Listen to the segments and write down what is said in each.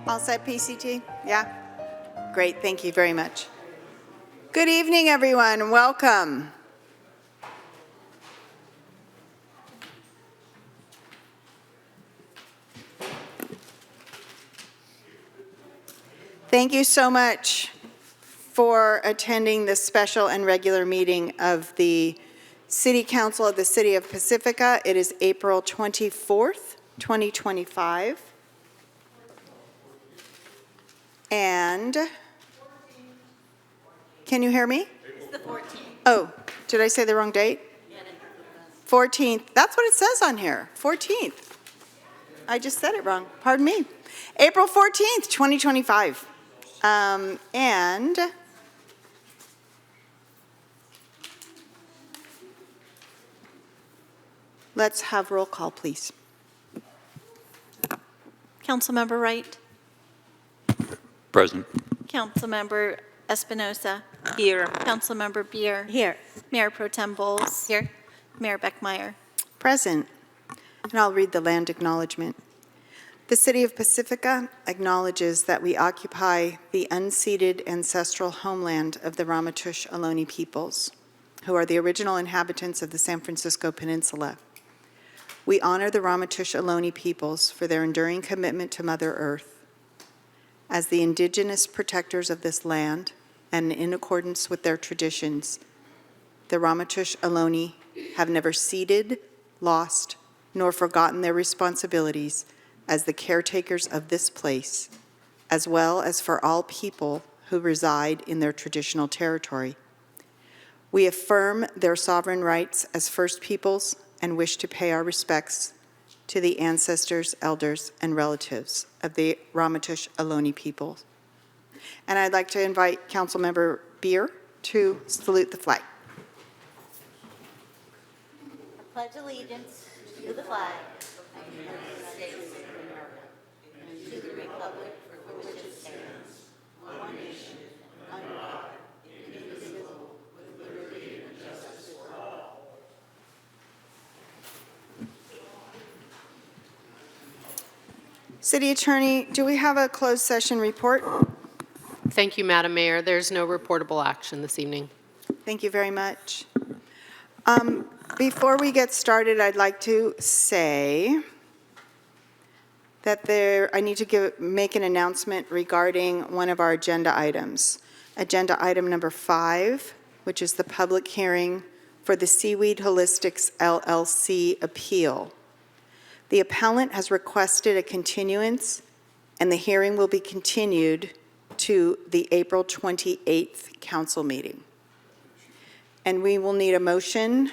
All set, PCT? Yeah? Great, thank you very much. Good evening, everyone. Welcome. Thank you so much for attending this special and regular meeting of the City Council of the City of Pacifica. It is April 24th, 2025. And can you hear me? It's the 14th. Oh, did I say the wrong date? 14th. That's what it says on here. 14th. I just said it wrong. Pardon me. April 14th, 2025. And let's have roll call, please. Councilmember Wright. Present. Councilmember Espinosa. Here. Councilmember Beer. Here. Mayor Pro Tem Bowles. Here. Mayor Beckmeyer. Present. And I'll read the land acknowledgement. The City of Pacifica acknowledges that we occupy the unceded ancestral homeland of the Ramaytush Ohlone peoples, who are the original inhabitants of the San Francisco Peninsula. We honor the Ramaytush Ohlone peoples for their enduring commitment to Mother Earth. As the indigenous protectors of this land, and in accordance with their traditions, the Ramaytush Ohlone have never ceded, lost, nor forgotten their responsibilities as the caretakers of this place, as well as for all people who reside in their traditional territory. We affirm their sovereign rights as First Peoples and wish to pay our respects to the ancestors, elders, and relatives of the Ramaytush Ohlone people. And I'd like to invite Councilmember Beer to salute the flag. I pledge allegiance to the flag of the United States of America and to the republic for which it stands, one nation, under God, indivisible, with liberty and justice for all. City Attorney, do we have a closed session report? Thank you, Madam Mayor. There's no reportable action this evening. Thank you very much. Before we get started, I'd like to say that I need to make an announcement regarding one of our agenda items. Agenda item number 5, which is the public hearing for the Seaweed Holistics LLC appeal. The appellant has requested a continuance, and the hearing will be continued to the April 28th council meeting. And we will need a motion,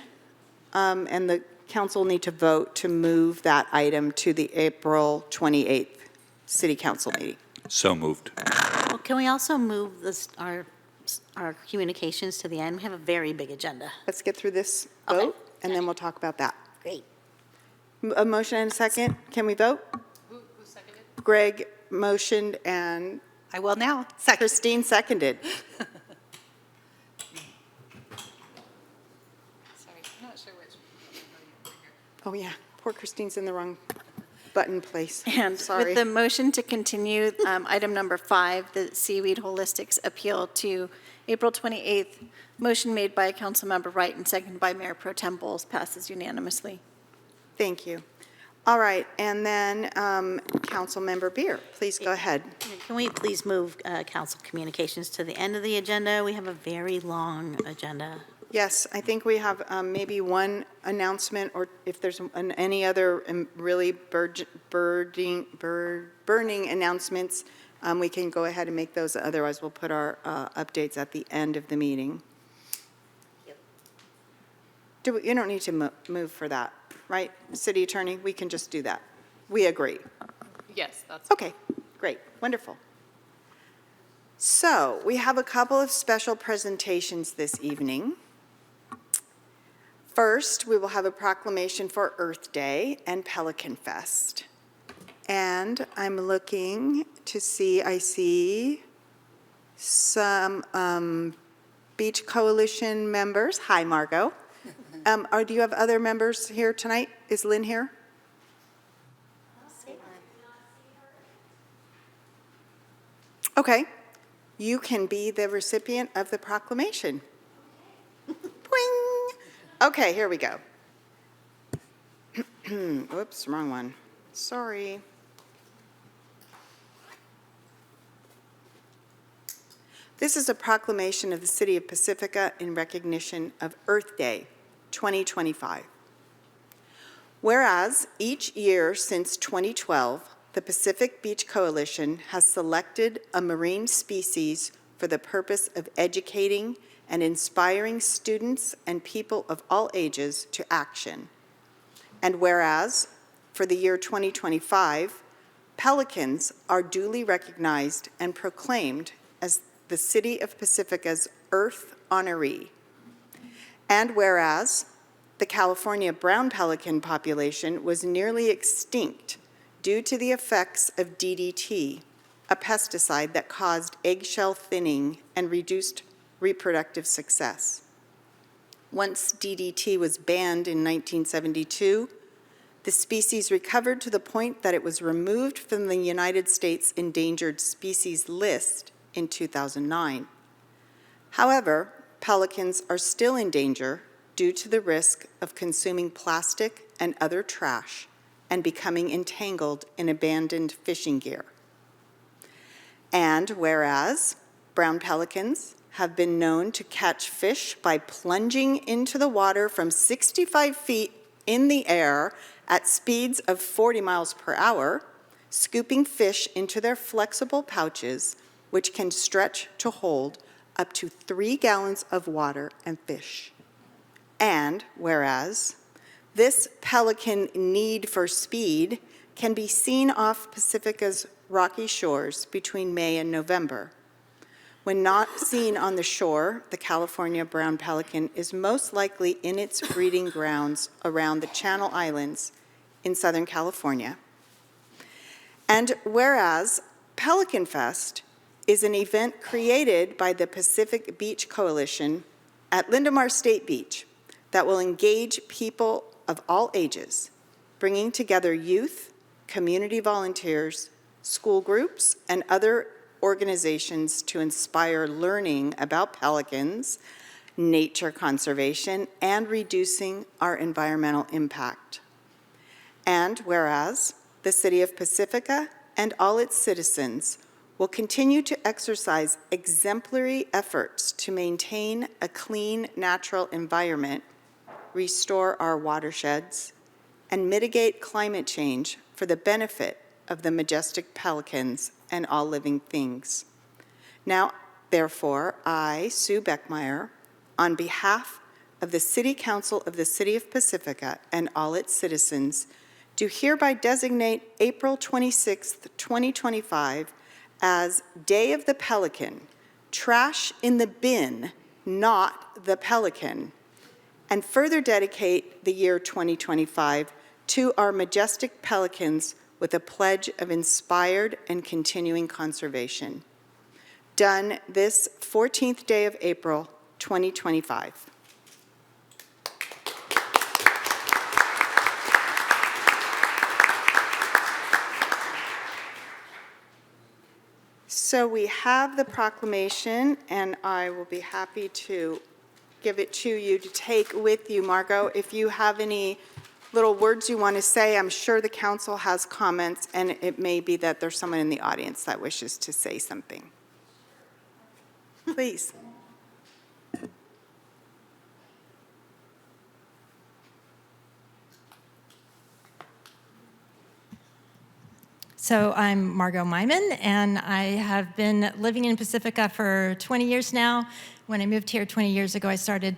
and the council will need to vote to move that item to the April 28th city council meeting. So moved. Well, can we also move our communications to the end? We have a very big agenda. Let's get through this Okay. vote, and then we'll talk about that. Great. A motion and a second. Can we vote? Who seconded? Greg motioned and I will now. Christine seconded. Sorry, I'm not sure which. Oh, yeah. Poor Christine's in the wrong button place. And Sorry. with the motion to continue item number 5, the Seaweed Holistics appeal to April 28th, motion made by Councilmember Wright and seconded by Mayor Pro Tem Bowles, passes unanimously. Thank you. All right, and then Councilmember Beer, please go ahead. Can we please move council communications to the end of the agenda? We have a very long agenda. Yes, I think we have maybe one announcement, or if there's any other really burning announcements, we can go ahead and make those. Otherwise, we'll put our updates at the end of the meeting. Yep. You don't need to move for that, right? City Attorney, we can just do that. We agree. Yes, that's. Okay, great, wonderful. So we have a couple of special presentations this evening. First, we will have a proclamation for Earth Day and Pelican Fest. And I'm looking to see, I see some Beach Coalition members. Hi, Margot. Do you have other members here tonight? Is Lynn here? Okay, you can be the recipient of the proclamation. Boing. Okay, here we go. Oops, wrong one. Sorry. This is a proclamation of the City of Pacifica in recognition of Earth Day 2025. Whereas each year since 2012, the Pacific Beach Coalition has selected a marine species for the purpose of educating and inspiring students and people of all ages to action. And whereas for the year 2025, pelicans are duly recognized and proclaimed as the City of Pacifica's Earth Honoree. And whereas the California brown pelican population was nearly extinct due to the effects of DDT, a pesticide that caused eggshell thinning and reduced reproductive success. Once DDT was banned in 1972, the species recovered to the point that it was removed from the United States Endangered Species List in 2009. However, pelicans are still in danger due to the risk of consuming plastic and other trash and becoming entangled in abandoned fishing gear. And whereas brown pelicans have been known to catch fish by plunging into the water from 65 feet in the air at speeds of 40 miles per hour, scooping fish into their flexible pouches, which can stretch to hold up to 3 gallons of water and fish. And whereas this pelican need for speed can be seen off Pacifica's rocky shores between May and November. When not seen on the shore, the California brown pelican is most likely in its breeding grounds around the Channel Islands in Southern California. And whereas Pelican Fest is an event created by the Pacific Beach Coalition at Lindemar State Beach that will engage people of all ages, bringing together youth, community volunteers, school groups, and other organizations to inspire learning about pelicans, nature conservation, and reducing our environmental impact. And whereas the City of Pacifica and all its citizens will continue to exercise exemplary efforts to maintain a clean, natural environment, restore our watersheds, and mitigate climate change for the benefit of the majestic pelicans and all living things. Now, therefore, I, Sue Beckmeyer, on behalf of the City Council of the City of Pacifica and all its citizens, do hereby designate April 26th, 2025 as Day of the Pelican, trash in the bin, not the pelican, and further dedicate the year 2025 to our majestic pelicans with a pledge of inspired and continuing conservation. Done this 14th day of April, 2025. So we have the proclamation, and I will be happy to give it to you to take with you, Margot. If you have any little words you want to say, I'm sure the council has comments, and it may be that there's someone in the audience that wishes to say something. Please. So I'm Margot Myman, and I have been living in Pacifica for 20 years now. When I moved here 20 years ago, I started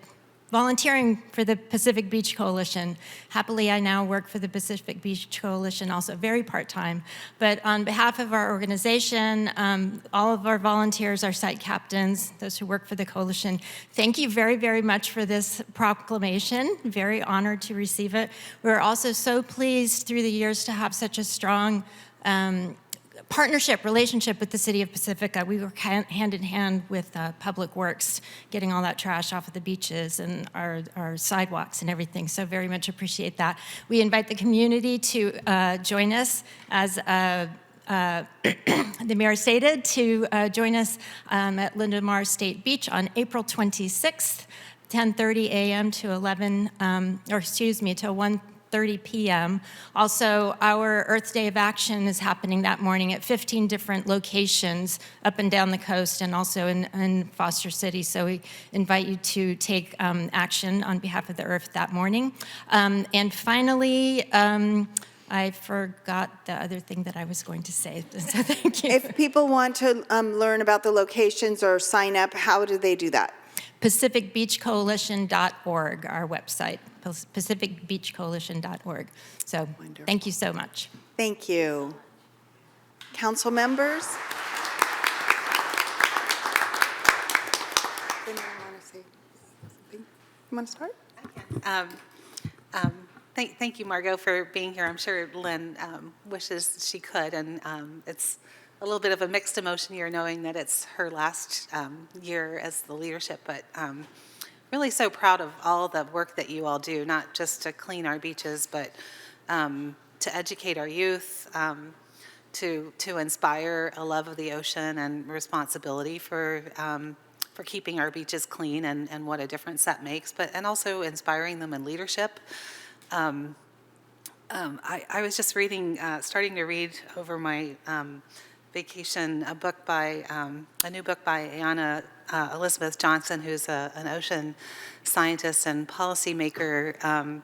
volunteering for the Pacific Beach Coalition. Happily, I now work for the Pacific Beach Coalition, also very part-time. But on behalf of our organization, all of our volunteers, our site captains, those who work for the coalition, thank you very, very much for this proclamation. Very honored to receive it. We're also so pleased through the years to have such a strong partnership, relationship with the City of Pacifica. We work hand in hand with Public Works, getting all that trash off of the beaches and our sidewalks and everything, so very much appreciate that. We invite the community to join us as a the mayor stated, to join us at Lindemar State Beach on April 26th, 10:30 a.m. to 1:30 p.m. Also, our Earth Day of Action is happening that morning at 15 different locations up and down the coast and also in Foster City. So we invite you to take action on behalf of the Earth that morning. And finally, I forgot the other thing that I was going to say, so thank you. If people want to learn about the locations or sign up, how do they do that? PacificBeachCoalition.org, our website, PacificBeachCoalition.org. So Wonderful. thank you so much. Thank you. Council members? Anyone want to say something? You want to start? Thank you, Margot, for being here. I'm sure Lynn wishes she could, and it's a little bit of a mixed emotion here knowing that it's her last year as the leadership, but really so proud of all the work that you all do, not just to clean our beaches, but to educate our youth, to inspire a love of the ocean and responsibility for keeping our beaches clean and what a difference that makes, and also inspiring them in leadership. I was just reading, starting to read over my vacation, a new book by Ayanna Elizabeth Johnson, who's an ocean scientist and policymaker,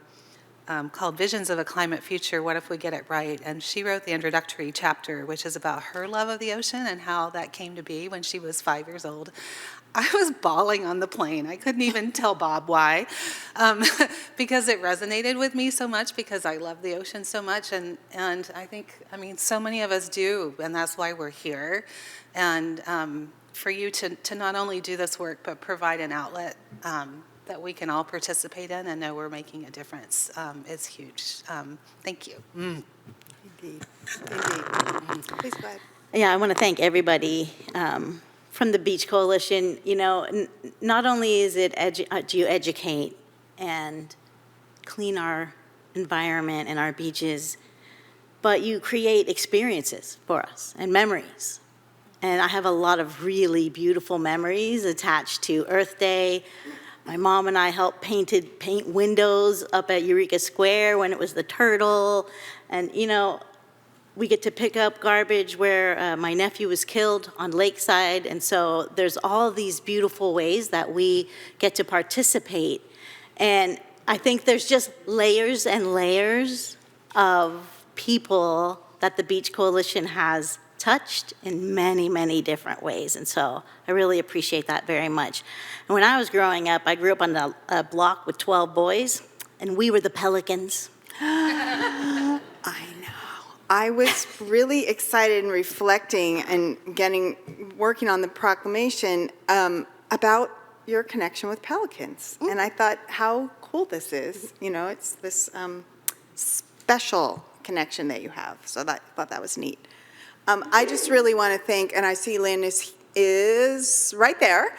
called Visions of a Climate Future, What If We Get It Right? And she wrote the introductory chapter, which is about her love of the ocean and how that came to be when she was 5 years old. I was bawling on the plane. I couldn't even tell Bob why, because it resonated with me so much, because I love the ocean so much, and I mean, so many of us do, and that's why we're here. And for you to not only do this work, but provide an outlet that we can all participate in and know we're making a difference is huge. Thank you. Indeed. Please go ahead. Yeah, I want to thank everybody from the Beach Coalition. You know, not only is it do you educate and clean our environment and our beaches, but you create experiences for us and memories. And I have a lot of really beautiful memories attached to Earth Day. My mom and I helped paint windows up at Eureka Square when it was the turtle. And, you know, we get to pick up garbage where my nephew was killed on Lakeside. And so there's all these beautiful ways that we get to participate. And I think there's just layers and layers of people that the Beach Coalition has touched in many, many different ways. And so I really appreciate that very much. And when I was growing up, I grew up on a block with 12 boys, and we were the Pelicans. I know. I was really excited and reflecting and working on the proclamation about your connection with pelicans. And I thought how cool this is. You know, it's this special connection that you have. So I thought that was neat. I just really want to thank, and I see Lynn is right there.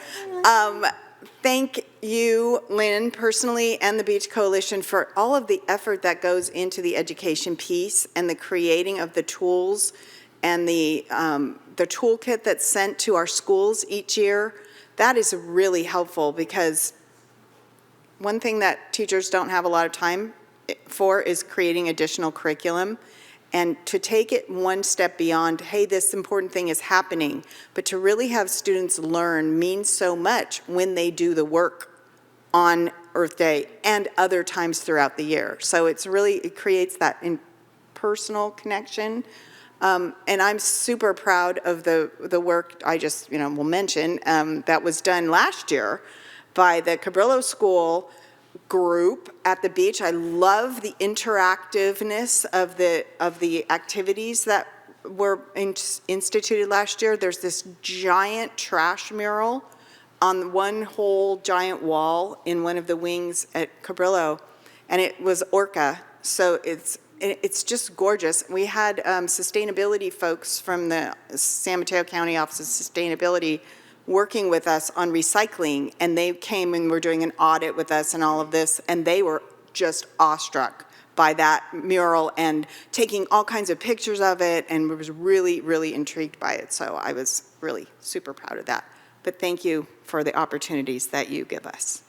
Thank you, Lynn, personally, and the Beach Coalition for all of the effort that goes into the education piece and the creating of the tools and the toolkit that's sent to our schools each year. That is really helpful, because one thing that teachers don't have a lot of time for is creating additional curriculum. And to take it one step beyond, hey, this important thing is happening, but to really have students learn means so much when they do the work on Earth Day and other times throughout the year. So it creates that personal connection. And I'm super proud of the work I just, will mention that was done last year by the Cabrillo School group at the beach. I love the interactiveness of the activities that were instituted last year. There's this giant trash mural on one whole giant wall in one of the wings at Cabrillo, and it was orca. So it's just gorgeous. We had sustainability folks from the San Mateo County Office of Sustainability working with us on recycling, and they came and were doing an audit with us and all of this, and they were just awestruck by that mural and taking all kinds of pictures of it, and was really, really intrigued by it. So I was really super proud of that. But thank you for the opportunities that you give us.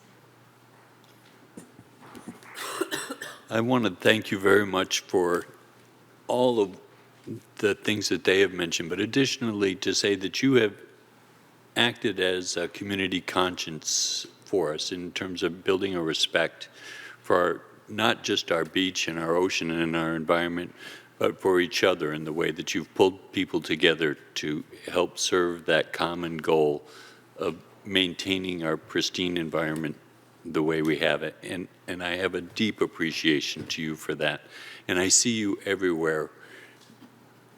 I want to thank you very much for all of the things that they have mentioned, but additionally to say that you have acted as a community conscience for us in terms of building a respect for not just our beach and our ocean and our environment, but for each other in the way that you've pulled people together to help serve that common goal of maintaining our pristine environment the way we have it. And I have a deep appreciation to you for that. And I see you everywhere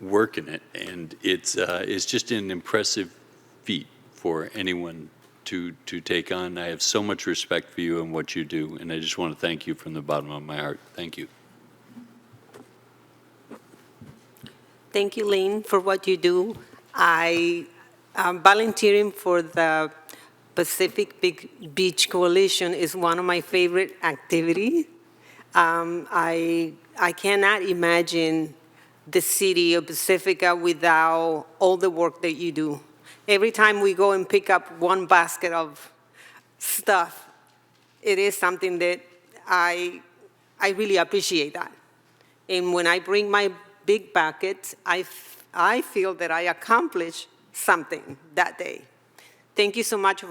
working it, and it's just an impressive feat for anyone to take on. I have so much respect for you and what you do, and I just want to thank you from the bottom of my heart. Thank you. Thank you, Lynn, for what you do. I am volunteering for the Pacific Beach Coalition is one of my favorite activities. I cannot imagine the city of Pacifica without all the work that you do. Every time we go and pick up one basket of stuff, it is something that I really appreciate that. And when I bring my big bucket, I feel that I accomplished something that day. Thank you so much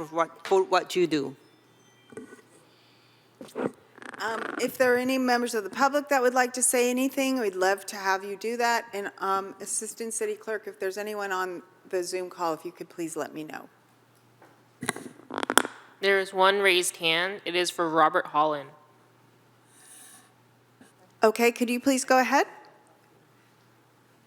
for what you do. If there are any members of the public that would like to say anything, we'd love to have you do that. And Assistant City Clerk, if there's anyone on the Zoom call, if you could please let me know. There is one raised hand. It is for Robert Holland. Okay, could you please go ahead?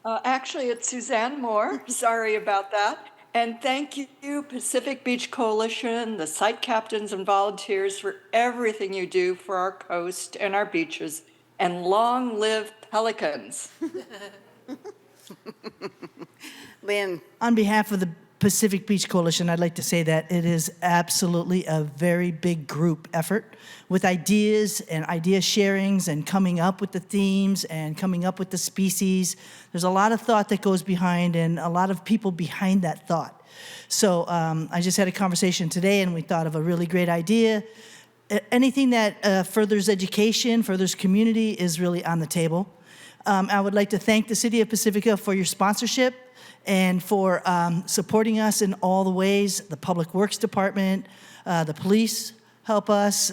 Actually, it's Suzanne Moore. Sorry about that. And thank you, Pacific Beach Coalition, the site captains and volunteers for everything you do for our coast and our beaches. And long live pelicans. Lynn. On behalf of the Pacific Beach Coalition, I'd like to say that it is absolutely a very big group effort with ideas and idea sharings and coming up with the themes and coming up with the species. There's a lot of thought that goes behind and a lot of people behind that thought. So I just had a conversation today and we thought of a really great idea. Anything that furthers education, furthers community is really on the table. I would like to thank the City of Pacifica for your sponsorship and for supporting us in all the ways. The Public Works Department, the police help us.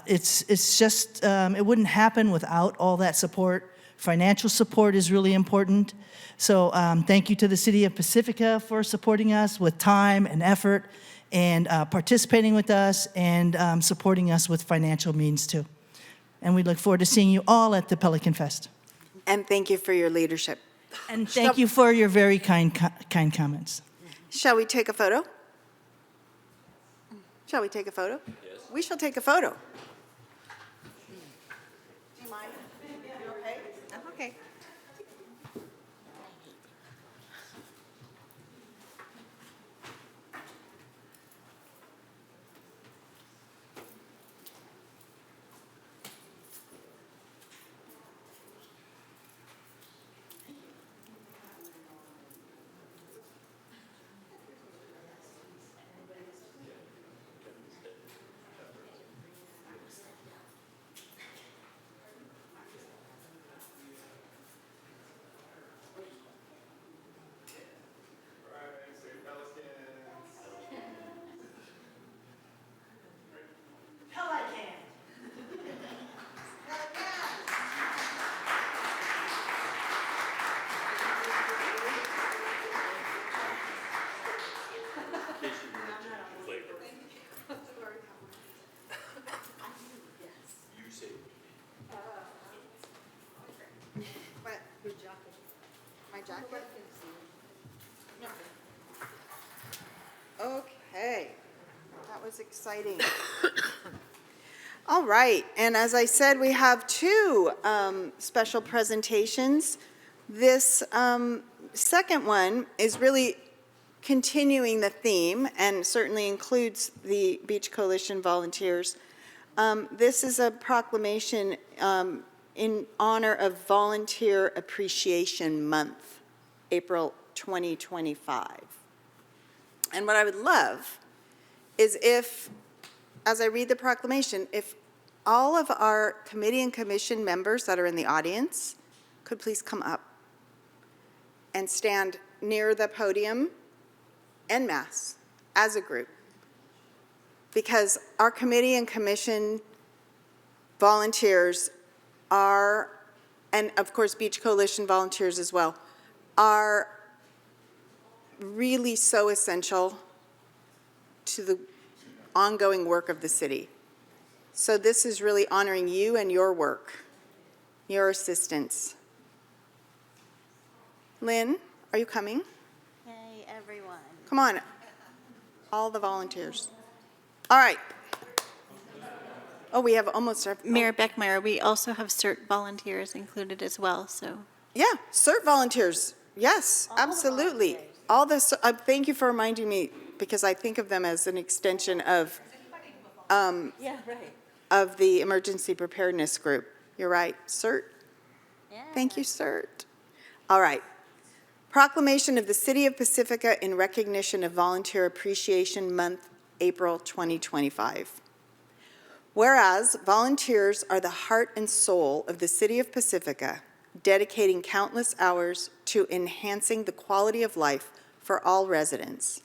It's just, it wouldn't happen without all that support. Financial support is really important. So thank you to the City of Pacifica for supporting us with time and effort and participating with us and supporting us with financial means too. And we look forward to seeing you all at the Pelican Fest. And thank you for your leadership. And thank you for your very kind comments. Shall we take a photo? Shall we take a photo? Yes. We shall take a photo. Do you mind? You okay? I'm okay. What? Your jacket. My jacket? No. Okay. That was exciting. All right. And as I said, we have two special presentations. This second one is really continuing the theme and certainly includes the Beach Coalition volunteers. This is a proclamation in honor of Volunteer Appreciation Month, April 2025. And what I would love is if, as I read the proclamation, if all of our committee and commission members that are in the audience could please come up and stand near the podium en masse as a group. Because our committee and commission volunteers are, and of course Beach Coalition volunteers as well, are really so essential to the ongoing work of the city. So this is really honoring you and your work, your assistance. Lynn, are you coming? Hey, everyone. Come on, all the volunteers. All right. Oh, we have almost our, Mayor Beckmeyer, we also have CERT volunteers included as well, so. yeah, CERT volunteers. Yes, absolutely. All this, thank you for reminding me, because I think of them as an extension of, Yeah, right. of the emergency preparedness group. You're right, CERT. Yeah. Thank you, CERT. All right. Proclamation of the City of Pacifica in recognition of Volunteer Appreciation Month, April 2025. Whereas volunteers are the heart and soul of the City of Pacifica, dedicating countless hours to enhancing the quality of life for all residents.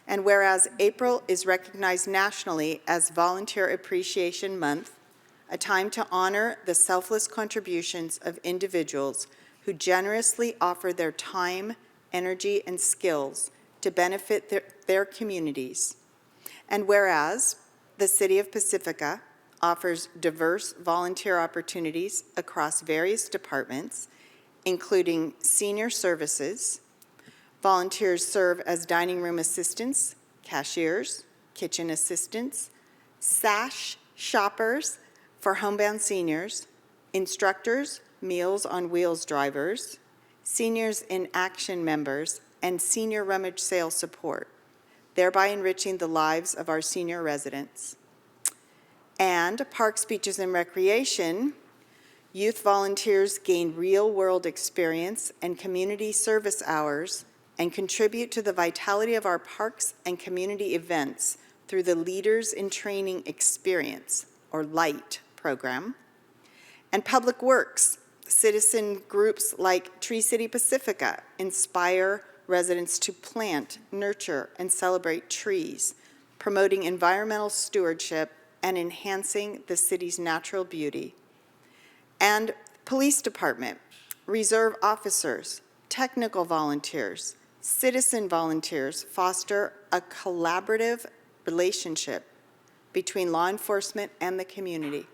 And whereas April is recognized nationally as Volunteer Appreciation Month, a time to honor the selfless contributions of individuals who generously offer their time, energy, and skills to benefit their communities. And whereas the City of Pacifica offers diverse volunteer opportunities across various departments, including senior services. Volunteers serve as dining room assistants, cashiers, kitchen assistants, SASH shoppers for homebound seniors, instructors, Meals on Wheels drivers, Seniors in Action members, and senior rummage sale support, thereby enriching the lives of our senior residents. And Parks, Beaches, and Recreation, youth volunteers gain real-world experience and community service hours and contribute to the vitality of our parks and community events through the Leaders in Training Experience, or LIGHT program. And Public Works, citizen groups like Tree City Pacifica inspire residents to plant, nurture, and celebrate trees, promoting environmental stewardship and enhancing the city's natural beauty. And Police Department, reserve officers, technical volunteers, citizen volunteers foster a collaborative relationship between law enforcement and the community.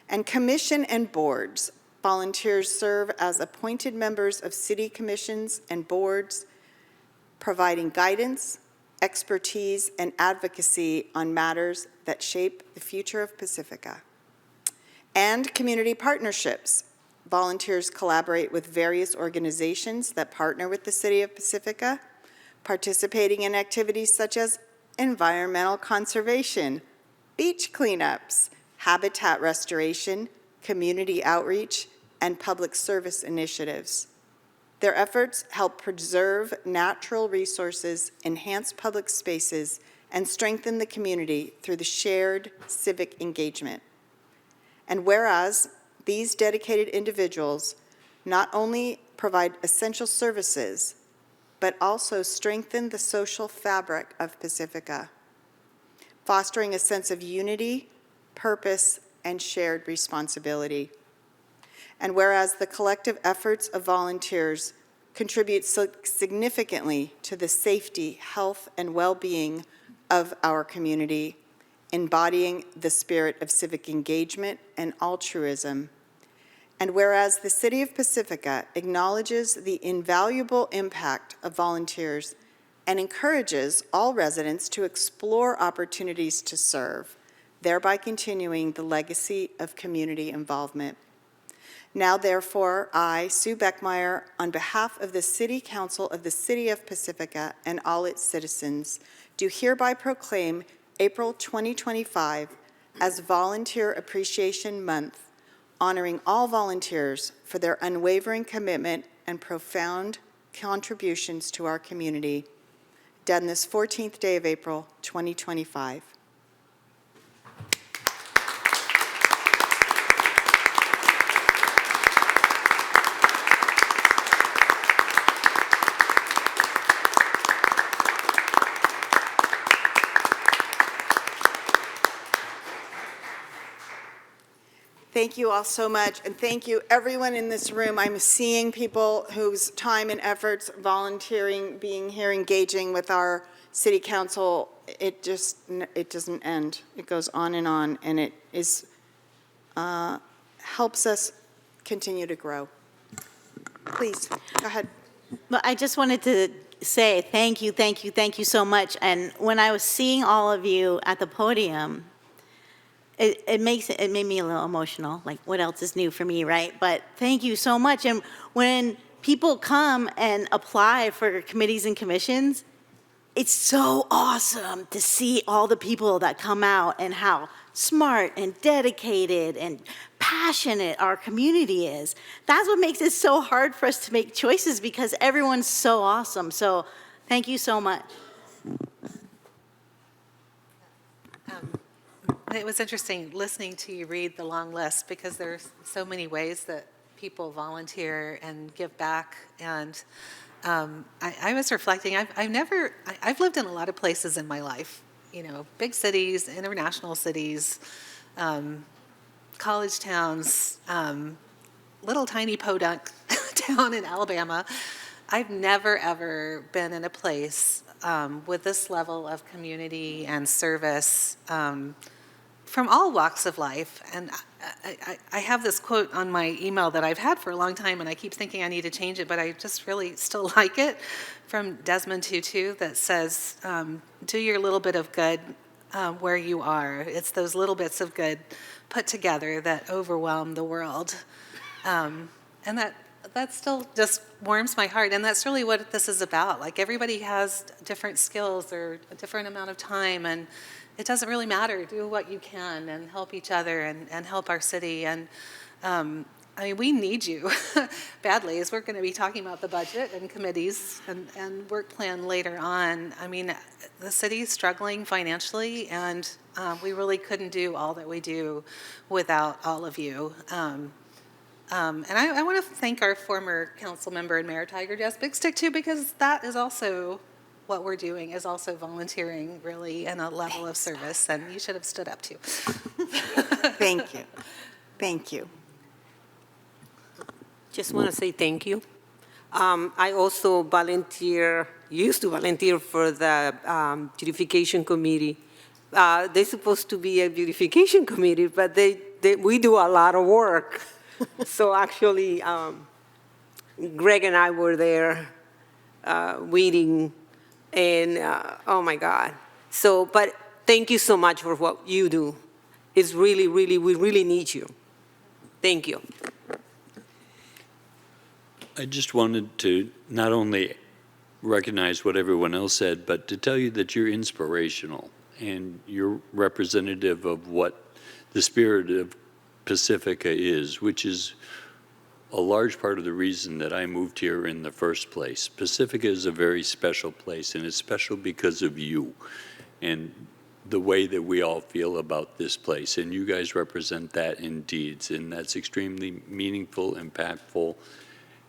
And commission and boards, volunteers serve as appointed members of city commissions and boards, providing guidance, expertise, and advocacy on matters that shape the future of Pacifica. And community partnerships. Volunteers collaborate with various organizations that partner with the City of Pacifica, participating in activities such as environmental conservation, beach cleanups, habitat restoration, community outreach, and public service initiatives. Their efforts help preserve natural resources, enhance public spaces, and strengthen the community through the shared civic engagement. And whereas these dedicated individuals not only provide essential services, but also strengthen the social fabric of Pacifica, fostering a sense of unity, purpose, and shared responsibility. And whereas the collective efforts of volunteers contribute significantly to the safety, health, and well-being of our community, embodying the spirit of civic engagement and altruism. And whereas the City of Pacifica acknowledges the invaluable impact of volunteers and encourages all residents to explore opportunities to serve, thereby continuing the legacy of community involvement. Now, therefore, I, Sue Beckmeyer, on behalf of the City Council of the City of Pacifica and all its citizens, do hereby proclaim April 2025 as Volunteer Appreciation Month honoring all volunteers for their unwavering commitment and profound contributions to our community, done this 14th day of April, 2025. Thank you all so much, and thank you everyone in this room. I'm seeing people whose time and efforts, volunteering, being here, engaging with our city council. It doesn't end. It goes on, and it is helps us continue to grow. Please, go ahead. Well, I just wanted to say thank you so much. And when I was seeing all of you at the podium, it made me a little emotional. Like, what else is new for me, right? But thank you so much. And when people come and apply for committees and commissions, it's so awesome to see all the people that come out and how smart and dedicated and passionate our community is. That's what makes it so hard for us to make choices, because everyone's so awesome. So thank you so much. It was interesting listening to you read the long list, because there's so many ways that people volunteer and give back. And I was reflecting, I've lived in a lot of places in my life, big cities, international cities, college towns, little tiny podunk town in Alabama. I've never, ever been in a place with this level of community and service from all walks of life. And I have this quote on my email that I've had for a long time, and I keep thinking I need to change it, but I just really still like it, from Desmond Tutu, that says, do your little bit of good where you are. It's those little bits of good put together that overwhelm the world. And that still just warms my heart, and that's really what this is about. Like, everybody has different skills or a different amount of time, and it doesn't really matter. Do what you can and help each other and help our city. And we need you badly, as we're going to be talking about the budget and committees and work plan later on. The city's struggling financially, and we really couldn't do all that we do without all of you. And I want to thank our former council member and Mayor Tiger Jess Big Stick too, because that is also what we're doing, is also volunteering, really, in a level of service, and you should have stood up too. Thank you. Thank you. Just want to say thank you. I also used to volunteer for the beautification committee. They're supposed to be a beautification committee, but we do a lot of work. So actually, Greg and I were there weeding, and oh my God. But thank you so much for what you do. It's really, we really need you. Thank you. I just wanted to not only recognize what everyone else said, but to tell you that you're inspirational and you're representative of what the spirit of Pacifica is, which is a large part of the reason that I moved here in the first place. Pacifica is a very special place, and it's special because of you and the way that we all feel about this place. And you guys represent that in deeds, and that's extremely meaningful, impactful,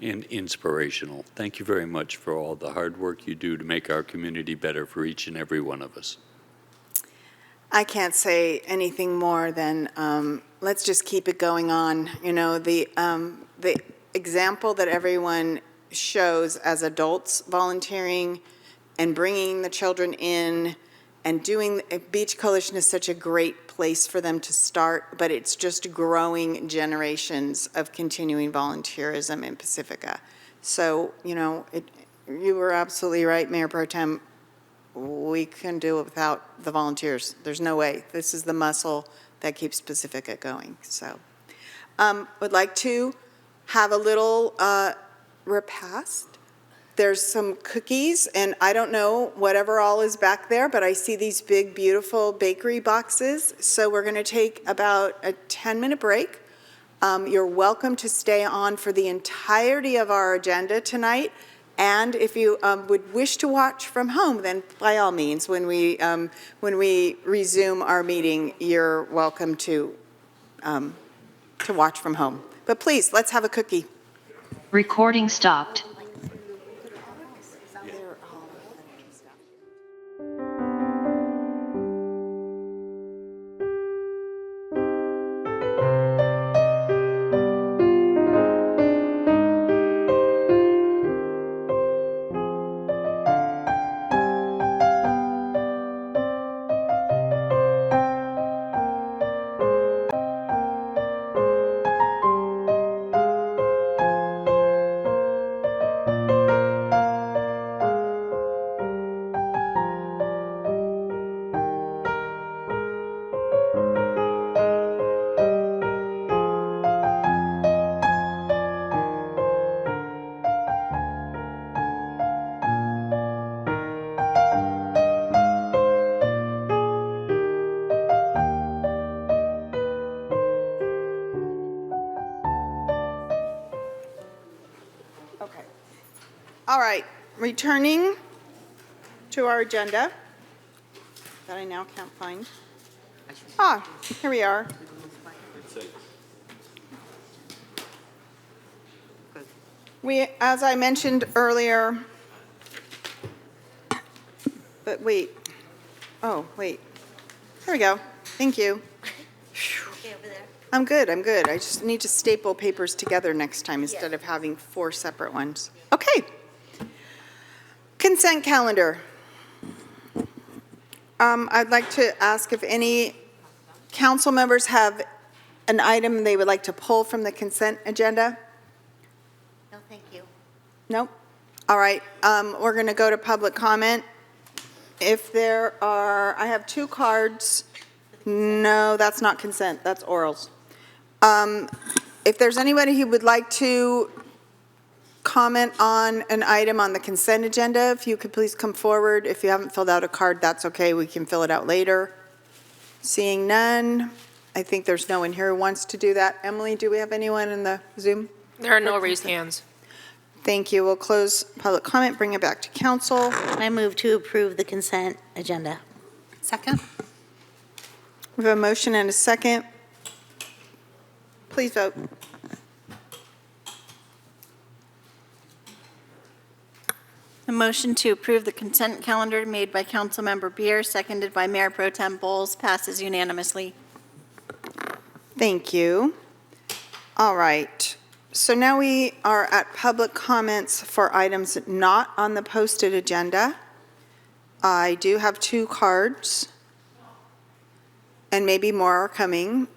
and inspirational. Thank you very much for all the hard work you do to make our community better for each and every one of us. I can't say anything more than let's just keep it going on. The example that everyone shows as adults volunteering and bringing the children in and doing Beach Coalition is such a great place for them to start, but it's just growing generations of continuing volunteerism in Pacifica. So, you were absolutely right, Mayor Pro Tem. We couldn't do it without the volunteers. There's no way. This is the muscle that keeps Pacifica going. So, would like to have a little repast. There's some cookies, and I don't know whatever all is back there, but I see these big, beautiful bakery boxes. So we're going to take about a 10-minute break. You're welcome to stay on for the entirety of our agenda tonight. And if you would wish to watch from home, then by all means, when we resume our meeting, you're welcome to watch from home. But please, let's have a cookie. Recording stopped. Okay. All right, returning to our agenda that I now can't find. Here we are. As I mentioned earlier, but wait. Oh, wait. Here we go. Thank you. Okay, over there. I'm good. I just need to staple papers together next time instead of having 4 separate ones. Okay. Consent calendar. I'd like to ask if any council members have an item they would like to pull from the consent agenda? No, thank you. Nope. All right, we're going to go to public comment. If there are, I have 2 cards. No, that's not consent, that's orals. If there's anybody who would like to comment on an item on the consent agenda, if you could please come forward. If you haven't filled out a card, that's okay, we can fill it out later. Seeing none, I think there's no one here who wants to do that. Emily, do we have anyone in the Zoom? There are no raised hands. Thank you. We'll close public comment, bring it back to council. I move to approve the consent agenda. Second? We have a motion and a second. Please vote. A motion to approve the consent calendar made by Councilmember Beer, seconded by Mayor Pro Tem Bowles, passes unanimously. Thank you. All right. So now we are at public comments for items not on the posted agenda. I do have 2 cards, and maybe more are coming.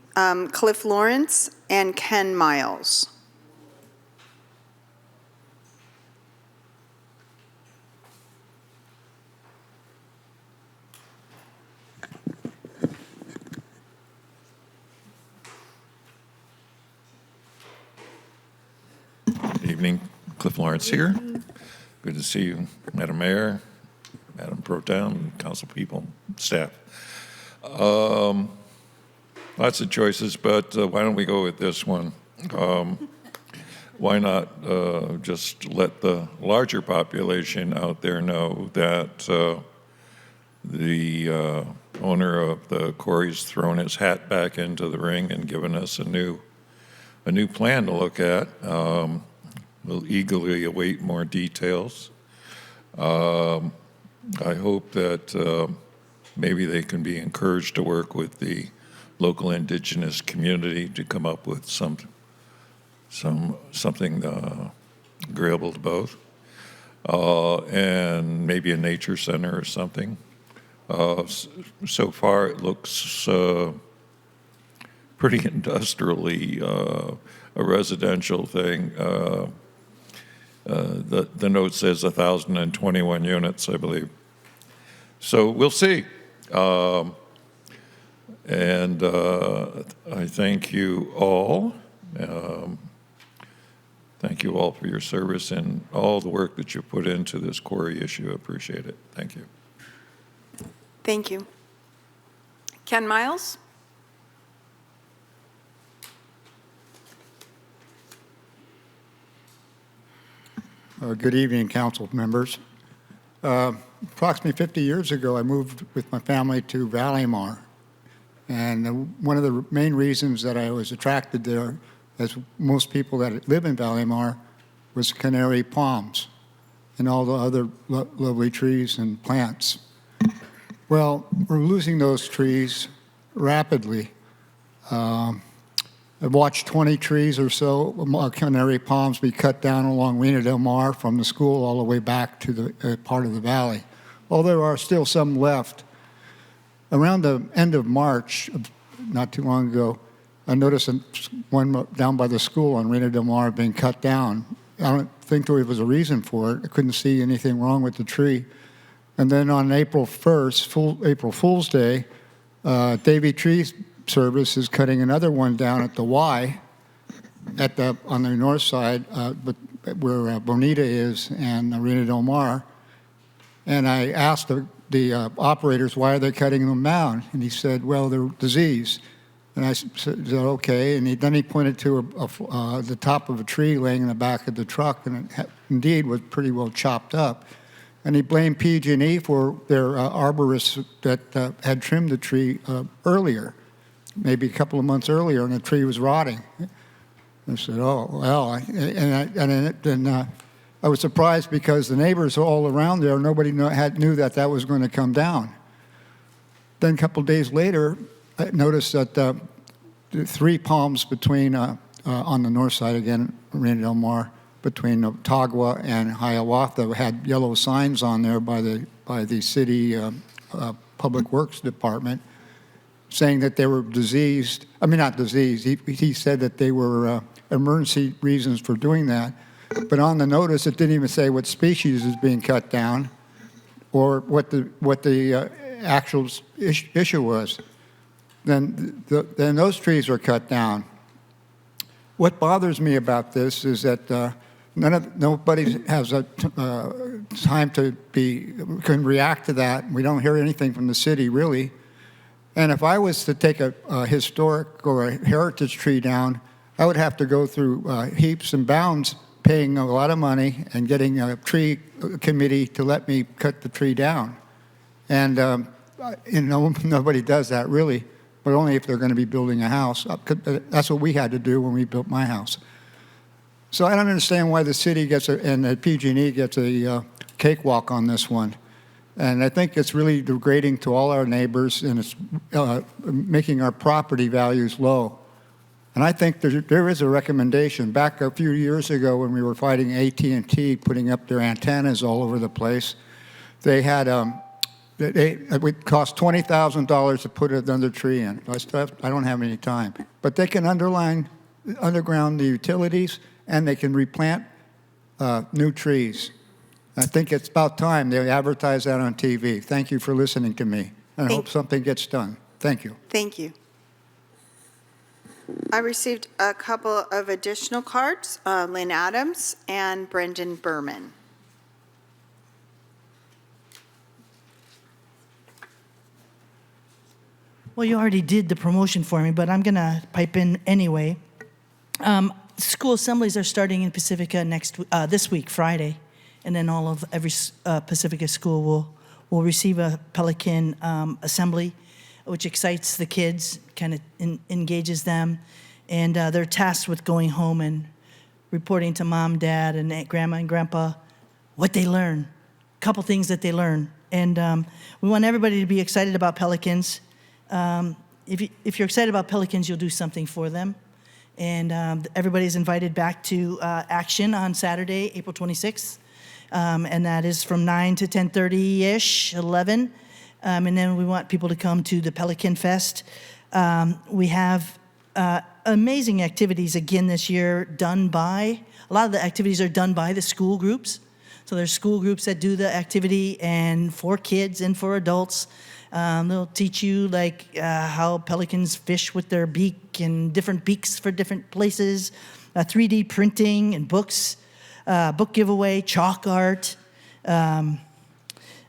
Cliff Lawrence and Ken Miles. Evening, Cliff Lawrence here. Good to see you, Madam Mayor, Madam Pro Tem, council people, staff. Lots of choices, but why don't we go with this one? Why not just let the larger population out there know that the owner of the quarry's thrown his hat back into the ring and given us a new plan to look at. We'll eagerly await more details. I hope that maybe they can be encouraged to work with the local indigenous community to come up with something agreeable to both, and maybe a nature center or something. So far, it looks pretty industrially a residential thing. The note says 1,021 units, I believe. So we'll see. And I thank you all. Thank you all for your service and all the work that you put into this quarry issue. I appreciate it. Thank you. Thank you. Ken Miles? Good evening, council members. Approximately 50 years ago, I moved with my family to Valleymar. And one of the main reasons that I was attracted there, as most people that live in Valleymar, was canary palms and all the other lovely trees and plants. Well, we're losing those trees rapidly. I've watched 20 trees or so, canary palms, be cut down along Rena Del Mar from the school all the way back to the part of the valley. Well, there are still some left. Around the end of March, not too long ago, I noticed one down by the school on Rena Del Mar being cut down. I don't think there was a reason for it. I couldn't see anything wrong with the tree. And then on April 1st, April Fool's Day, Davy Tree Service is cutting another one down at the Y, on the north side, where Bonita is and Rena Del Mar. And I asked the operators, why are they cutting them down? And he said, well, they're diseased. And I said, okay. And then he pointed to the top of a tree laying in the back of the truck, and it indeed was pretty well chopped up. And he blamed PG&E for their arborists that had trimmed the tree earlier, maybe a couple of months earlier, and the tree was rotting. I said, oh, well. I was surprised because the neighbors all around there, nobody knew that was going to come down. Then a couple of days later, I noticed that the 3 palms between, on the north side again, Rena Del Mar, between Tagua and Hiawatha had yellow signs on there by the city Public Works Department saying that they were diseased. I mean, not diseased. He said that they were emergency reasons for doing that. But on the notice, it didn't even say what species is being cut down or what the actual issue was. Then those trees were cut down. What bothers me about this is that nobody has a time can react to that. We don't hear anything from the city, really. And if I was to take a historic or a heritage tree down, I would have to go through heaps and bounds, paying a lot of money and getting a tree committee to let me cut the tree down. And nobody does that, really, but only if they're going to be building a house. That's what we had to do when we built my house. So I don't understand why the city and the PG&E gets a cakewalk on this one. And I think it's really degrading to all our neighbors, and it's making our property values low. And I think there is a recommendation. Back a few years ago when we were fighting AT&T putting up their antennas all over the place, they had, it would cost $20,000 to put another tree in. I don't have any time. But they can underground the utilities, and they can replant new trees. I think it's about time they advertise that on TV. Thank you for listening to me. And I hope something gets done. Thank you. Thank you. I received a couple of additional cards, Lynn Adams and Brendan Berman. Well, you already did the promotion for me, but I'm going to pipe in anyway. School assemblies are starting in Pacifica this week, Friday, and then every Pacifica school will receive a Pelican assembly, which excites the kids, kind of engages them, and they're tasked with going home and reporting to mom, dad, and Aunt, grandma, and grandpa what they learn, a couple things that they learn. And we want everybody to be excited about Pelicans. If you're excited about Pelicans, you'll do something for them. And everybody's invited back to action on Saturday, April 26th. And that is from 9 to 10:30-ish, 11. And then we want people to come to the Pelican Fest. We have amazing activities again this year a lot of the activities are done by the school groups. So there's school groups that do the activity, and for kids and for adults. They'll teach you how pelicans fish with their beak and different beaks for different places, 3D printing and books, book giveaway, chalk art,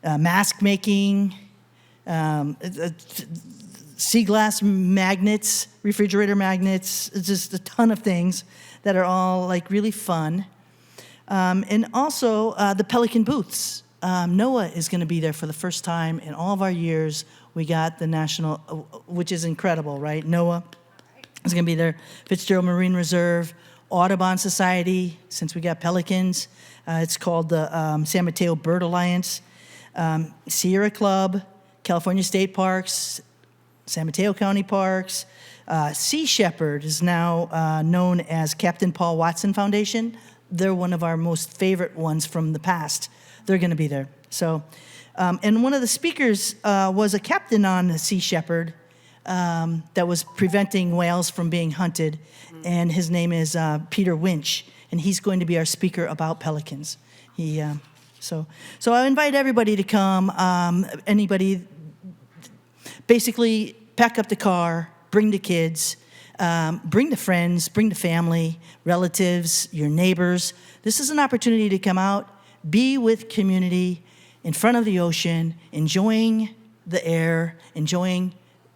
mask making, sea glass magnets, refrigerator magnets. It's just a ton of things that are all really fun. And also the Pelican booths. NOAA is going to be there for the first time in all of our years. We got the national, which is incredible, right? NOAA is going to be there. Fitzgerald Marine Reserve, Audubon Society, since we got pelicans. It's called the San Mateo Bird Alliance. Sierra Club, California State Parks, San Mateo County Parks. Sea Shepherd is now known as Captain Paul Watson Foundation. They're one of our most favorite ones from the past. They're going to be there. So, and one of the speakers was a captain on the Sea Shepherd that was preventing whales from being hunted, and his name is Peter Winch, and he's going to be our speaker about pelicans. So I invite everybody to come. Anybody, basically pack up the car, bring the kids, bring the friends, bring the family, relatives, your neighbors. This is an opportunity to come out, be with community in front of the ocean, enjoying the air, enjoying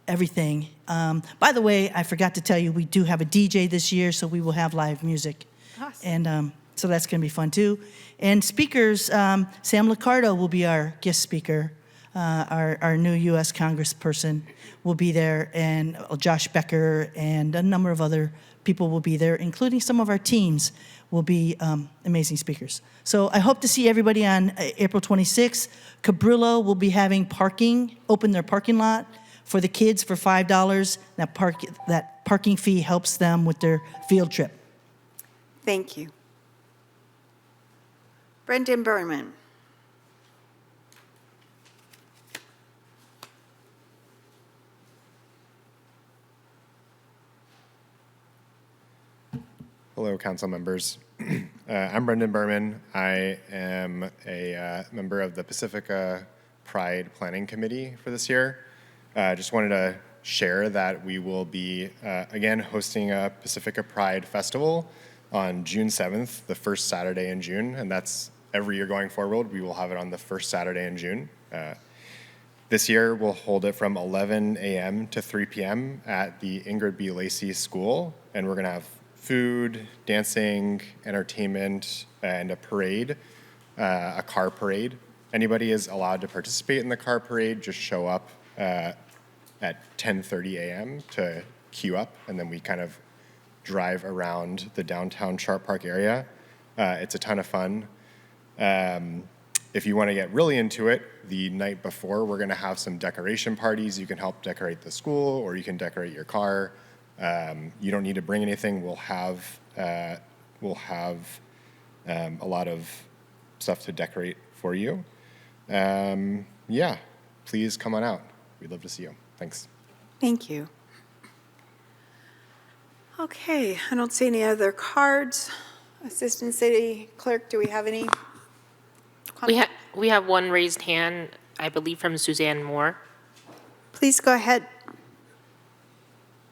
everything. By the way, I forgot to tell you, we do have a DJ this year, so we will have live music. Awesome. And so that's going to be fun too. And speakers, Sam Liccardo will be our guest speaker. Our new U.S. Congressperson will be there, and Josh Becker and a number of other people will be there, including some of our teens will be amazing speakers. So I hope to see everybody on April 26th. Cabrillo will be having open their parking lot for the kids for $5. That parking fee helps them with their field trip. Thank you. Brendan Berman. Hello, council members. I'm Brendan Berman. I am a member of the Pacifica Pride Planning Committee for this year. Just wanted to share that we will be, again, hosting a Pacifica Pride Festival on June 7th, the first Saturday in June, and that's every year going forward. We will have it on the first Saturday in June. This year, we'll hold it from 11 a.m. to 3 p.m. at the Ingrid B. Lacey School, and we're going to have food, dancing, entertainment, and a parade, a car parade. Anybody is allowed to participate in the car parade. Just show up at 10:30 a.m. to queue up, and then we kind of drive around the downtown Sharp Park area. It's a ton of fun. If you want to get really into it, the night before, we're going to have some decoration parties. You can help decorate the school, or you can decorate your car. You don't need to bring anything. We'll have a lot of stuff to decorate for you. Yeah, please come on out. We'd love to see you. Thanks. Thank you. Okay, I don't see any other cards. Assistant City Clerk, do we have any? We have one raised hand, I believe from Suzanne Moore. Please go ahead.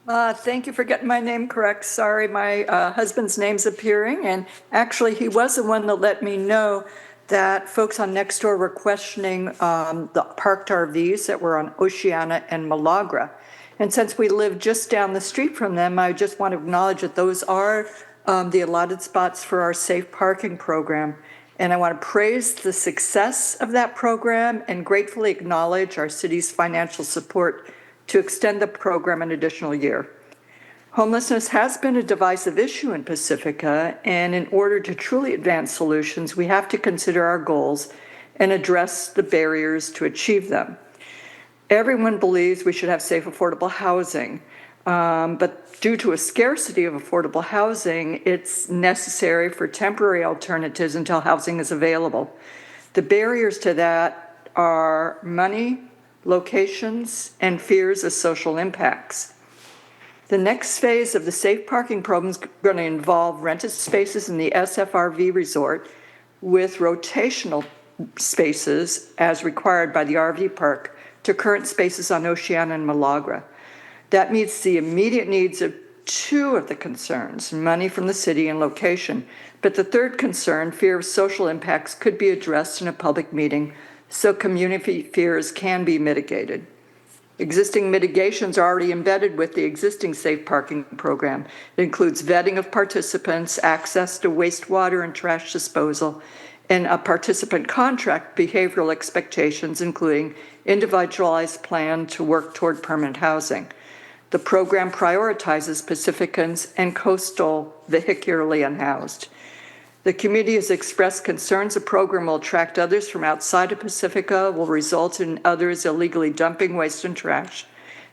Thank you for getting my name correct. Sorry, my husband's name's appearing, and actually he was the one that let me know that folks on Nextdoor were questioning the parked RVs that were on Oceana and Malagra. And since we live just down the street from them, I just want to acknowledge that those are the allotted spots for our safe parking program. And I want to praise the success of that program and gratefully acknowledge our city's financial support to extend the program an additional year. Homelessness has been a divisive issue in Pacifica, and in order to truly advance solutions, we have to consider our goals and address the barriers to achieve them. Everyone believes we should have safe, affordable housing, but due to a scarcity of affordable housing, it's necessary for temporary alternatives until housing is available. The barriers to that are money, locations, and fears of social impacts. The next phase of the safe parking program is going to involve rented spaces in the SFRV resort with rotational spaces as required by the RV park to current spaces on Oceana and Malagra. That meets the immediate needs of two of the concerns, money from the city and location. But the third concern, fear of social impacts, could be addressed in a public meeting so community fears can be mitigated. Existing mitigations are already embedded with the existing safe parking program. It includes vetting of participants, access to wastewater and trash disposal, and a participant contract behavioral expectations, including individualized plan to work toward permanent housing. The program prioritizes Pacificans and coastal vehicularly unhoused. The community has expressed concerns the program will attract others from outside of Pacifica, will result in others illegally dumping waste and trash,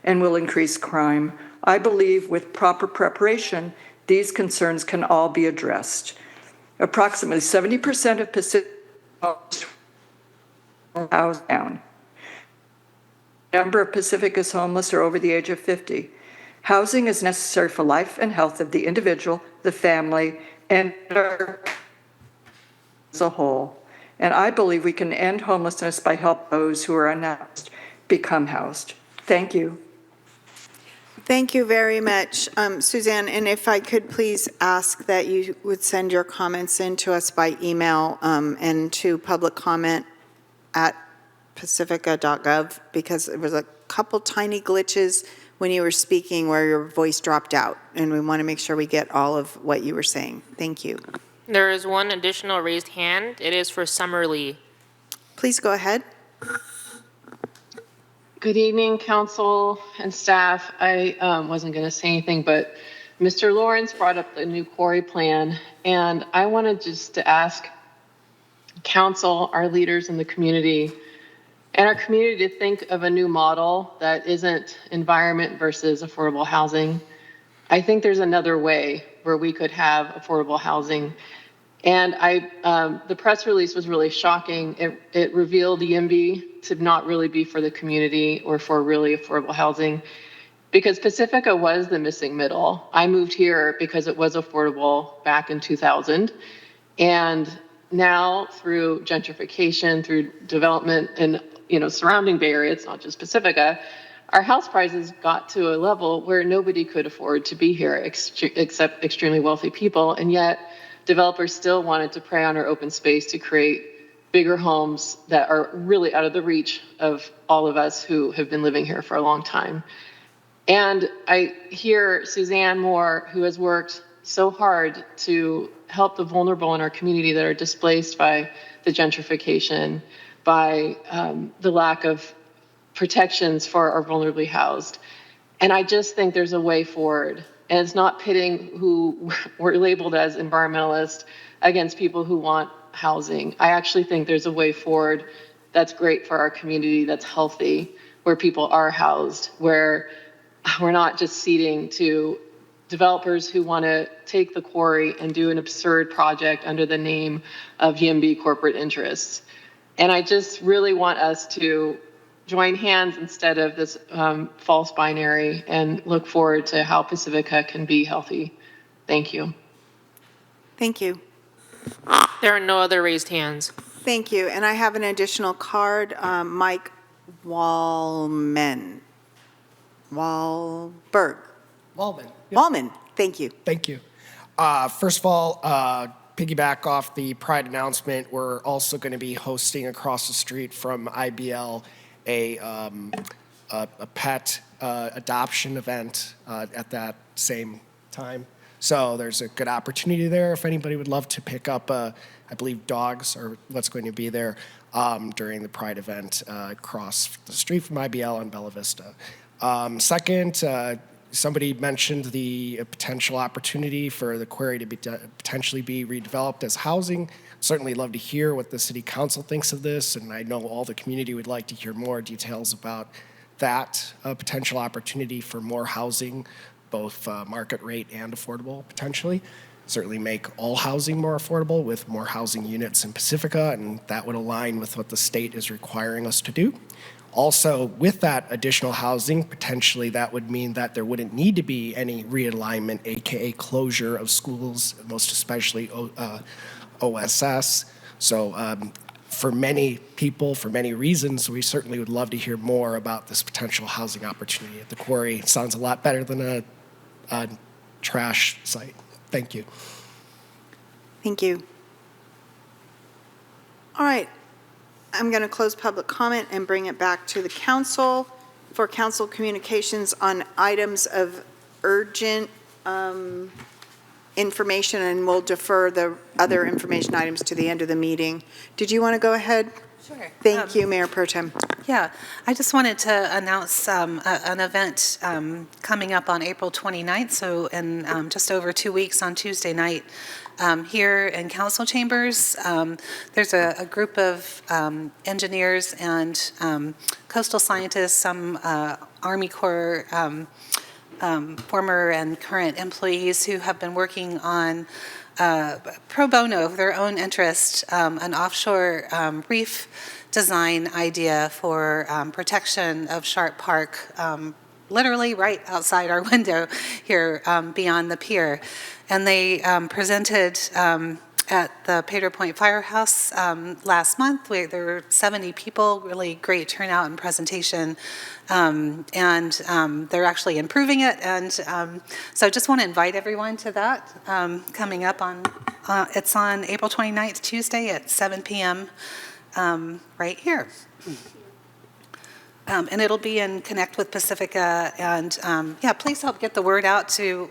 and will increase crime. I believe with proper preparation, these concerns can all be addressed. Approximately 70% of Pacifica housed down. Number of Pacifica's homeless are over the age of 50. Housing is necessary for life and health of the individual, the family, and as a whole. And I believe we can end homelessness by helping those who are unhoused become housed. Thank you. Thank you very much, Suzanne. And if I could please ask that you would send your comments in to us by email and to public comment at pacifica.gov, because there was a couple tiny glitches when you were speaking where your voice dropped out, and we want to make sure we get all of what you were saying. Thank you. There is one additional raised hand. It is for Summerlee. Please go ahead. Good evening, council and staff. I wasn't going to say anything, but Mr. Lawrence brought up the new quarry plan, and I wanted just to ask council, our leaders in the community, and our community to think of a new model that isn't environment versus affordable housing. I think there's another way where we could have affordable housing. And the press release was really shocking. It revealed YIMBY to not really be for the community or for really affordable housing, because Pacifica was the missing middle. I moved here because it was affordable back in 2000. And now through gentrification, through development and surrounding Bay Area, it's not just Pacifica, our house prices got to a level where nobody could afford to be here except extremely wealthy people. And yet developers still wanted to prey on our open space to create bigger homes that are really out of the reach of all of us who have been living here for a long time. And I hear Suzanne Moore, who has worked so hard to help the vulnerable in our community that are displaced by the gentrification, by the lack of protections for our vulnerably housed. And I just think there's a way forward. And it's not pitting who were labeled as environmentalists against people who want housing. I actually think there's a way forward that's great for our community, that's healthy, where people are housed, where we're not just ceding to developers who want to take the quarry and do an absurd project under the name of YIMBY corporate interests. And I just really want us to join hands instead of this false binary and look forward to how Pacifica can be healthy. Thank you. Thank you. There are no other raised hands. Thank you. And I have an additional card, Mike Wallman. Wallberg. Wallman. Wallman, thank you. Thank you. First of all, piggyback off the Pride announcement, we're also going to be hosting across the street from IBL a pet adoption event at that same time. So there's a good opportunity there if anybody would love to pick up, I believe dogs are what's going to be there during the Pride event across the street from IBL on Bella Vista. Second, somebody mentioned the potential opportunity for the quarry to be potentially be redeveloped as housing. Certainly love to hear what the city council thinks of this, and I know all the community would like to hear more details about that potential opportunity for more housing, both market rate and affordable potentially. Certainly make all housing more affordable with more housing units in Pacifica, and that would align with what the state is requiring us to do. Also, with that additional housing, potentially that would mean that there wouldn't need to be any realignment, AKA closure of schools, most especially OSS. So for many people, for many reasons, we certainly would love to hear more about this potential housing opportunity at the quarry. It sounds a lot better than a trash site. Thank you. Thank you. All right. I'm going to close public comment and bring it back to the council. for council communications on items of urgent information, and we'll defer the other information items to the end of the meeting. Did you want to go ahead? Sure. Thank you, Mayor Pro Tem. Yeah, I just wanted to announce an event coming up on April 29th, so in just over 2 weeks on Tuesday night, here in council chambers. There's a group of engineers and coastal scientists, some Army Corps former and current employees who have been working on pro bono of their own interest, an offshore reef design idea for protection of Sharp Park, literally right outside our window here beyond the pier. And they presented at the Pedro Point Firehouse last month. There were 70 people, really great turnout and presentation. And they're actually improving it. And so I just want to invite everyone to that coming up on, it's on April 29th, Tuesday at 7 p.m. Right here. And it'll be in Connect with Pacifica. And yeah, please help get the word out to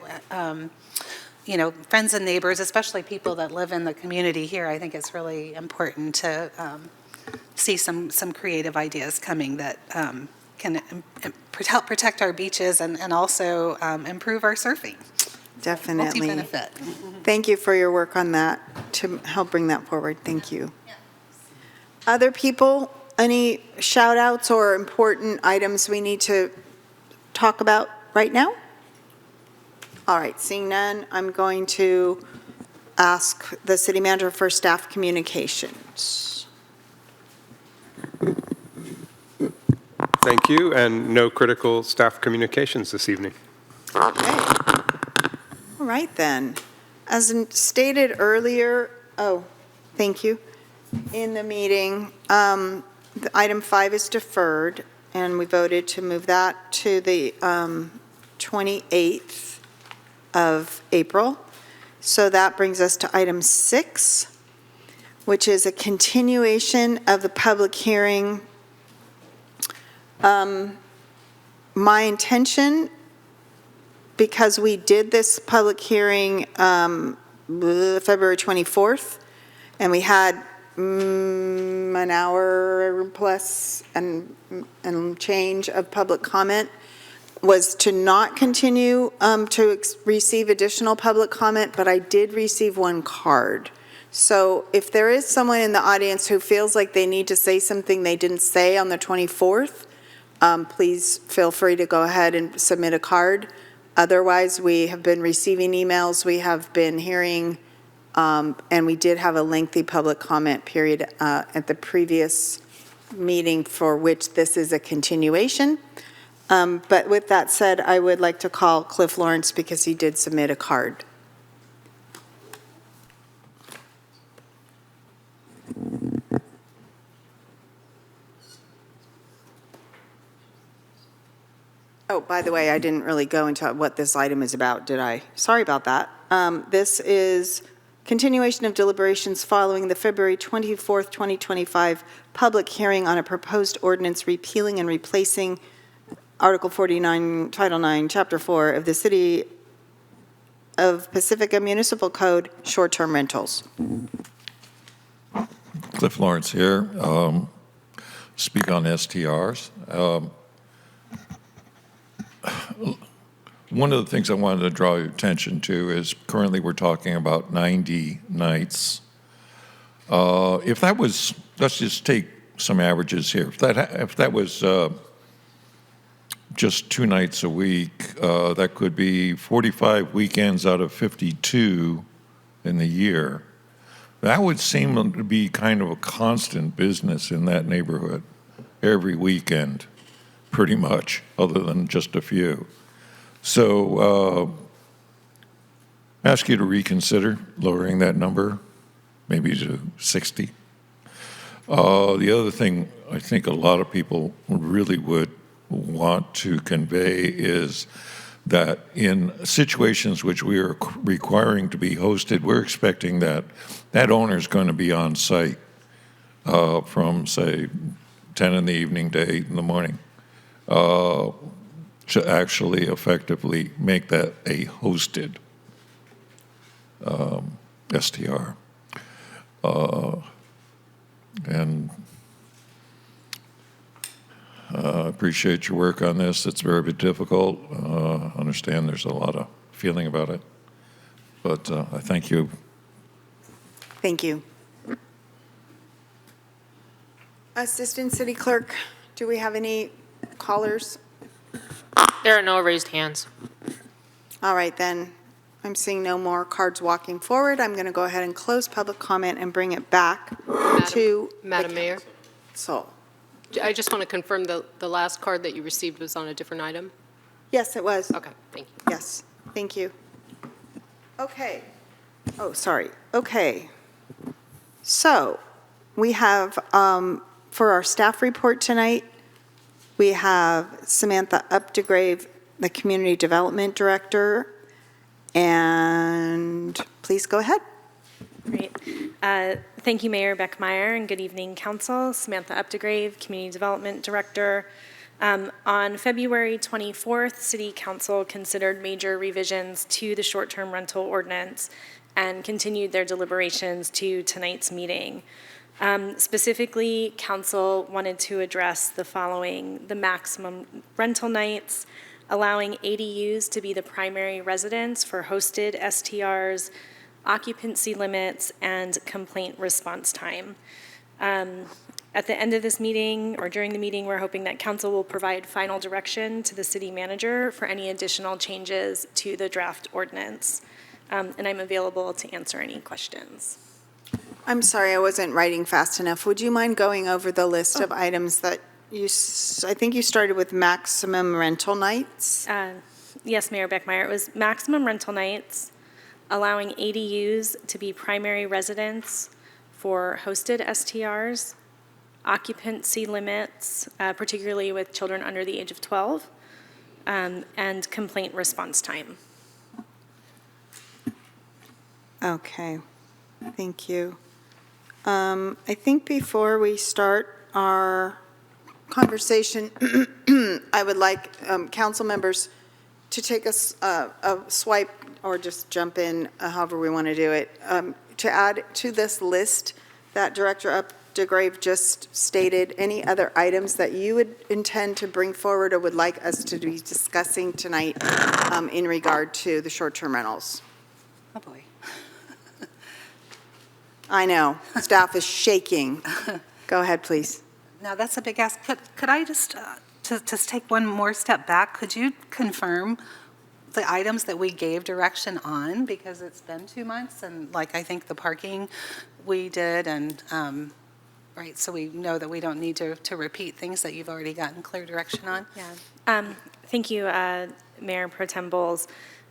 friends and neighbors, especially people that live in the community here. I think it's really important to see some creative ideas coming that can help protect our beaches and also improve our surfing. Definitely. Multi-benefit. Thank you for your work on that to help bring that forward. Thank you. Other people, any shout outs or important items we need to talk about right now? All right, seeing none, I'm going to ask the city manager for staff communications. Thank you, and no critical staff communications this evening. Okay. All right, then. As stated earlier, thank you, in the meeting, the item 5 is deferred, and we voted to move that to the 28th of April. So that brings us to item 6, which is a continuation of the public hearing. My intention, because we did this public hearing February 24th, and we had an hour plus and change of public comment, was to not continue to receive additional public comment, but I did receive one card. So if there is someone in the audience who feels like they need to say something they didn't say on the 24th, please feel free to go ahead and submit a card. Otherwise, we have been receiving emails, we have been hearing, and we did have a lengthy public comment period at the previous meeting for which this is a continuation. But with that said, I would like to call Cliff Lawrence because he did submit a card. Oh, by the way, I didn't really go into what this item is about, did I? Sorry about that. This is continuation of deliberations following the February 24th, 2025 public hearing on a proposed ordinance repealing and replacing Article 49, Title 9, Chapter 4 of the City of Pacifica Municipal Code, short-term rentals. Cliff Lawrence here. Speak on STRs. One of the things I wanted to draw your attention to is currently we're talking about 90 nights. If that was, let's just take some averages here. If that was just 2 nights a week, that could be 45 weekends out of 52 in the year. That would seem to be kind of a constant business in that neighborhood, every weekend, pretty much, other than just a few. So ask you to reconsider lowering that number, maybe to 60. The other thing I think a lot of people really would want to convey is that in situations which we are requiring to be hosted, we're expecting that that owner is going to be on site from, say, 10 in the evening to 8 in the morning. to actually effectively make that a hosted STR. And appreciate your work on this. It's very difficult. Understand there's a lot of feeling about it. But I thank you. Thank you. Assistant City Clerk, do we have any callers? There are no raised hands. All right, then. I'm seeing no more cards walking forward. I'm going to go ahead and close public comment and bring it back to Madam Mayor, Sol. I just want to confirm the last card that you received was on a different item? Yes, it was. Okay, thank you. Yes, thank you. Okay. Oh, sorry. Okay. So we have, for our staff report tonight, we have Samantha Updegrave, the Community Development Director, and please go ahead. Great. Thank you, Mayor Beckmeyer, and good evening, Council. Samantha Updegrave, Community Development Director. On February 24th, City Council considered major revisions to the short-term rental ordinance and continued their deliberations to tonight's meeting. Specifically, Council wanted to address the following: the maximum rental nights, allowing ADUs to be the primary residence for hosted STRs, occupancy limits, and complaint response time. At the end of this meeting, or during the meeting, we're hoping that council will provide final direction to the city manager for any additional changes to the draft ordinance. And I'm available to answer any questions. I'm sorry, I wasn't writing fast enough. Would you mind going over the list of items that I think you started with maximum rental nights? Yes, Mayor Beckmeyer, it was maximum rental nights, allowing ADUs to be primary residence for hosted STRs, occupancy limits, particularly with children under the age of 12, and complaint response time. Okay, thank you. I think before we start our conversation, I would like council members to take a swipe or just jump in, however we want to do it, to add to this list that Director Updegrave just stated, any other items that you would intend to bring forward or would like us to be discussing tonight in regard to the short-term rentals. Oh, boy. I know, staff is shaking. Go ahead, please. Now, that's a big ask. Could I just take one more step back? Could you confirm the items that we gave direction on? Because it's been 2 months, and like I think the parking we did, and right, so we know that we don't need to repeat things that you've already gotten clear direction on. Yeah. Thank you, Mayor Pro Tem Bowles.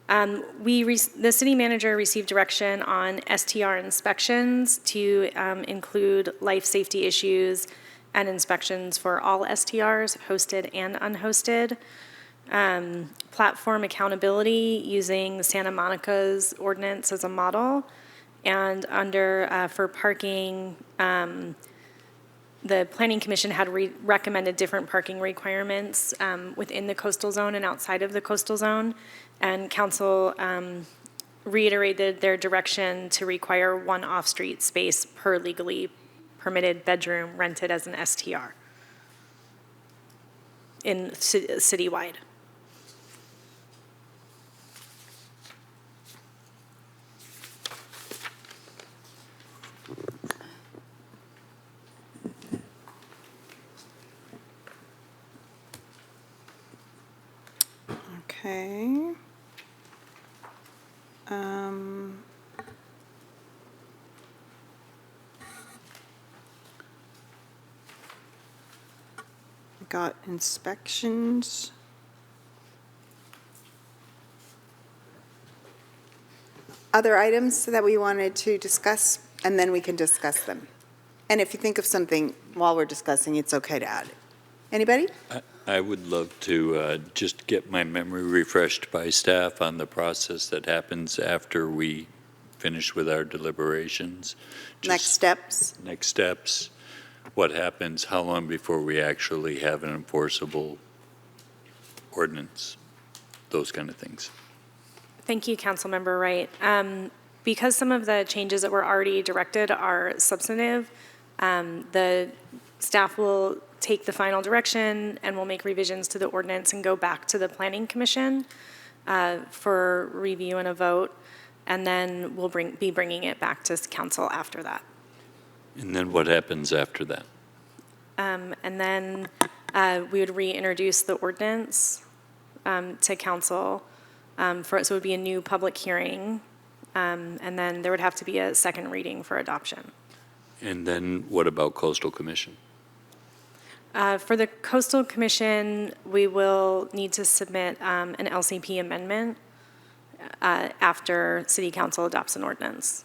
The city manager received direction on STR inspections to include life safety issues and inspections for all STRs, hosted and unhosted. Platform accountability using Santa Monica's ordinance as a model. And for parking, the Planning Commission had recommended different parking requirements within the coastal zone and outside of the coastal zone. And council reiterated their direction to require 1 off-street space per legally permitted bedroom rented as an STR in citywide. Okay. Got inspections. Other items that we wanted to discuss, and then we can discuss them. And if you think of something while we're discussing, it's okay to add it. Anybody? I would love to just get my memory refreshed by staff on the process that happens after we finish with our deliberations. Next steps? Next steps, what happens, how long before we actually have an enforceable ordinance, those kind of things. Thank you, Councilmember Wright. Because some of the changes that were already directed are substantive, the staff will take the final direction and will make revisions to the ordinance and go back to the Planning Commission for review and a vote, and then we'll be bringing it back to council after that. And then what happens after that? And then we would reintroduce the ordinance to council. So it would be a new public hearing, and then there would have to be a second reading for adoption. And then what about Coastal Commission? For the Coastal Commission, we will need to submit an LCP amendment after City Council adopts an ordinance.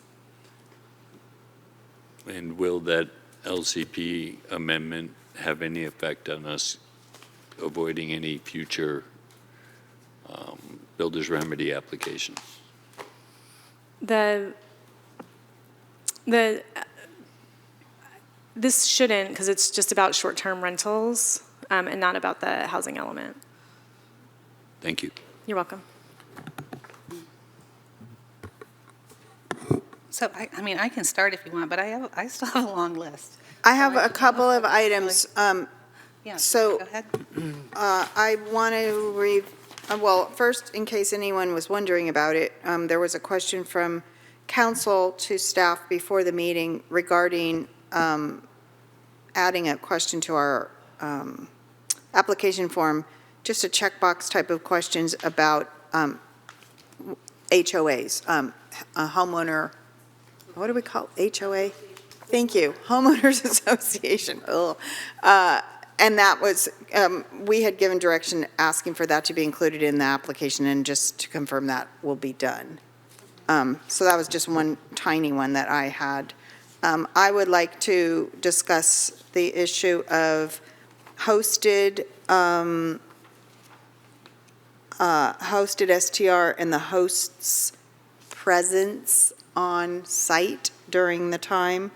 And will that LCP amendment have any effect on us avoiding any future builder's remedy application? This shouldn't, because it's just about short-term rentals and not about the housing element. Thank you. You're welcome. So, I mean, I can start if you want, but I still have a long list. I have a couple of items. Yeah, So go ahead. I want to well, first, in case anyone was wondering about it, there was a question from council to staff before the meeting regarding adding a question to our application form, just a checkbox type of questions about HOAs, a homeowner, what do we call HOA? Thank you, Homeowners Association. And that was, we had given direction asking for that to be included in the application, and just to confirm that will be done. So that was just one tiny one that I had. I would like to discuss the issue of hosted STR and the host's presence on site during the time.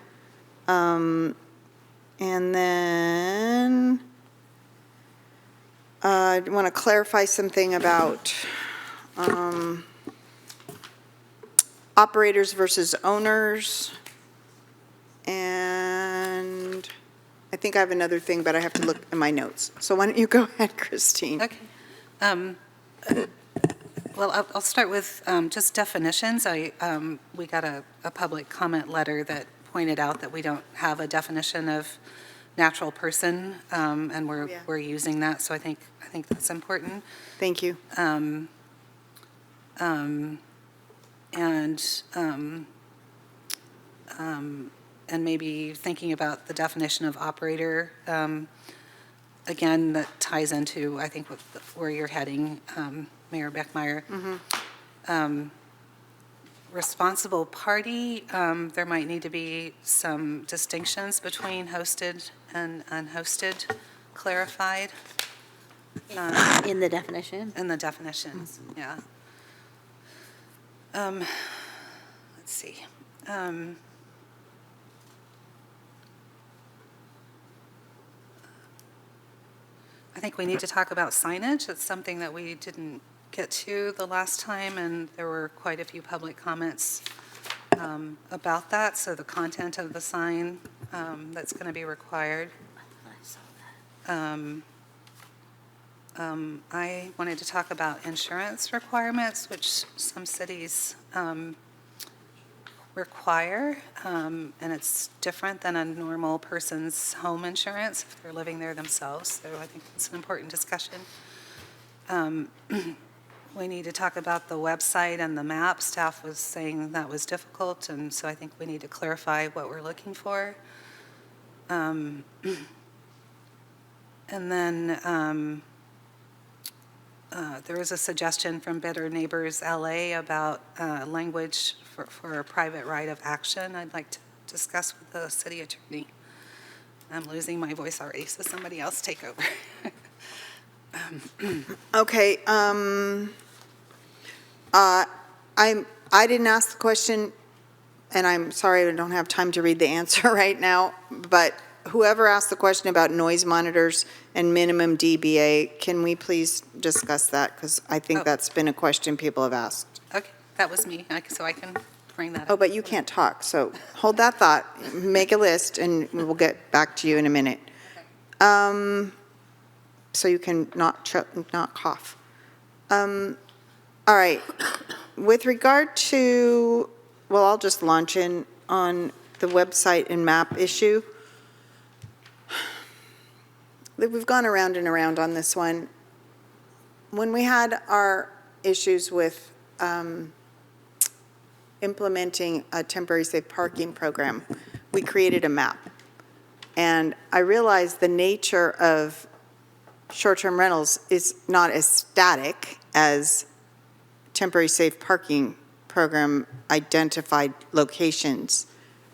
And then I want to clarify something about operators versus owners. And I think I have another thing, but I have to look in my notes. So why don't you go ahead, Christine? Okay. Well, I'll start with just definitions. We got a public comment letter that pointed out that we don't have a definition of natural person, and we're using that. So I think that's important. Thank you. And maybe thinking about the definition of operator, again, that ties into, I think, where you're heading, Mayor Beckmeyer. Responsible party, there might need to be some distinctions between hosted and unhosted clarified. In the definition? In the definitions, yeah. Let's see. I think we need to talk about signage. It's something that we didn't get to the last time, and there were quite a few public comments about that. So the content of the sign that's going to be required. I wanted to talk about insurance requirements, which some cities require, and it's different than a normal person's home insurance if they're living there themselves. So I think it's an important discussion. We need to talk about the website and the map. Staff was saying that was difficult, and so I think we need to clarify what we're looking for. And then there was a suggestion from Better Neighbors LA about language for a private right of action. I'd like to discuss with the city attorney. I'm losing my voice already, so somebody else take over. Okay. I didn't ask the question, and I'm sorry I don't have time to read the answer right now, but whoever asked the question about noise monitors and minimum dBA, can we please discuss that? Because I think that's been a question people have asked. Okay, that was me, so I can bring that up. Oh, but you can't talk, so hold that thought, make a list, and we will get back to you in a minute. So you can not cough. All right, with regard to, well, I'll just launch in on the website and map issue. We've gone around and around on this one. When we had our issues with implementing a temporary safe parking program, we created a map. And I realized the nature of short-term rentals is not as static as temporary safe parking program identified locations.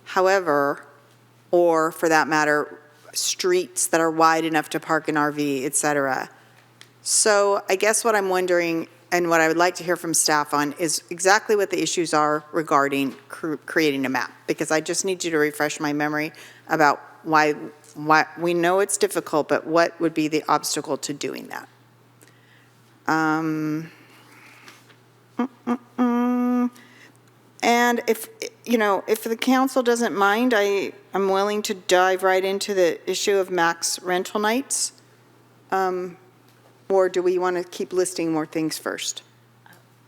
However, or for that matter, streets that are wide enough to park an RV, et cetera. So I guess what I'm wondering, and what I would like to hear from staff on, is exactly what the issues are regarding creating a map, because I just need you to refresh my memory about why we know it's difficult, but what would be the obstacle to doing that? And if the council doesn't mind, I'm willing to dive right into the issue of max rental nights. Or do we want to keep listing more things first?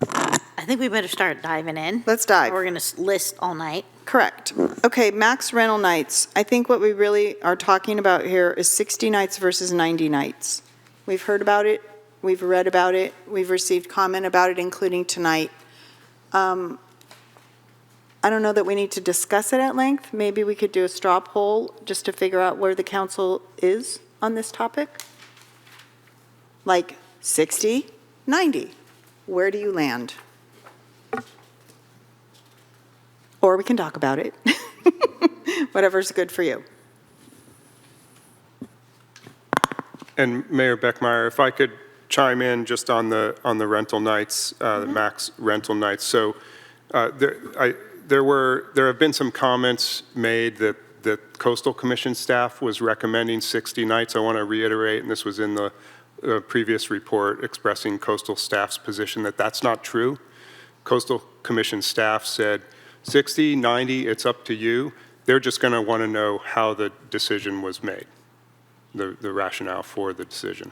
I think we better start diving in. Let's dive. We're going to list all night. Correct. Okay, max rental nights. I think what we really are talking about here is 60 nights versus 90 nights. We've heard about it. We've read about it. We've received comment about it, including tonight. I don't know that we need to discuss it at length. Maybe we could do a straw poll just to figure out where the council is on this topic. Like 60, 90. Where do you land? Or we can talk about it. Whatever's good for you. And Mayor Beckmeyer, if I could chime in just on the rental nights, the max rental nights. So there have been some comments made that the Coastal Commission staff was recommending 60 nights. I want to reiterate, and this was in the previous report expressing Coastal staff's position, that that's not true. Coastal Commission staff said 60, 90, it's up to you. They're just going to want to know how the decision was made, the rationale for the decision.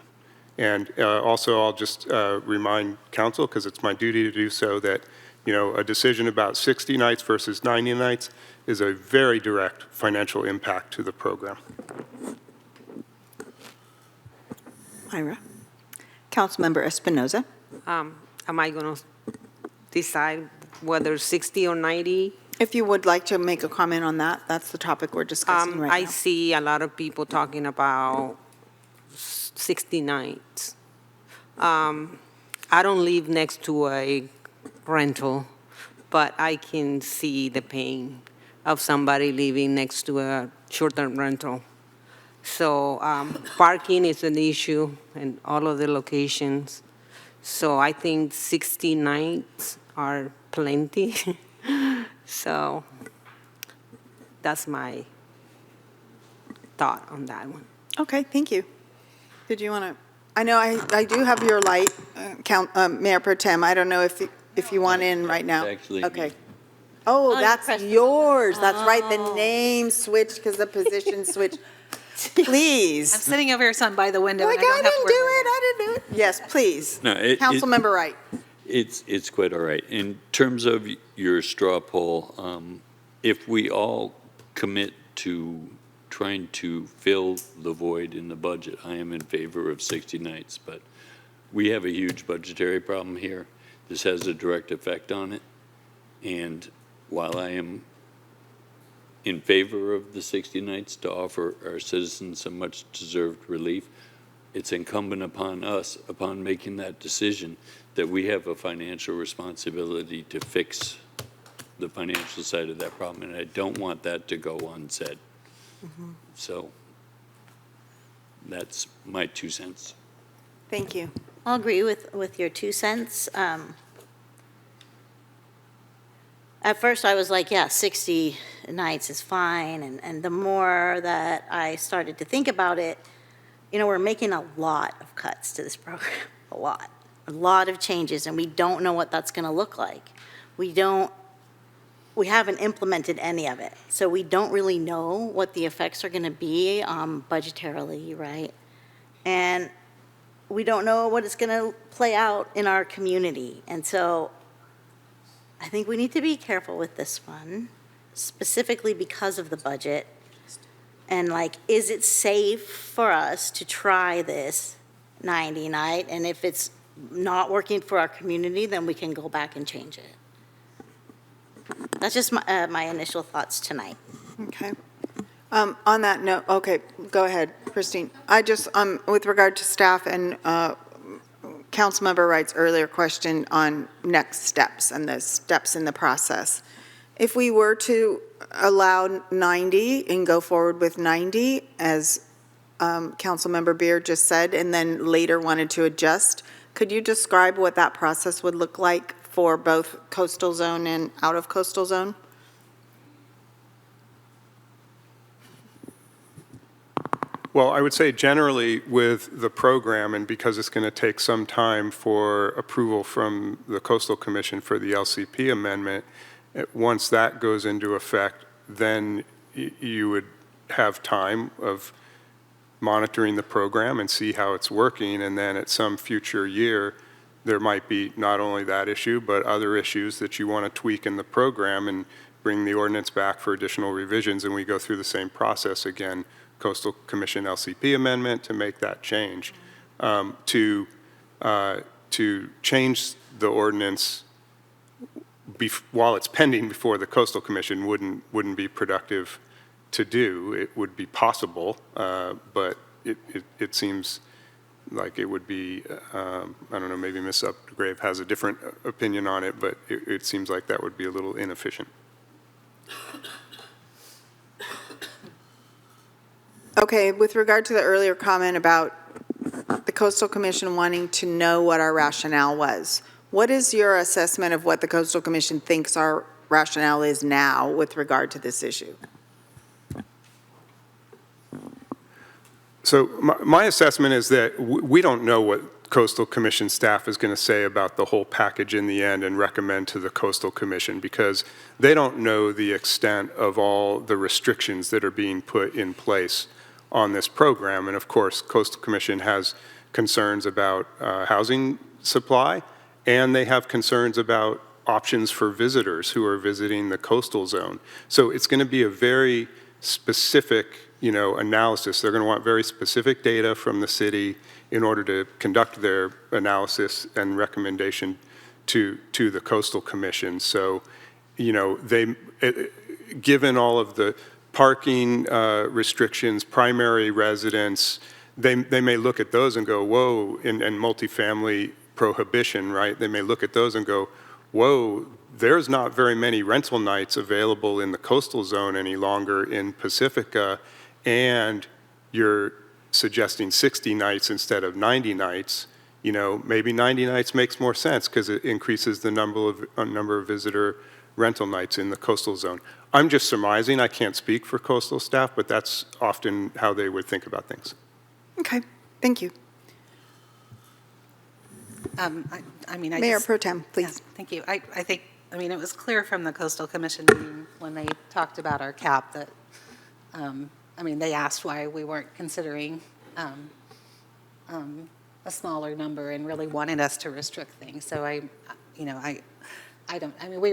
And also, I'll just remind council, because it's my duty to do so, that a decision about 60 nights versus 90 nights is a very direct financial impact to the program. Ira. Councilmember Espinoza. Am I going to decide whether 60 or 90? If you would like to make a comment on that, that's the topic we're discussing right now. I see a lot of people talking about 60 nights. I don't live next to a rental, but I can see the pain of somebody living next to a short-term rental. So parking is an issue in all of the locations. So I think 60 nights are plenty. So that's my thought on that one. Okay, thank you. Did you want to? I know I do have your light, Mayor Pro Tem. I don't know if you want in right now. Actually, okay. Oh, that's yours. That's right. The name switched because the position switched. Please. I'm sitting over here, son, by the window. Like, and I didn't do it. Yes, please. No, Councilmember Wright. It's quite all right. In terms of your straw poll, if we all commit to trying to fill the void in the budget, I am in favor of 60 nights, but we have a huge budgetary problem here. This has a direct effect on it, and while I am in favor of the 60 nights to offer our citizens some much-deserved relief, it's incumbent upon us, upon making that decision, that we have a financial responsibility to fix the financial side of that problem, and I don't want that to go unsaid. So that's my 2 cents. Thank you. I'll agree with your 2 cents. At first, I was like, yeah, 60 nights is fine. And the more that I started to think about it, you know, we're making a lot of cuts to this program, a lot of changes, and we don't know what that's going to look like. We haven't implemented any of it, so we don't really know what the effects are going to be budgetarily, right? And we don't know what it's going to play out in our community. And so I think we need to be careful with this one, specifically because of the budget. And like, is it safe for us to try this 90 night? And if it's not working for our community, then we can go back and change it. That's just my initial thoughts tonight. Okay. On that note, okay, go ahead, Christine. I just, with regard to staff and Councilmember Wright's earlier question on next steps and the steps in the process. If we were to allow 90 and go forward with 90, as Councilmember Beard just said, and then later wanted to adjust, could you describe what that process would look like for both coastal zone and out of coastal zone? Well, I would say generally with the program, and because it's going to take some time for approval from the Coastal Commission for the LCP amendment, once that goes into effect, then you would have time of monitoring the program and see how it's working, and then at some future year, there might be not only that issue, but other issues that you want to tweak in the program and bring the ordinance back for additional revisions, and we go through the same process again, Coastal Commission LCP amendment to make that change. To change the ordinance while it's pending before the Coastal Commission wouldn't be productive to do. It would be possible, but it seems like it would be, I don't know, maybe Ms. Upgrave has a different opinion on it, but it seems like that would be a little inefficient. Okay, with regard to the earlier comment about the Coastal Commission wanting to know what our rationale was, what is your assessment of what the Coastal Commission thinks our rationale is now with regard to this issue? So my assessment is that we don't know what Coastal Commission staff is going to say about the whole package in the end and recommend to the Coastal Commission, because they don't know the extent of all the restrictions that are being put in place on this program. And of course, Coastal Commission has concerns about housing supply, and they have concerns about options for visitors who are visiting the coastal zone. So it's going to be a very specific, analysis. They're going to want very specific data from the city in order to conduct their analysis and recommendation to the Coastal Commission. So, given all of the parking restrictions, primary residence, they may look at those and go, whoa, and multifamily prohibition, right? They may look at those and go, whoa, there's not very many rental nights available in the coastal zone any longer in Pacifica, and you're suggesting 60 nights instead of 90 nights. Maybe 90 nights makes more sense because it increases the number of visitor rental nights in the coastal zone. I'm just surmising. I can't speak for coastal staff, but that's often how they would think about things. Okay, thank you. Mayor Pro Tem, please. Yeah, thank you. I think, it was clear from the Coastal Commission meeting when they talked about our cap that, they asked why we weren't considering a smaller number and really wanted us to restrict things. So we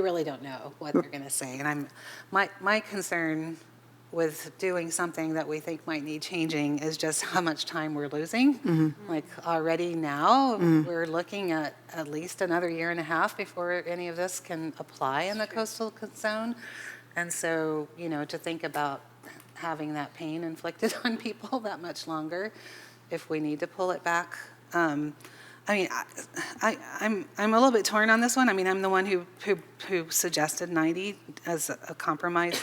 really don't know what they're going to say. And my concern with doing something that we think might need changing is just how much time we're losing. Mm-hmm. Like already now, we're looking at least another year and a half before any of this can apply in the coastal zone. And so, to think about having that pain inflicted on people that much longer, if we need to pull it back. I'm a little bit torn on this one. I'm the one who suggested 90 as a compromise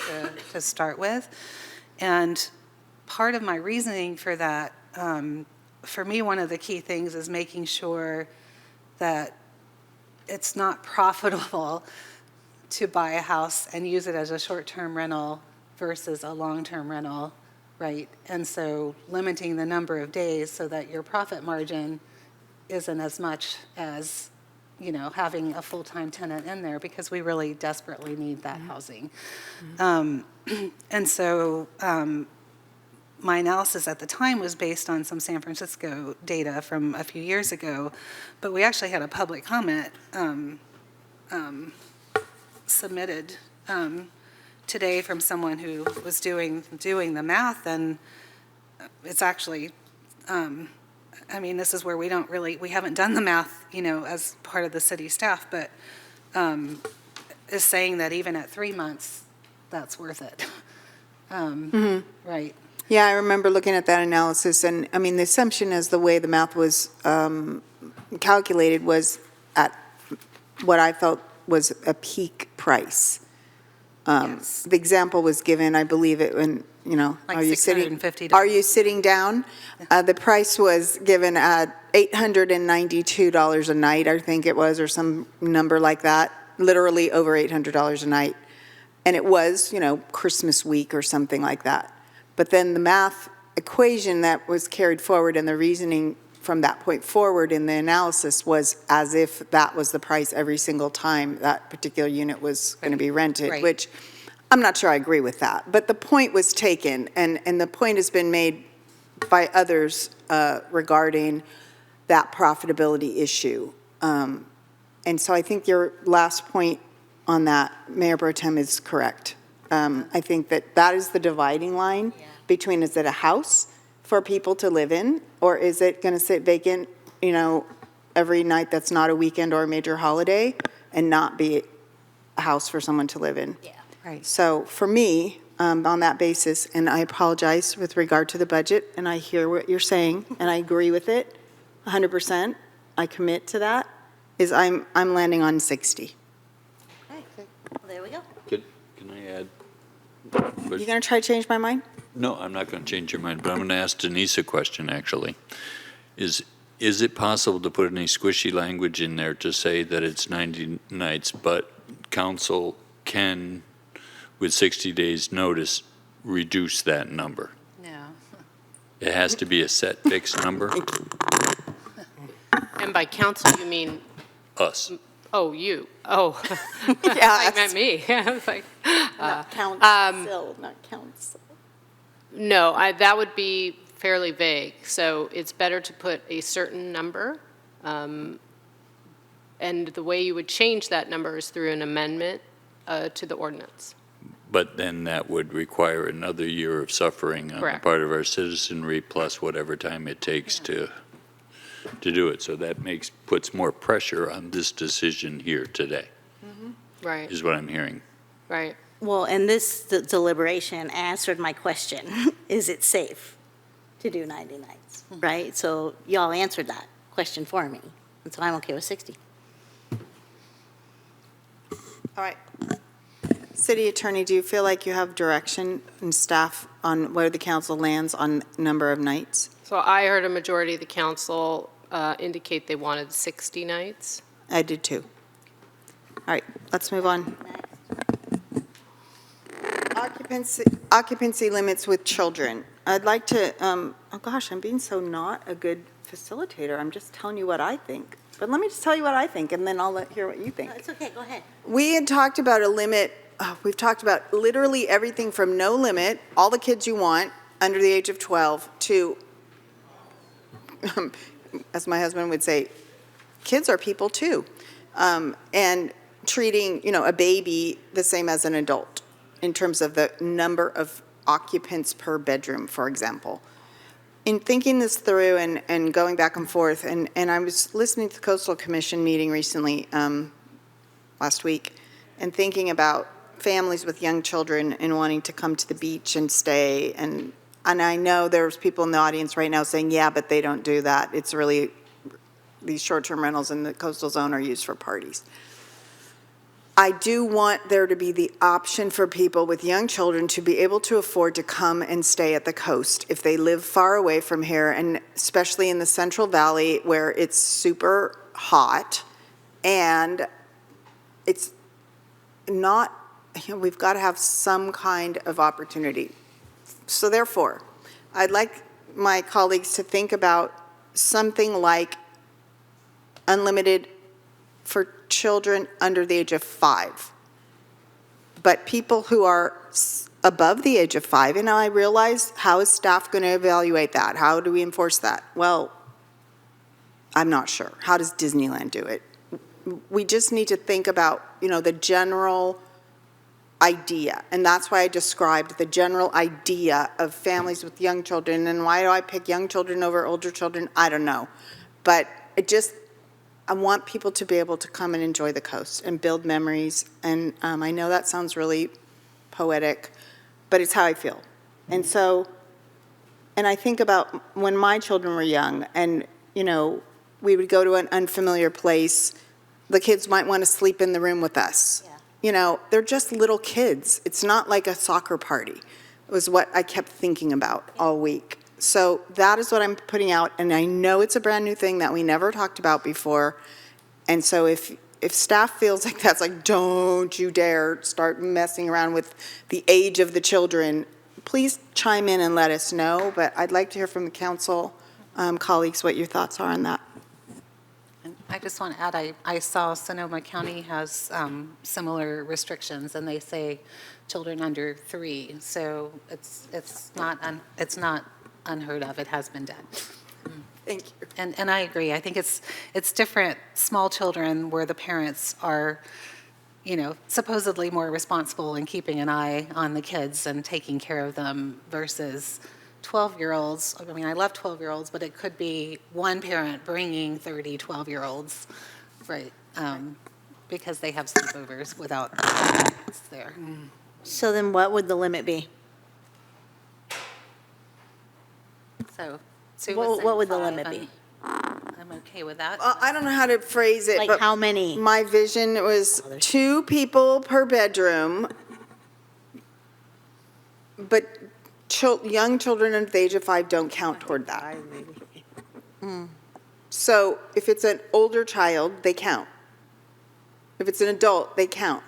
to start with. And part of my reasoning for that, for me, one of the key things is making sure that it's not profitable to buy a house and use it as a short-term rental versus a long-term rental, right? And so limiting the number of days so that your profit margin isn't as much as, having a full-time tenant in there, because we really desperately need that housing. And so my analysis at the time was based on some San Francisco data from a few years ago, but we actually had a public comment submitted today from someone who was doing the math, and it's actually, this is where we haven't done the math, as part of the city staff, but is saying that even at 3 months, that's worth it. Right. Yeah, I remember looking at that analysis, and the assumption is the way the math was calculated was at what I felt was a peak price. Yes. The example was given, I believe it when, Like are you sitting? $650. Are you sitting down? The price was given at $892 a night, I think it was, or some number like that, literally over $800 a night. And it was, Christmas week or something like that. But then the math equation that was carried forward and the reasoning from that point forward in the analysis was as if that was the price every single time that particular unit was going to be rented, Right. which I'm not sure I agree with that. But the point was taken, and the point has been made by others regarding that profitability issue. And so I think your last point on that, Mayor Pro Tem, is correct. I think that is the dividing line between, is it a house for people to live in, or is it going to sit vacant, every night that's not a weekend or a major holiday, and not be a house for someone to live in? Yeah. Right. So for me, on that basis, and I apologize with regard to the budget, and I hear what you're saying, and I agree with it 100%, I commit to that, is I'm landing on 60. Okay, well, there we go. Can I add? You going to try to change my mind? No, I'm not going to change your mind, but I'm going to ask Denise a question, actually. Is it possible to put any squishy language in there to say that it's 90 nights, but council can, with 60 days' notice, reduce that number? No. It has to be a set fixed number? And by council, you mean, Us. oh, you, oh. Yeah, I meant me. I was like, Not council, not council. no, that would be fairly vague. So it's better to put a certain number. And the way you would change that number is through an amendment to the ordinance. But then that would require another year of suffering on the Correct. part of our citizenry, plus whatever time it takes to do it. So that puts more pressure on this decision here today, Right, is what I'm hearing. right. Well, and this deliberation answered my question. Is it safe to do 90 nights, right? So y'all answered that question for me, and so I'm okay with 60. All right. City Attorney, do you feel like you have direction and staff on where the council lands on number of nights? So I heard a majority of the council indicate they wanted 60 nights. I did too. All right, let's move on. Occupancy limits with children. I'd like to, oh gosh, I'm being so not a good facilitator. I'm just telling you what I think. But let me just tell you what I think, and then I'll hear what you think. No, it's okay, go ahead. We had talked about a limit, we've talked about literally everything from no limit, all the kids you want, under the age of 12, to, as my husband would say, kids are people too. And treating, a baby the same as an adult in terms of the number of occupants per bedroom, for example. In thinking this through and going back and forth, and I was listening to the Coastal Commission meeting recently, last week, and thinking about families with young children and wanting to come to the beach and stay. And I know there's people in the audience right now saying, yeah, but they don't do that. It's really, these short-term rentals in the coastal zone are used for parties. I do want there to be the option for people with young children to be able to afford to come and stay at the coast if they live far away from here, and especially in the Central Valley where it's super hot and it's not, we've got to have some kind of opportunity. So therefore, I'd like my colleagues to think about something like unlimited for children under the age of 5. But people who are above the age of 5, and I realize, how is staff going to evaluate that? How do we enforce that? Well, I'm not sure. How does Disneyland do it? We just need to think about, the general idea. And that's why I described the general idea of families with young children. And why do I pick young children over older children? I don't know. But I want people to be able to come and enjoy the coast and build memories. And I know that sounds really poetic, but it's how I feel. And so, and I think about when my children were young and, we would go to an unfamiliar place. The kids might want to sleep in the room with us. They're just little kids. It's not like a soccer party. It was what I kept thinking about all week. So that is what I'm putting out, and I know it's a brand new thing that we never talked about before. And so if staff feels like that's like, don't you dare start messing around with the age of the children, please chime in and let us know. But I'd like to hear from the council colleagues what your thoughts are on that. I just want to add, I saw Sonoma County has similar restrictions, and they say children under 3. So it's not unheard of. It has been done. Thank you. And I agree. I think it's different. Small children where the parents are, supposedly more responsible in keeping an eye on the kids and taking care of them versus 12-year-olds. I mean, I love 12-year-olds, but it could be one parent bringing 30 12-year-olds, right? Because they have sleepovers without parents there. So then what would the limit be? So Sue was What would the saying limit 5, be? I'm okay with that. I don't know how to phrase it. Like but how many? My vision was 2 people per bedroom, but young children under the age of 5 don't count toward that. So if it's an older child, they count. If it's an adult, they count.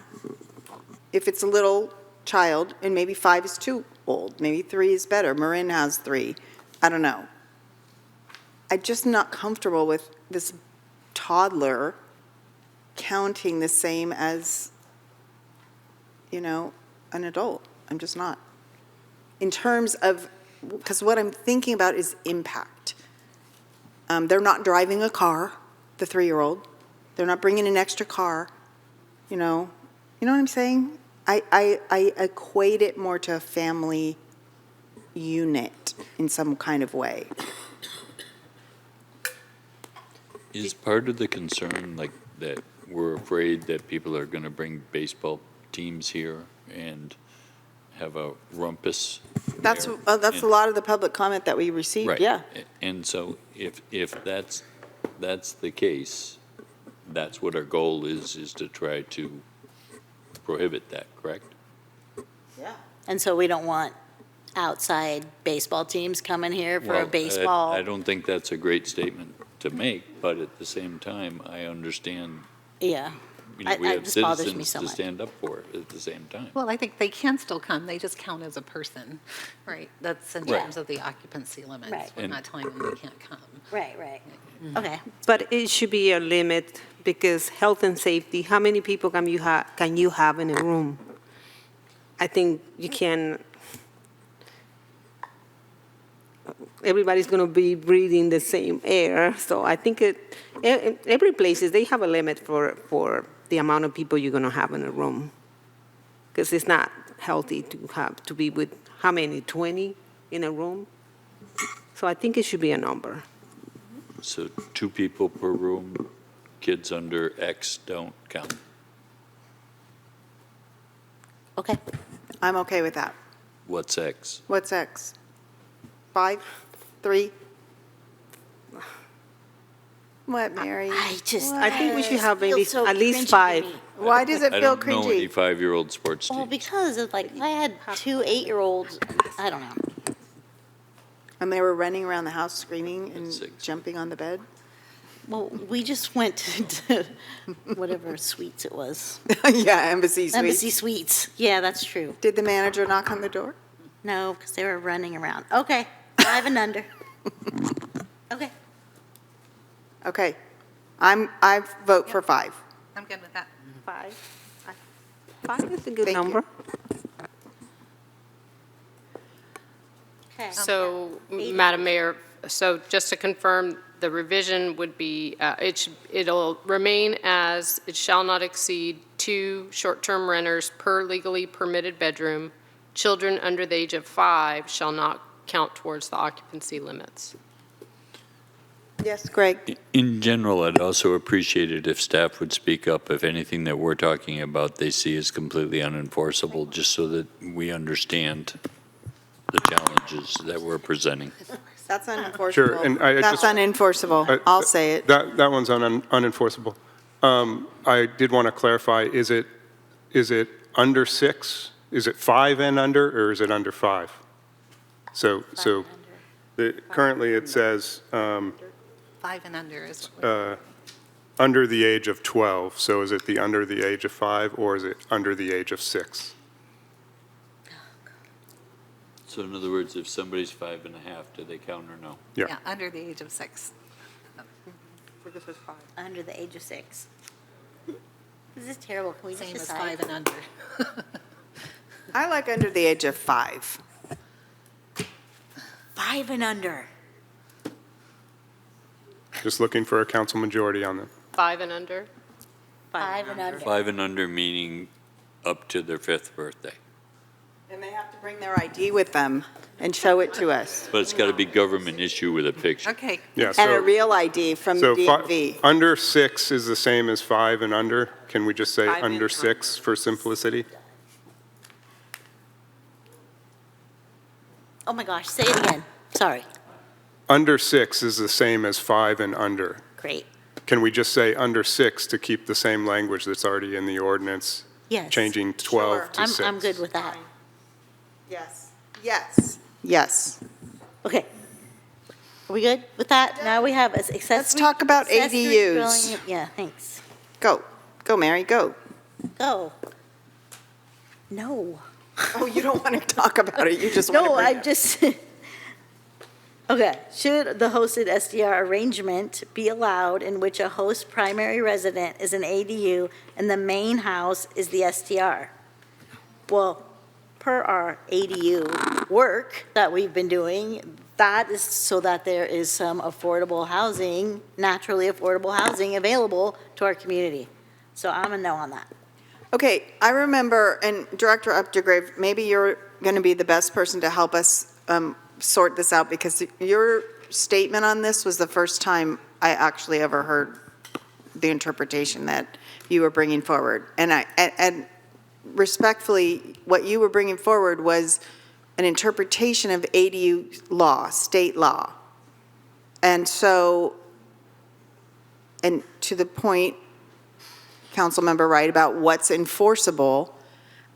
If it's a little child, and maybe 5 is too old, maybe 3 is better. Marin has 3. I don't know. I'm just not comfortable with this toddler counting the same as, an adult. I'm just not. In terms of, because what I'm thinking about is impact. They're not driving a car, the 3-year-old. They're not bringing an extra car. You know what I'm saying? I equate it more to a family unit in some kind of way. Is part of the concern like that we're afraid that people are going to bring baseball teams here and have a rumpus? That's a lot of the public comment that we received, Right. yeah. And so if that's the case, that's what our goal is to try to prohibit that, correct? Yeah. And so we don't want outside baseball teams coming here for a Well, baseball. I don't think that's a great statement to make, but at the same time, I understand, Yeah. we It have just bothers me citizens so to much. stand up for at the same time. Well, I think they can still come, they just count as a person, right? That's in Right. terms of the occupancy limits. Right. We're not telling them they can't come. Right. Okay. But it should be a limit because health and safety, how many people can you have in a room? I think you can, everybody's going to be breathing the same air. So I think every place, they have a limit for the amount of people you're going to have in a room. Because it's not healthy to be with, how many, 20 in a room? So I think it should be a number. So 2 people per room, kids under X don't count. Okay. I'm okay with that. What's X? What's X? 5? 3? What, Mary? I think we should have at least 5. Why does it I feel don't know any cringy? 5-year-old sports Well, teams. because if I had 2 8-year-olds, I don't know. And they were running around the house screaming and 6. jumping on the bed? Well, we just went to whatever suites it was. Yeah, Embassy Suites. Embassy Suites. Yeah, that's true. Did the manager knock on the door? No, because they were running around. Okay, 5 and under. Okay. Okay. I vote for 5. I'm good with that. 5. 5 is a good Thank you. number. Okay. So, Madam Mayor, so just to confirm, the revision would be, it'll remain as, it shall not exceed 2 short-term renters per legally permitted bedroom. Children under the age of 5 shall not count towards the occupancy limits. Yes, Greg? In general, I'd also appreciate it if staff would speak up if anything that we're talking about they see as completely unenforceable, just so that we understand the challenges that we're presenting. That's unenforceable. Sure, and That's unenforceable. I'll say it. That one's unenforceable. I did want to clarify, is it under 6? Is it 5 and under, or is it under 5? So currently it says 5 and under is. under the age of 12. So is it the under the age of 5, or is it under the age of 6? So in other words, if somebody's 5.5, do they count or no? Yeah. Under the age of 6. Under the age of 6. This is terrible. Can we just Same as decide? 5 and under. I like under the age of 5. 5 and under. Just looking for a council majority on that. 5 and under? 5 and under. 5 and under meaning up to their 5th birthday. And they have to bring their ID with them and show it to us. But it's got to be government issue with a picture. Okay. Yeah, And a so, real ID from the so DMV. under 6 is the same as 5 and under. Can we just say 5 and under under. 6 for simplicity? Oh my gosh, say it again. Sorry. Under 6 is the same as 5 and under. Great. Can we just say under 6 to keep the same language that's already in the ordinance? Yes. Changing 12 Sure. to 6. I'm good with that. Yes. Yes. Yes. Okay. Are we good with that? Now we have accessory. Let's talk about accessory ADUs. dwelling- Yeah, thanks. Go. Go, Mary, go. Go. No. Oh, you don't want to talk about it. You just want to No, bring I it up. just, okay. Should the hosted SDR arrangement be allowed in which a host primary resident is an ADU and the main house is the SDR? Well, per our ADU work that we've been doing, that is so that there is some affordable housing, naturally affordable housing available to our community. So I'm a no on that. Okay, I remember, and Director Updegrave, maybe you're going to be the best person to help us sort this out, because your statement on this was the first time I actually ever heard the interpretation that you were bringing forward. And respectfully, what you were bringing forward was an interpretation of ADU law, state law. And so, and to the point, Councilmember Wright, about what's enforceable,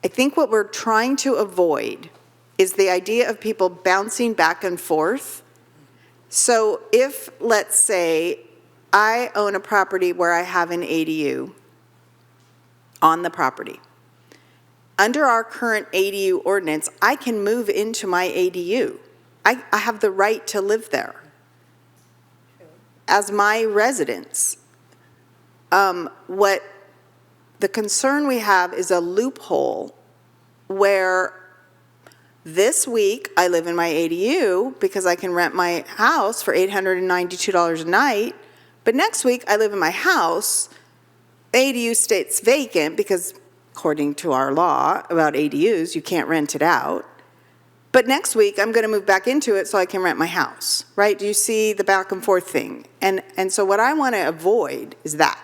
I think what we're trying to avoid is the idea of people bouncing back and forth. So if, let's say, I own a property where I have an ADU on the property, under our current ADU ordinance, I can move into my ADU. I have the right to live there as my residence. What the concern we have is a loophole where this week I live in my ADU because I can rent my house for $892 a night, but next week I live in my house, ADU stays vacant because according to our law about ADUs, you can't rent it out. But next week I'm going to move back into it so I can rent my house, right? Do you see the back and forth thing? And so what I want to avoid is that.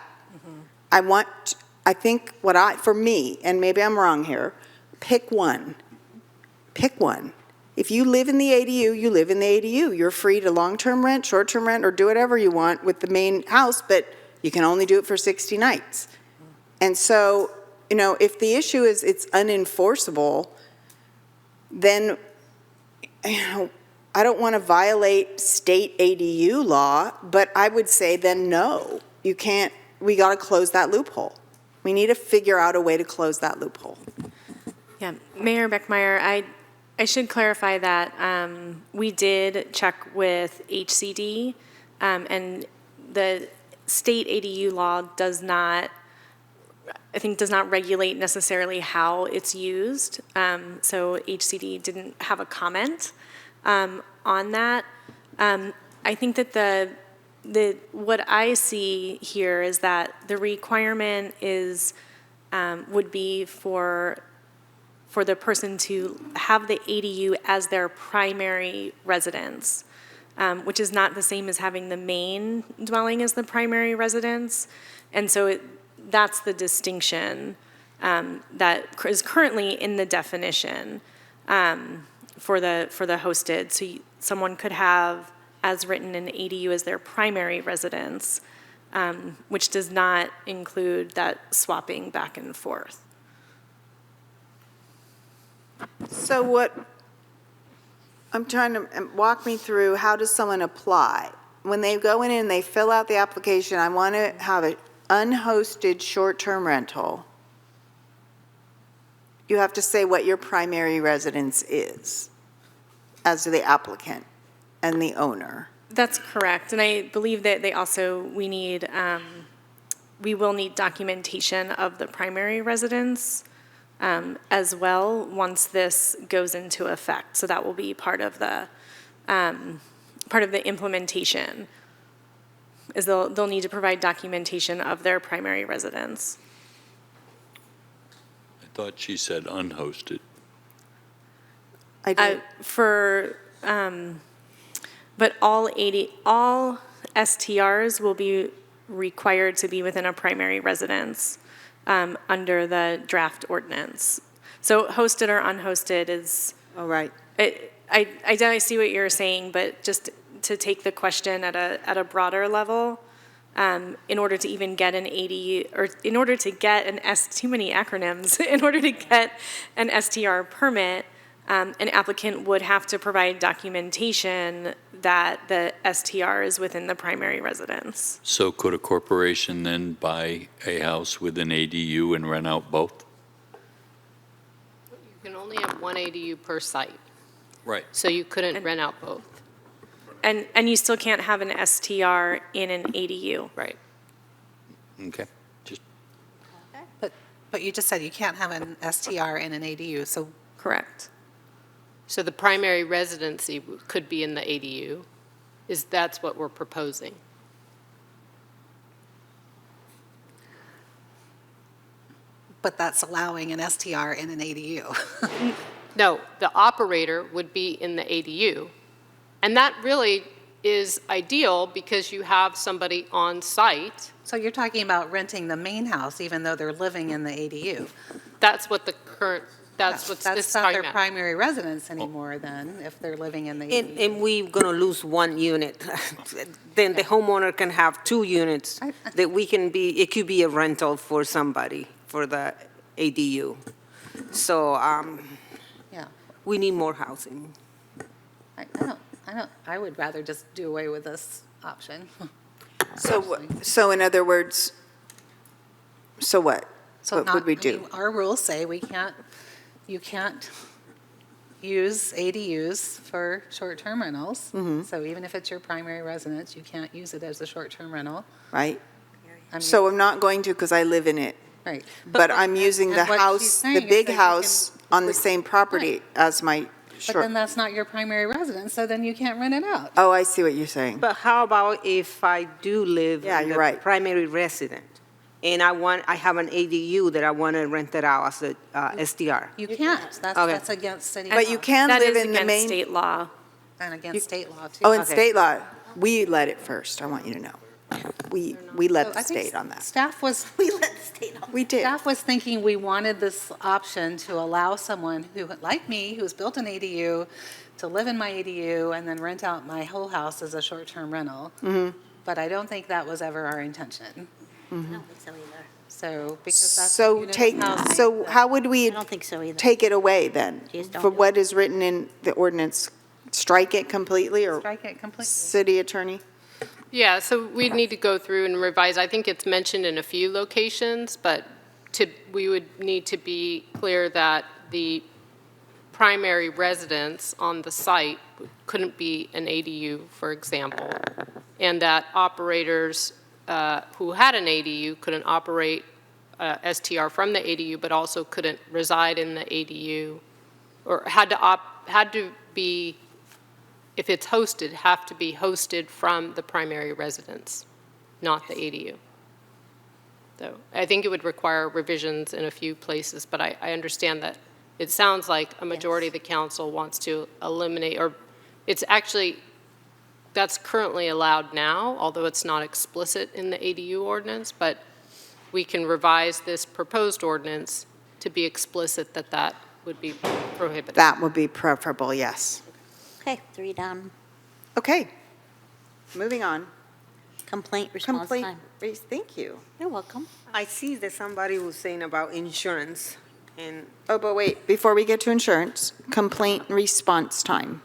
I think for me, and maybe I'm wrong here, pick one. Pick one. If you live in the ADU, you live in the ADU. You're free to long-term rent, short-term rent, or do whatever you want with the main house, but you can only do it for 60 nights. And so, if the issue is it's unenforceable, then, I don't want to violate state ADU law, but I would say then no, you can't, we got to close that loophole. We need to figure out a way to close that loophole. Yeah, Mayor Beckmeyer, I should clarify that we did check with HCD, and the state ADU law does not regulate necessarily how it's used. So HCD didn't have a comment on that. I think that what I see here is that the requirement is would be for the person to have the ADU as their primary residence, which is not the same as having the main dwelling as the primary residence. And so that's the distinction that is currently in the definition for the hosted. So someone could have, as written, an ADU as their primary residence, which does not include that swapping back and forth. So I'm trying to walk me through, how does someone apply? When they go in and they fill out the application, I want to have an unhosted short-term rental. You have to say what your primary residence is as the applicant and the owner. That's correct. And I believe that we will need documentation of the primary residence as well once this goes into effect. So that will be part of the implementation, is they'll need to provide documentation of their primary residence. I thought she said unhosted. I do. But all STRs will be required to be within a primary residence under the draft ordinance. So hosted or unhosted is. Oh, right. I definitely see what you're saying, but just to take the question at a broader level, in order to even get an ADU, or in order to get too many acronyms, in order to get an STR permit, an applicant would have to provide documentation that the STR is within the primary residence. So could a corporation then buy a house with an ADU and rent out both? You can only have one ADU per site, Right. so you couldn't rent out both. And you still can't have an STR in an ADU. Right. Okay. Just But you just said you can't have an STR in an ADU, so. Correct. So the primary residency could be in the ADU, that's what we're proposing. But that's allowing an STR in an ADU. No, the operator would be in the ADU. And that really is ideal because you have somebody on site. So you're talking about renting the main house even though they're living in the ADU. That's what the current, that's what's this That's not talking their about. primary residence anymore then, if they're living in the ADU. And we're going to lose one unit. Then the homeowner can have two units that it could be a rental for somebody, for the ADU. So Yeah. we need more housing. I would rather just do away with this option. So in other words, so what? What would we do? Our rules say you can't use ADUs for short-term rentals. Mm-hmm. So even if it's your primary residence, you can't use it as a short-term rental. Right? I mean- So I'm not going to because I live in it. Right. But I'm using the and what she's house, saying the is big that you house can- on the same property as my But short. then that's not your primary residence, so then you can't rent it out. Oh, I see what you're saying. But how about if I do live Yeah, in you're the right. primary resident, and I have an ADU that I want to rent it out as a STR? You can't. That's Okay. that's against city law. But you can That live is in the against main. state law. And against state law, too. Oh, in Okay. state law, we let it first, I want you to know. We let So the I think state on that. Staff was, We did. staff was thinking we wanted this option to allow someone who, like me, who's built an ADU, to live in my ADU and then rent out my whole house as a short-term rental. Mm-hmm. But I don't think that was ever our intention. I don't think so either. So, because that's. So unit take, housing, so how would we I don't think so either. take it away then? Just don't For do it. what is written in the ordinance Strike it completely, or Strike it completely. city attorney? Yeah, so we'd need to go through and revise. I think it's mentioned in a few locations, but we would need to be clear that the primary residence on the site couldn't be an ADU, for example, and that operators who had an ADU couldn't operate STR from the ADU, but also couldn't reside in the ADU, or had to be, if it's hosted, have to be hosted from the primary residence, not the ADU. So I think it would require revisions in a few places, but I understand that it sounds like a majority of the council wants to eliminate, or it's actually, that's currently allowed now, although it's not explicit in the ADU ordinance, but we can revise this proposed ordinance to be explicit that that would be prohibited. That would be preferable, yes. Okay, 3 down. Okay, moving on. Complaint response time. Thank you. You're welcome. I see that somebody was saying about insurance, and Oh, but wait, before we get to insurance, complaint response time.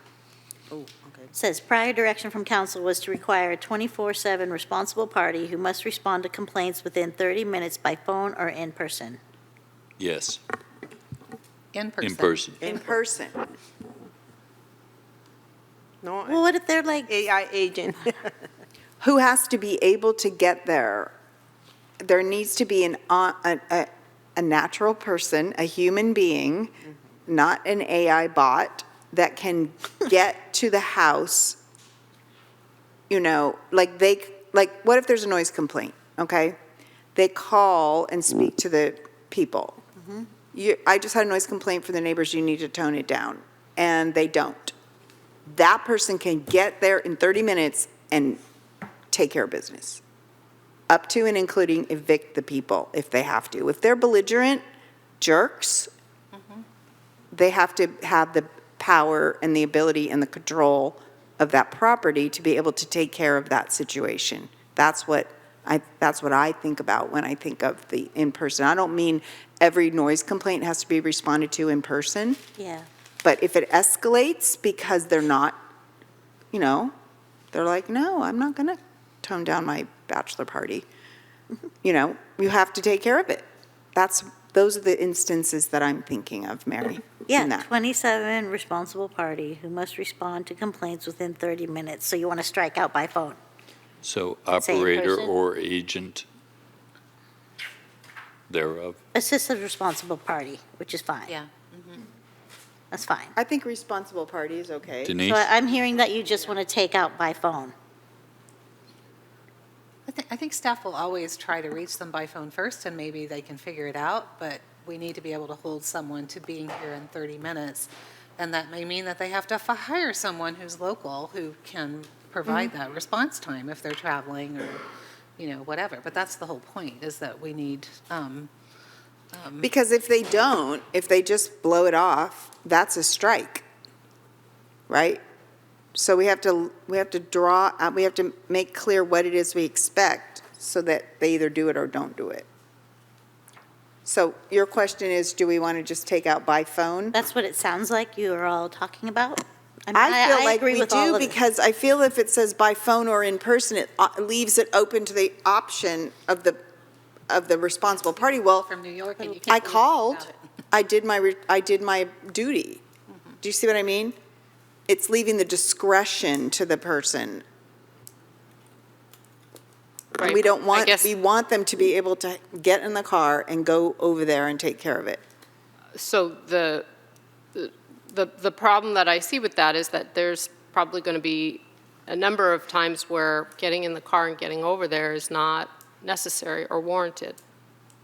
It says, prior direction from council was to require a 24/7 responsible party who must respond to complaints within 30 minutes by phone or in person. Yes, In person. in person. In person. no, Well, what if they're like, AI agent. Who has to be able to get there? There needs to be a natural person, a human being, not an AI bot, that can get to the house, like what if there's a noise complaint, okay? They call and speak to the people. I just had a noise complaint from the neighbors, you need to tone it down, and they don't. That person can get there in 30 minutes and take care of business, up to and including evict the people if they have to. If they're belligerent jerks, they have to have the power and the ability and the control of that property to be able to take care of that situation. That's what I think about when I think of the in-person. I don't mean every noise complaint has to be responded to in person, yeah, but if it escalates because they're not, they're like, no, I'm not going to tone down my bachelor party. You have to take care of it. Those are the instances that I'm thinking of, Mary. in yeah, that. 27 responsible party who must respond to complaints within 30 minutes. So you want to strike out by phone. So Say in operator person? or agent thereof. Assisted responsible party, which is fine. Yeah. That's fine. I think responsible party is okay. Denise? So I'm hearing that you just want to take out by phone. I think staff will always try to reach them by phone first, and maybe they can figure it out, but we need to be able to hold someone to being here in 30 minutes. And that may mean that they have to hire someone who's local who can provide that response time if they're traveling or, whatever. But that's the whole point, is that we need, Because if they don't, if they just blow it off, that's a strike, right? So we have to make clear what it is we expect so that they either do it or don't do it. So your question is, do we want to just take out by phone? That's what it sounds like you are all talking about. I feel like agree we with all do, of it. because I feel if it says by phone or in person, it leaves it open to the option of the responsible party. Well, from New York, and you I can't. called, I did my duty. Do you see what I mean? It's leaving the discretion to the person. And we Right. don't want, I guess- we want them to be able to get in the car and go over there and take care of it. So the problem that I see with that is that there's probably going to be a number of times where getting in the car and getting over there is not necessary or warranted.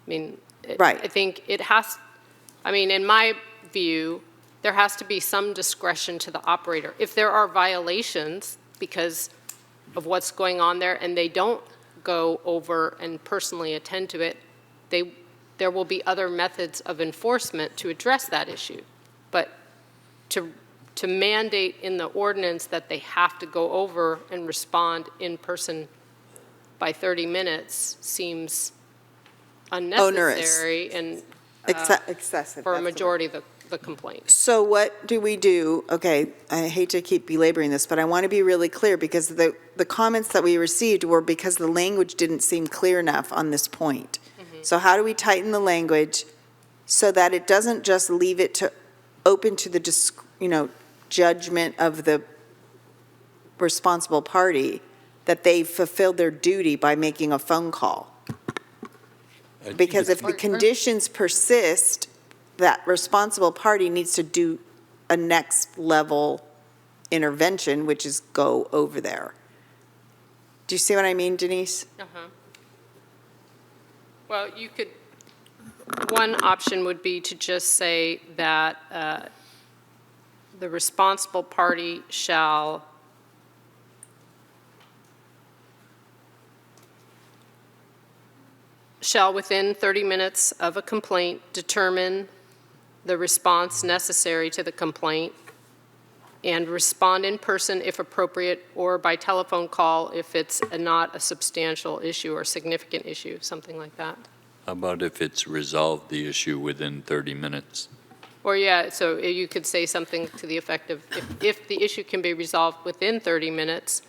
I mean, Right. I think in my view, there has to be some discretion to the operator. If there are violations because of what's going on there and they don't go over and personally attend to it, there will be other methods of enforcement to address that issue. But to mandate in the ordinance that they have to go over and respond in person by 30 minutes seems unnecessary and Excessive. for a that's the majority of the complaint. So what do we do? Okay, I hate to keep belaboring this, but I want to be really clear because the comments that we received were because the language didn't seem clear enough on this point. So how do we tighten the language so that it doesn't just leave it to open to the judgment of the responsible party that they fulfilled their duty by making a phone call? Because if the conditions persist, that responsible party needs to do a next level intervention, which is go over there. Do you see what I mean, Denise? Well, one option would be to just say that the responsible party shall within 30 minutes of a complaint determine the response necessary to the complaint and respond in person if appropriate or by telephone call if it's not a substantial issue or significant issue, something like that. How about if it's resolved the issue within 30 minutes? Or yeah, so you could say something to the effect of if the issue can be resolved within 30 minutes,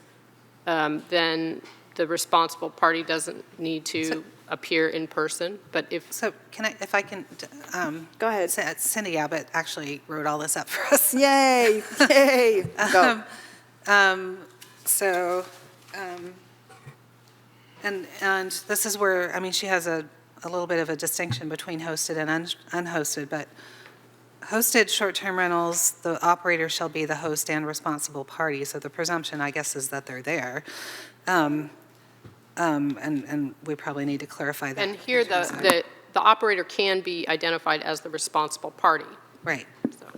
then the responsible party doesn't need to appear in person, but if... So if I can... Go ahead. Cindy Abbott actually wrote all this up for us. Yay, yay, go. And this is where, I mean, she has a little bit of a distinction between hosted and unhosted, but hosted short-term rentals, the operator shall be the host and responsible party, so the presumption, I guess, is that they're there. And we probably need to clarify that. And here, the operator can be identified as the responsible party. Right,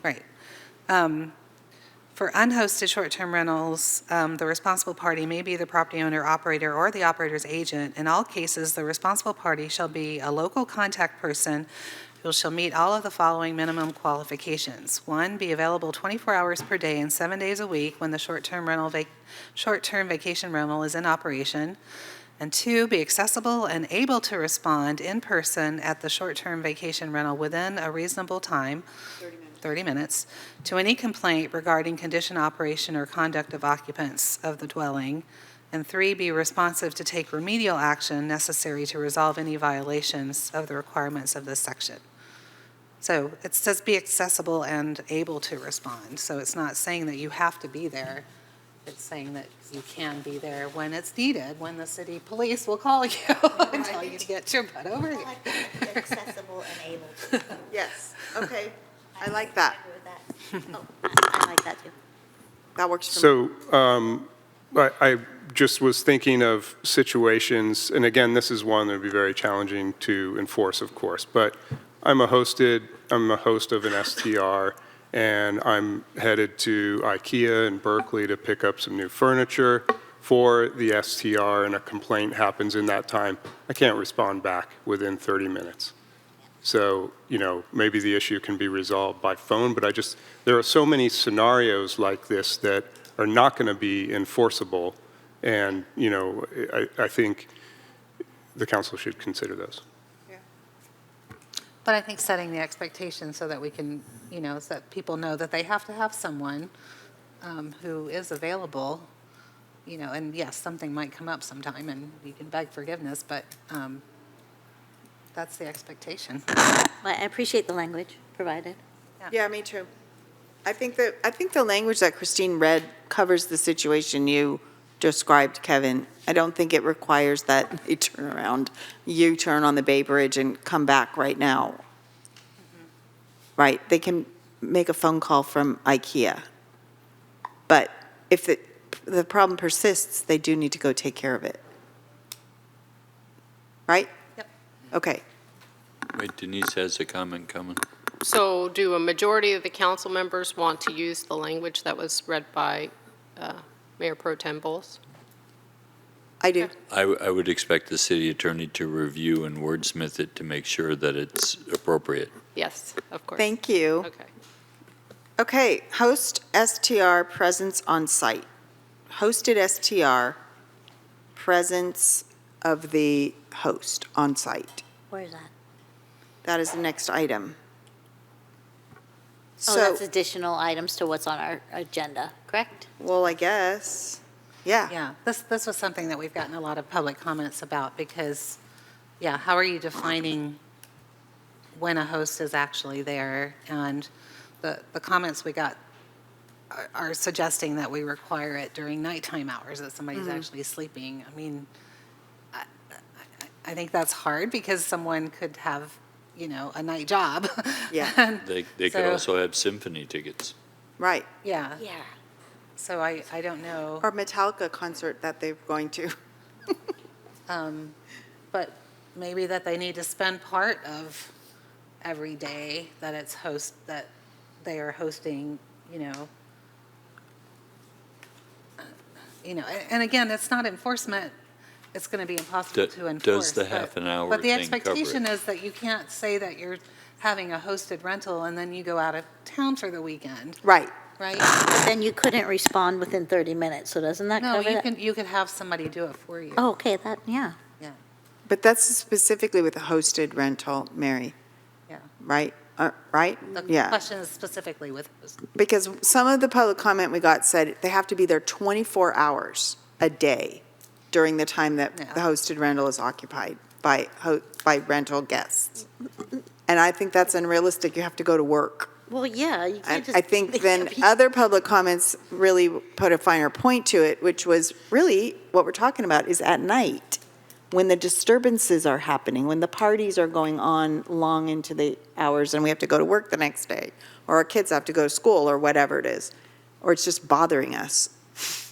right. For unhosted short-term rentals, the responsible party may be the property owner, operator, or the operator's agent. In all cases, the responsible party shall be a local contact person who shall meet all of the following minimum qualifications. 1, be available 24 hours per day and 7 days a week when the short-term vacation rental is in operation. And 2, be accessible and able to respond in person at the short-term vacation rental within a reasonable time, 30 minutes, to any complaint regarding condition, operation, or conduct of occupants of the dwelling. And 3, be responsive to take remedial action necessary to resolve any violations of the requirements of this section. So it says be accessible and able to respond. So it's not saying that you have to be there. It's saying that you can be there when it's needed, when the city police will call you and tell you to get your butt over here. Accessible and able to. Yes, okay, I like that. I like that too. That works for me. So I just was thinking of situations, and again, this is one that would be very challenging to enforce, of course, but I'm a host of an STR, and I'm headed to IKEA in Berkeley to pick up some new furniture for the STR, and a complaint happens in that time. I can't respond back within 30 minutes. So, maybe the issue can be resolved by phone, but there are so many scenarios like this that are not going to be enforceable, and, I think the council should consider those. But I think setting the expectation so that we can, so that people know that they have to have someone who is available, and yes, something might come up sometime and you can beg forgiveness, but that's the expectation. Well, I appreciate the language provided. Yeah, me too. I think the language that Christine read covers the situation you described, Kevin. I don't think it requires that they turn around, you turn on the Bay Bridge and come back right now. Right, they can make a phone call from IKEA. But if the problem persists, they do need to go take care of it. Right? Yep. Okay. Wait, Denise has a comment coming. So do a majority of the council members want to use the language that was read by Mayor Pro Tem Bowles? I do. I would expect the city attorney to review and wordsmith it to make sure that it's appropriate. Yes, of course. Thank you. Okay. Okay, host STR presence on site. Hosted STR, presence of the host on site. Where is that? That is the next item. Oh, that's additional items to what's on our agenda, correct? Well, I guess, yeah. Yeah, this was something that we've gotten a lot of public comments about because, yeah, how are you defining when a host is actually there? And the comments we got are suggesting that we require it during nighttime hours, that somebody's actually sleeping. I mean, I think that's hard because someone could have, a night job. Yeah. And They could so- also have symphony tickets. Right. Yeah, Yeah. so I don't know. Or Metallica concert that they're going to. But maybe that they need to spend part of every day that that they are hosting, and again, it's not enforcement. It's going to be impossible to enforce. Does the half an hour But the thing cover it? expectation is that you can't say that you're having a hosted rental and then you go out of town for the weekend, Right. right? But then you couldn't respond within 30 minutes, so doesn't that No, cover that? you could have somebody do it for you. Oh, okay, yeah. Yeah, But that's specifically with a hosted rental, Mary, yeah. right? Right? The Yeah. question is specifically with Because some of the public comment we got said they have to be there 24 hours a day during the time that the hosted rental is occupied by rental guests. And I think that's unrealistic. You have to go to work. Well, yeah, you And can't just. I think they then can't be- other public comments really put a finer point to it, which was really what we're talking about is at night, when the disturbances are happening, when the parties are going on long into the hours and we have to go to work the next day, or our kids have to go to school or whatever it is, or it's just bothering us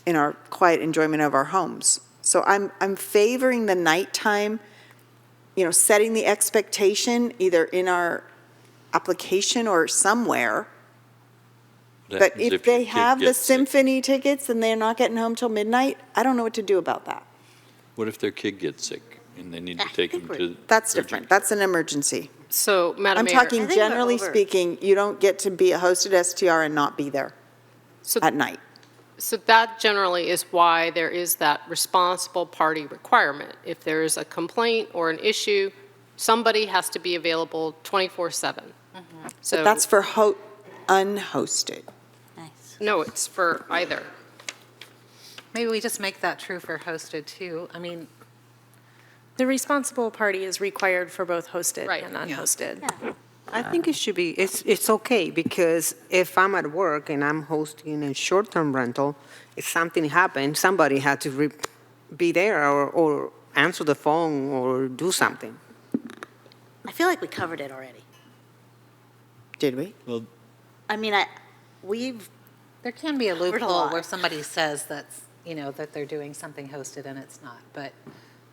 in our quiet enjoyment of our homes. So I'm favoring the nighttime, setting the expectation either in our application or somewhere. What But happens if your they kid have the gets sick? symphony tickets and they're not getting home till midnight, I don't know what to do about that. What if their kid gets sick and they need to take him to? That's different. That's an emergency. So, Madam I'm Mayor. talking I think we're generally over. speaking, you don't get to be a hosted STR and not be there So at night. So that generally is why there is that responsible party requirement. If there is a complaint or an issue, somebody has to be available 24/7. So But that's for unhosted. Nice. no, it's for either. Maybe we just make that true for hosted too. I mean, The responsible party is required for both hosted Right. and unhosted. Yeah. I think it should be, it's okay, because if I'm at work and I'm hosting a short-term rental, if something happens, somebody had to be there or answer the phone or do something. I feel like we covered it already. Did we? Well, I mean, we've, there can be a Covered a loophole lot. where somebody says that's, that they're doing something hosted and it's not. But,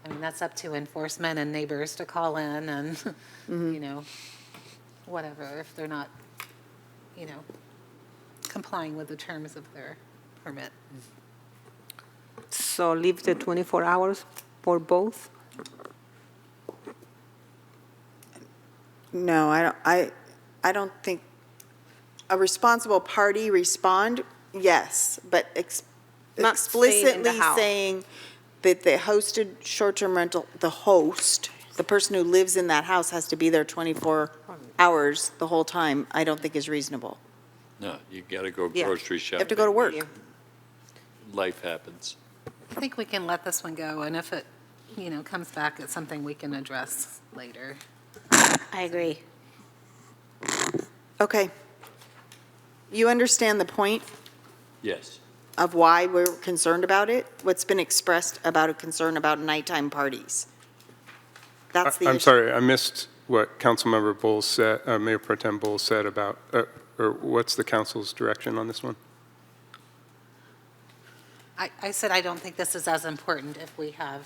I mean, that's up to enforcement and neighbors to call in and, whatever, if they're not, complying with the terms of their permit. So leave the 24 hours for both? No, I don't think, a responsible party respond, yes, but Not staying in the explicitly house. saying that the hosted short-term rental, the host, the person who lives in that house has to be there 24 hours the whole time, I don't think is reasonable. no, you got to go Yeah. grocery You shopping. have to go to work. Life happens. I think we can let this one go, and if it, comes back, it's something we can address later. I agree. Okay. You understand the point Yes. of why we're concerned about it? What's been expressed about a concern about nighttime parties? That's the issue. I'm sorry, I missed what Councilmember Bowles said, Mayor Pro Tem Bowles said about, or what's the council's direction on this one? I said I don't think this is as important if we have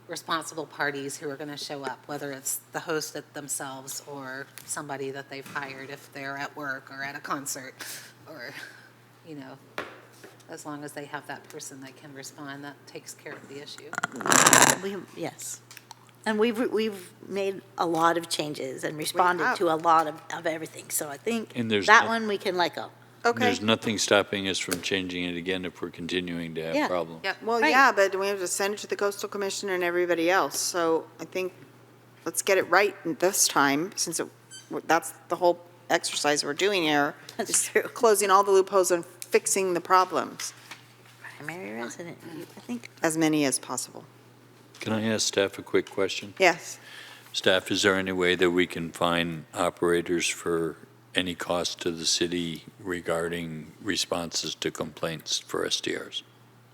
responsible parties who are going to show up, whether it's the host themselves or somebody that they've hired if they're at work or at a concert, or, as long as they have that person that can respond, that takes care of the issue. Yes. And we've made a lot of changes and responded have. to a lot of everything. So I think And there's that no- one we can let go. Okay. There's nothing stopping us from changing it again if we're continuing to have Yeah. problems. Yep. Well, Right. yeah, but we have to send it to the coastal commission and everybody else. So I think, let's get it right this time, since that's the whole exercise we're doing here. That's is true. Closing all the loopholes and fixing the problems, Primary resident, I think. as many as possible. Can I ask staff a quick question? Yes. Staff, is there any way that we can find operators for any cost to the city regarding responses to complaints for SDRs?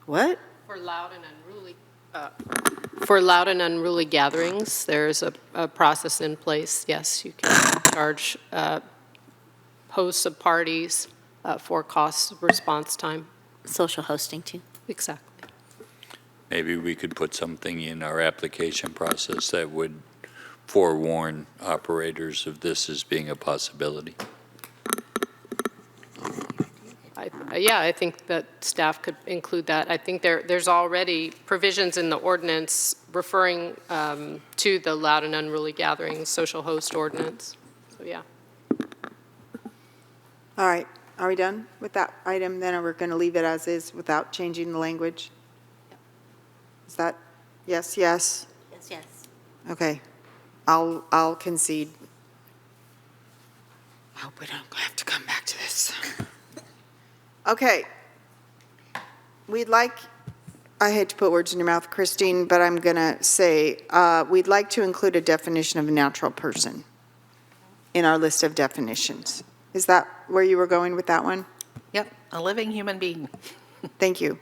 What? For loud and unruly gatherings, there's a process in place. Yes, you can charge hosts of parties for cost response time. Social hosting too. Exactly. Maybe we could put something in our application process that would forewarn operators of this as being a possibility. Yeah, I think that staff could include that. I think there's already provisions in the ordinance referring to the loud and unruly gatherings, social host ordinance. So, yeah. All right, are we done with that item then, or we're going to leave it as is without changing the language? Is that, yes, yes? Yes, yes. Okay, I'll concede. I hope we don't have to come back to this. Okay. We'd like, I hate to put words in your mouth, Christine, but I'm going to say, we'd like to include a definition of a natural person in our list of definitions. Is that where you were going with that one? Yep, a living human being, Thank you.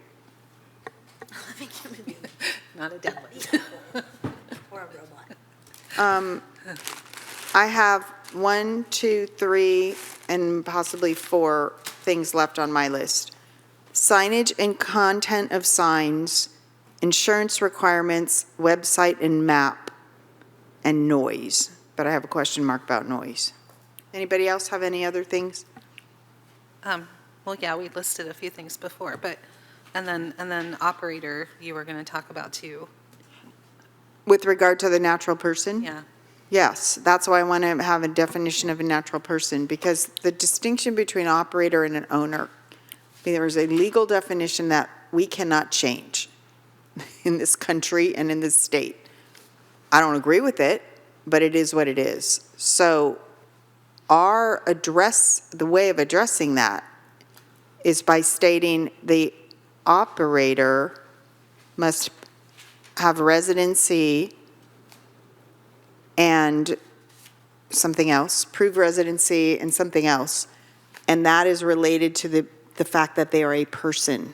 not a dead one. Or a robot. I have 1, 2, 3, and possibly 4 things left on my list. Signage and content of signs, insurance requirements, website and map, and noise. But I have a question mark about noise. Anybody else have any other things? Well, yeah, we listed a few things before, but, and then operator, you were going to talk about too. With regard to the natural person? Yeah. Yes, that's why I want to have a definition of a natural person, because the distinction between operator and an owner, there is a legal definition that we cannot change in this country and in this state. I don't agree with it, but it is what it is. So the way of addressing that is by stating the operator must have residency and something else, prove residency and something else, and that is related to the fact that they are a person.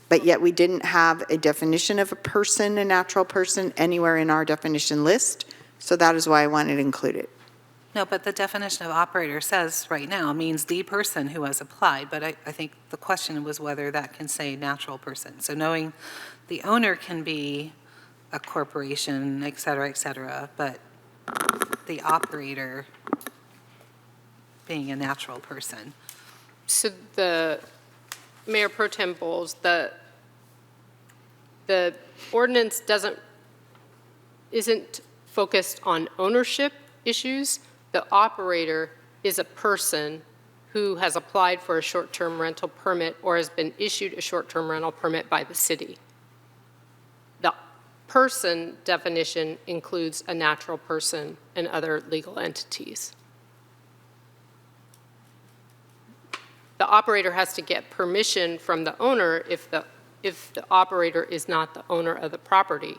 But yet we didn't have a definition of a person, a natural person, anywhere in our definition list, so that is why I wanted to include it. No, but the definition of operator says right now means the person who has applied, but I think the question was whether that can say natural person. So knowing the owner can be a corporation, et cetera, but the operator being a natural person. So the Mayor Pro Tem Bowles, the ordinance isn't focused on ownership issues. The operator is a person who has applied for a short-term rental permit or has been issued a short-term rental permit by the city. The person definition includes a natural person and other legal entities. The operator has to get permission from the owner if the operator is not the owner of the property.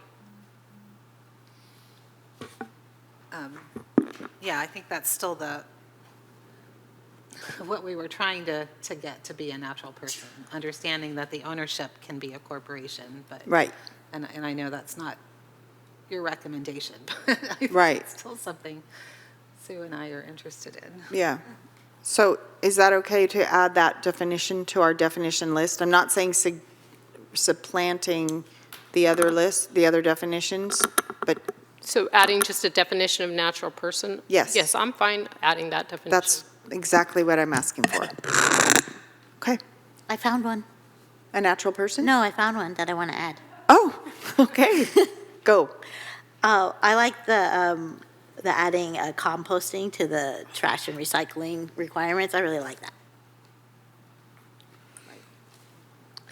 Yeah, I think that's still what we were trying to get to be a natural person, understanding that the ownership can be a corporation, but. Right. And I know that's not your recommendation, but I think Right. it's still something Sue and I are interested in. Yeah. So is that okay to add that definition to our definition list? I'm not saying supplanting the other list, the other definitions, but. So adding just a definition of natural person? Yes. Yes, I'm fine adding that definition. That's exactly what I'm asking for. Okay. I found one. A natural person? No, I found one that I want to add. Oh, okay. Go. Oh, I like the adding composting to the trash and recycling requirements. I really like that.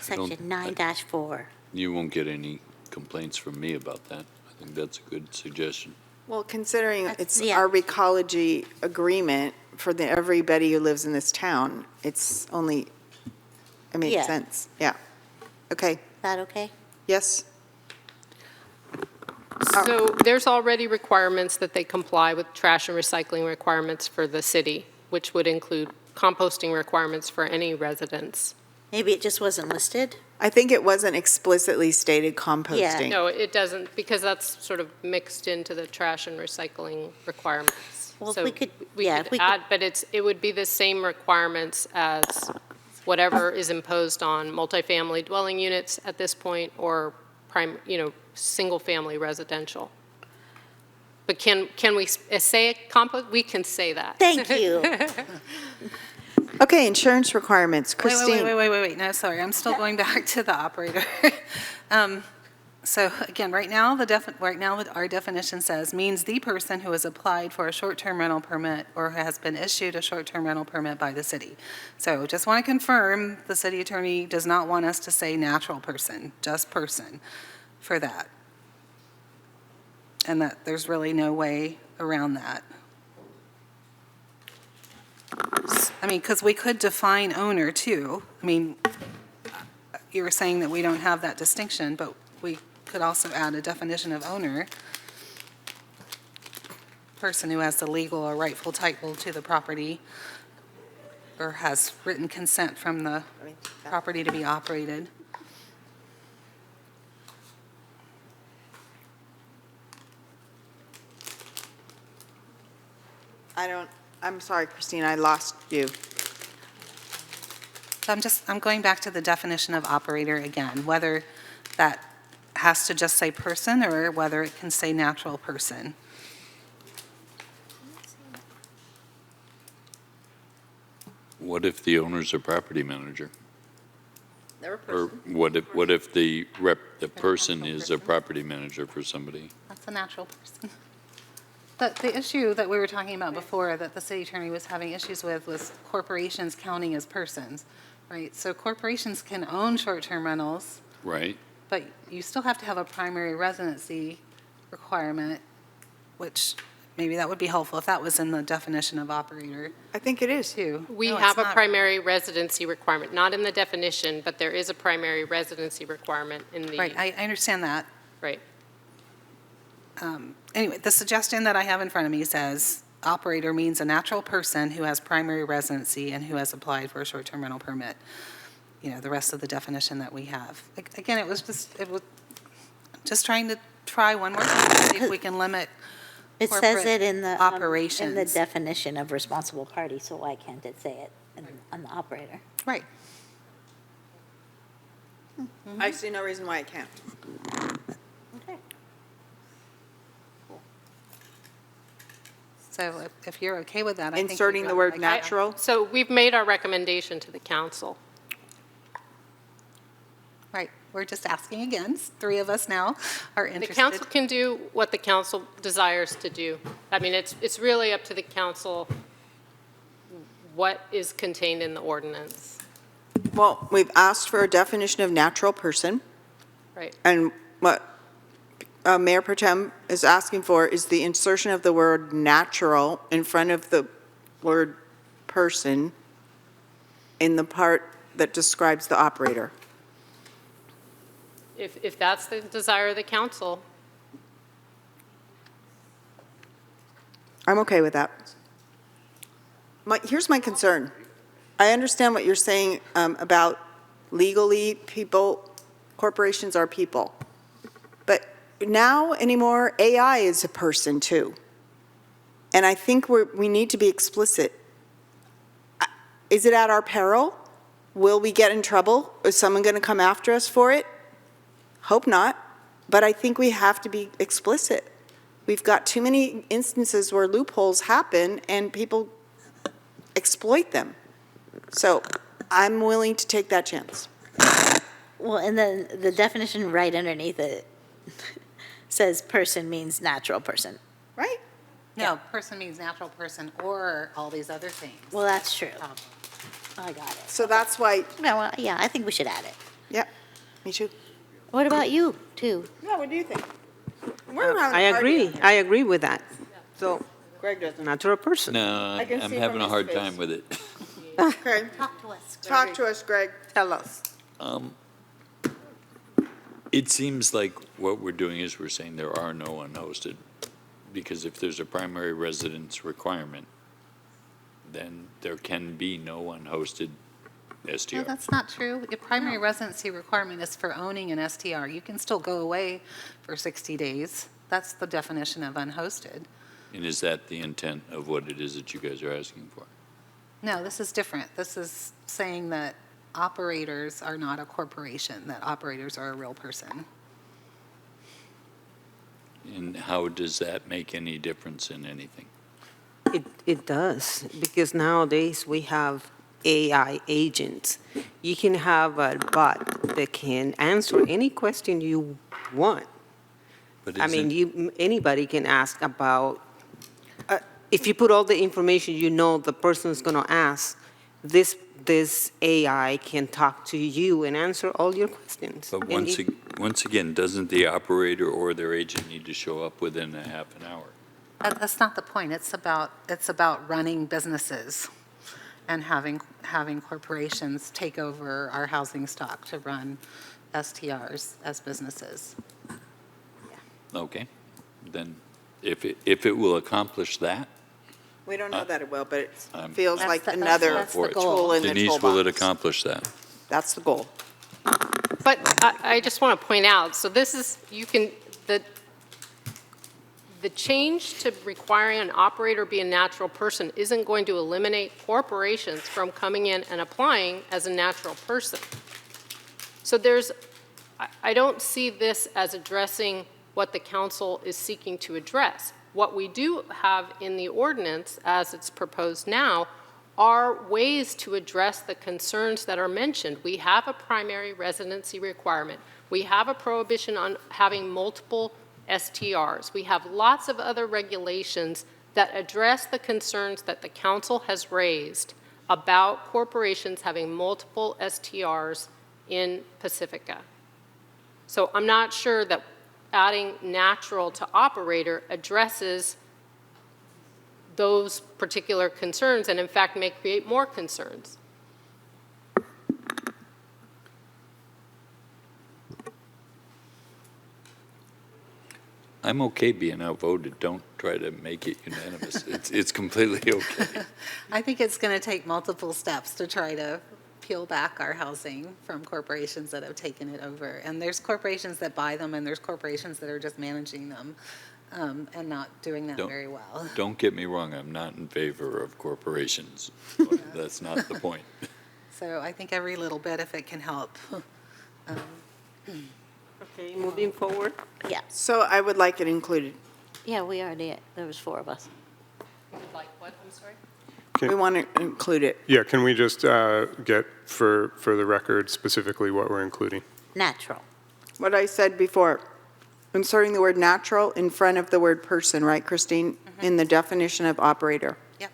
Section 9-4. You won't get any complaints from me about that. I think that's a good suggestion. Well, considering That's- it's yeah. our ecology agreement, everybody who lives in this town. It makes Yeah. sense. Yeah. Okay. Is that okay? Yes? So there's already requirements that they comply with trash and recycling requirements for the city, which would include composting requirements for any residents. Maybe it just wasn't listed? I think it wasn't explicitly stated composting. No, it doesn't, because that's sort of mixed into the trash and recycling requirements. Well, if So we could- we yeah, could if we could- add, but it would be the same requirements as whatever is imposed on multifamily dwelling units at this point, or single-family residential. But can we say it compost? We can say that. Thank you. Okay, insurance requirements. Christine? Wait. No, sorry, I'm still going back to the operator. So again, right now, our definition says, means the person who has applied for a short-term rental permit or has been issued a short-term rental permit by the city. So just want to confirm, the city attorney does not want us to say natural person, just person for that. And that there's really no way around that. I mean, because we could define owner too. I mean, you were saying that we don't have that distinction, but we could also add a definition of owner. Person who has the legal or rightful title to the property or has written consent from the property to be operated. I'm sorry, Christine, I lost you. So I'm going back to the definition of operator again, whether that has to just say person or whether it can say natural person. What if the owner's a property manager? They're a Or person. what if the person is a property manager for somebody? That's a natural person. The issue that we were talking about before, that the city attorney was having issues with, was corporations counting as persons, right? So corporations can own short-term rentals, Right? but you still have to have a primary residency requirement, which maybe that would be helpful if that was in the definition of operator. I think it is. Too. We No, have it's a not. primary residency requirement, not in the definition, but there is a primary residency requirement in the. Right, I understand that. Right. Anyway, the suggestion that I have in front of me says, operator means a natural person who has primary residency and who has applied for a short-term rental permit. You know, the rest of the definition that we have. Again, it was just trying to try one more time to see if we can limit It says corporate it in the operations. definition of responsible party, so why can't it say it on the operator? Right. I see no reason why it can't. Okay. So if you're okay with that, I think. Inserting we'd the rather word like- natural? So we've made our recommendation to the council. Right, we're just asking again, three of us now are The interested. council can do what the council desires to do. I mean, it's really up to the council what is contained in the ordinance, Well, we've asked for a definition of natural person, right? and what Mayor Pro Tem is asking for is the insertion of the word natural in front of the word person in the part that describes the operator. If that's the desire of the council. I'm okay with that. Here's my concern. I understand what you're saying about legally corporations are people. But now anymore, AI is a person too. And I think we need to be explicit. Is it at our peril? Will we get in trouble? Is someone going to come after us for it? Hope not. But I think we have to be explicit. We've got too many instances where loopholes happen and people exploit them. So I'm willing to take that chance. Well, and then the definition right underneath it says person means natural person. Right? No, person means natural person or all these other things. Well, that's true. I got it. So that's why. Yeah, I think we should add it. Yep, me too. What about you, too? Yeah, what do you think? I agree with that. So, Greg doesn't. natural person. No, I can I'm see having from a his hard face. time with it. Okay, Talk to us. talk to us, Greg. Tell us. It seems like what we're doing is we're saying there are no unhosted, because if there's a primary residence requirement, then there can be no unhosted STR. No, that's not true. Your primary residency requirement is for owning an STR. You can still go away for 60 days. That's the definition of unhosted. And is that the intent of what it is that you guys are asking for? No, this is different. This is saying that operators are not a corporation, that operators are a real person. And how does that make any difference in anything? It does, because nowadays we have AI agents. You can have a bot that can answer any question you want. But I mean, isn't- anybody can ask about, if you put all the information you know the person is going to ask, this AI can talk to you and answer all your questions. But And once again, doesn't the operator or their agent need to show up within a half an hour? That's not the point. It's about running businesses and having corporations take over our housing stock to run STRs as businesses. Okay, then if it will accomplish that, We don't know that it will, but it I'm- feels That's like the- another that's the tool in the Denise, will it toolbox. accomplish that? That's the goal. But I just want to point out, so this is, the change to requiring an operator be a natural person isn't going to eliminate corporations from coming in and applying as a natural person. So I don't see this as addressing what the council is seeking to address. What we do have in the ordinance, as it's proposed now, are ways to address the concerns that are mentioned. We have a primary residency requirement. We have a prohibition on having multiple STRs. We have lots of other regulations that address the concerns that the council has raised about corporations having multiple STRs in Pacifica. So I'm not sure that adding natural to operator addresses those particular concerns, and in fact may create more concerns. I'm okay being outvoted. Don't try to make it unanimous. It's completely okay. I think it's going to take multiple steps to try to peel back our housing from corporations that have taken it over. And there's corporations that buy them, and there's corporations that are just managing them and not doing that very well. Don't get me wrong, I'm not in favor of corporations. That's not the point. So I think every little bit, if it can help. Okay, moving forward. Yeah, So I would like it included. yeah, we already, there was 4 of us. Like what, I'm sorry? We want to include it. Yeah, can we just get for the record specifically what we're including? Natural. What I said before, inserting the word natural in front of the word person, right, Christine? In the definition of operator. Yep.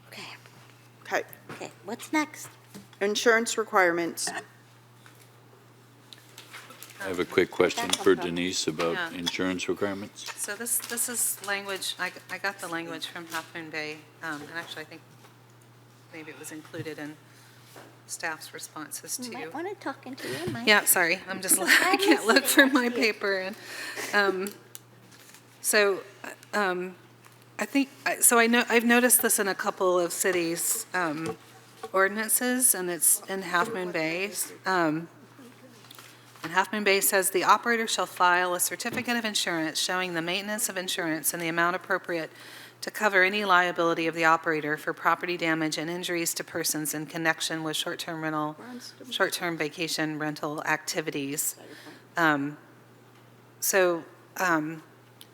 Okay, Okay. okay, what's next? Insurance requirements. I have a quick question for Denise about Yeah. insurance requirements. So this is language, I got the language from Half Moon Bay, and actually I think maybe it was included in staff's responses You too. might want to talk into your mic. Yeah, sorry, I'm just, I can't look for my paper. And I think, so I've noticed this in a couple of cities' ordinances, and it's in Half Moon Bay. And Half Moon Bay says, "The operator shall file a certificate of insurance showing the maintenance of insurance and the amount appropriate to cover any liability of the operator for property damage and injuries to persons in connection with short-term vacation rental activities."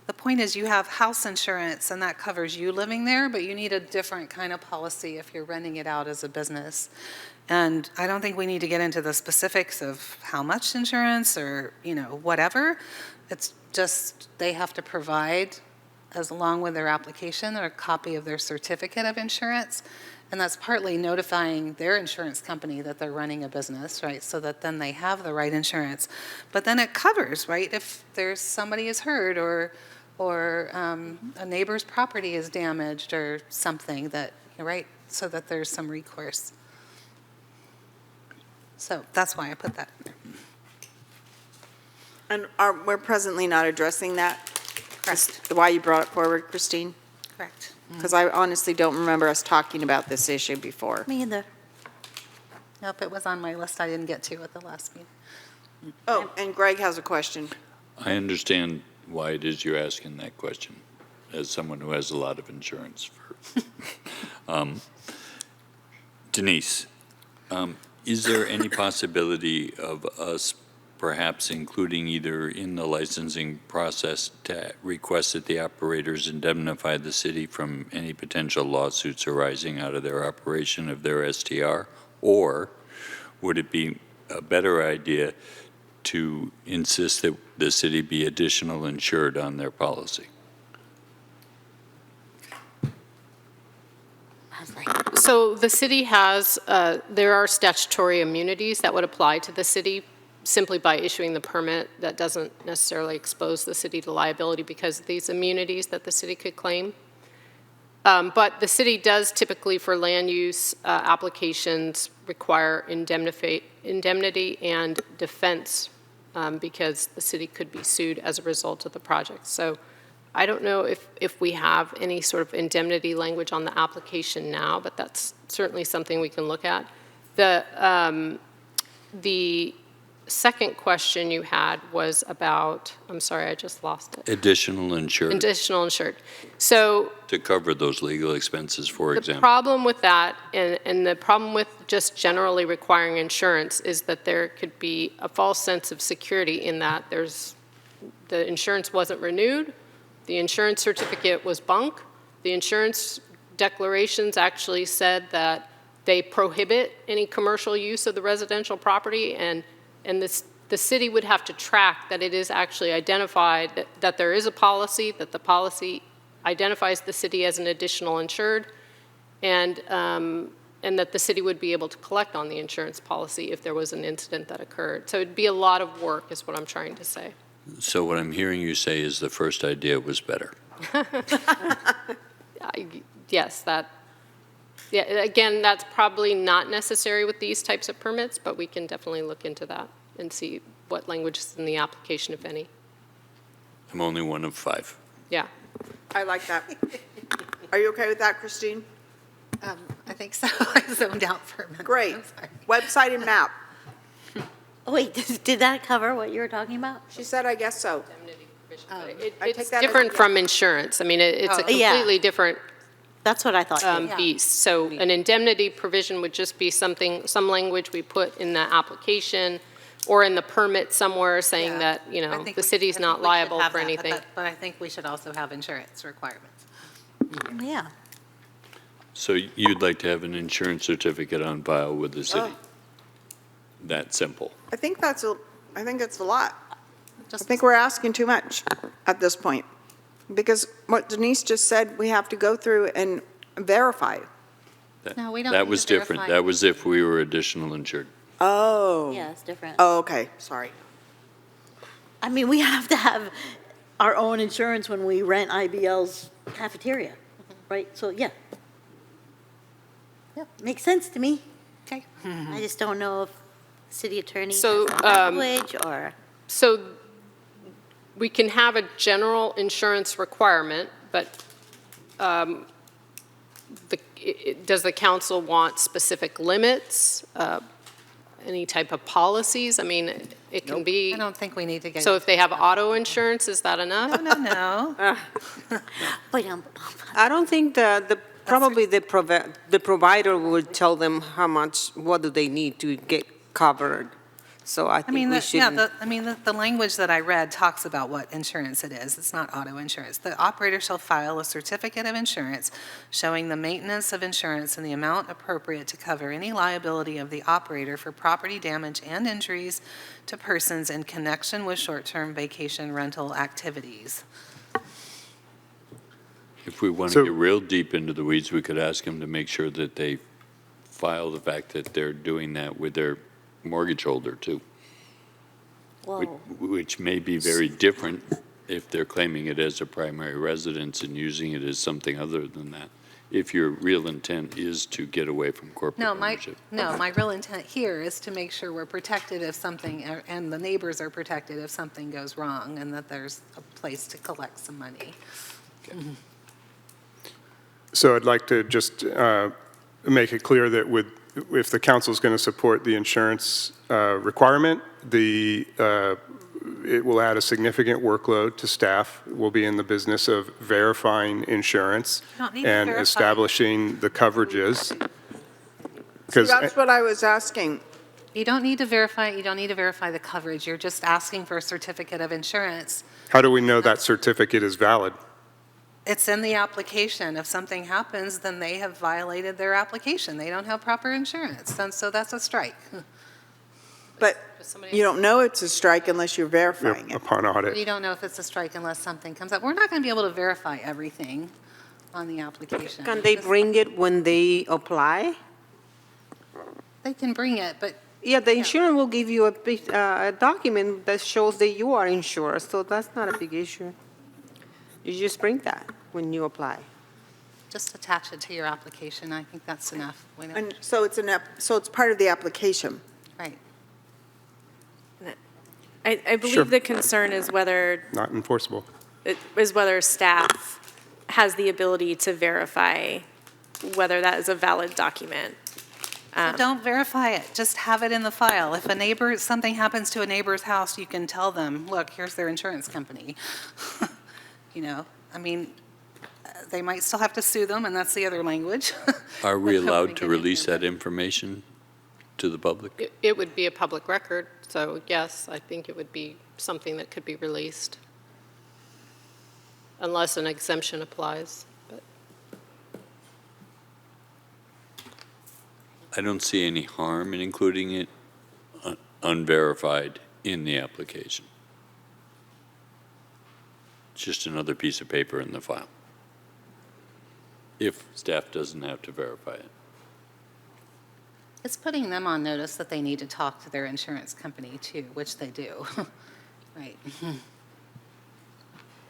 The point is, you have house insurance, and that covers you living there, but you need a different kind of policy if you're renting it out as a business. And I don't think we need to get into the specifics of how much insurance or, whatever. It's just they have to provide, as along with their application, a copy of their certificate of insurance. And that's partly notifying their insurance company that they're running a business, right? So that then they have the right insurance. But then it covers, right? If there's somebody is hurt or a neighbor's property is damaged or something that, right? So that there's some recourse. So that's why I put that in there. And we're presently not addressing that? Correct. Why you brought it forward, Christine? Correct. Because I honestly don't remember us talking about this issue before. Me either. Nope, it was on my list I didn't get to at the last meeting. Oh, and Greg has a question. I understand why it is you're asking that question, as someone who has a lot of insurance. Denise, is there any possibility of us perhaps including either in the licensing process to request that the operators indemnify the city from any potential lawsuits arising out of their operation of their STR? Or would it be a better idea to insist that the city be additional insured on their policy? So the city has, there are statutory immunities that would apply to the city simply by issuing the permit. That doesn't necessarily expose the city to liability because of these immunities that the city could claim. But the city does typically, for land use applications, require indemnity and defense because the city could be sued as a result of the project. So I don't know if we have any sort of indemnity language on the application now, but that's certainly something we can look at. The second question you had was about, I'm sorry, I just lost it. Additional insured. Additional insured. So To cover those legal expenses, for the example. problem with that, and the problem with just generally requiring insurance, is that there could be a false sense of security in that the insurance wasn't renewed, the insurance certificate was bunk, the insurance declarations actually said that they prohibit any commercial use of the residential property, and the city would have to track that it is actually identified, that there is a policy, that the policy identifies the city as an additional insured, and that the city would be able to collect on the insurance policy if there was an incident that occurred. So it'd be a lot of work, is what I'm trying to say. So what I'm hearing you say is the first idea was better. Yes, yeah, again, that's probably not necessary with these types of permits, but we can definitely look into that and see what language is in the application, if any. I'm only one of 5. Yeah. I like that. Are you okay with that, Christine? I think so. I zoned out for a minute. Great. I'm sorry. Website and map. Oh, wait, did that cover what you were talking about? She said, I guess so. It's different from insurance. I mean, it's a completely different That's what I thought. beast. So an indemnity provision would just be some language we put in the application or in the permit somewhere saying that, the city's not liable for anything. But I think we should also have insurance requirements. Yeah. So you'd like to have an insurance certificate on file with the city? That simple. I think that's a lot. I think we're asking too much at this point. Because what Denise just said, we have to go through and verify. No, we don't That need was to different. verify. That was if we were additional insured. Oh. Yeah, it's different. Oh, okay, sorry. I mean, we have to have our own insurance when we rent IBL's cafeteria, right? So, yeah. Yeah, makes sense to me. Okay. I just don't know if city attorney So, has language or. So we can have a general insurance requirement, but does the council want specific limits, any type of policies? I mean, it can be. I don't think we need to get. So if they have auto insurance, is that enough? No. I don't think probably the provider would tell them what do they need to get covered. So I think we shouldn't. The language that I read talks about what insurance it is. It's not auto insurance. The operator shall file a certificate of insurance showing the maintenance of insurance and the amount appropriate to cover any liability of the operator for property damage and injuries to persons in connection with short-term vacation rental activities. If we want So- to get real deep into the weeds, we could ask them to make sure that they file the fact that they're doing that with their mortgage holder too, which may be very different if they're claiming it as a primary residence and using it as something other than that. If your real intent is to get away from corporate No, ownership. my real intent here is to make sure we're protected if something, and the neighbors are protected if something goes wrong, and that there's a place to collect some money. So I'd like to just make it clear that if the council is going to support the insurance requirement, it will add a significant workload to staff. We'll be in the business of verifying insurance You don't need to and verify. establishing the coverages. So 'Cause that's what I was asking. You don't need to verify the coverage. You're just asking for a certificate of insurance. how do we know that certificate is valid? It's in the application. If something happens, then they have violated their application. They don't have proper insurance, and so that's a strike. But you don't know it's a strike unless you're verifying it. Upon audit. You don't know if it's a strike unless something comes up. We're not going to be able to verify everything on the application. Can they bring it when they apply? They can bring it, but Yeah, the insurance will give you a document that shows that you are insured, so that's not a big issue. You just bring that when you apply. just attach it to your application. I think that's enough. We don't- And so it's part of the application. Right. I believe Sure. the concern is whether Not enforceable. staff has the ability to verify whether that is a valid document. So don't verify it, just have it in the file. If something happens to a neighbor's house, you can tell them, look, here's their insurance company. You know, I mean, they might still have to sue them, and that's the other language. Are we But hopefully allowed to get it release there. that information to the public? It would be a public record, so yes, I think it would be something that could be released, unless an exemption applies. But I don't see any harm in including it unverified in the application. It's just another piece of paper in the file, if staff doesn't have to verify it. It's putting them on notice that they need to talk to their insurance company too, which they do. Right.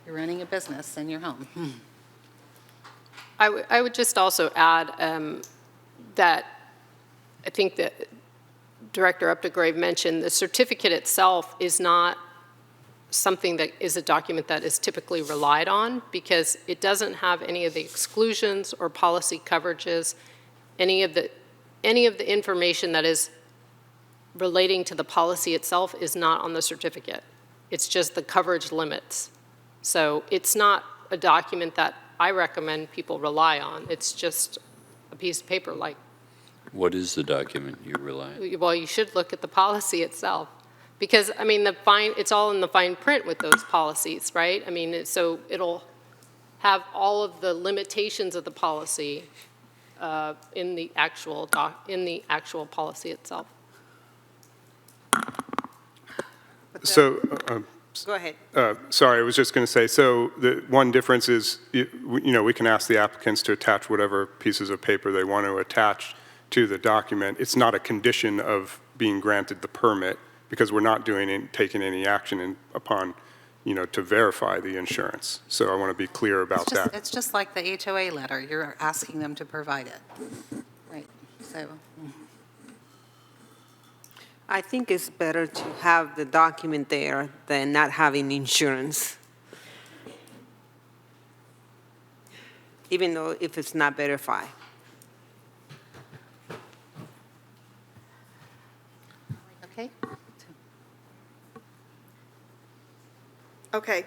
You're running a business in your home. I would just also add that I think that Director Updegrave mentioned the certificate itself is not something that is a document that is typically relied on because it doesn't have any of the exclusions or policy coverages, any of the information that is relating to the policy itself is not on the certificate. It's just the coverage limits. So it's not a document that I recommend people rely on. It's just a piece of paper like. What is the document you rely on? Well, you should look at the policy itself. Because, I mean, it's all in the fine print with those policies, right? I mean, so it'll have all of the limitations of the policy in the actual policy itself. So, Go ahead. sorry, I was just going to say, so the one difference is, we can ask the applicants to attach whatever pieces of paper they want to attach to the document. It's not a condition of being granted the permit because we're not taking any action upon, to verify the insurance. So I want to be clear about that. It's just like the HOA letter. You're asking them to provide it. Right, so. I think it's better to have the document there than not having insurance. Even though if it's not verified. Okay. Okay.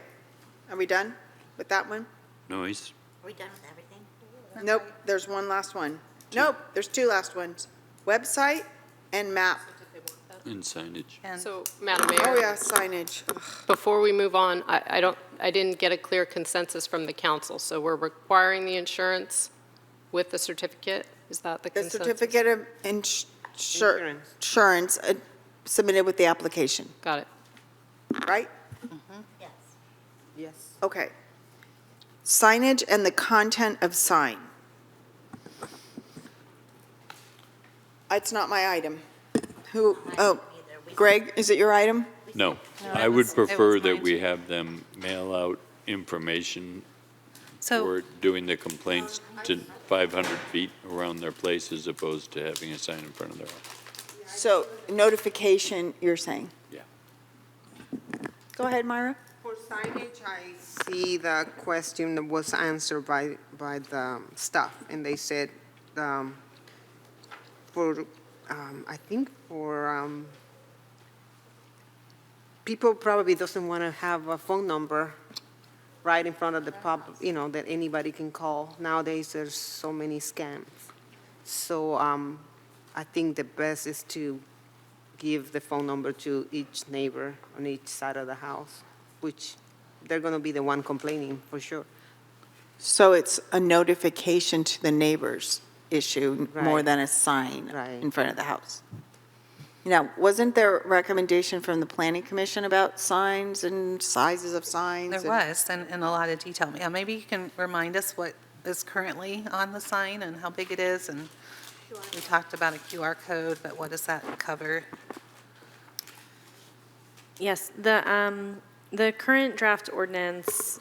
Are we done with that one? Noise? Are we done with everything? Nope, there's one last one. Nope, there's two last ones. Website and map. And signage. So, Madam Mayor. Oh, yeah, signage. Ugh. Before we move on, I didn't get a clear consensus from the council. So we're requiring the insurance with the certificate? Is that the The consensus? certificate of insurance submitted with the application, Got it. right? Yes. Yes. Okay. Signage and the content of sign. It's not my item. Who, oh, Greg, is it your item? No, No, I it would was prefer that mine. we have them mail out information So- for doing the complaints to 500 feet around their place as opposed to having a sign in front of their house. So notification, you're saying? Yeah. Go ahead, Myra. For signage, I see the question that was answered by the staff, and they said, I think for, people probably doesn't want to have a phone number right in front of the pub, that anybody can call. Nowadays, there's so many scams. So I think the best is to give the phone number to each neighbor on each side of the house, which they're going to be the one complaining for sure. So it's a notification to the neighbors issue more Right. than a sign Right. in front of the house. Now, wasn't there a recommendation from the Planning Commission about signs and sizes of signs? There and- was, and in a lot of detail. Yeah, maybe you can remind us what is currently on the sign and how big it is, and we talked about a QR code, but what does that cover? Yes, the current draft ordinance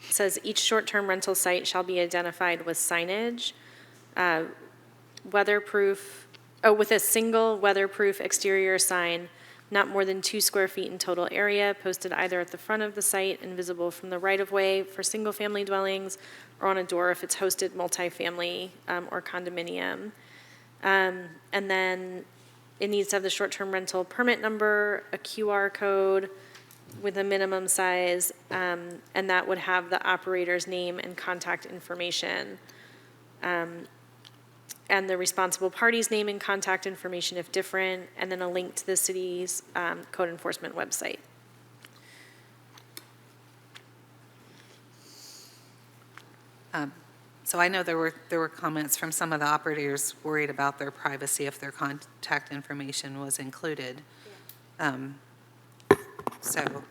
says each short-term rental site shall be identified with signage, weatherproof, with a single weatherproof exterior sign, not more than 2 square feet in total area, posted either at the front of the site and visible from the right-of-way for single-family dwellings, or on a door if it's hosted multifamily or condominium. And then it needs to have the short-term rental permit number, a QR code with a minimum size, and that would have the operator's name and contact information. And the responsible party's name and contact information if different, and then a link to the city's code enforcement website. So I know there were comments from some of the operators worried about their privacy if their contact information was included. So,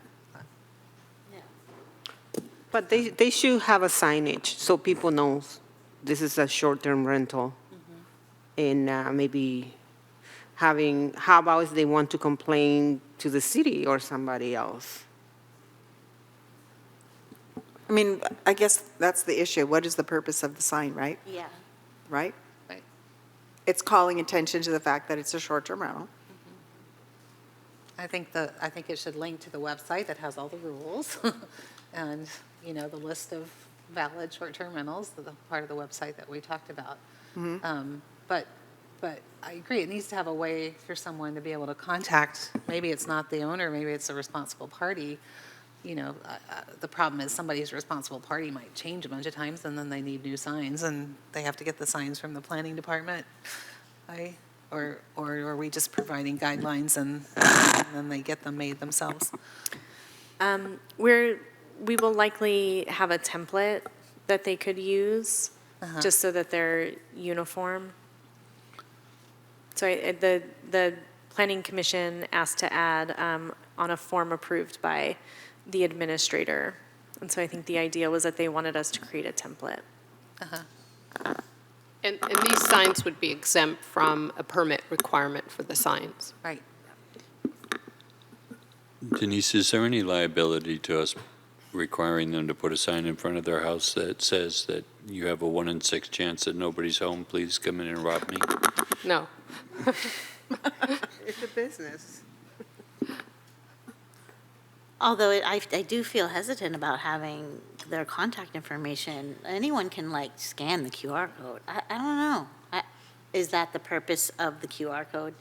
But they should have a signage so people know this is a short-term rental. And maybe how about if they want to complain to the city or somebody else? I mean, I guess that's the issue. What is the purpose of the sign, right? Yeah. Right? Right. It's calling attention to the fact that it's a short-term rental. I think it should link to the website that has all the rules and, the list of valid short-term rentals, the part of the website that we talked about. But I agree, it needs to have a way for someone to be able to contact, maybe it's not the owner, maybe it's a responsible party. The problem is somebody's responsible party might change a bunch of times, and then they need new signs, and they have to get the signs from the planning department. Or are we just providing guidelines and then they get them made themselves? We will likely have a template that they could use, just so that they're uniform. So the Planning Commission asked to add on a form approved by the administrator. And so I think the idea was that they wanted us to create a template. And these signs would be exempt from a permit requirement for the signs. Right. Denise, is there any liability to us requiring them to put a sign in front of their house that says that you have a 1 in 6 chance that nobody's home, please come in and rob me? No. It's a business. Although I do feel hesitant about having their contact information. Anyone can scan the QR code. I don't know. Is that the purpose of the QR code?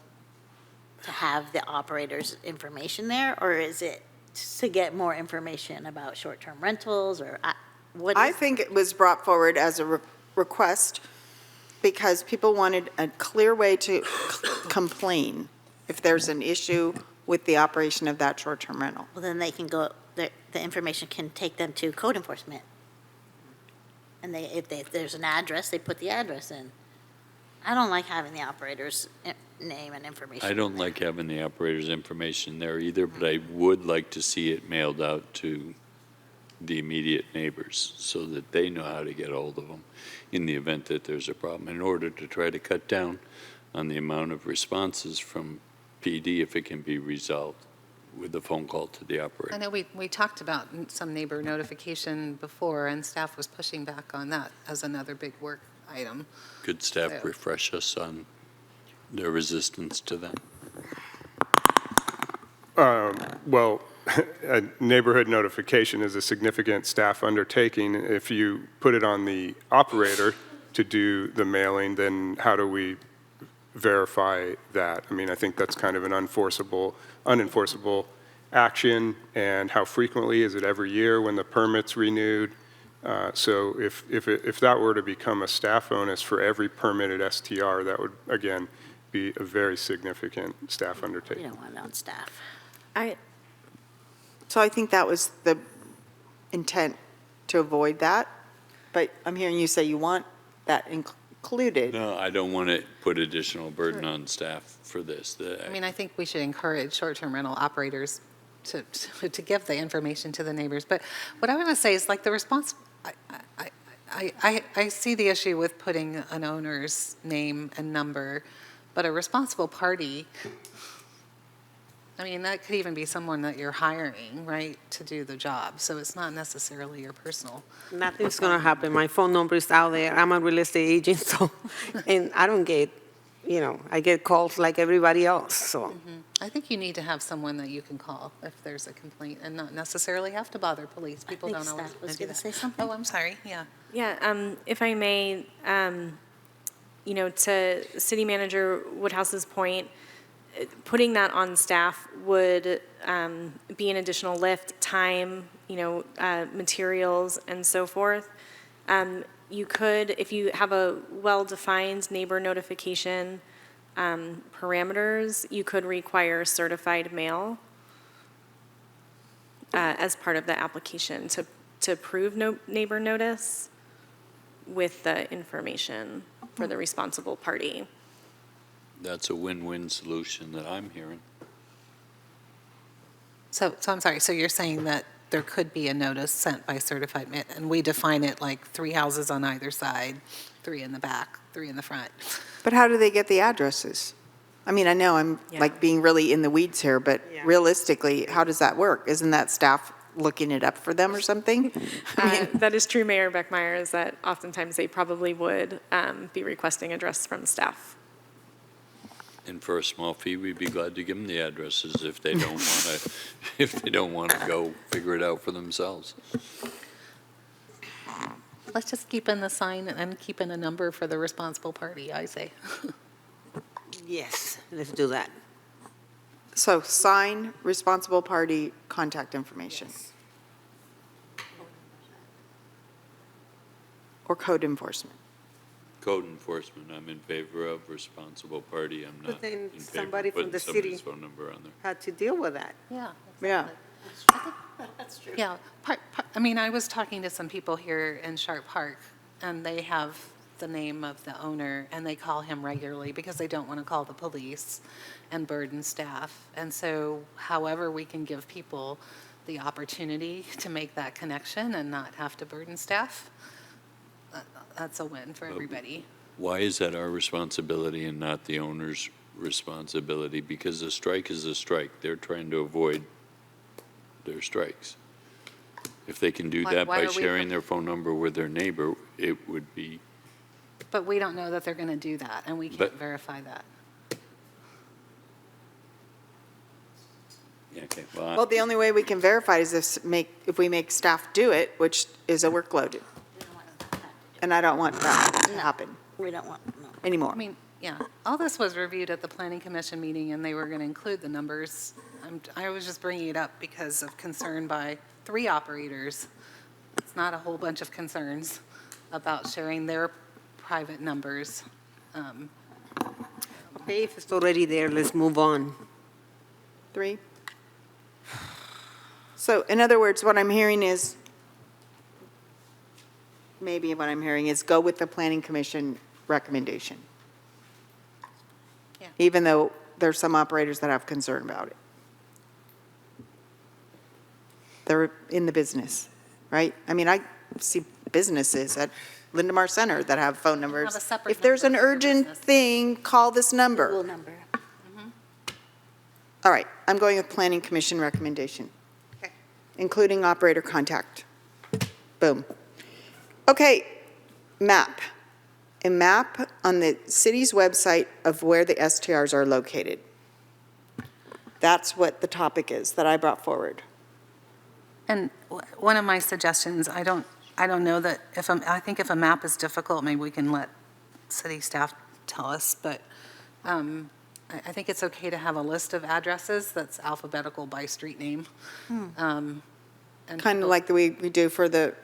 To have the operator's information there, or is it to get more information about short-term rentals, or what? I think it was brought forward as a request because people wanted a clear way to complain if there's an issue with the operation of that short-term rental. Well, then they can go, the information can take them to code enforcement. And if there's an address, they put the address in. I don't like having the operator's name and information. I don't like having the operator's information there either, but I would like to see it mailed out to the immediate neighbors so that they know how to get hold of them in the event that there's a problem, in order to try to cut down on the amount of responses from PD if it can be resolved with a phone call to the I operator. know we talked about some neighbor notification before, and staff was pushing back on that as another big work item. Could staff So- refresh us on their resistance to that? Well, a neighborhood notification is a significant staff undertaking. If you put it on the operator to do the mailing, then how do we verify that? I mean, I think that's kind of an unenforceable action, and how frequently? Is it every year when the permit's renewed? So if that were to become a staff onus for every permitted STR, that would, again, be a very significant staff We undertaking. don't want it on staff. So I think that was the intent, to avoid that, but I'm hearing you say you want that included. No, I don't want to put additional burden on staff for this. I mean, I think we should encourage short-term rental operators to give the information to the neighbors. But what I want to say is, like, the response, I see the issue with putting an owner's name and number, but a responsible party, I mean, that could even be someone that you're hiring, right, to do the job. So it's not necessarily your personal. Nothing's going to happen. My phone number is out there. I'm a real estate agent, so, and I don't get, I get calls like everybody else, so. I think you need to have someone that you can call if there's a complaint, and not necessarily have to bother police. People think don't always staff was wanna do gonna that. say something. Oh, I'm sorry, yeah. Yeah, if I may, to City Manager Woodhouse's point, putting that on staff would be an additional lift, time, materials, and so forth. You could, if you have a well-defined neighbor notification parameters, you could require certified mail as part of the application to prove neighbor notice with the information for the responsible party. That's a win-win solution that I'm hearing. So I'm sorry, so you're saying that there could be a notice sent by certified mail, and we define it like 3 houses on either side, 3 in the back, 3 in the front. But how do they get the addresses? I mean, I know I'm like being really in the weeds here, but realistically, how does that work? Isn't that staff looking it up for them or something? That is true, Mayor Beckmeyer, is that oftentimes they probably would be requesting address from staff. And for a small fee, we'd be glad to give them the addresses if they don't want to go figure it out for themselves. Let's just keep in the sign and keep in a number for the responsible party, I say. Yes, let's do that. So sign, responsible party, contact information. Or code enforcement. Code enforcement, I'm in favor of. Responsible party, I'm not But then in favor somebody of from putting the somebody's city phone number on there. had to deal with that. Yeah. Yeah. That's true. Yeah, I mean, I was talking to some people here in Sharp Park, and they have the name of the owner, and they call him regularly because they don't want to call the police and burden staff. And so however we can give people the opportunity to make that connection and not have to burden staff, that's a win for everybody. Why is that our responsibility and not the owner's responsibility? Because a strike is a strike. They're trying to avoid their strikes. If they can do Why that by are we- sharing their phone number with their neighbor, it would be, But we don't know that they're going to do that, and we can't But- verify that. yeah, okay, well, Well, the only way we can verify is if we make staff do it, which is a workload. And I don't want that to happen We don't want, no. anymore. I mean, yeah, all this was reviewed at the planning commission meeting, and they were going to include the numbers. I was just bringing it up because of concern by 3 operators. It's not a whole bunch of concerns about sharing their private numbers. Okay, if it's already there, let's move on. 3. So in other words, what I'm hearing is, maybe what I'm hearing is go with the planning commission recommendation. Yeah. Even though there's some operators that have concern about it. They're in the business. right? I mean, I see businesses at Lindemar Center that have phone numbers. a separate If there's an number for your urgent business. thing, call this number. Google number. All right, I'm going with Planning Commission recommendation, including operator contact. Boom. Okay, map. A map on the city's website of where the STRs are located. That's what the topic is that I brought forward. And one of my suggestions, I don't know that I think if a map is difficult, maybe we can let city staff tell us, but I think it's okay to have a list of addresses that's alphabetical by street name. And Kind of like the way we do for the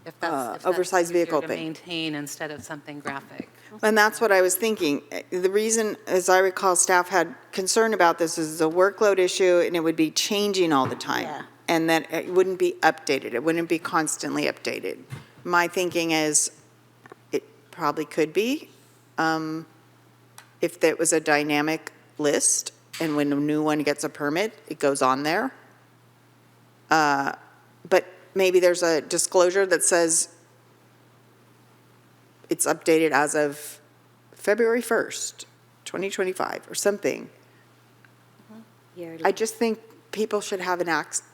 if that's oversized easier vehicle to thing. maintain instead of something graphic. And that's what I was thinking. The reason, as I recall, staff had concern about this is a workload issue, and it would be changing all the time. Yeah. And that it wouldn't be updated. It wouldn't be constantly updated. My thinking is it probably could be if there was a dynamic list, and when a new one gets a permit, it goes on there. But maybe there's a disclosure that says it's updated as of February 1st, 2025, or something. I just think people should have an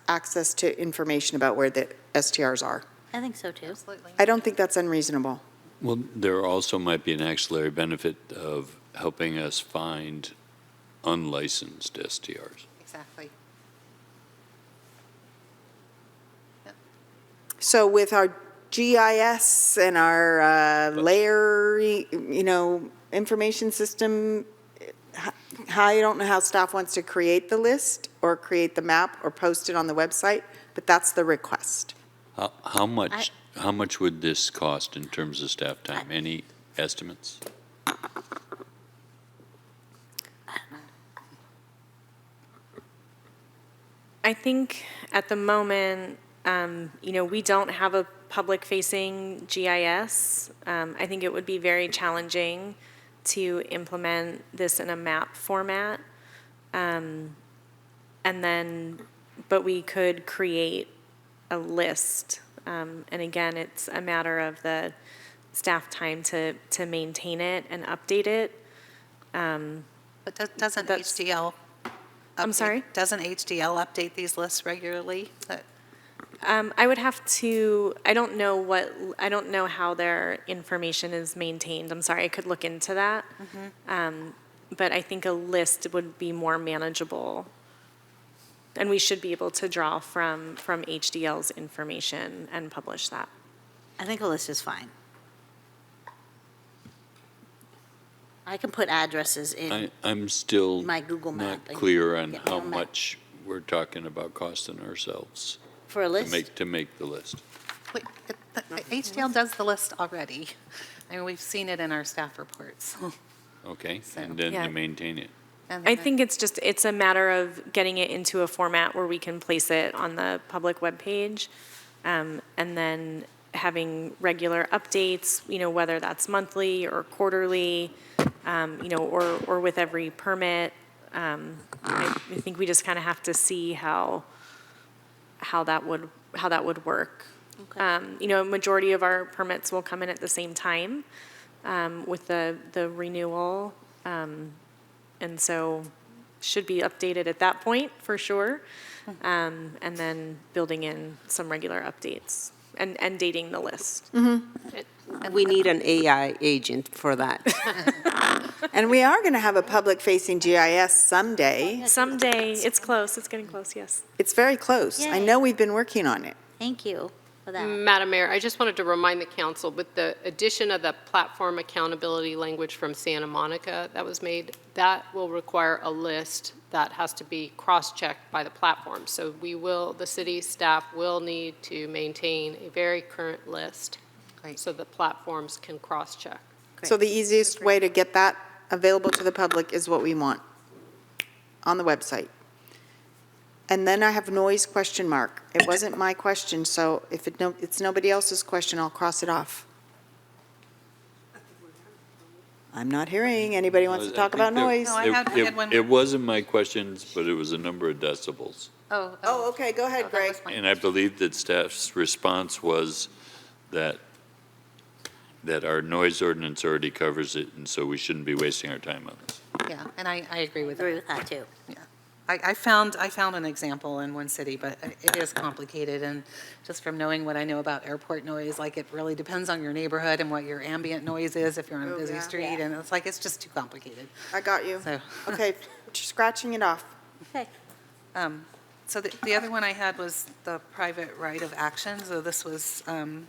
access to information about where the STRs are. I think so too. Absolutely. I don't think that's unreasonable. Well, there also might be an auxiliary benefit of helping us find unlicensed STRs. Exactly. So with our GIS and our layer, information system, I don't know how staff wants to create the list or create the map or post it on the website, but that's the request. How much would this cost in terms of staff time? Any estimates? I think at the moment, we don't have a public-facing GIS. I think it would be very challenging to implement this in a map format. But we could create a list. And again, it's a matter of the staff time to maintain it and update it. But doesn't HDL? I'm sorry? Doesn't HDL update these lists regularly? I would have to, I don't know how their information is maintained. I'm sorry, I could look into that. But I think a list would be more manageable. And we should be able to draw from HDL's information and publish that. I think a list is fine. I can put addresses in. I'm still My Google not map and clear on get me how on map. much we're talking about costing ourselves For a list? to make the list. Wait, HDL does the list already. I mean, we've seen it in our staff reports. Okay, and then Yeah. you maintain it. I think it's a matter of getting it into a format where we can place it on the public webpage, and then having regular updates, whether that's monthly or quarterly, or with every permit. I think we just kind of have to see how that would work. A majority of our permits will come in at the same time with the renewal. And so should be updated at that point, for sure. And then building in some regular updates and dating the list. We need an AI agent for that. And we are going to have a public-facing GIS someday. Someday, it's close, it's getting close, yes. It's very close. I Yay. know we've been working on it. Thank you for that. Madam Mayor, I just wanted to remind the council, with the addition of the platform accountability language from Santa Monica that was made, that will require a list that has to be cross-checked by the platform. So the city staff will need to maintain a very current list so the platforms can cross-check. So the easiest way to get that available to the public is what we want on the website. And then I have noise question mark. It wasn't my question, so if it's nobody else's question, I'll cross it off. I'm not hearing. Anybody wants to talk about noise? No, I had one more. It wasn't my questions, but it was a number of decibels. Oh, okay, go ahead, Greg. And I believe that staff's response was that our noise ordinance already covers it, and so we shouldn't be wasting our time on this. Yeah, and I agree with that. Agree with that, too. Yeah. I found an example in one city, but it is complicated, and just from knowing what I know about airport noise, like, it really depends on your neighborhood and what your ambient noise is if you're on a busy yeah. street, and it's just too complicated. I got you. So, Okay, scratching it off. Okay. so the other one I had was the private right of action, so this was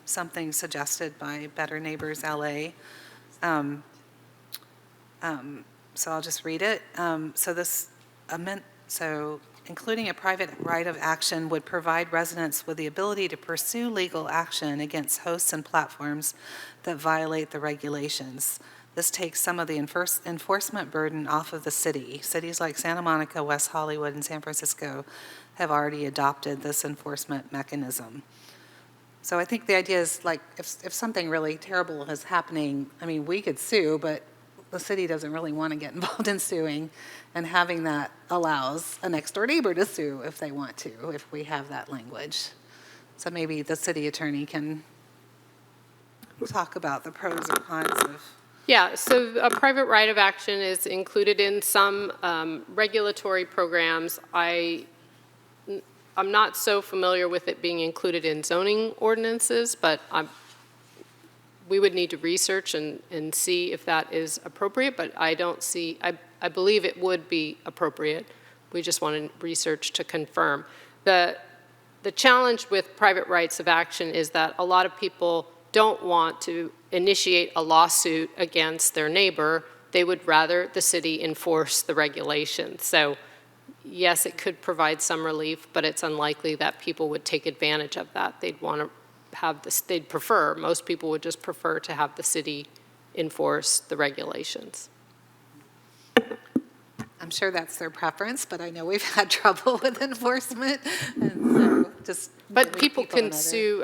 something suggested by Better Neighbors LA. So I'll just read it. So including a private right of action would provide residents with the ability to pursue legal action against hosts and platforms that violate the regulations. This takes some of the enforcement burden off of the city. Cities like Santa Monica, West Hollywood, and San Francisco have already adopted this enforcement mechanism. So I think the idea is, like, if something really terrible is happening, I mean, we could sue, but the city doesn't really want to get involved in suing, and having that allows a next-door neighbor to sue if they want to, if we have that language. So maybe the city attorney can talk about the pros and cons of. Yeah, so a private right of action is included in some regulatory programs. I'm not so familiar with it being included in zoning ordinances, but we would need to research and see if that is appropriate, but I believe it would be appropriate. We just want to research to confirm. The challenge with private rights of action is that a lot of people don't want to initiate a lawsuit against their neighbor. They would rather the city enforce the regulations. So yes, it could provide some relief, but it's unlikely that people would take advantage of that. They'd want to have this, most people would just prefer to have the city enforce the regulations. I'm sure that's their preference, but I know we've had trouble with enforcement. And so But people can sue,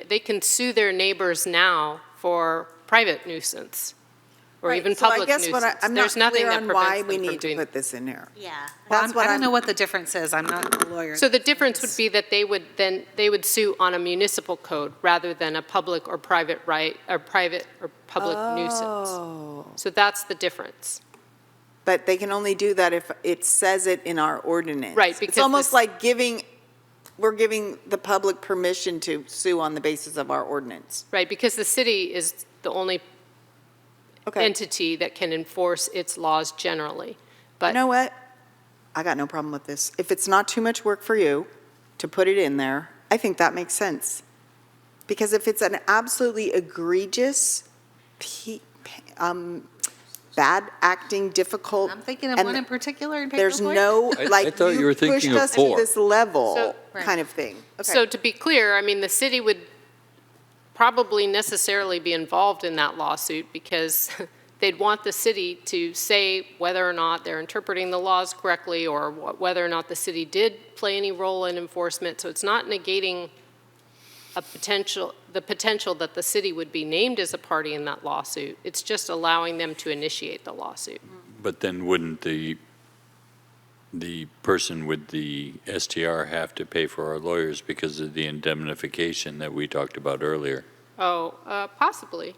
they can sue their neighbors now for private nuisance or even public nuisance. So I guess I'm not clear on why we need to put this in here. Yeah. I don't know what the difference is. I'm not a lawyer. So the difference would be that they would sue on a municipal code rather than a public or private right, or private or public nuisance. So that's the difference. But they can only do that if it says it in our ordinance. Right, because it's almost like we're giving the public permission to sue on the basis of our ordinance. Right, because the city is the only entity that can enforce its laws generally. But you know what? I got no problem with this. If it's not too much work for you to put it in there, I think that makes sense. Because if it's an absolutely egregious, bad acting, difficult. I'm thinking of one in particular in There's Paperboy. no, I thought you were thinking of pushed us to 4. this level So- kind of thing. Okay. So to be clear, the city would probably necessarily be involved in that lawsuit because they'd want the city to say whether or not they're interpreting the laws correctly or whether or not the city did play any role in enforcement. So it's not negating the potential that the city would be named as a party in that lawsuit. It's just allowing them to initiate the lawsuit. But then wouldn't the person with the STR have to pay for our lawyers because of the indemnification that we talked about earlier? Oh, possibly.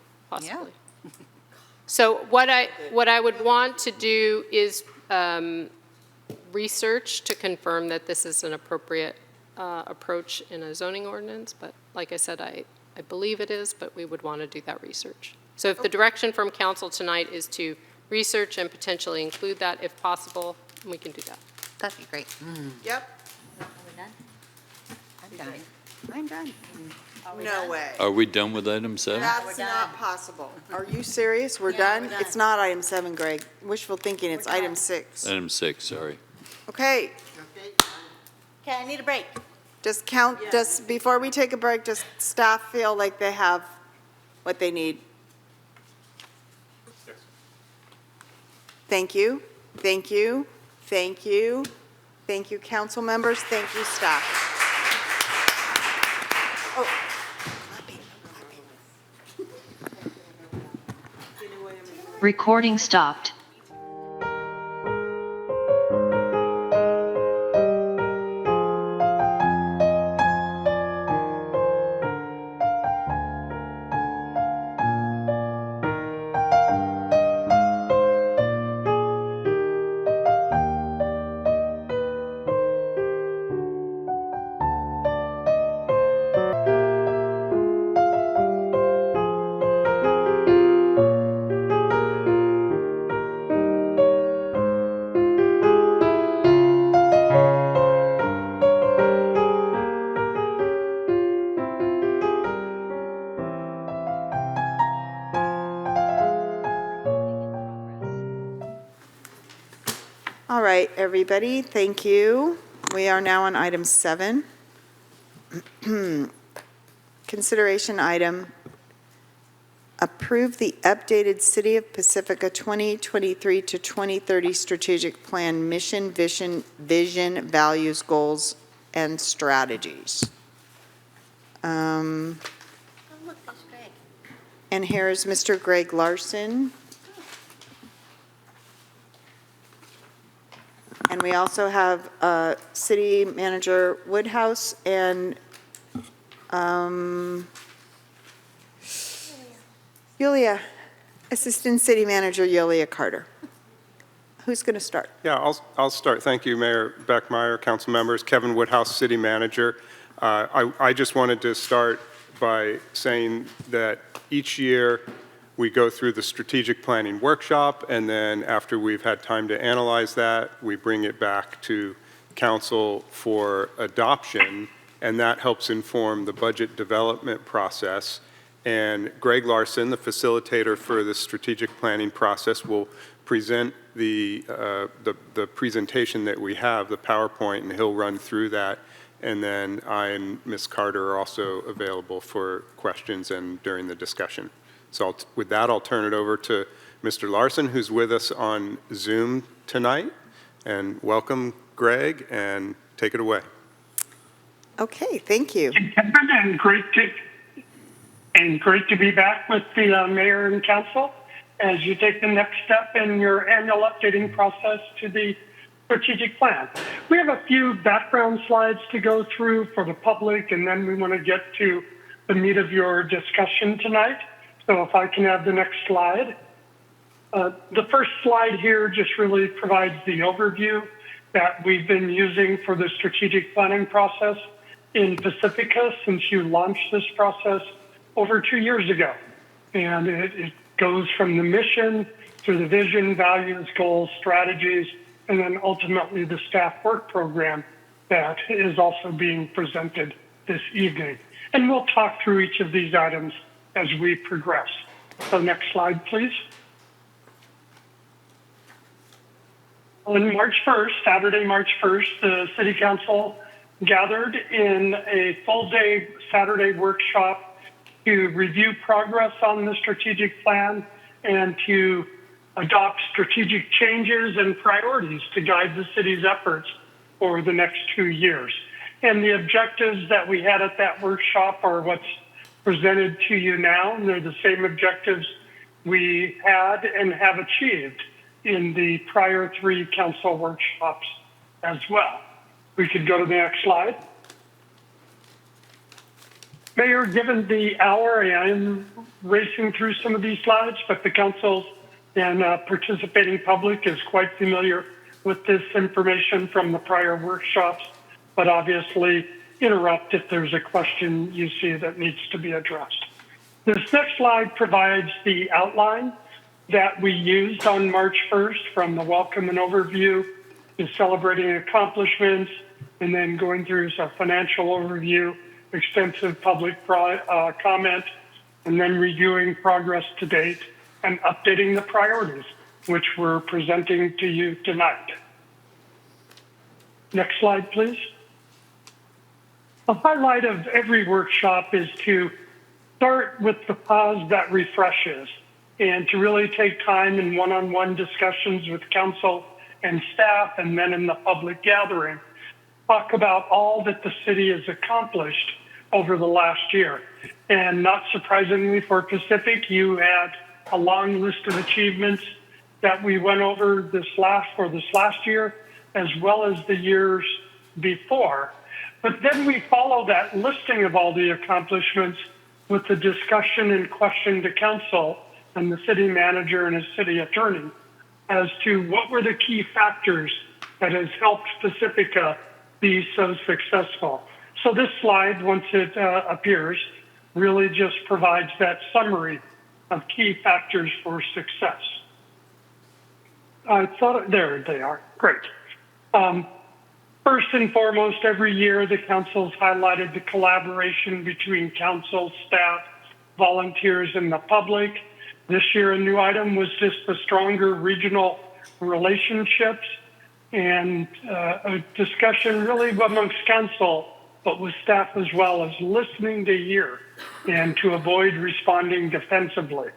So what I would want to do is research to confirm that this is an appropriate approach in a zoning ordinance, but like I said, I believe it is, but we would want to do that research. So if the direction from council tonight is to research and potentially include that if possible, we can do that. That'd be great. Yep. I'm done. I'm done. No way. Are we done with item 7? That's not possible. Are you serious? We're done? It's not item 7, Greg. Wishful thinking, it's item 6. Item 6, sorry. Okay, Okay, I need a break. just count, just before we take a break, does staff feel like they have what they need? Thank you, thank you, thank you, thank you, council members, thank you, staff. Oh, Recording stopped. right, everybody, thank you. We are now on item 7. Consideration item, approve the updated City of Pacifica 2023 to 2030 strategic plan, mission, vision, values, goals, and strategies. Oh, look, there's Greg. And here is Mr. Greg Larson. And we also have City Manager Woodhouse and Yulia, Assistant City Manager Yulia Carter. Who's going to start? Yeah, I'll start. Thank you, Mayor Beckmeyer, council members, Kevin Woodhouse, City Manager. I just wanted to start by saying that each year we go through the strategic planning workshop, and then after we've had time to analyze that, we bring it back to council for adoption, and that helps inform the budget development process. And Greg Larson, the facilitator for the strategic planning process, will present the presentation that we have, the PowerPoint, and he'll run through that. And then I and Ms. Carter are also available for questions and during the discussion. So with that, I'll turn it over to Mr. Larson, who's with us on Zoom tonight. And welcome, Greg, and take it away. Okay, thank you. And great to be back with the mayor and council as you take the next step in your annual updating process to the strategic plan. We have a few background slides to go through for the public, and then we want to get to the meat of your discussion tonight. So if I can have the next slide. The first slide here just really provides the overview that we've been using for the strategic planning process in Pacifica since you launched this process over 2 years ago. And it goes from the mission through the vision, values, goals, strategies, and then ultimately the staff work program that is also being presented this evening. And we'll talk through each of these items as we progress. So next slide, please. On March 1st, Saturday, March 1st, the City Council gathered in a full-day Saturday workshop to review progress on the strategic plan and to adopt strategic changes and priorities to guide the city's efforts for the next 2 years. And the objectives that we had at that workshop are what's presented to you now, and they're the same objectives we had and have achieved in the prior 3 council workshops as well. We could go to the next slide. Mayor, given the hour, I am racing through some of these slides, but the council and participating public is quite familiar with this information from the prior workshops, but obviously interrupt if there's a question you see that needs to be addressed. This next slide provides the outline that we used on March 1st from the welcome and overview to celebrating accomplishments and then going through some financial overview, extensive public comment, and then reviewing progress to date and updating the priorities, which we're presenting to you tonight. Next slide, please. The highlight of every workshop is to start with the pause that refreshes and to really take time in one-on-one discussions with council and staff and then in the public gathering, talk about all that the city has accomplished over the last year. And not surprisingly for Pacific, you had a long list of achievements that we went over this last year, as well as the years before. But then we follow that listing of all the accomplishments with the discussion and question to council and the city manager and his city attorney as to what were the key factors that has helped Pacifica be so successful. So this slide, once it appears, really just provides that summary of key factors for success. I thought, there they are, great. First and foremost, every year the council's highlighted the collaboration between council, staff, volunteers, and the public. This year, a new item was just the stronger regional relationships and a discussion really amongst council, but with staff as well, as listening to hear and to avoid responding defensively.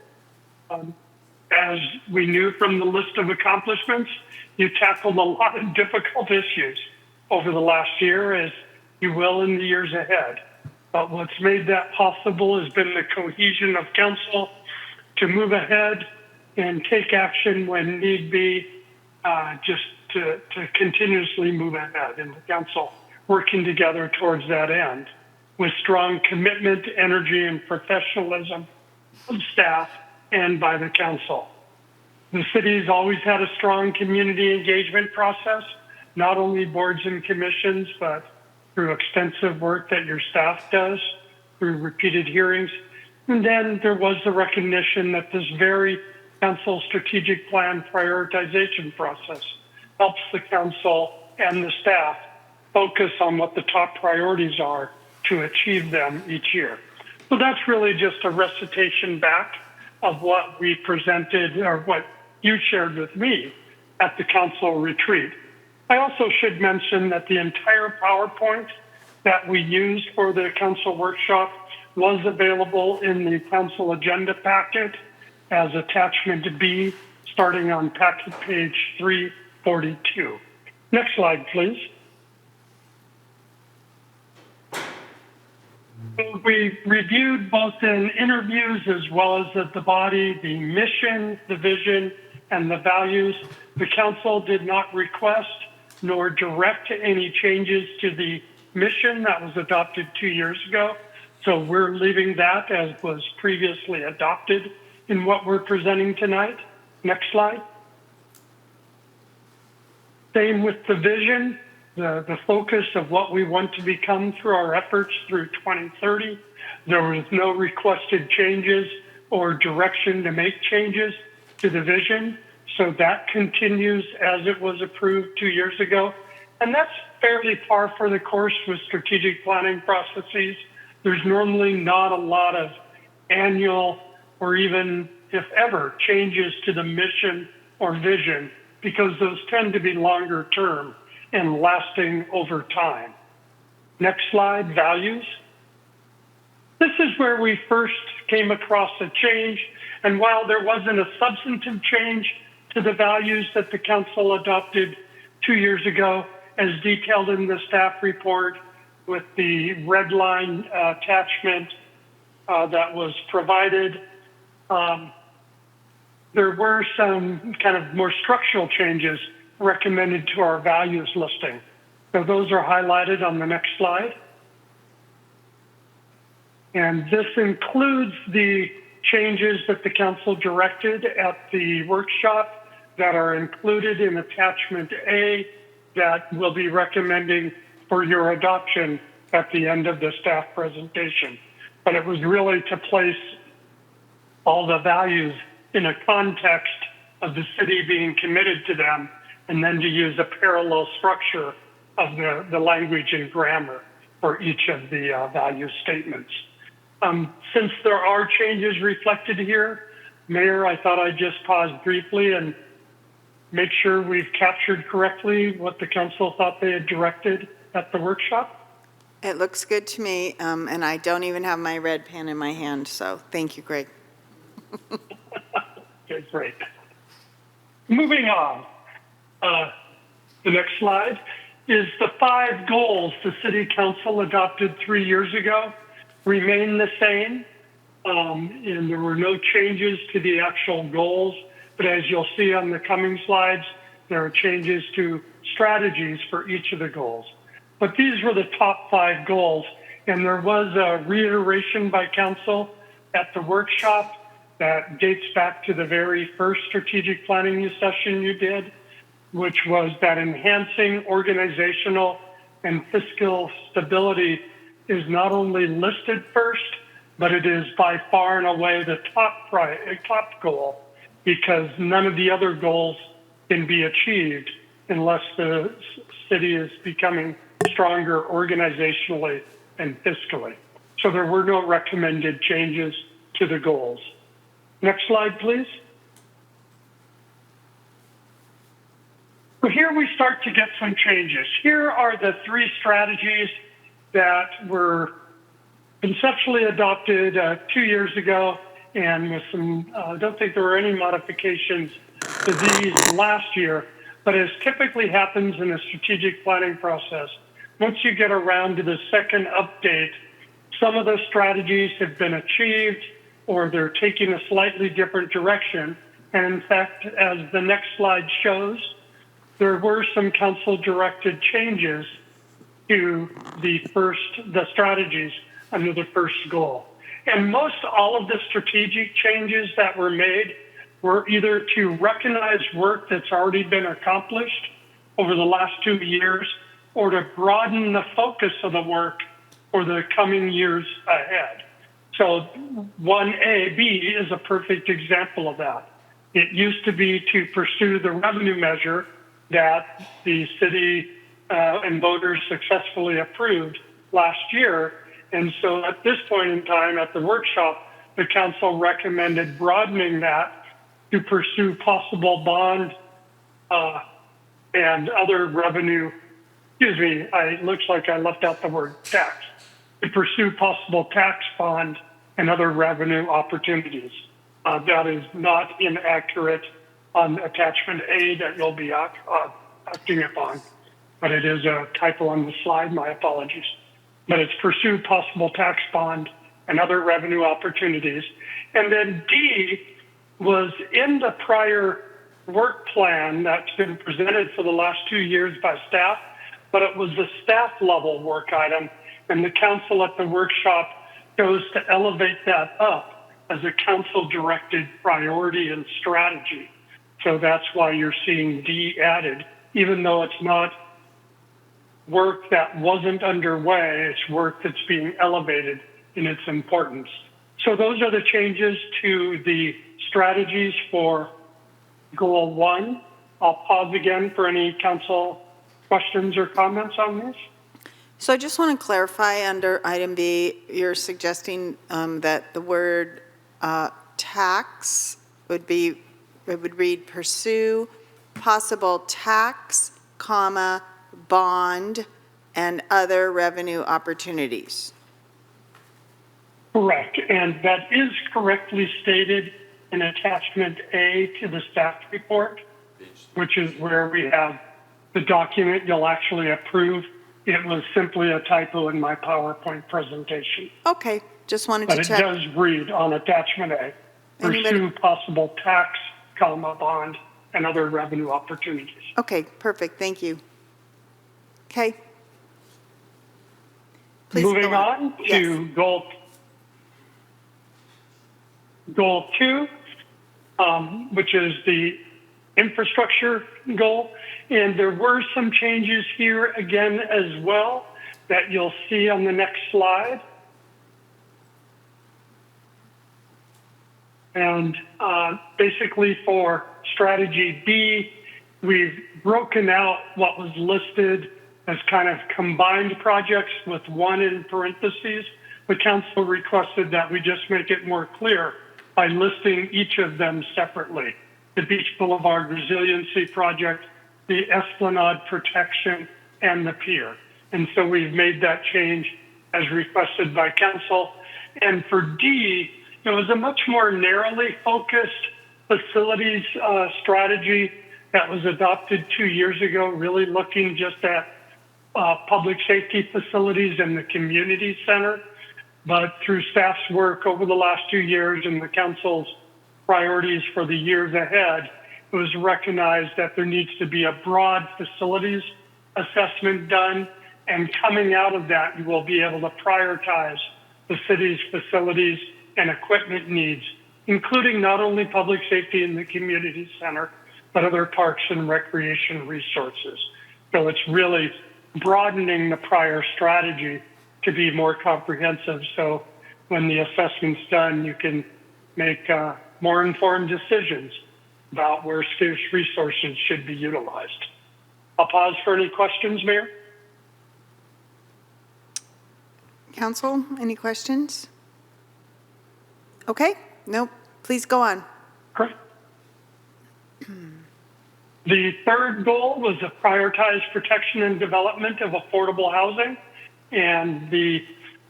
As we knew from the list of accomplishments, you tackled a lot of difficult issues over the last year, as you will in the years ahead. But what's made that possible has been the cohesion of council to move ahead and take action when need be, just to continuously move ahead, and the council working together towards that end with strong commitment, energy, and professionalism of staff and by the council. The city's always had a strong community engagement process, not only boards and commissions, but through extensive work that your staff does, through repeated hearings. And then there was the recognition that this very council strategic plan prioritization process helps the council and the staff focus on what the top priorities are to achieve them each year. So that's really just a recitation back of what we presented, or what you shared with me at the council retreat. I also should mention that the entire PowerPoint that we used for the council workshop was available in the council agenda packet as attachment B, starting on packet page 342. Next slide, please. We reviewed both in interviews as well as at the body the mission, the vision, and the values. The council did not request nor direct any changes to the mission that was adopted 2 years ago. So we're leaving that as was previously adopted in what we're presenting tonight. Next slide. Same with the vision. The focus of what we want to become through our efforts through 2030. There was no requested changes or direction to make changes to the vision. So that continues as it was approved 2 years ago. And that's fairly par for the course with strategic planning processes. There's normally not a lot of annual or even, if ever, changes to the mission or vision, because those tend to be longer term and lasting over time. Next slide, values. This is where we first came across a change, and while there wasn't a substantive change to the values that the council adopted 2 years ago, as detailed in the staff report with the red line attachment that was provided, there were some kind of more structural changes recommended to our values listing. So those are highlighted on the next slide. And this includes the changes that the council directed at the workshop that are included in attachment A that we'll be recommending for your adoption at the end of the staff presentation. But it was really to place all the values in a context of the city being committed to them, and then to use a parallel structure of the language and grammar for each of the value statements. Since there are changes reflected here, Mayor, I thought I'd just pause briefly and make sure we've captured correctly what the council thought they had directed at the workshop. It looks good to me, and I don't even have my red pen in my hand, so thank you, Greg. Okay, great. Moving on. The next slide is the 5 goals the City Council adopted 3 years ago remain the same, and there were no changes to the actual goals, but as you'll see on the coming slides, there are changes to strategies for each of the goals. But these were the top 5 goals, and there was a reiteration by council at the workshop that dates back to the very first strategic planning session you did, which was that enhancing organizational and fiscal stability is not only listed first, but it is by far and away the top goal, because none of the other goals can be achieved unless the city is becoming stronger organizationally and fiscally. So there were no recommended changes to the goals. Next slide, please. So here we start to get some changes. Here are the three strategies that were conceptually adopted 2 years ago, and with some, I don't think there were any modifications to these last year, but as typically happens in a strategic planning process, once you get around to the second update, some of those strategies have been achieved or they're taking a slightly different direction. And in fact, as the next slide shows, there were some council-directed changes to the strategies under the first goal. And most all of the strategic changes that were made were either to recognize work that's already been accomplished over the last 2 years or to broaden the focus of the work for the coming years ahead. So 1AB is a perfect example of that. It used to be to pursue the revenue measure that the city and voters successfully approved last year. And so at this point in time at the workshop, the council recommended broadening that to pursue possible bond and other revenue. Excuse me, it looks like I left out the word tax. To pursue possible tax bond and other revenue opportunities. That is not inaccurate on attachment A that you'll be acting upon, but it is a typo on the slide, my apologies. But it's pursue possible tax bond and other revenue opportunities. And then D was in the prior work plan that's been presented for the last 2 years by staff, but it was a staff level work item, and the council at the workshop chose to elevate that up as a council-directed priority and strategy. So that's why you're seeing D added, even though it's not work that wasn't underway, it's work that's being elevated in its importance. So those are the changes to the strategies for Goal 1. I'll pause again for any council questions or comments on this. So I just want to clarify under item B, you're suggesting that the word tax would read pursue possible tax, comma, bond, and other revenue opportunities. Correct, and that is correctly stated in attachment A to the staff report, which is where we have the document you'll actually approve. It was simply a typo in my PowerPoint presentation. Okay, just wanted to check. But it does read on attachment A, pursue possible tax, comma, bond, and other revenue opportunities. Okay, perfect, thank you. Okay. Please Moving on to goal 2, which is the infrastructure goal. And there were some changes here again as well that you'll see on the next slide. And basically for strategy B, we've broken out what was listed as kind of combined projects with one in parentheses. The council requested that we just make it more clear by listing each of them separately. The Beach Boulevard Resiliency Project, the Esplanade Protection, and the pier. And so we've made that change as requested by council. And for D, it was a much more narrowly focused facilities strategy that was adopted 2 years ago, really looking just at public safety facilities and the community center. But through staff's work over the last 2 years and the council's priorities for the years ahead, it was recognized that there needs to be a broad facilities assessment done. And coming out of that, you will be able to prioritize the city's facilities and equipment needs, including not only public safety in the community center, but other parks and recreation resources. So it's really broadening the prior strategy to be more comprehensive. So when the assessment's done, you can make more informed decisions about where scarce resources should be utilized. I'll pause for any questions, Mayor. Council, any questions? Okay, nope, please go on. Great. The third goal was to prioritize protection and development of affordable housing. And the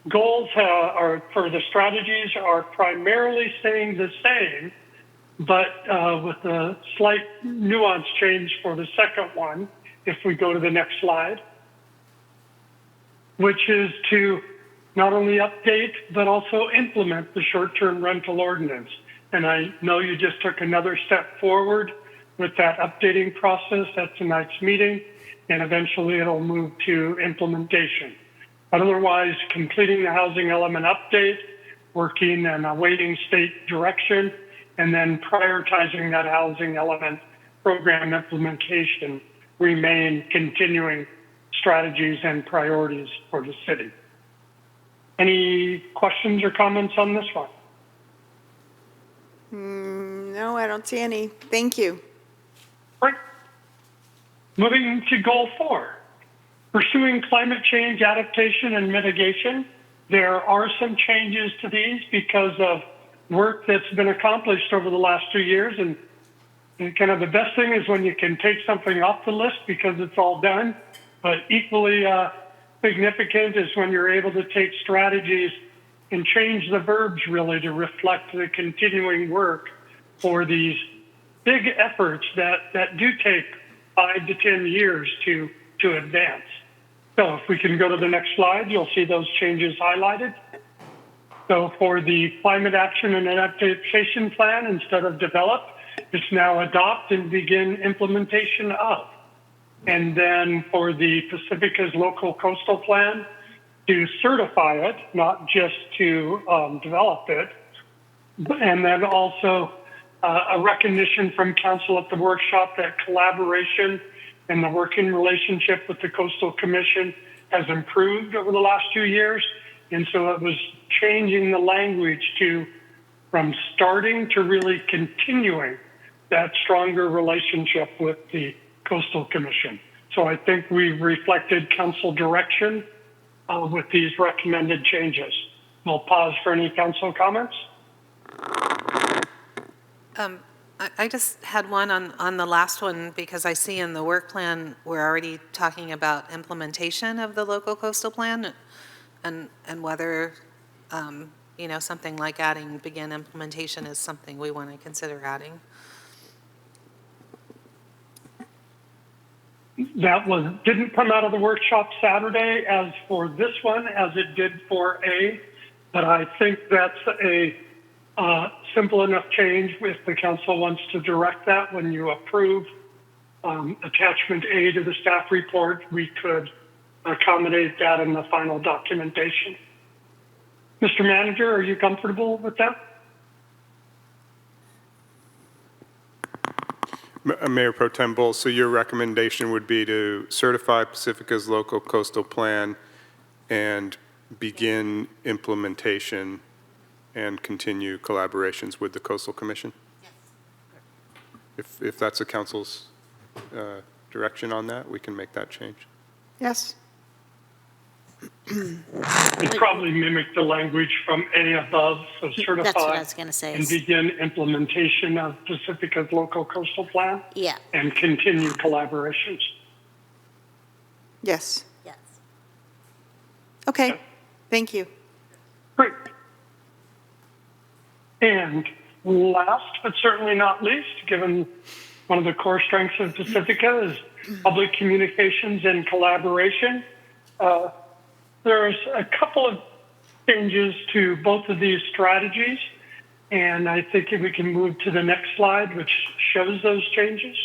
goals are for the strategies are primarily staying the same, but with a slight nuance change for the second one, if we go to the next slide, which is to not only update, but also implement the short-term rental ordinance. And I know you just took another step forward with that updating process at tonight's meeting, and eventually it'll move to implementation. But otherwise, completing the housing element update, working and awaiting state direction, and then prioritizing that housing element program implementation remain continuing strategies and priorities for the city. Any questions or comments on this one? No, I don't see any. Thank you. Right. Moving to goal 4, pursuing climate change adaptation and mitigation. There are some changes to these because of work that's been accomplished over the last 2 years. And kind of the best thing is when you can take something off the list because it's all done. But equally significant is when you're able to take strategies and change the verbs really to reflect the continuing work for these big efforts that do take 5 to 10 years to advance. So if we can go to the next slide, you'll see those changes highlighted. So for the climate action and adaptation plan, instead of develop, it's now adopt and begin implementation of. And then for the Pacifica's local coastal plan, to certify it, not just to develop it. And then also a recognition from council at the workshop that collaboration and the working relationship with the Coastal Commission has improved over the last 2 years. And so it was changing the language from starting to really continuing that stronger relationship with the Coastal Commission. So I think we've reflected council direction with these recommended changes. We'll pause for any council comments. I just had one on the last one because I see in the work plan, we're already talking about implementation of the local coastal plan and whether, something like adding begin implementation is something we want to consider adding. That didn't come out of the workshop Saturday as for this one, as it did for A, but I think that's a simple enough change if the council wants to direct that. When you approve attachment A to the staff report, we could accommodate that in the final documentation. Mr. Manager, are you comfortable with that? Mayor Pro Tem Bowles, so your recommendation would be to certify Pacifica's local coastal plan and begin implementation and continue collaborations with the Coastal Commission? Yes. If that's the council's direction on that, we can make that change. Yes. It probably mimicked the language from A above, so certify. That's what I was going to say. And begin implementation of Pacifica's local coastal plan. Yeah. And continue collaborations. Yes. Yes. Okay. Thank you. Great. And last but certainly not least, given one of the core strengths of Pacifica is public communications and collaboration, there's a couple of changes to both of these strategies, and I think if we can move to the next slide, which shows those changes.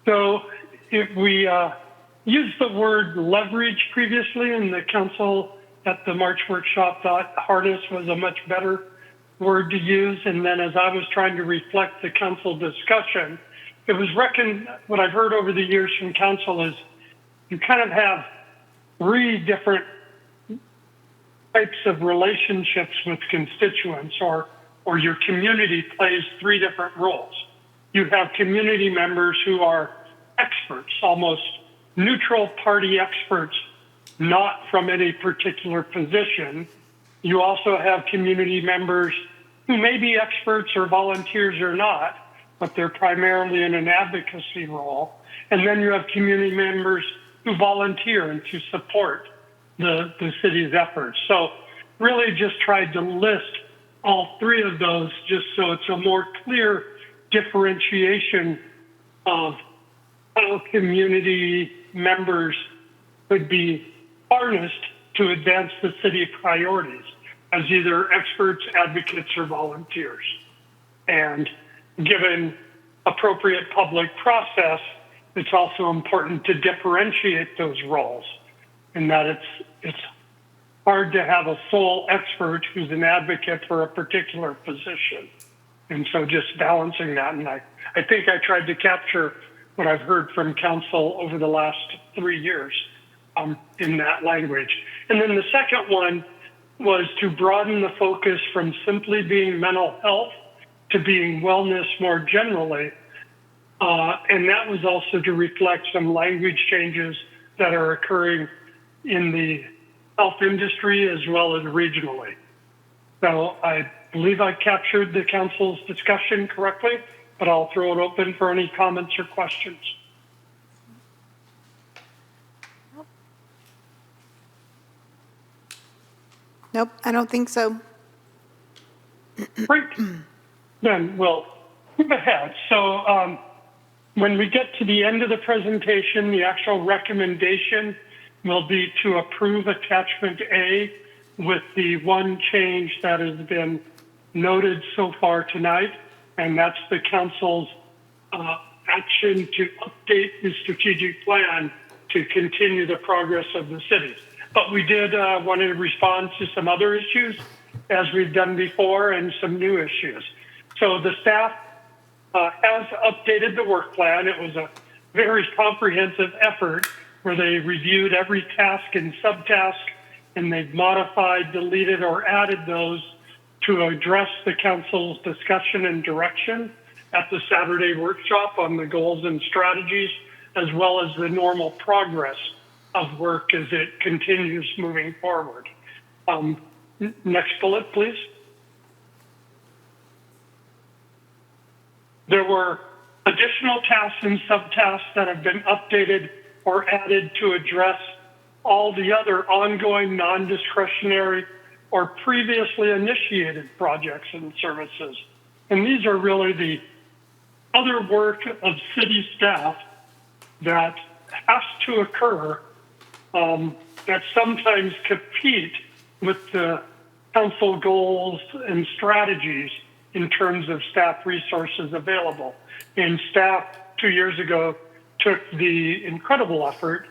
So if we used the word leverage previously, and the council at the March workshop thought harness was a much better word to use, and then as I was trying to reflect the council discussion, it was what I've heard over the years from council is you kind of have 3 different types of relationships with constituents, or your community plays 3 different roles. You have community members who are experts, almost neutral party experts, not from any particular position. You also have community members who may be experts or volunteers or not, but they're primarily in an advocacy role. And then you have community members who volunteer and to support the city's efforts. So really just tried to list all three of those just so it's a more clear differentiation of how community members could be harnessed to advance the city priorities as either experts, advocates, or volunteers. And given appropriate public process, it's also important to differentiate those roles in that it's hard to have a sole expert who's an advocate for a particular position. And so just balancing that. And I think I tried to capture what I've heard from council over the last 3 years in that language. And then the second one was to broaden the focus from simply being mental health to being wellness more generally. And that was also to reflect some language changes that are occurring in the health industry as well as regionally. So I believe I captured the council's discussion correctly, but I'll throw it open for any comments or questions. Nope, I don't think so. Great. Then we'll move ahead. So when we get to the end of the presentation, the actual recommendation will be to approve attachment A with the one change that has been noted so far tonight, and that's the council's action to update the strategic plan to continue the progress of the city. But we did want to respond to some other issues as we've done before and some new issues. So the staff has updated the work plan. It was a very comprehensive effort where they reviewed every task and subtask, and they've modified, deleted, or added those to address the council's discussion and direction at the Saturday workshop on the goals and strategies, as well as the normal progress of work as it continues moving forward. Next bullet, please. There were additional tasks and subtasks that have been updated or added to address all the other ongoing non-discretionary or previously initiated projects and services. And these are really the other work of city staff that has to occur that sometimes compete with the council goals and strategies in terms of staff resources available. And staff 2 years ago took the incredible effort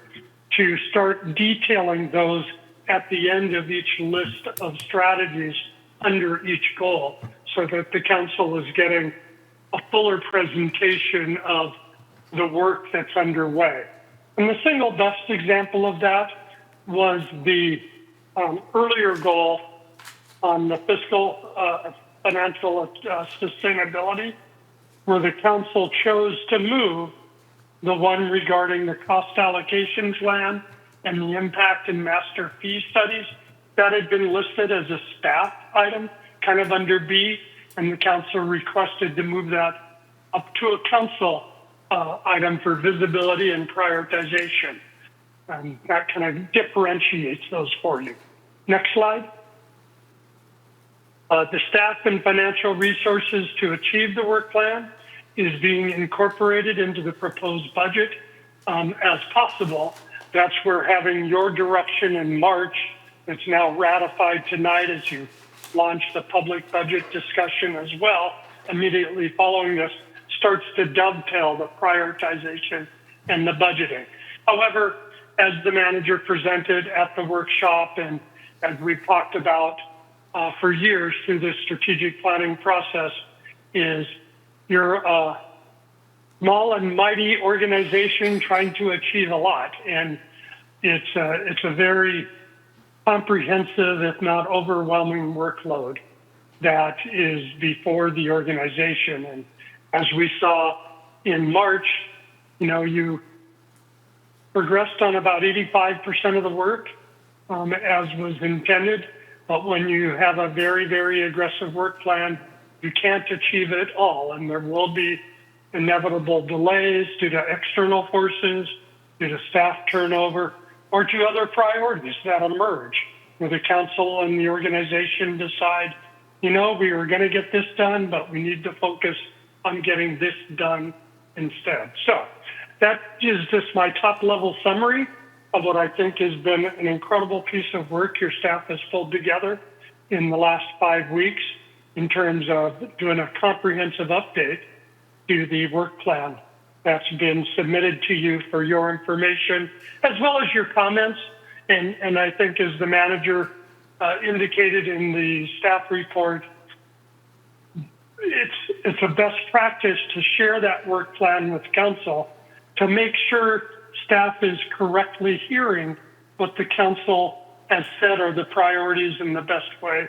to start detailing those at the end of each list of strategies under each goal so that the council is getting a fuller presentation of the work that's underway. And the single best example of that was the earlier goal on the fiscal financial sustainability, where the council chose to move the one regarding the cost allocation plan and the impact and master fee studies that had been listed as a staff item, kind of under B, and the council requested to move that up to a council item for visibility and prioritization. And that kind of differentiates those for you. Next slide. The staff and financial resources to achieve the work plan is being incorporated into the proposed budget as possible. That's where having your direction in March, that's now ratified tonight as you launch the public budget discussion as well, immediately following this, starts to dovetail the prioritization and the budgeting. However, as the manager presented at the workshop and as we've talked about for years through this strategic planning process, is you're a small and mighty organization trying to achieve a lot. And it's a very comprehensive, if not overwhelming workload that is before the organization. And as we saw in March, you progressed on about 85% of the work as was intended. But when you have a very, very aggressive work plan, you can't achieve it all. And there will be inevitable delays due to external forces, due to staff turnover, or to other priorities that emerge, where the council and the organization decide, you know, we were going to get this done, but we need to focus on getting this done instead. So that is just my top level summary of what I think has been an incredible piece of work your staff has pulled together in the last 5 weeks in terms of doing a comprehensive update to the work plan that's been submitted to you for your information, as well as your comments. And I think as the manager indicated in the staff report, it's a best practice to share that work plan with council to make sure staff is correctly hearing what the council has said are the priorities and the best way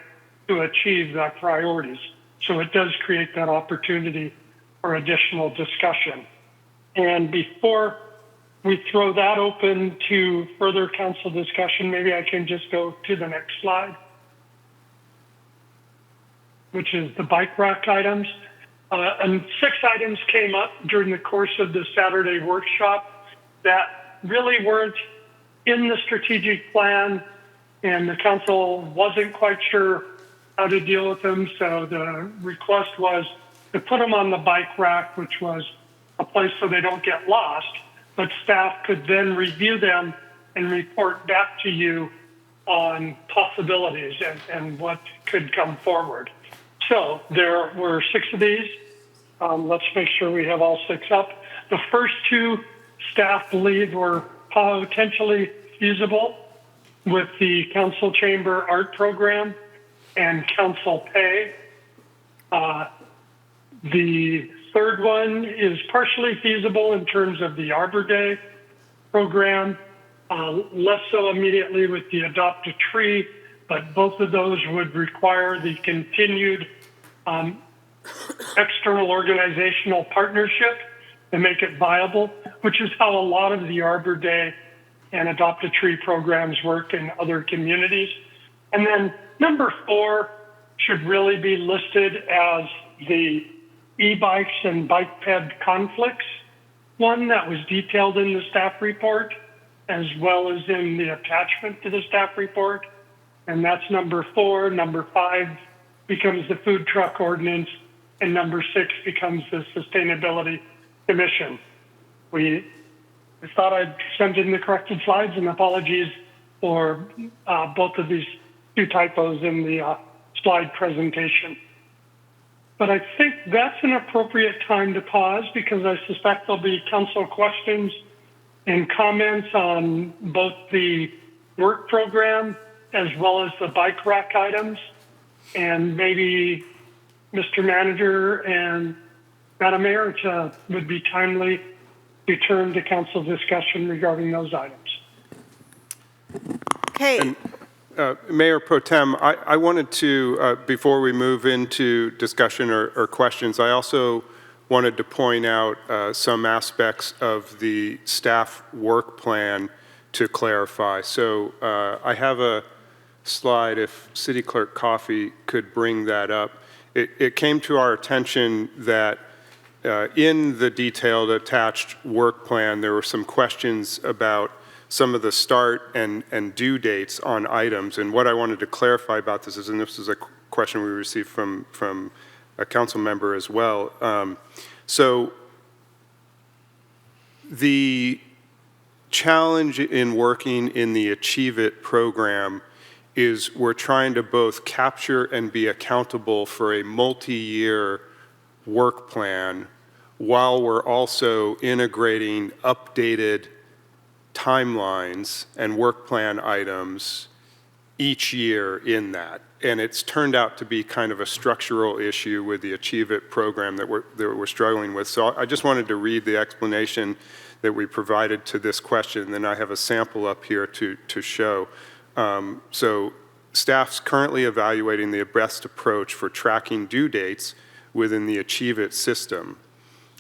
to achieve that priorities. So it does create that opportunity for additional discussion. And before we throw that open to further council discussion, maybe I can just go to the next slide, which is the bike rack items. And 6 items came up during the course of the Saturday workshop that really weren't in the strategic plan, and the council wasn't quite sure how to deal with them. So the request was to put them on the bike rack, which was a place so they don't get lost, but staff could then review them and report back to you on possibilities and what could come forward. So there were 6 of these. Let's make sure we have all 6 up. The first 2 staff believe were potentially feasible with the council chamber art program and council pay. The third one is partially feasible in terms of the Arbor Day program, less so immediately with the Adopt a Tree, but both of those would require the continued external organizational partnership to make it viable, which is how a lot of the Arbor Day and Adopt a Tree programs work in other communities. And then number 4 should really be listed as the e-bikes and bike ped conflicts one that was detailed in the staff report, as well as in the attachment to the staff report. And that's number 4. Number 5 becomes the food truck ordinance, and number 6 becomes the Sustainability Commission. I thought I'd send in the corrected slides, and apologies for both of these 2 typos in the slide presentation. But I think that's an appropriate time to pause, because I suspect there'll be council questions and comments on both the work program as well as the bike rack items. And maybe Mr. Manager and Madam Mayor, it would be timely to turn to council discussion regarding those items. Okay. And, Mayor Pro Tem, I wanted to, before we move into discussion or questions, I also wanted to point out some aspects of the staff work plan to clarify. So I have a slide, if City Clerk Coffey could bring that up. It came to our attention that in the detailed attached work plan, there were some questions about some of the start and due dates on items. And what I wanted to clarify about this is, and this is a question we received from a council member as well. So the challenge in working in the Achieve It program is we're trying to both capture and be accountable for a multi-year work plan while we're also integrating updated timelines and work plan items each year in that. And it's turned out to be kind of a structural issue with the Achieve It program that we're struggling with. So I just wanted to read the explanation that we provided to this question, and then I have a sample up here to show. So staff's currently evaluating the best approach for tracking due dates within the Achieve It system.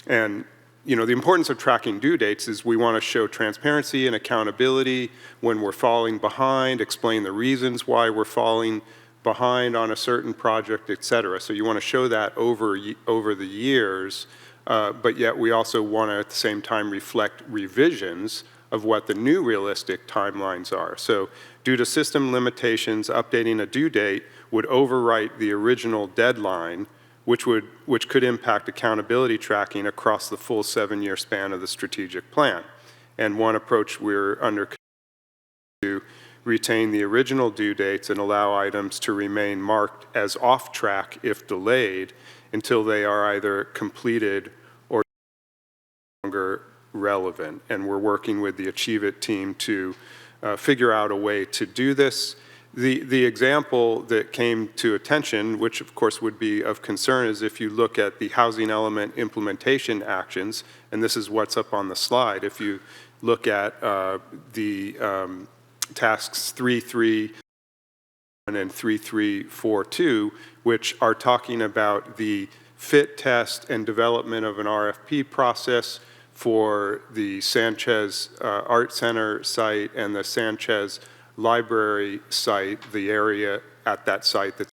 And you know, the importance of tracking due dates is we want to show transparency and accountability when we're falling behind, explain the reasons why we're falling behind on a certain project, et cetera. So you want to show that over the years but yet we also want to at the same time reflect revisions of what the new realistic timelines are. So due to system limitations, updating a due date would overwrite the original deadline, which could impact accountability tracking across the full 7-year span of the strategic plan. And one approach we're under to retain the original due dates and allow items to remain marked as off track if delayed until they are either completed or no longer relevant. And we're working with the Achieve It team to figure out a way to do this. The example that came to attention, which of course would be of concern, is if you look at the housing element implementation actions, and this is what's up on the slide. If you look at the tasks 3.3 and 3.3.4.2, which are talking about the fit test and development of an RFP process for the Sanchez Art Center site and the Sanchez Library site, the area at that site that's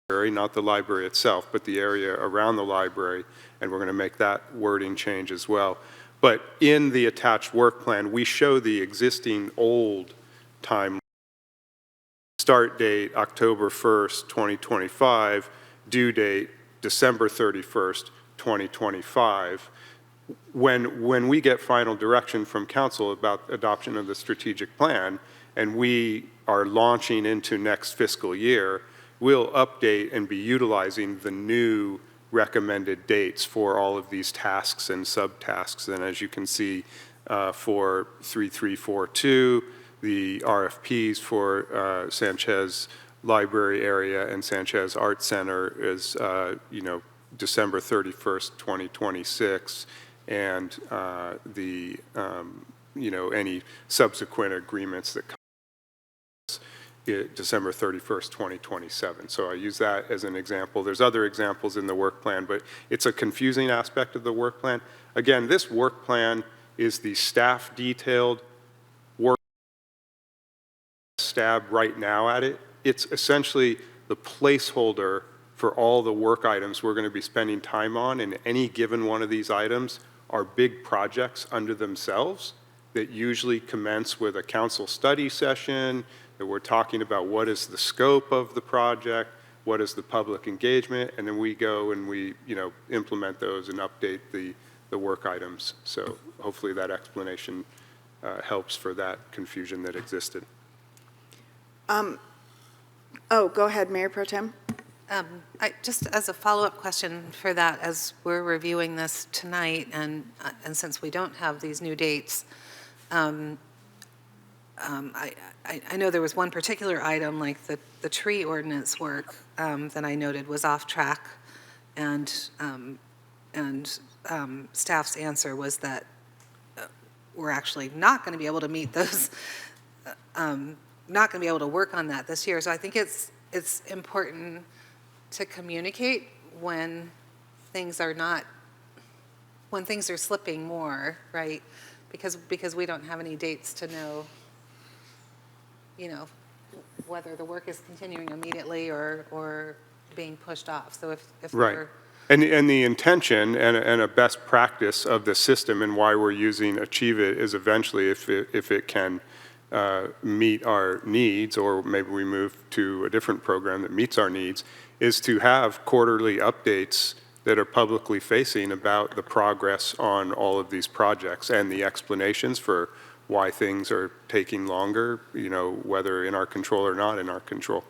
not the library itself, but the area around the library, and we're going to make that wording change as well. But in the attached work plan, we show the existing old time. Start date October 1st, 2025, due date December 31st, 2025. When we get final direction from council about adoption of the strategic plan, and we are launching into next fiscal year, we'll update and be utilizing the new recommended dates for all of these tasks and subtasks. And as you can see, for 3.3.4.2, the RFPs for Sanchez Library area and Sanchez Art Center is, December 31st, 2026, and any subsequent agreements that come December 31st, 2027. So I use that as an example. There's other examples in the work plan, but it's a confusing aspect of the work plan. Again, this work plan is the staff detailed work stab right now at it. It's essentially the placeholder for all the work items we're going to be spending time on, and any given one of these items are big projects unto themselves that usually commence with a council study session, that we're talking about what is the scope of the project, what is the public engagement, and then we go and we implement those and update the work items. So hopefully that explanation helps for that confusion that existed. Go ahead, Mayor Pro Tem. Just as a follow-up question for that, as we're reviewing this tonight, and since we don't have these new dates, I know there was one particular item, like the tree ordinance work, that I noted was off track, and staff's answer was that we're actually not going to be able to meet those, not going to be able to work on that this year. So I think it's important to communicate when things are slipping more, right? Because we don't have any dates to know, whether the work is continuing immediately or being pushed off. So if right. And the intention and a best practice of the system and why we're using Achieve It is eventually, if it can meet our needs, or maybe we move to a different program that meets our needs, is to have quarterly updates that are publicly facing about the progress on all of these projects and the explanations for why things are taking longer, whether in our control or not in our control.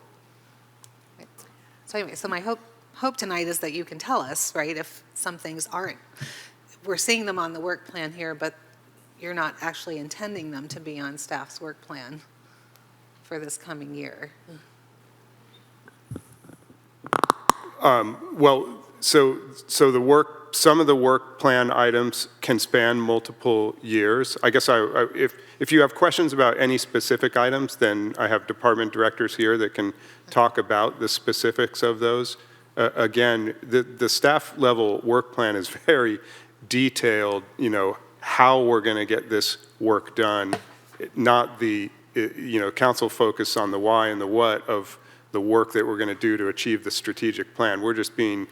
So anyway, so my hope tonight is that you can tell us, right, if some things aren't, we're seeing them on the work plan here, but you're not actually intending them to be on staff's work plan for this coming year. Well, so some of the work plan items can span multiple years. I guess if you have questions about any specific items, then I have department directors here that can talk about the specifics of those. Again, the staff level work plan is very detailed, how we're going to get this work done, not the, council focus on the why and the what of the work that we're going to do to achieve the strategic plan. We're just being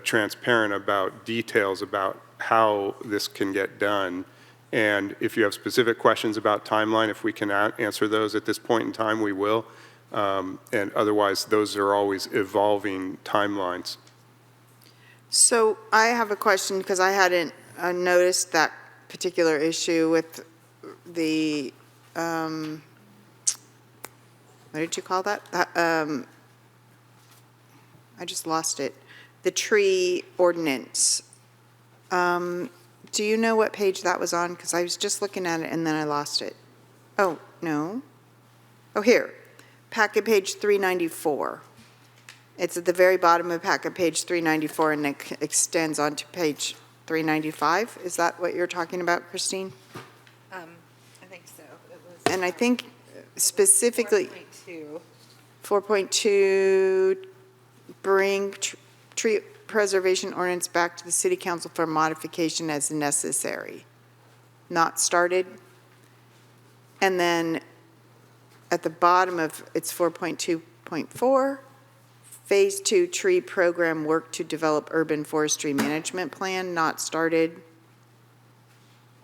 transparent about details about how this can get done. And if you have specific questions about timeline, if we can answer those at this point in time, we will. And otherwise, those are always evolving timelines. So I have a question because I hadn't noticed that particular issue with the, what did you call that? I just lost it. The tree ordinance. Do you know what page that was on? Because I was just looking at it and then I lost it. Oh, no. Oh, here. Packet page 394. It's at the very bottom of packet page 394 and it extends onto page 395. Is that what you're talking about, Christine? I think so. It was, And I think specifically 4.2. 4.2, bring tree preservation ordinance back to the city council for modification as necessary. Not started. And then at the bottom of, it's 4.2.4, phase 2 tree program work to develop urban forestry management plan, not started.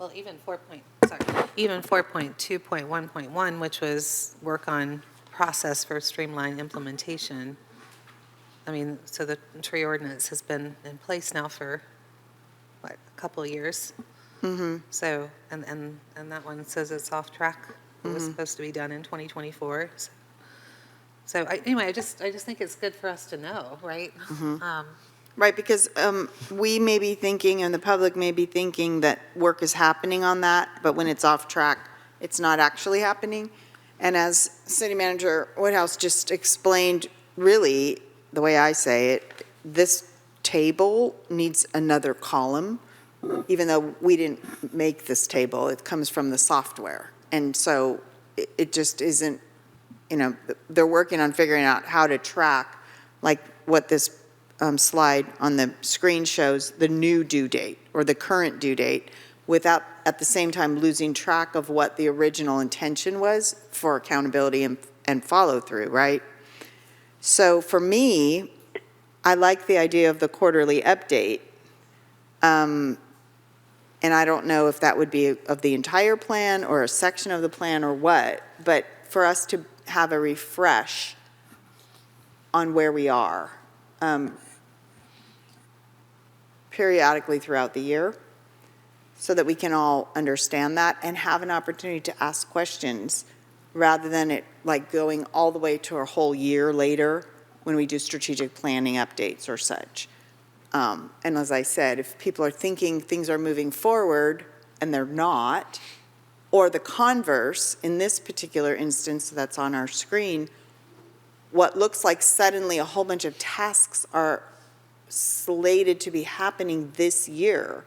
Well, even 4.2.1.1, which was work on process for streamlined implementation. I mean, so the tree ordinance has been in place now for, what, a couple of years? Mm-hmm. So, and that one says it's off track. It was supposed to be done in 2024. So anyway, I just think it's good for us to know, right? Right, because we may be thinking, and the public may be thinking that work is happening on that, but when it's off track, it's not actually happening. And as City Manager Woodhouse just explained, really, the way I say it, this table needs another column, even though we didn't make this table. It comes from the software. And so it just isn't, you know, they're working on figuring out how to track, like what this slide on the screen shows, the new due date or the current due date, without at the same time losing track of what the original intention was for accountability and follow through, right? So for me, I like the idea of the quarterly update. And I don't know if that would be of the entire plan or a section of the plan or what, but for us to have a refresh on where we are periodically throughout the year so that we can all understand that and have an opportunity to ask questions rather than it like going all the way to a whole year later when we do strategic planning updates or such. And as I said, if people are thinking things are moving forward and they're not, or the converse, in this particular instance that's on our screen, what looks like suddenly a whole bunch of tasks are slated to be happening this year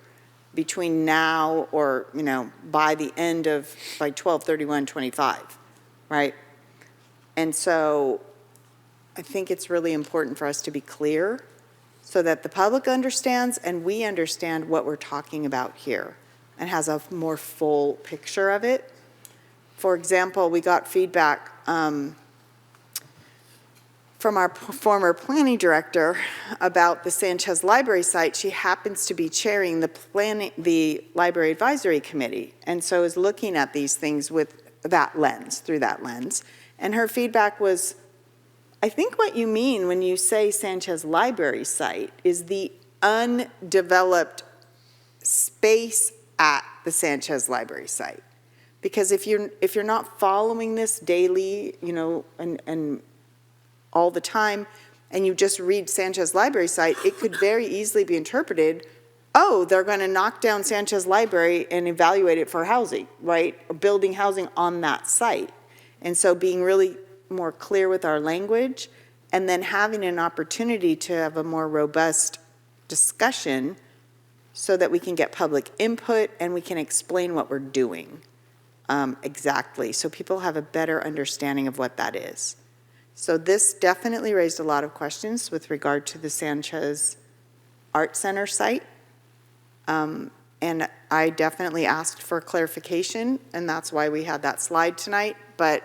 between now or, you know, by the end of, by 12/31/25, right? And so I think it's really important for us to be clear so that the public understands and we understand what we're talking about here and has a more full picture of it. For example, we got feedback from our former planning director about the Sanchez Library site. She happens to be chairing the Library Advisory Committee, and so is looking at these things with that lens, through that lens. And her feedback was, I think what you mean when you say Sanchez Library site is the undeveloped space at the Sanchez Library site. Because if you're not following this daily, you know, and all the time, and you just read Sanchez Library site, it could very easily be interpreted, oh, they're going to knock down Sanchez Library and evaluate it for housing, right? Or building housing on that site. And so being really more clear with our language and then having an opportunity to have a more robust discussion so that we can get public input and we can explain what we're doing exactly, so people have a better understanding of what that is. So this definitely raised a lot of questions with regard to the Sanchez Art Center site. And I definitely asked for clarification, and that's why we had that slide tonight. But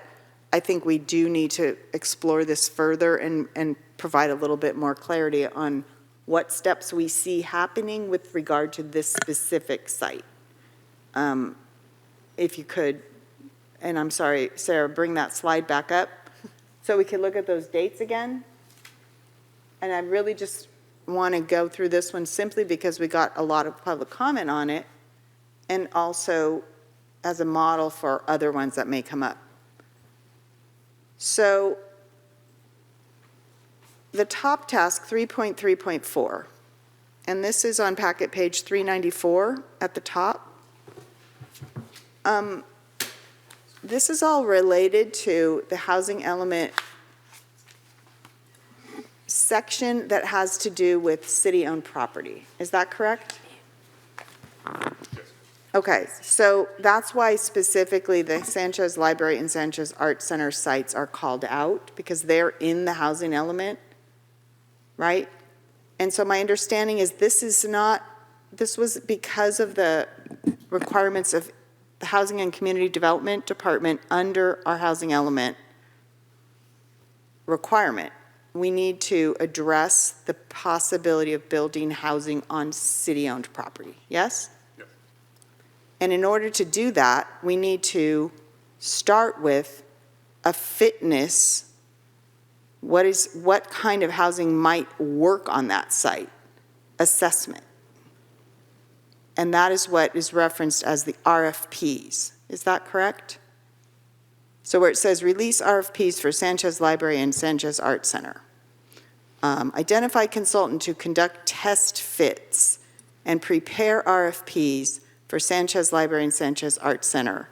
I think we do need to explore this further and provide a little bit more clarity on what steps we see happening with regard to this specific site. If you could, and I'm sorry, Sarah, bring that slide back up so we can look at those dates again. And I really just want to go through this one simply because we got a lot of public comment on it, and also as a model for other ones that may come up. So the top task, 3.3.4, and this is on packet page 394 at the top. This is all related to the housing element section that has to do with city-owned property. Is that correct? Okay, so that's why specifically the Sanchez Library and Sanchez Art Center sites are called out, because they're in the housing element, right? And so my understanding is this was because of the requirements of the Housing and Community Development Department under our housing element requirement. We need to address the possibility of building housing on city-owned property, yes? Yes. And in order to do that, we need to start with a fitness, what kind of housing might work on that site, assessment. And that is what is referenced as the RFPs. Is that correct? So where it says release RFPs for Sanchez Library and Sanchez Art Center. Identify consultant to conduct test fits and prepare RFPs for Sanchez Library and Sanchez Art Center.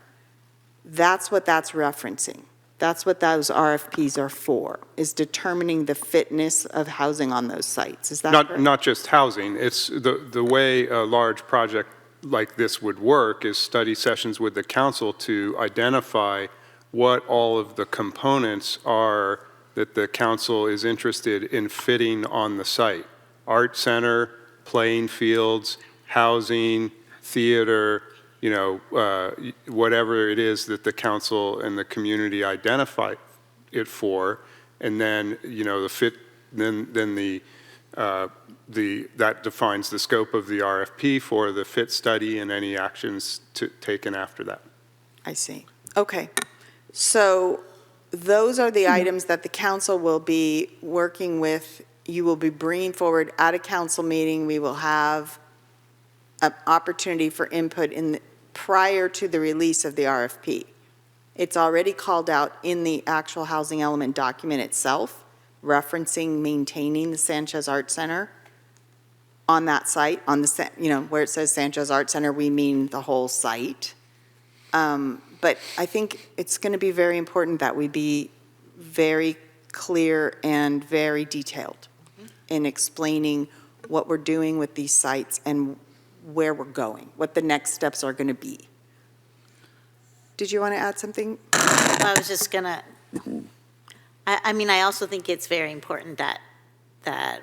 That's what that's referencing. That's what those RFPs are for, is determining the fitness of housing on those sites. Is that correct? Not just housing. It's the way a large project like this would work is study sessions with the council to identify what all of the components are that the council is interested in fitting on the site. Art center, playing fields, housing, theater, whatever it is that the council and the community identify it for, and then, the fit, that defines the scope of the RFP for the fit study and any actions taken after that. I see. Okay. So those are the items that the council will be working with. You will be bringing forward at a council meeting. We will have an opportunity for input prior to the release of the RFP. It's already called out in the actual housing element document itself, referencing maintaining the Sanchez Art Center on that site, on the, where it says Sanchez Art Center, we mean the whole site. But I think it's going to be very important that we be very clear and very detailed in explaining what we're doing with these sites and where we're going, what the next steps are going to be. Did you want to add something? I was just going to, I also think it's very important that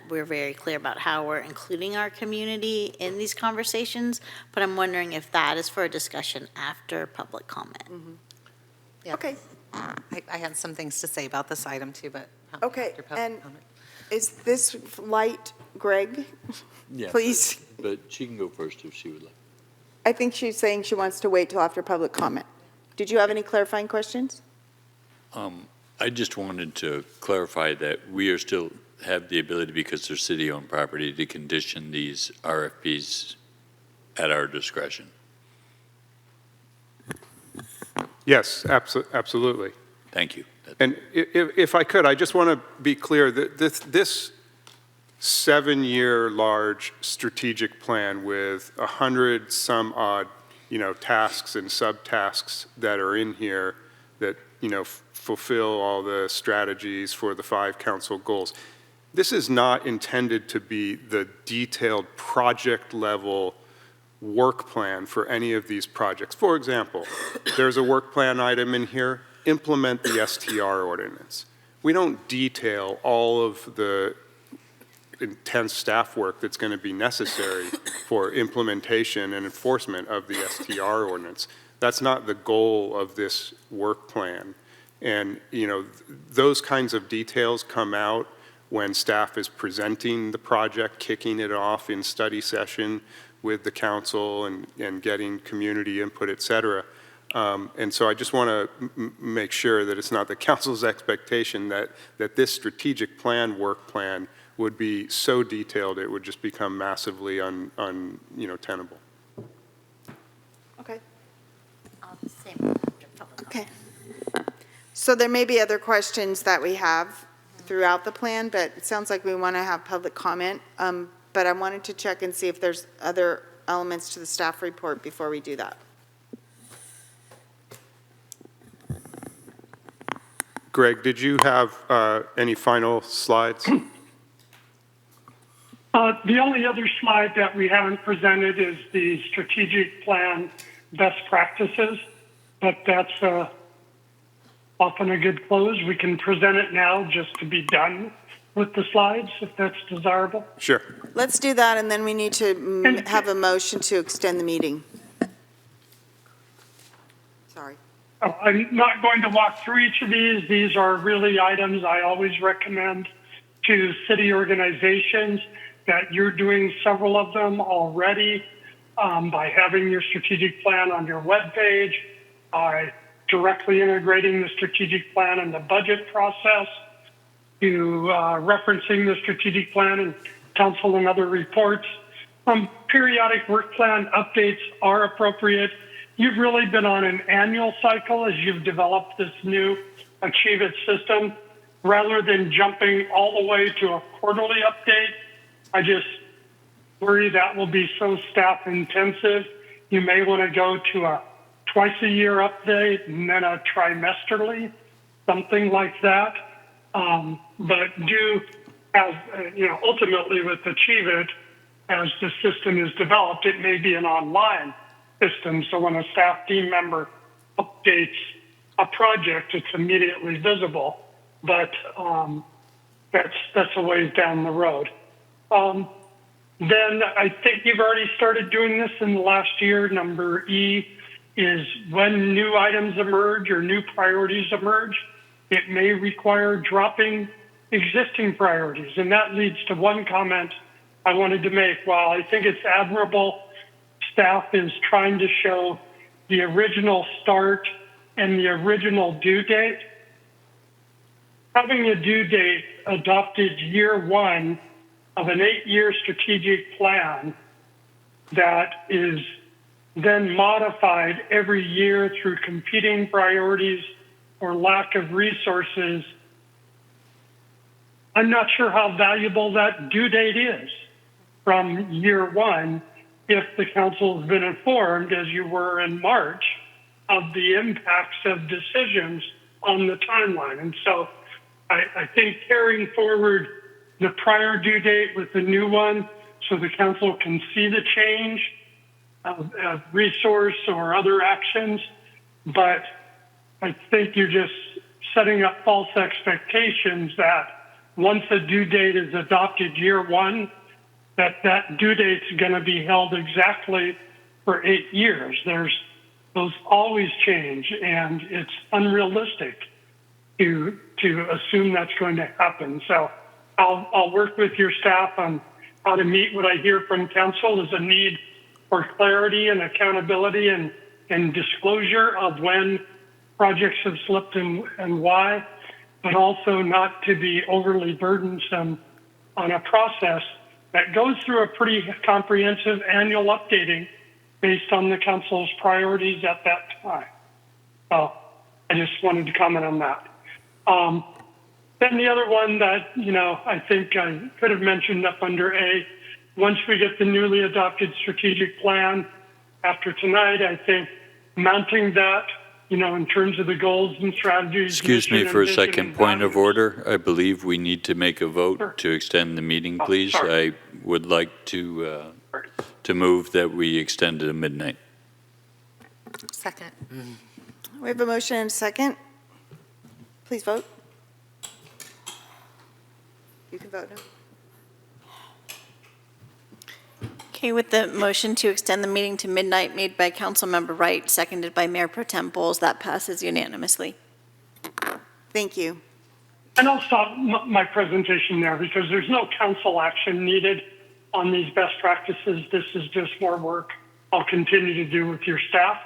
we're very clear about how we're including our community in these conversations, but I'm wondering if that is for a discussion after public comment. Yeah. Okay. I had some things to say about this item too, but Okay, after public and comment. is this light, Greg? Yeah, Please. But she can go first if she would like. I think she's saying she wants to wait till after public comment. Did you have any clarifying questions? I just wanted to clarify that we are still have the ability, because they're city-owned property, to condition these RFPs at our discretion. Yes, absolutely. Thank you. And if I could, I just want to be clear that this 7-year large strategic plan with 100 some odd, tasks and subtasks that are in here that, fulfill all the strategies for the 5 council goals. This is not intended to be the detailed project level work plan for any of these projects. For example, there's a work plan item in here, implement the STR ordinance. We don't detail all of the intense staff work that's going to be necessary for implementation and enforcement of the STR ordinance. That's not the goal of this work plan. And, those kinds of details come out when staff is presenting the project, kicking it off in study session with the council and getting community input, et cetera. And so I just want to make sure that it's not the council's expectation that this strategic plan, work plan, would be so detailed it would just become massively tenable. Okay. Same. Okay. So there may be other questions that we have throughout the plan, but it sounds like we want to have public comment. But I wanted to check and see if there's other elements to the staff report before we do that. Greg, did you have any final slides? The only other slide that we haven't presented is the strategic plan best practices, but that's often a good close. We can present it now just to be done with the slides, if that's desirable. Sure. Let's do that, and then we need to have a motion to extend the meeting. Sorry. Oh, I'm not going to walk through each of these. These are really items I always recommend to city organizations that you're doing several of them already by having your strategic plan on your webpage, by directly integrating the strategic plan in the budget process, to referencing the strategic plan in council and other reports. Periodic work plan updates are appropriate. You've really been on an annual cycle as you've developed this new Achieve It system. Rather than jumping all the way to a quarterly update, I just worry that will be so staff intensive. You may want to go to a twice a year update and then a trimesterly, something like that. But do as, ultimately with Achieve It, as the system is developed, it may be an online system. So when a staff team member updates a project, it's immediately visible. But that's a ways down the road. Then I think you've already started doing this in the last year. Number E is when new items emerge or new priorities emerge, it may require dropping existing priorities. And that leads to one comment I wanted to make. While I think it's admirable, staff is trying to show the original start and the original due date. Having a due date adopted year one of an 8-year strategic plan that is then modified every year through competing priorities or lack of resources, I'm not sure how valuable that due date is from year one if the council has been informed, as you were in March, of the impacts of decisions on the timeline. And so I think carrying forward the prior due date with the new one so the council can see the change of resource or other actions, but I think you're just setting up false expectations that once a due date is adopted year one, that due date's going to be held exactly for 8 years. Those always change, and it's unrealistic to assume that's going to happen. So I'll work with your staff on how to meet what I hear from council is a need for clarity and accountability and disclosure of when projects have slipped and why, but also not to be overly burdensome on a process that goes through a pretty comprehensive annual updating based on the council's priorities at that time. So I just wanted to comment on that. Then the other one that, I think I could have mentioned up under A, once we get the newly adopted strategic plan after tonight, I think mounting that, in terms of the goals and strategies. Excuse me for a mission, second point of order. I believe we need to make a vote to extend the meeting, please. I would like to move that we extend it to midnight. Second. We have a motion and a second. Please vote. You can vote now. Okay, with the motion to extend the meeting to midnight made by Councilmember Wright, seconded by Mayor Pro Tem Bowles, that passes unanimously. Thank you. And I'll stop my presentation there because there's no council action needed on these best practices. This is just more work I'll continue to do with your staff.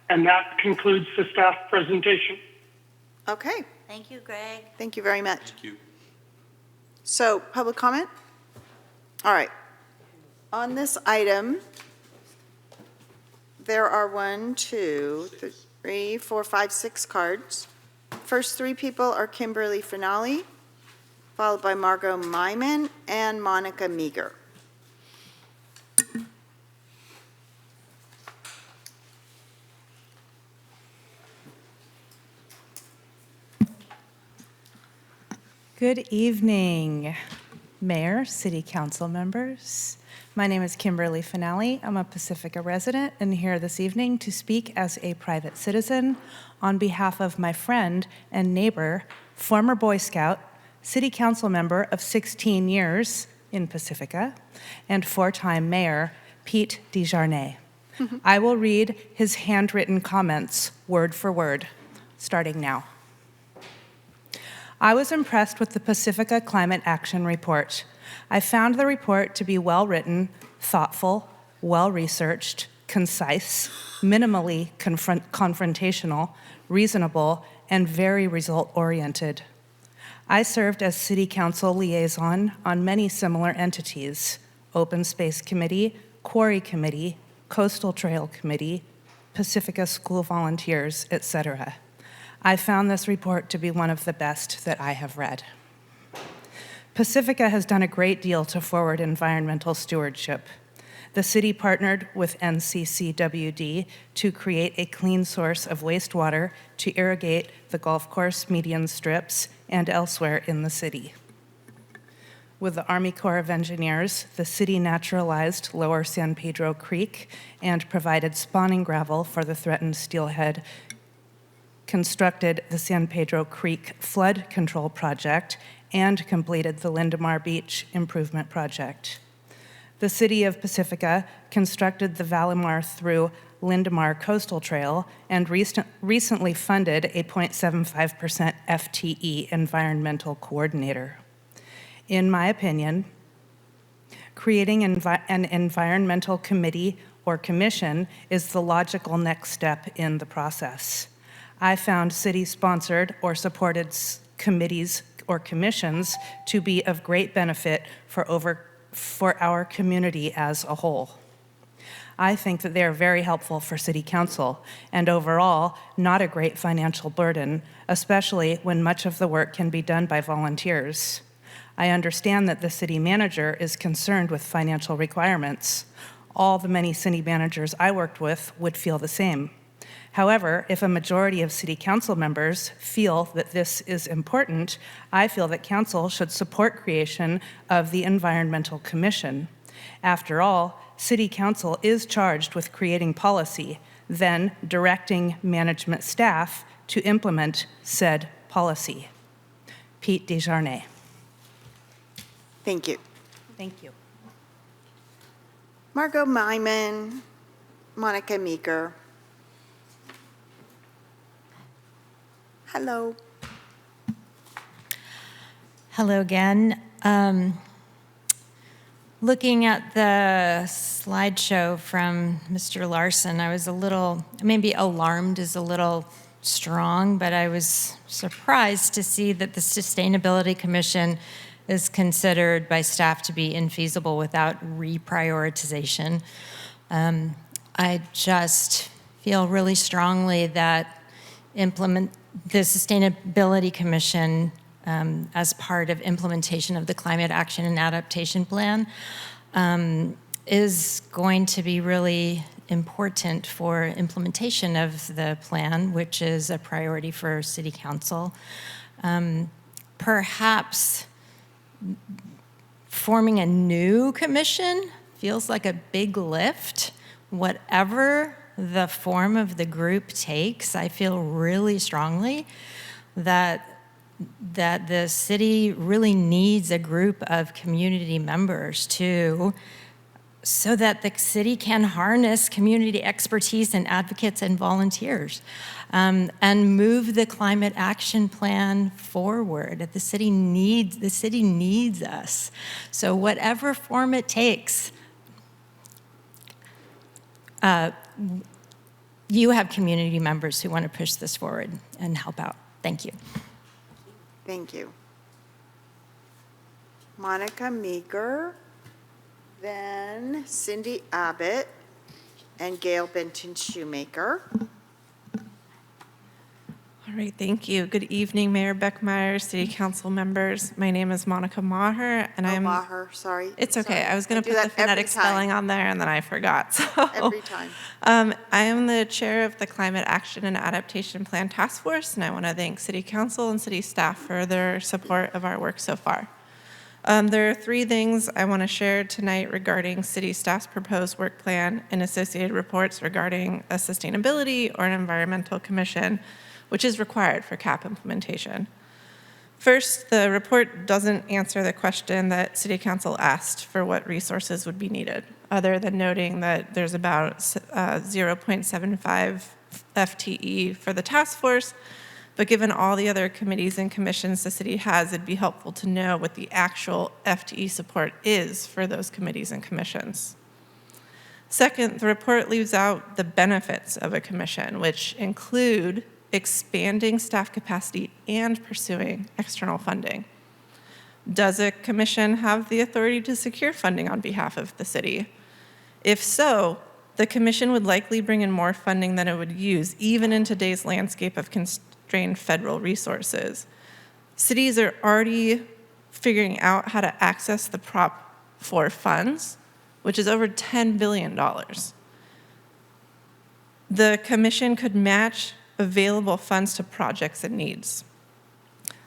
And that concludes the staff presentation. Okay. Thank you, Greg. Thank you very much. Thank you. So, public comment? All right. On this item, there are 1, 2, 3, 4, 5, 6 cards. First 3 people are Kimberly Finale, followed by Margot Myman and Monica Meager. Good evening, Mayor, City Council members. My name is Kimberly Finale. I'm a Pacifica resident and here this evening to speak as a private citizen on behalf of my friend and neighbor, former Boy Scout, City Council member of 16 years in Pacifica, and 4-time Mayor Pete Desjarnais. I will read his handwritten comments word for word, starting now. I was impressed with the Pacifica Climate Action Report. I found the report to be well-written, thoughtful, well-researched, concise, minimally confrontational, reasonable, and very result-oriented. I served as City Council liaison on many similar entities: Open Space Committee, Quarry Committee, Coastal Trail Committee, Pacifica School Volunteers, etc. I found this report to be one of the best that I have read. Pacifica has done a great deal to forward environmental stewardship. The city partnered with NCCWD to create a clean source of wastewater to irrigate the golf course median strips and elsewhere in the city. With the Army Corps of Engineers, the city naturalized Lower San Pedro Creek and provided spawning gravel for the threatened steelhead, constructed the San Pedro Creek Flood Control Project, and completed the Lindemar Beach Improvement Project. The City of Pacifica constructed the Valimar through Lindemar Coastal Trail and recently funded a 0.75% FTE environmental coordinator. In my opinion, creating an environmental committee or commission is the logical next step in the process. I found city-sponsored or supported committees or commissions to be of great benefit for our community as a whole. I think that they are very helpful for City Council and overall not a great financial burden, especially when much of the work can be done by volunteers. I understand that the city manager is concerned with financial requirements. All the many city managers I worked with would feel the same. However, if a majority of City Council members feel that this is important, I feel that Council should support creation of the Environmental Commission. After all, City Council is charged with creating policy, then directing management staff to implement said policy. Pete Desjarnais. Thank you. Thank you. Margot Myman, Monica Meager. Hello. Hello again. Looking at the slideshow from Mr. Larson, I was a little, maybe alarmed is a little strong, but I was surprised to see that the Sustainability Commission is considered by staff to be infeasible without reprioritization. I just feel really strongly that the Sustainability Commission, as part of implementation of the Climate Action and Adaptation Plan, is going to be really important for implementation of the plan, which is a priority for City Council. Perhaps forming a new commission feels like a big lift. Whatever the form of the group takes, I feel really strongly that the city really needs a group of community members to so that the city can harness community expertise and advocates and volunteers and move the climate action plan forward. The city needs us. So whatever form it takes, you have community members who want to push this forward and help out. Thank you. Thank you. Monica Meager, then Cindy Abbott, and Gail Benton Shoemaker. All right, thank you. Good evening, Mayor Beckmeyer, City Council members. My name is Monica Maher, and I'm... Maher, sorry. It's okay. Sorry. I was going to put the phonetic spelling on there, and then I forgot. So, Every time. I am the chair of the Climate Action and Adaptation Plan Task Force, and I want to thank City Council and City staff for their support of our work so far. There are 3 things I want to share tonight regarding City staff's proposed work plan and associated reports regarding a sustainability or an environmental commission, which is required for CAP implementation. First, the report doesn't answer the question that City Council asked for what resources would be needed, other than noting that there's about 0.75 FTE for the task force. But given all the other committees and commissions the city has, it'd be helpful to know what the actual FTE support is for those committees and commissions. Second, the report leaves out the benefits of a commission, which include expanding staff capacity and pursuing external funding. Does a commission have the authority to secure funding on behalf of the city? If so, the commission would likely bring in more funding than it would use, even in today's landscape of constrained federal resources. Cities are already figuring out how to access the Prop 4 funds, which is over $10 billion. The commission could match available funds to projects and needs.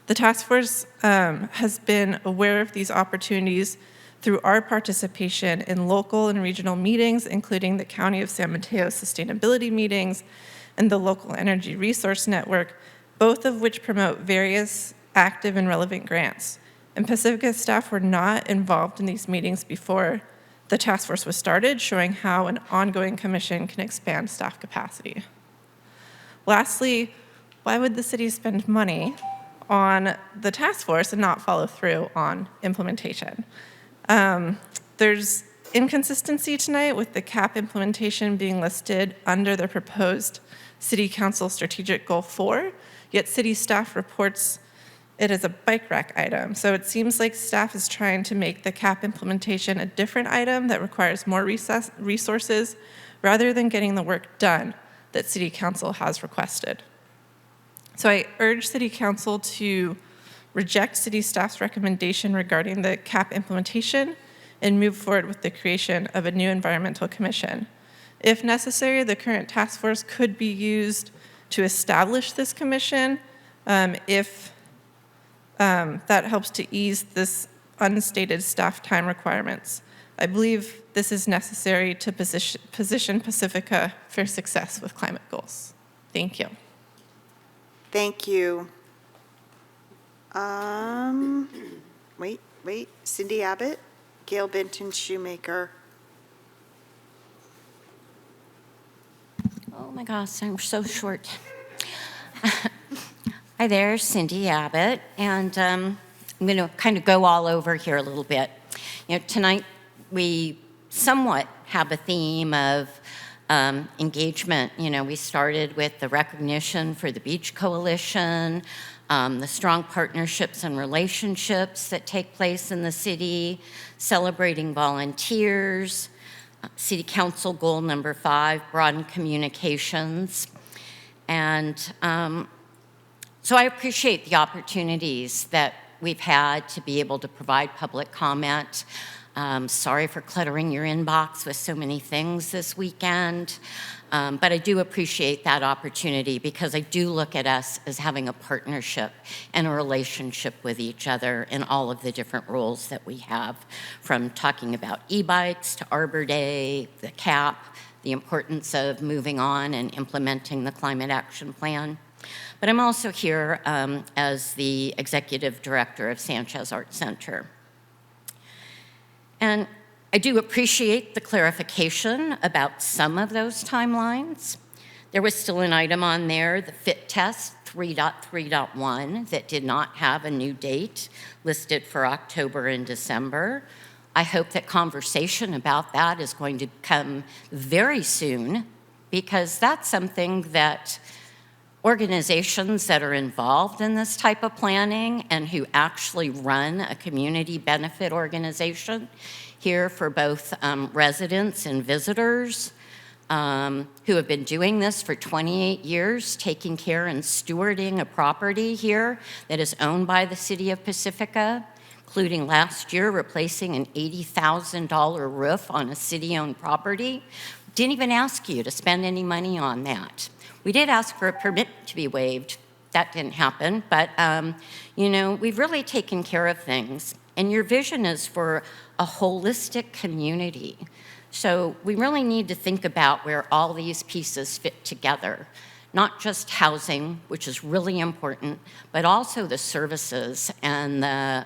The task force has been aware of these opportunities through our participation in local and regional meetings, including the County of San Mateo sustainability meetings and the Local Energy Resource Network, both of which promote various active and relevant grants. And Pacifica staff were not involved in these meetings before the task force was started, showing how an ongoing commission can expand staff capacity. Lastly, why would the city spend money on the task force and not follow through on implementation? There's inconsistency tonight with the CAP implementation being listed under the proposed City Council Strategic Goal 4, yet city staff reports it as a bike rack item. So it seems like staff is trying to make the CAP implementation a different item that requires more resources rather than getting the work done that City Council has requested. So I urge City Council to reject City staff's recommendation regarding the CAP implementation and move forward with the creation of a new environmental commission. If necessary, the current task force could be used to establish this commission if that helps to ease this unstated staff time requirements. I believe this is necessary to position Pacifica for success with climate goals. Thank you. Thank you. Wait, Cindy Abbott, Gail Benton Shoemaker. Oh my gosh, I'm so short. Hi there, Cindy Abbott, and I'm going to kind of go all over here a little bit. You know, tonight we somewhat have a theme of engagement. You know, we started with the recognition for the Beach Coalition, the strong partnerships and relationships that take place in the city, celebrating volunteers, City Council goal number 5, broaden communications. And so I appreciate the opportunities that we've had to be able to provide public comment. Sorry for cluttering your inbox with so many things this weekend, but I do appreciate that opportunity because I do look at us as having a partnership and a relationship with each other in all of the different roles that we have, from talking about e-bikes to Arbor Day, the CAP, the importance of moving on and implementing the Climate Action Plan. But I'm also here as the Executive Director of Sanchez Art Center. And I do appreciate the clarification about some of those timelines. There was still an item on there, the fit test 3.3.1, that did not have a new date listed for October and December. I hope that conversation about that is going to come very soon, because that's something that organizations that are involved in this type of planning and who actually run a community benefit organization here for both residents and visitors who have been doing this for 28 years, taking care and stewarding a property here that is owned by the city of Pacifica, including last year replacing an $80,000 roof on a city-owned property. Didn't even ask you to spend any money on that. We did ask for a permit to be waived. That didn't happen, but you know, we've really taken care of things. And your vision is for a holistic community. So we really need to think about where all these pieces fit together. Not just housing, which is really important, but also the services and the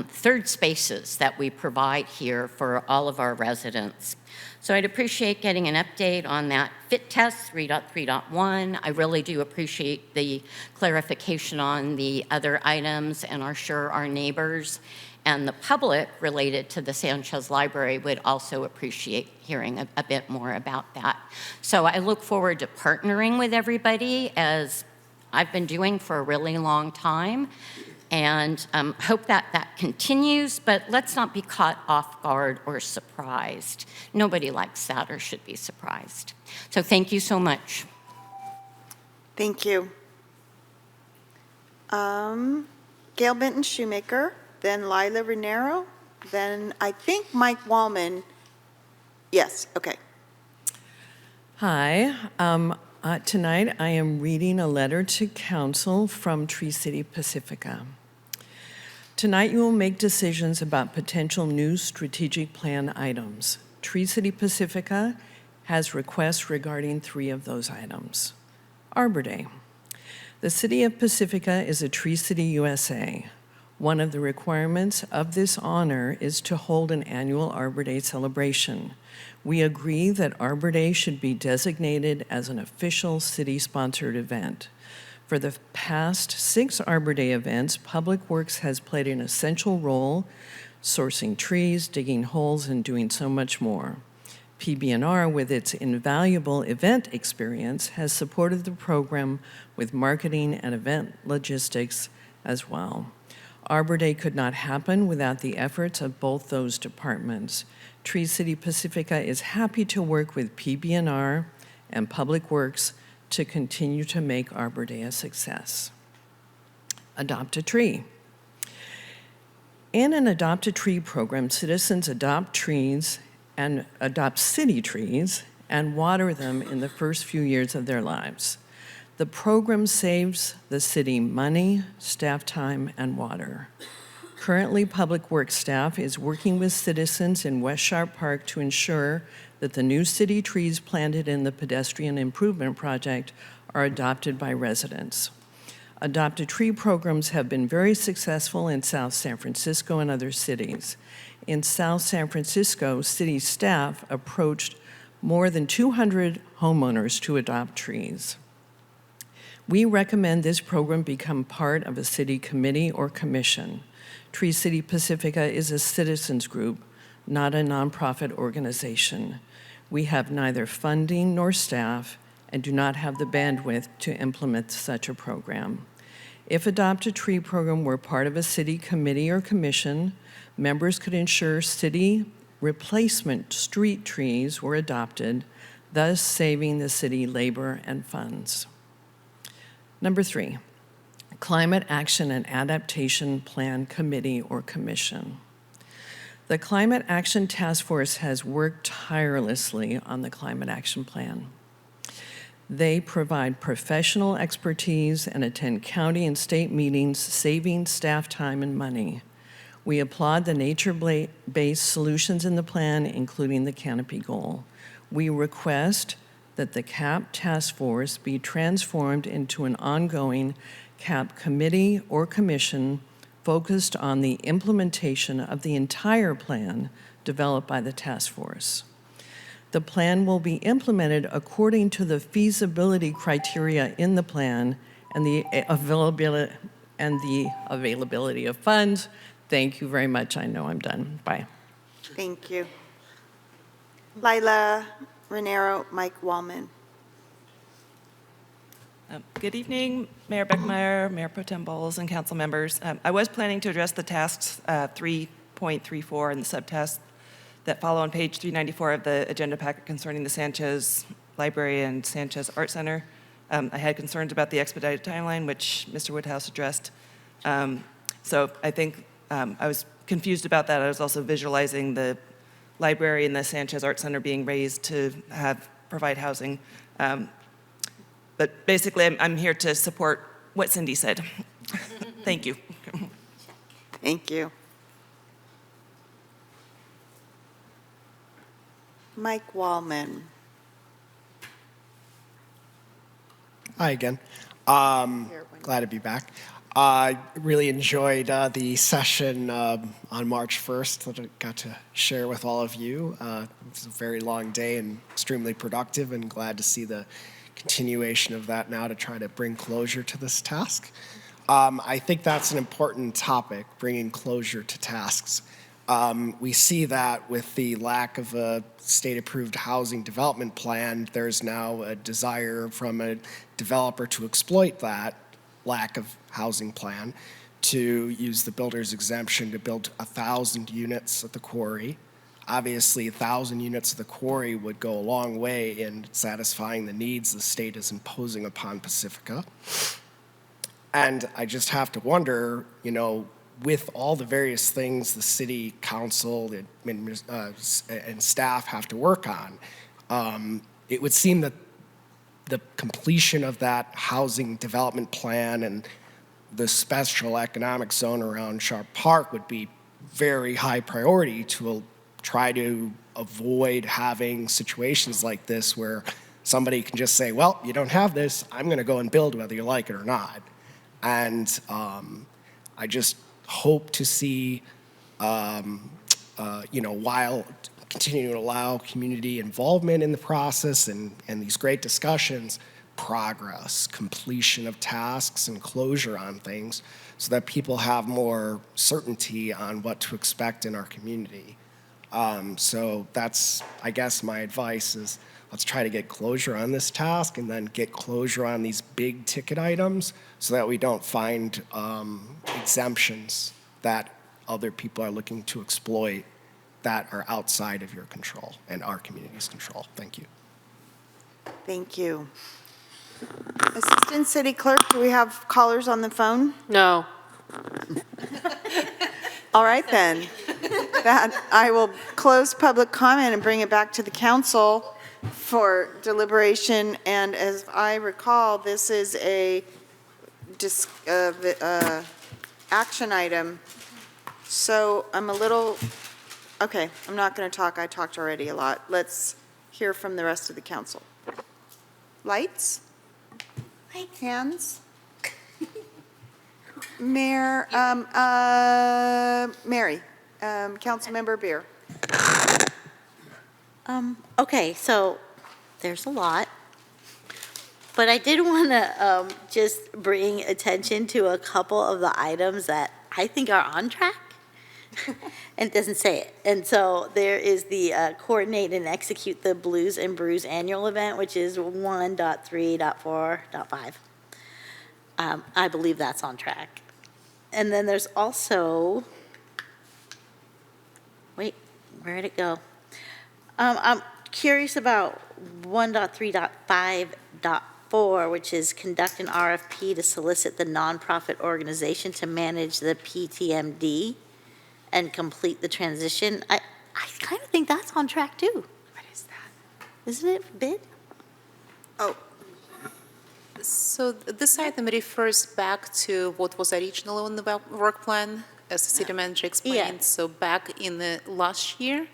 third spaces that we provide here for all of our residents. So I'd appreciate getting an update on that fit test 3.3.1. I really do appreciate the clarification on the other items, and are sure our neighbors and the public related to the Sanchez Library would also appreciate hearing a bit more about that. So I look forward to partnering with everybody, as I've been doing for a really long time, and hope that that continues, but let's not be caught off guard or surprised. Nobody likes that or should be surprised. So thank you so much. Thank you. Gail Benton Shoemaker, then Lila Renero, then I think Mike Wallman. Yes, okay. Hi. Tonight I am reading a letter to council from Tree City Pacifica. Tonight you will make decisions about potential new strategic plan items. Tree City Pacifica has requests regarding 3 of those items. Arbor Day. The City of Pacifica is a Tree City, USA. One of the requirements of this honor is to hold an annual Arbor Day celebration. We agree that Arbor Day should be designated as an official city-sponsored event. For the past 6 Arbor Day events, Public Works has played an essential role, sourcing trees, digging holes, and doing so much more. PB&R, with its invaluable event experience, has supported the program with marketing and event logistics as well. Arbor Day could not happen without the efforts of both those departments. Tree City Pacifica is happy to work with PB&R and Public Works to continue to make Arbor Day a success. Adopt a Tree. In an Adopt a Tree program, citizens adopt trees and adopt city trees and water them in the first few years of their lives. The program saves the city money, staff time, and water. Currently, Public Works staff is working with citizens in West Sharp Park to ensure that the new city trees planted in the pedestrian improvement project are adopted by residents. Adopt a Tree programs have been very successful in South San Francisco and other cities. In South San Francisco, city staff approached more than 200 homeowners to adopt trees. We recommend this program become part of a city committee or commission. Tree City Pacifica is a citizens group, not a nonprofit organization. We have neither funding nor staff and do not have the bandwidth to implement such a program. If Adopt a Tree program were part of a city committee or commission, members could ensure city replacement street trees were adopted, thus saving the city labor and funds. Number 3, Climate Action and Adaptation Plan Committee or Commission. The Climate Action Task Force has worked tirelessly on the Climate Action Plan. They provide professional expertise and attend county and state meetings, saving staff time and money. We applaud the nature-based solutions in the plan, including the canopy goal. We request that the CAP task force be transformed into an ongoing CAP committee or commission focused on the implementation of the entire plan developed by the task force. The plan will be implemented according to the feasibility criteria in the plan and the availability of funds. Thank you very much. I know I'm done. Bye. Thank you. Lila Renero, Mike Wallman. Good evening, Mayor Beckmeyer, Mayor Pro Tem Bowles, and council members. I was planning to address the tasks 3.34 and the subtasks that follow on page 394 of the agenda packet concerning the Sanchez Library and Sanchez Art Center. I had concerns about the expedited timeline, which Mr. Woodhouse addressed. So I think I was confused about that. I was also visualizing the library and the Sanchez Art Center being raised to provide housing. But basically, I'm here to support what Cindy said. Thank you. Thank you. Mike Wallman. Hi again. Glad to be back. I really enjoyed the session on March 1st that I got to share with all of you. It was a very long day and extremely productive, and glad to see the continuation of that now to try to bring closure to this task. I think that's an important topic, bringing closure to tasks. We see that with the lack of a state-approved housing development plan, there's now a desire from a developer to exploit that lack of housing plan to use the builder's exemption to build 1,000 units at the quarry. Obviously, 1,000 units of the quarry would go a long way in satisfying the needs the state is imposing upon Pacifica. And I just have to wonder, you know, with all the various things the city council and staff have to work on, it would seem that the completion of that housing development plan and the special economic zone around Sharp Park would be very high priority to try to avoid having situations like this where somebody can just say, well, you don't have this, I'm going to go and build whether you like it or not. And I just hope to see, while continuing to allow community involvement in the process and these great discussions, progress, completion of tasks, and closure on things so that people have more certainty on what to expect in our community. So that's, I guess, my advice is let's try to get closure on this task and then get closure on these big ticket items so that we don't find exemptions that other people are looking to exploit that are outside of your control and our community's control. Thank you. Thank you. Assistant City Clerk, do we have callers on the phone? No. All right then. That I will close public comment and bring it back to the council for deliberation. And as I recall, this is a action item. So I'm a little, okay, I'm not going to talk. I talked already a lot. Let's hear from the rest of the council. Lights? Hands? Mayor, Mary, Councilmember Beer. Okay, so there's a lot, but I did want to just bring attention to a couple of the items that I think are on track, and it doesn't say it. And so there is the coordinate and execute the Blues and Brews annual event, which is 1.3.4.5. I believe that's on track. And then there's also, wait, where'd it go? I'm curious about 1.3.5.4, which is conduct an RFP to solicit the nonprofit organization to manage the PTMD and complete the transition. I kind of think that's on track too. What is that? Isn't it bid? Oh. So this item refers back to what was originally on the work plan, as the city manager explained. Yeah. So back in the last year,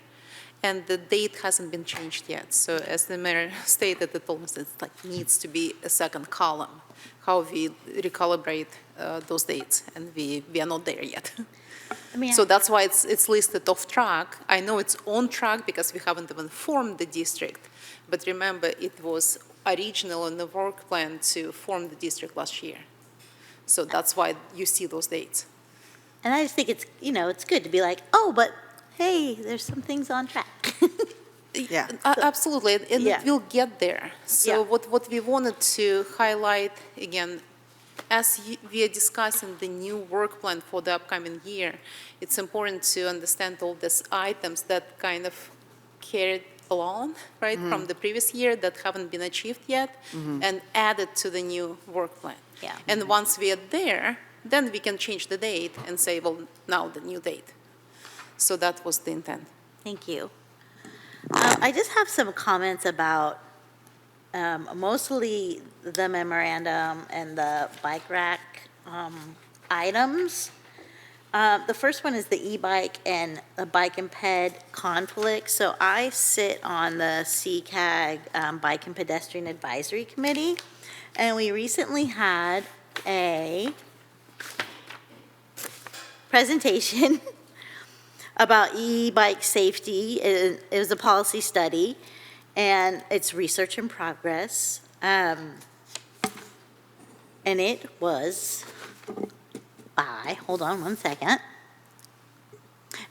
and the date hasn't been changed yet. So as the mayor stated, it almost needs to be a second column. how we recalibrate those dates, and we are not there yet. I mean, So that's why it's listed off track. I know it's on track because we haven't even formed the district, but remember, it was original in the work plan to form the district last year. So that's why you see those dates. and I just think it's, it's good to be like, oh, but hey, there's some things on track. Yeah. Absolutely, and Yeah. we'll get there. So Yeah. what we wanted to highlight, again, as we are discussing the new work plan for the upcoming year, it's important to understand all these items that kind of carried along, right, from the previous year that haven't been achieved yet, and added to the new work plan. Yeah. And once we are there, then we can change the date and say, well, now the new date. So that was the intent. Thank you. I just have some comments about mostly the memorandum and the bike rack items. The first one is the e-bike and the bike and ped conflict. So I sit on the CCAG Bike and Pedestrian Advisory Committee, and we recently had a presentation about e-bike safety. It was a policy study, and it's research in progress. And it was hold on one second.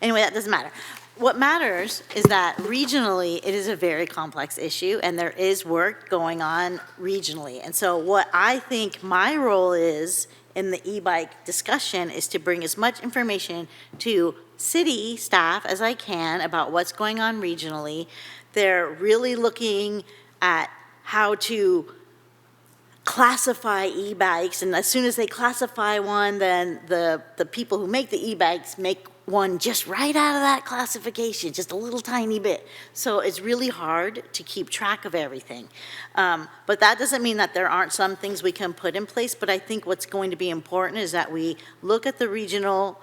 Anyway, that doesn't matter. What matters is that regionally, it is a very complex issue, and there is work going on regionally. And so what I think my role is in the e-bike discussion is to bring as much information to city staff as I can about what's going on regionally. They're really looking at how to classify e-bikes, and as soon as they classify one, then the people who make the e-bikes make one just right out of that classification, just a little tiny bit. So it's really hard to keep track of everything. But that doesn't mean that there aren't some things we can put in place, but I think what's going to be important is that we look at the regional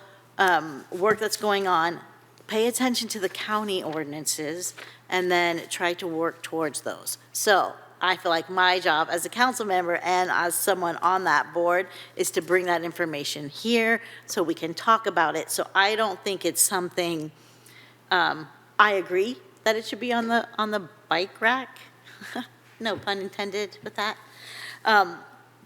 work that's going on, pay attention to the county ordinances, and then try to work towards those. So I feel like my job as a council member and as someone on that board is to bring that information here so we can talk about it. So I don't think it's something, I agree that it should be on the bike rack. No pun intended with that.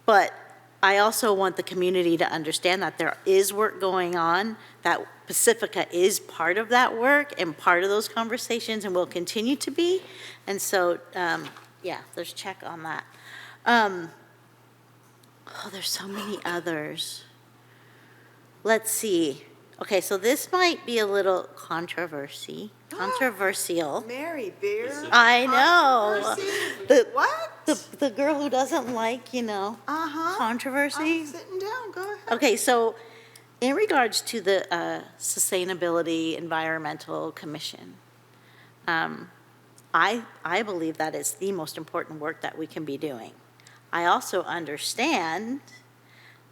But I also want the community to understand that there is work going on, that Pacifica is part of that work and part of those conversations and will continue to be. And so, yeah, there's check on that. There's so many others. Let's see. Okay, so this might be a little controversial. Mary Beer. I know. What? The girl who doesn't like, controversy. I'm sitting down, go ahead. Okay, so in regards to the Sustainability Environmental Commission, I believe that is the most important work that we can be doing. I also understand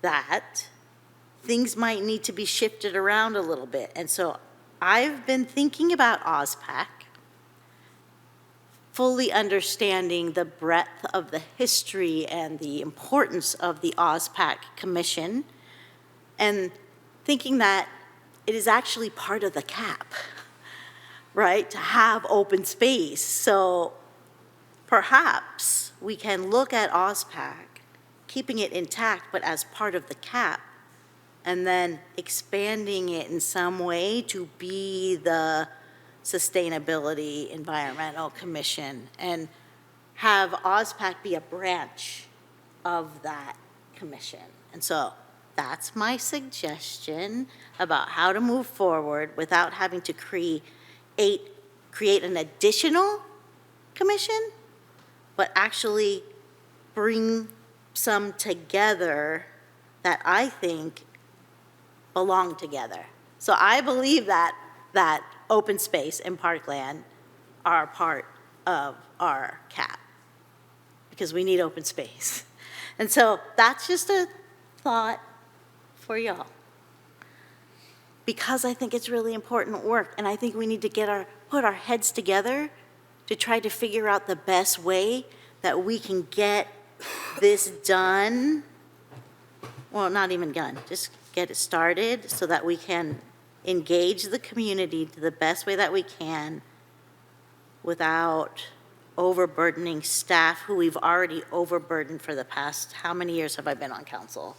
that things might need to be shifted around a little bit. And so I've been thinking about OSPAC, fully understanding the breadth of the history and the importance of the OSPAC Commission, and thinking that it is actually part of the CAP, right, to have open space. So perhaps we can look at OSPAC, keeping it intact, but as part of the CAP, and then expanding it in some way to be the Sustainability Environmental Commission, and have OSPAC be a branch of that commission. And so that's my suggestion about how to move forward without having to create an additional commission, but actually bring some together that I think belong together. So I believe that open space and parkland are part of our CAP, because we need open space. And so that's just a thought for y'all, because I think it's really important work, and I think we need to put our heads together to try to figure out the best way that we can get this done, well, not even done, just get it started so that we can engage the community to the best way that we can without overburdening staff who we've already overburdened for the past, how many years have I been on council?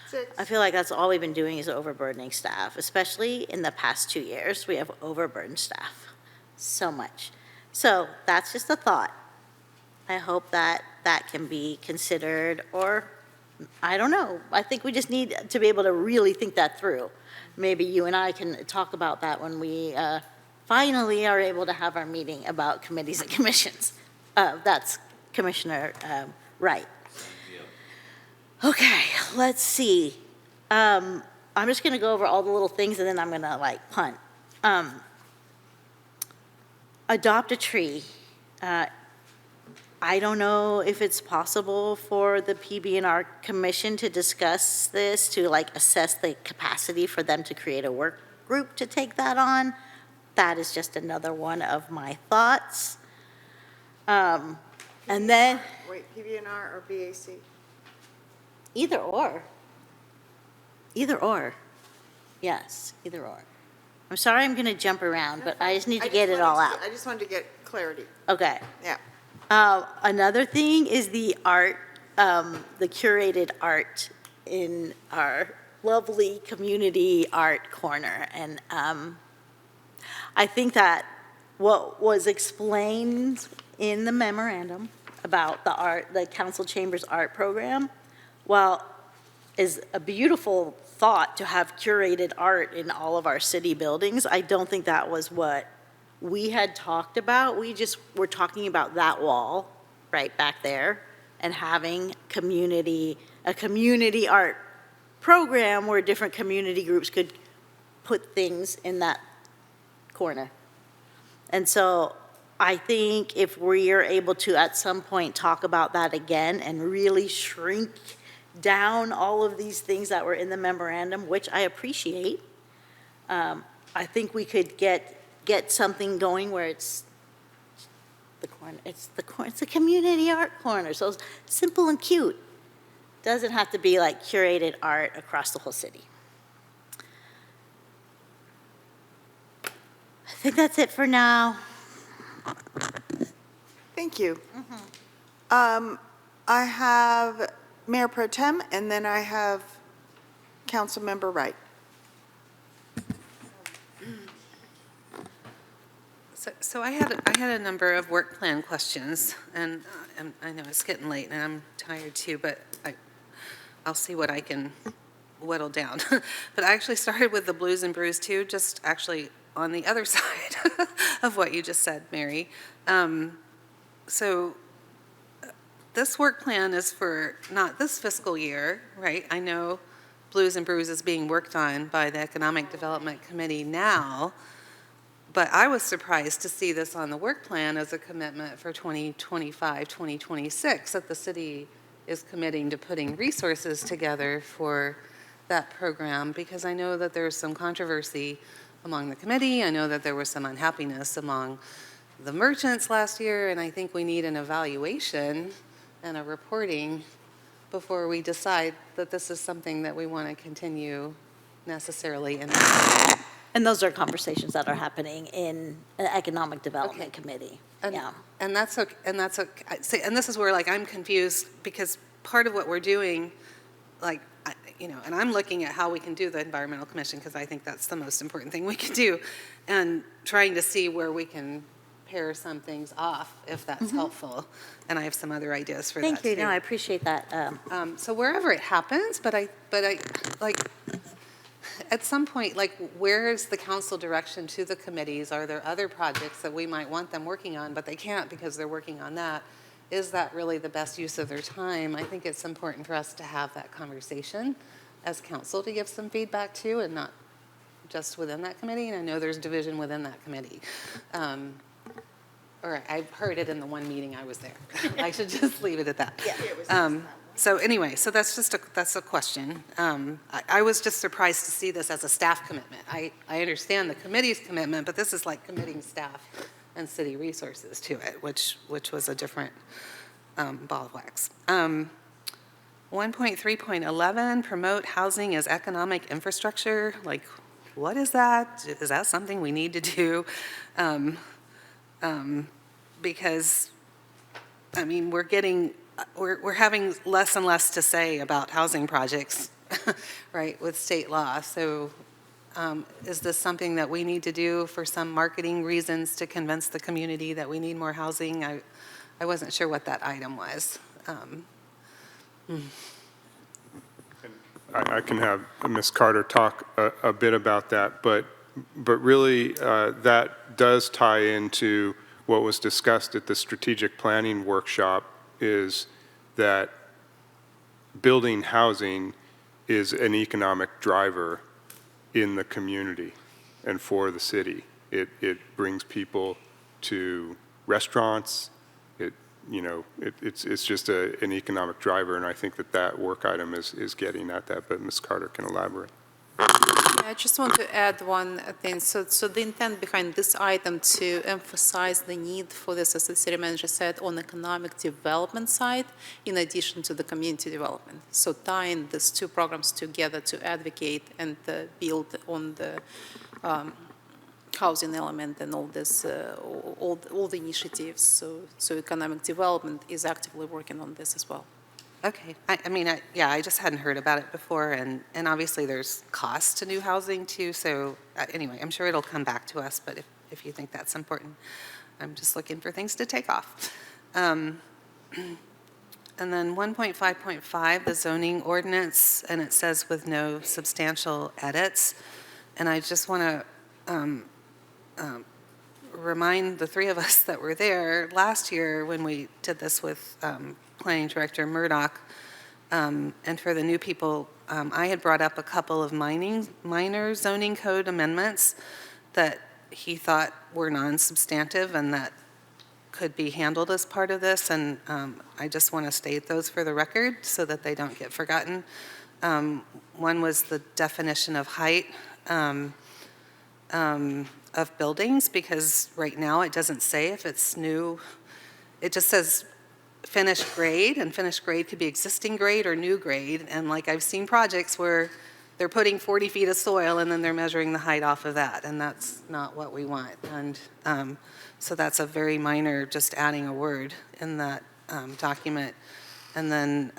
6. I feel like that's all we've been doing is overburdening staff, especially in the past 2 years. We have overburdened staff so much. So that's just a thought. I hope that that can be considered, or I don't know. I think we just need to be able to really think that through. Maybe you and I can talk about that when we finally are able to have our meeting about committees and commissions. That's Commissioner Wright. Okay, let's see. I'm just going to go over all the little things and then I'm going to like punt. Adopt a tree. I don't know if it's possible for the PB&R Commission to discuss this, to like assess the capacity for them to create a work group to take that on. That is just another one of my thoughts. And then. Wait, PB&R or BAC? Either or. Either or. Yes, either or. I'm sorry I'm going to jump around, but I just need to get it all out. I just wanted to get clarity. Okay. Yeah. Another thing is the art, the curated art in our lovely community art corner. And I think that what was explained in the memorandum about the art, the council chambers art program, well, is a beautiful thought to have curated art in all of our city buildings. I don't think that was what we had talked about. We just were talking about that wall right back there and having a community art program where different community groups could put things in that corner. And so I think if we are able to at some point talk about that again and really shrink down all of these things that were in the memorandum, which I appreciate, I think we could get something going where it's the corner, it's a community art corner, so it's simple and cute. Doesn't have to be like curated art across the whole city. I think that's it for now. Thank you. I have Mayor Pro Tem, and then I have Councilmember Wright. So I had a number of work plan questions, and I know it's getting late, and I'm tired too, but I'll see what I can whittle down. But I actually started with the Blues and Brews too, just actually on the other side of what you just said, Mary. So this work plan is for not this fiscal year, right? I know Blues and Brews is being worked on by the Economic Development Committee now, but I was surprised to see this on the work plan as a commitment for 2025, 2026, that the city is committing to putting resources together for that program, because I know that there's some controversy among the committee. I know that there was some unhappiness among the merchants last year, and I think we need an evaluation and a reporting before we decide that this is something that we want to continue necessarily in. And those are conversations that are happening in the Economic Development Committee. Yeah. And that's okay, and this is where like I'm confused, because part of what we're doing, like, and I'm looking at how we can do the Environmental Commission, because I think that's the most important thing we can do, and trying to see where we can pair some things off, if that's helpful. And I have some other ideas for that Thank you. too. No, I appreciate that. So wherever it happens, but I like, at some point, like, where is the council direction to the committees? Are there other projects that we might want them working on, but they can't because they're working on that? Is that really the best use of their time? I think it's important for us to have that conversation as council, to give some feedback to, and not just within that committee. And I know there's division within that committee. Or I've heard it in the one meeting I was there. I should just leave it at that. Yeah. So anyway, so that's a question. I was just surprised to see this as a staff commitment. I understand the committee's commitment, but this is like committing staff and city resources to it, which was a different ball of wax. 1.3.11, promote housing as economic infrastructure. Like, what is that? Is that something we need to do? Because, I mean, we're having less and less to say about housing projects, right, with state law. So is this something that we need to do for some marketing reasons to convince the community that we need more housing? I wasn't sure what that item was. I can have Ms. Carter talk a bit about that, but really that does tie into what was discussed at the strategic planning workshop, is that building housing is an economic driver in the community and for the city. It brings people to restaurants. It's just an economic driver, and I think that work item is getting at that, but Ms. Carter can elaborate. I just want to add one thing. So the intent behind this item to emphasize the need for this, as the city manager said, on economic development side, in addition to the community development. So tying these two programs together to advocate and build on the housing element and all this, all the initiatives. So economic development is actively working on this as well. Okay. I just hadn't heard about it before, and obviously there's costs to new housing too, so anyway, I'm sure it'll come back to us, but if you think that's important, I'm just looking for things to take off. And then 1.5.5, the zoning ordinance, and it says with no substantial edits, and I just want to remind the three of us that were there last year when we did this with Planning Director Murdoch, and for the new people, I had brought up a couple of minor zoning code amendments that he thought were non-substantive and that could be handled as part of this, and I just want to state those for the record so that they don't get forgotten. One was the definition of height of buildings, because right now it doesn't say if it's new. It just says finished grade, and finished grade could be existing grade or new grade. And like I've seen projects where they're putting 40 feet of soil and then they're measuring the height off of that, and that's not what we want. And so that's a very minor, just adding a word in that document. And then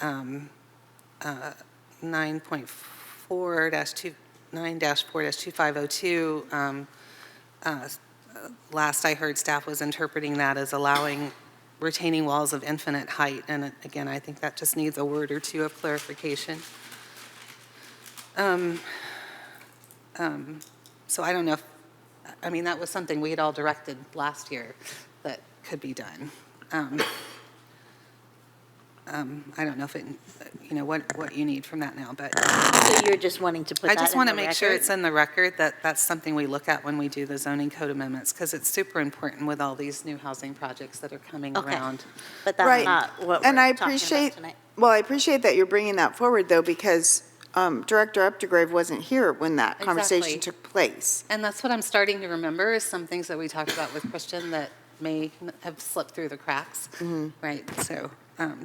9.4-2502, last I heard, staff was interpreting that as allowing retaining walls of infinite height. And again, I think that just needs a word or two of clarification. So I don't know if, that was something we had all directed last year that could be done. I don't know if what you need from that now, but. So you're just wanting to put that in the record? I just want to make sure it's in the record that that's something we look at when we do the zoning code amendments, because it's super important with all these new housing projects that are coming around. But that's not what we're talking about tonight. Well, I appreciate that you're bringing that forward, though, because Director Updegrave wasn't here when that conversation Exactly. took place. And that's what I'm starting to remember, is some things that we talked about with Christian that may have slipped through the cracks, right? So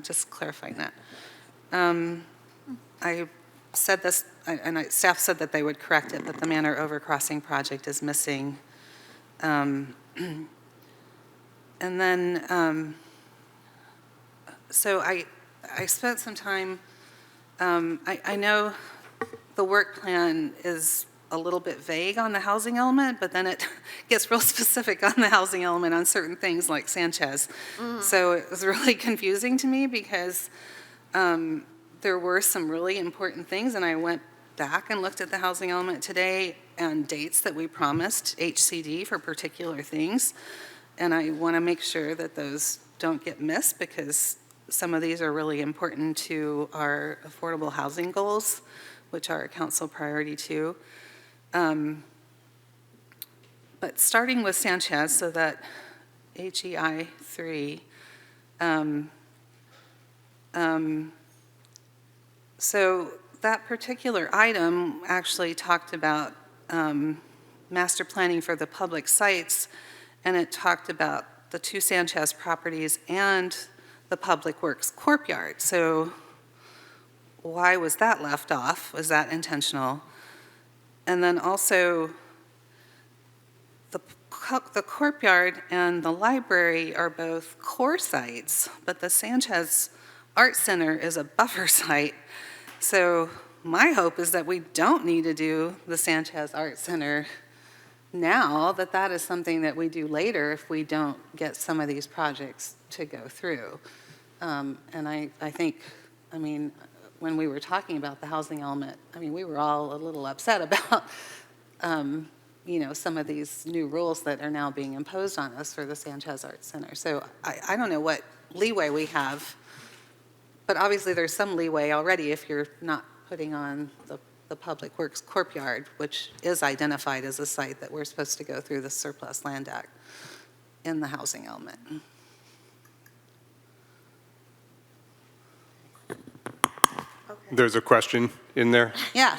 just clarifying that. I said this, and staff said that they would correct it, but the Manor Overcrossing project is missing. And then, so I spent some time, I know the work plan is a little bit vague on the housing element, but then it gets real specific on the housing element on certain things like Sanchez. So it was really confusing to me because there were some really important things, and I went back and looked at the housing element today and dates that we promised HCD for particular things, and I want to make sure that those don't get missed, because some of these are really important to our affordable housing goals, which are a council priority too. But starting with Sanchez, so that HEI 3, so that particular item actually talked about master planning for the public sites, and it talked about the two Sanchez properties and the Public Works courtyard. So why was that left off? Was that intentional? And then also, the courtyard and the library are both core sites, but the Sanchez Art Center is a buffer site. So my hope is that we don't need to do the Sanchez Art Center now, that is something that we do later if we don't get some of these projects to go through. And I think, I mean, when we were talking about the housing element, I mean, we were all a little upset about, you know, some of these new rules that are now being imposed on us for the Sanchez Art Center. So I don't know what leeway we have, but obviously there's some leeway already if you're not putting on the Public Works courtyard, which is identified as a site that we're supposed to go through the Surplus Land Act in the housing element. There's a question in there. Yeah.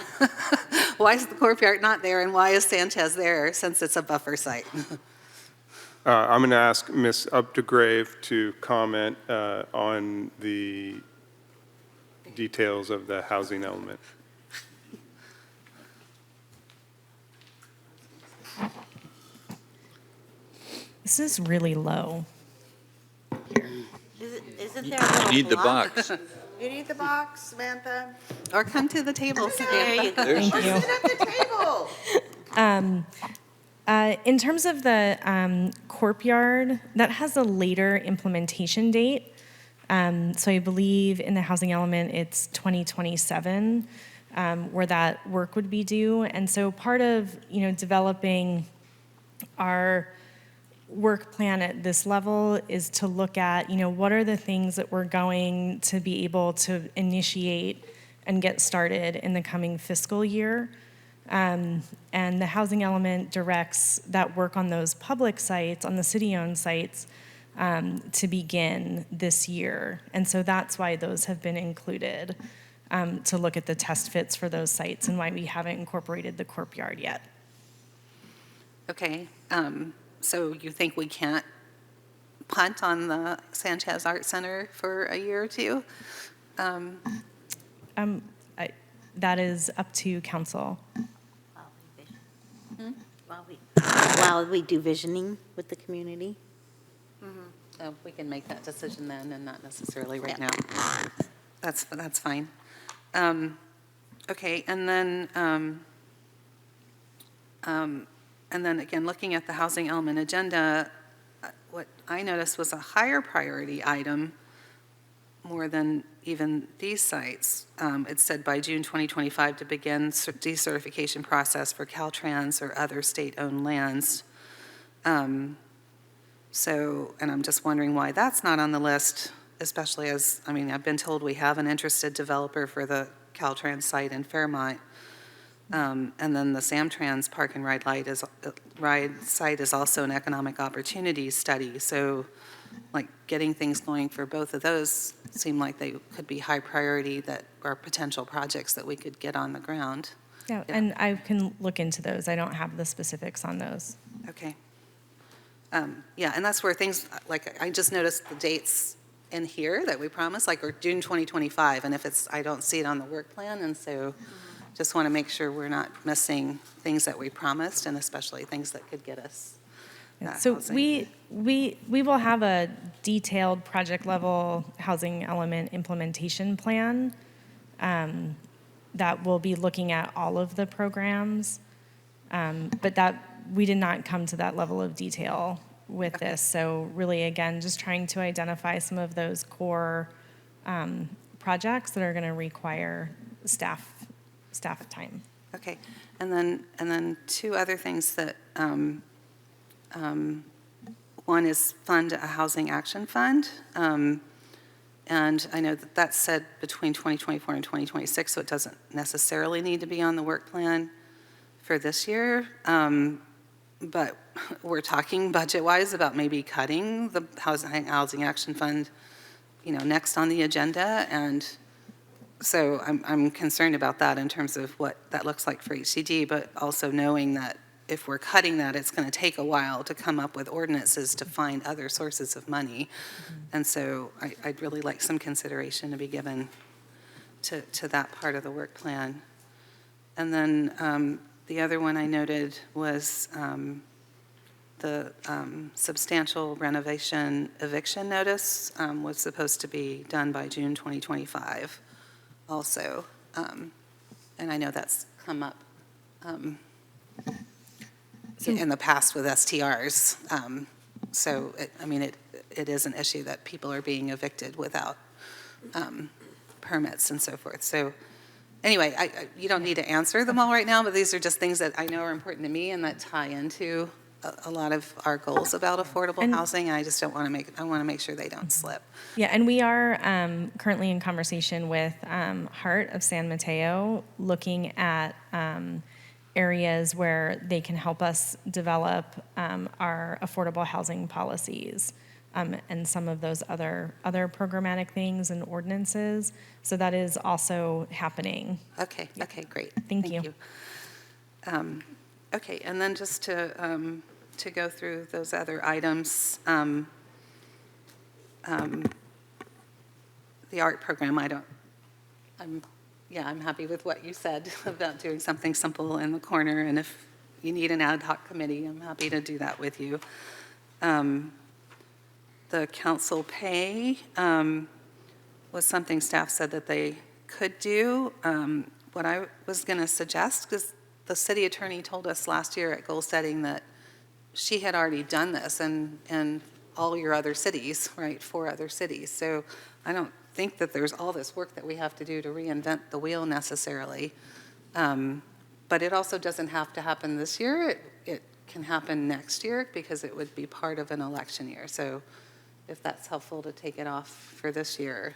Why is the courtyard not there, and why is Sanchez there since it's a buffer site? I'm going to ask Ms. Updegrave to comment on the details of the housing element. This is really low. Isn't there You need the box. You need the box, Samantha? Or come to the table, There you go. Or sit at the table. In terms of the courtyard, that has a later implementation date. So I believe in the housing element, it's 2027 where that work would be due. And so part of, you know, developing our work plan at this level is to look at, you know, what are the things that we're going to be able to initiate and get started in the coming fiscal year. And the housing element directs that work on those public sites, on the city-owned sites, to begin this year. And so that's why those have been included, to look at the test fits for those sites and why we haven't incorporated the courtyard yet. Okay. So you think we can't punt on the Sanchez Art Center for a year or two? That is up to council. While we do visioning with the community. So we can make that decision then and not necessarily right now. That's fine. Okay, and then again, looking at the housing element agenda, what I noticed was a higher priority item more than even these sites. It said by June 2025 to begin decertification process for Caltrans or other state-owned lands. So, and I'm just wondering why that's not on the list, especially as, I mean, I've been told we have an interested developer for the Caltrans site in Fairmont. And then the Samtrans Park and Ride site is also an economic opportunity study. So, like, getting things going for both of those seem like they could be high priority that are potential projects that we could get on the ground. Yeah, and I can look into those. I don't have the specifics on those. Okay. Yeah, and that's where things, like, I just noticed the dates in here that we promised, like, or June 2025, and if it's, I don't see it on the work plan, and so just want to make sure we're not missing things that we promised, and especially things that could get us that So housing. we will have a detailed project level housing element implementation plan that will be looking at all of the programs, but that we did not come to that level of detail with this. So really, again, just trying to identify some of those core projects that are going to require staff time. Okay, and then two other things that, one is fund a housing action fund. And I know that that's said between 2024 and 2026, so it doesn't necessarily need to be on the work plan for this year. But we're talking budget-wise about maybe cutting the housing action fund, you know, next on the agenda. And so I'm concerned about that in terms of what that looks like for HCD, but also knowing that if we're cutting that, it's going to take a while to come up with ordinances to find other sources of money. And so I'd really like some consideration to be given to that part of the work plan. And then the other one I noted was the substantial renovation eviction notice was supposed to be done by June 2025 also. And I know that's come up in the past with STRs. So, it is an issue that people are being evicted without permits and so forth. So anyway, you don't need to answer them all right now, but these are just things that I know are important to me and that tie into a lot of our goals about affordable housing. And I just don't want to I want to make sure they don't slip. Yeah, and we are currently in conversation with Heart of San Mateo, looking at areas where they can help us develop our affordable housing policies and some of those other programmatic things and ordinances. So that is also happening. Okay, okay, great. Thank you. Okay, and then just to go through those other items, the art program, I'm happy with what you said about doing something simple in the corner, and if you need an ad hoc committee, I'm happy to do that with you. The council pay was something staff said that they could do. What I was going to suggest, because the city attorney told us last year at goal setting that she had already done this in all your other cities, right, 4 other cities. So I don't think that there's all this work that we have to do to reinvent the wheel necessarily. But it also doesn't have to happen this year. It can happen next year because it would be part of an election year. So if that's helpful to take it off for this year,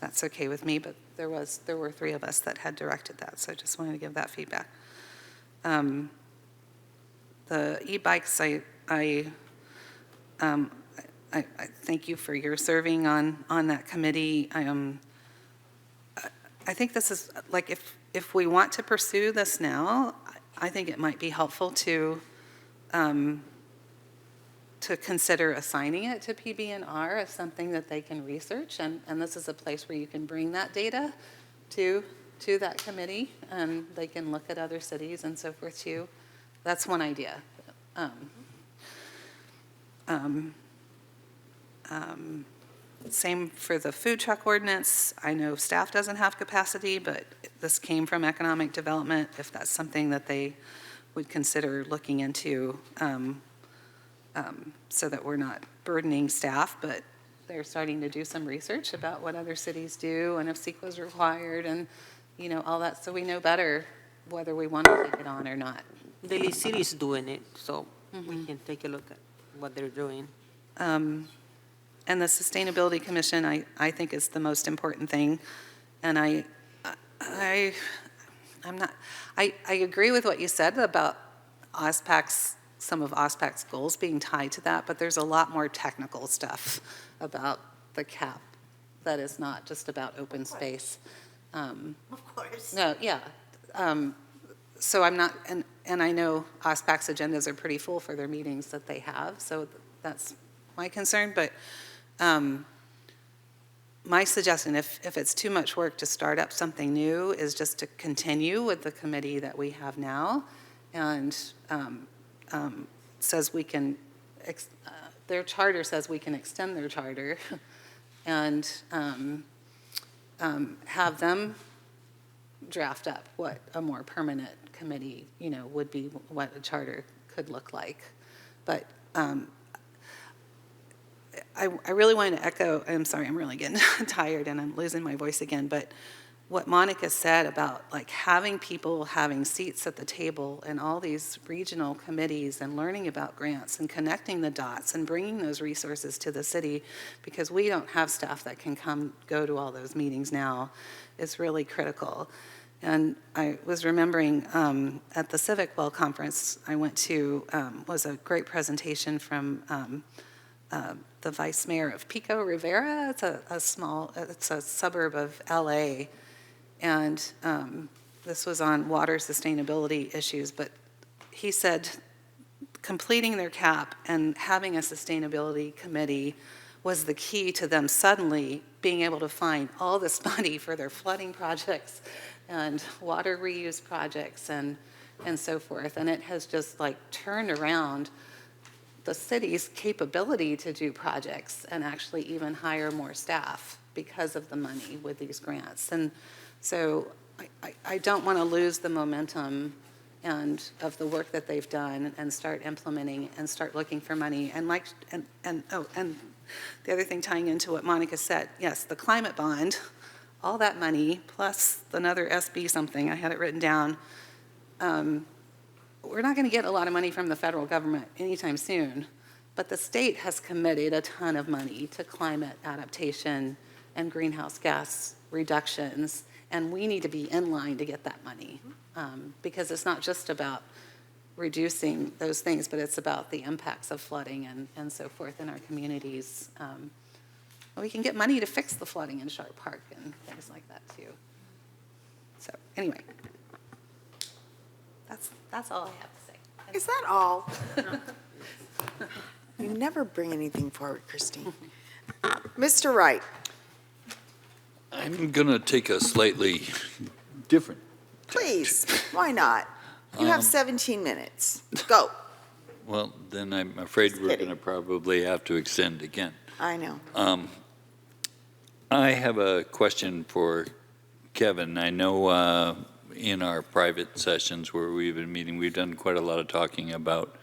that's okay with me. But there were 3 of us that had directed that, so I just wanted to give that feedback. The e-bikes, I thank you for your serving on that committee. I think this is, like, if we want to pursue this now, I think it might be helpful to consider assigning it to PB&R as something that they can research, and this is a place where you can bring that data to that committee, and they can look at other cities and so forth too. That's one idea. Same for the food truck ordinance. I know staff doesn't have capacity, but this came from economic development. If that's something that they would consider looking into, so that we're not burdening staff, but they're starting to do some research about what other cities do and if CEQA is required and, all that, so we know better whether we want to take it on or not. Daily City is doing it, so we can take a look at what they're doing. And the Sustainability Commission, I think, is the most important thing. And I agree with what you said about some of OSPAC's goals being tied to that, but there's a lot more technical stuff about the cap that is not just about open space. Of course. No, yeah. So I'm not, and I know OSPAC's agendas are pretty full for their meetings that they have, so that's my concern, but my suggestion, if it's too much work to start up something new, is just to continue with the committee that we have now, and says we can, their charter says we can extend their charter, and have them draft up what a more permanent committee, would be, what a charter could look like. But I really want to echo, I'm sorry, I'm really getting tired and I'm losing my voice again, but what Monica said about like having people having seats at the table in all these regional committees and learning about grants and connecting the dots and bringing those resources to the city, because we don't have staff that can go to all those meetings now, is really critical. And I was remembering at the Civic Well Conference I went to, was a great presentation from the Vice Mayor of Pico Rivera. It's it's a suburb of LA. And this was on water sustainability issues, but he said completing their cap and having a sustainability committee was the key to them suddenly being able to find all this money for their flooding projects and water reuse projects and so forth. And it has just like turned around the city's capability to do projects and actually even hire more staff because of the money with these grants. And so I don't want to lose the momentum and of the work that they've done and start implementing and start looking for money. And the other thing tying into what Monica said, yes, the climate bond, all that money plus another SB something, I had it written down. We're not going to get a lot of money from the federal government anytime soon, but the state has committed a ton of money to climate adaptation and greenhouse gas reductions, and we need to be in line to get that money, because it's not just about reducing those things, but it's about the impacts of flooding and so forth in our communities. We can get money to fix the flooding in Sharp Park and things like that too. So anyway, that's all I have to say. Is that all? You never bring anything forward, Christine. Mr. Wright. I'm going to take a slightly different. Please, why not? You have 17 minutes. Go. Well, then I'm afraid we're going to probably have to extend again. I know. I have a question for Kevin. I know in our private sessions where we've been meeting, we've done quite a lot of talking about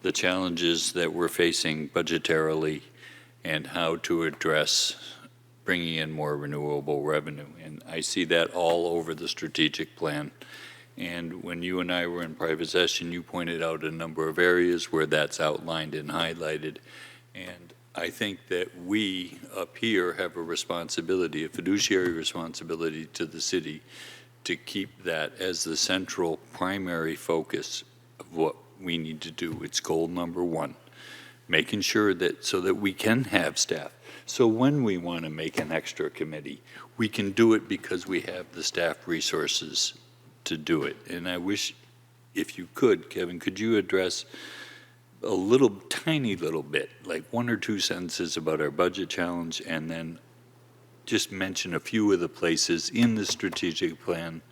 the challenges that we're facing budgetarily and how to address bringing in more renewable revenue. And I see that all over the strategic plan. And when you and I were in private session, you pointed out a number of areas where that's outlined and highlighted. And I think that we up here have a responsibility, a fiduciary responsibility to the city to keep that as the central primary focus of what we need to do. It's goal number one, making sure that so that we can have staff. So when we want to make an extra committee, we can do it because we have the staff resources to do it. And I wish, if you could, Kevin, could you address a little, tiny little bit, like 1 or 2 sentences about our budget challenge, and then just mention a few of the places in the strategic plan,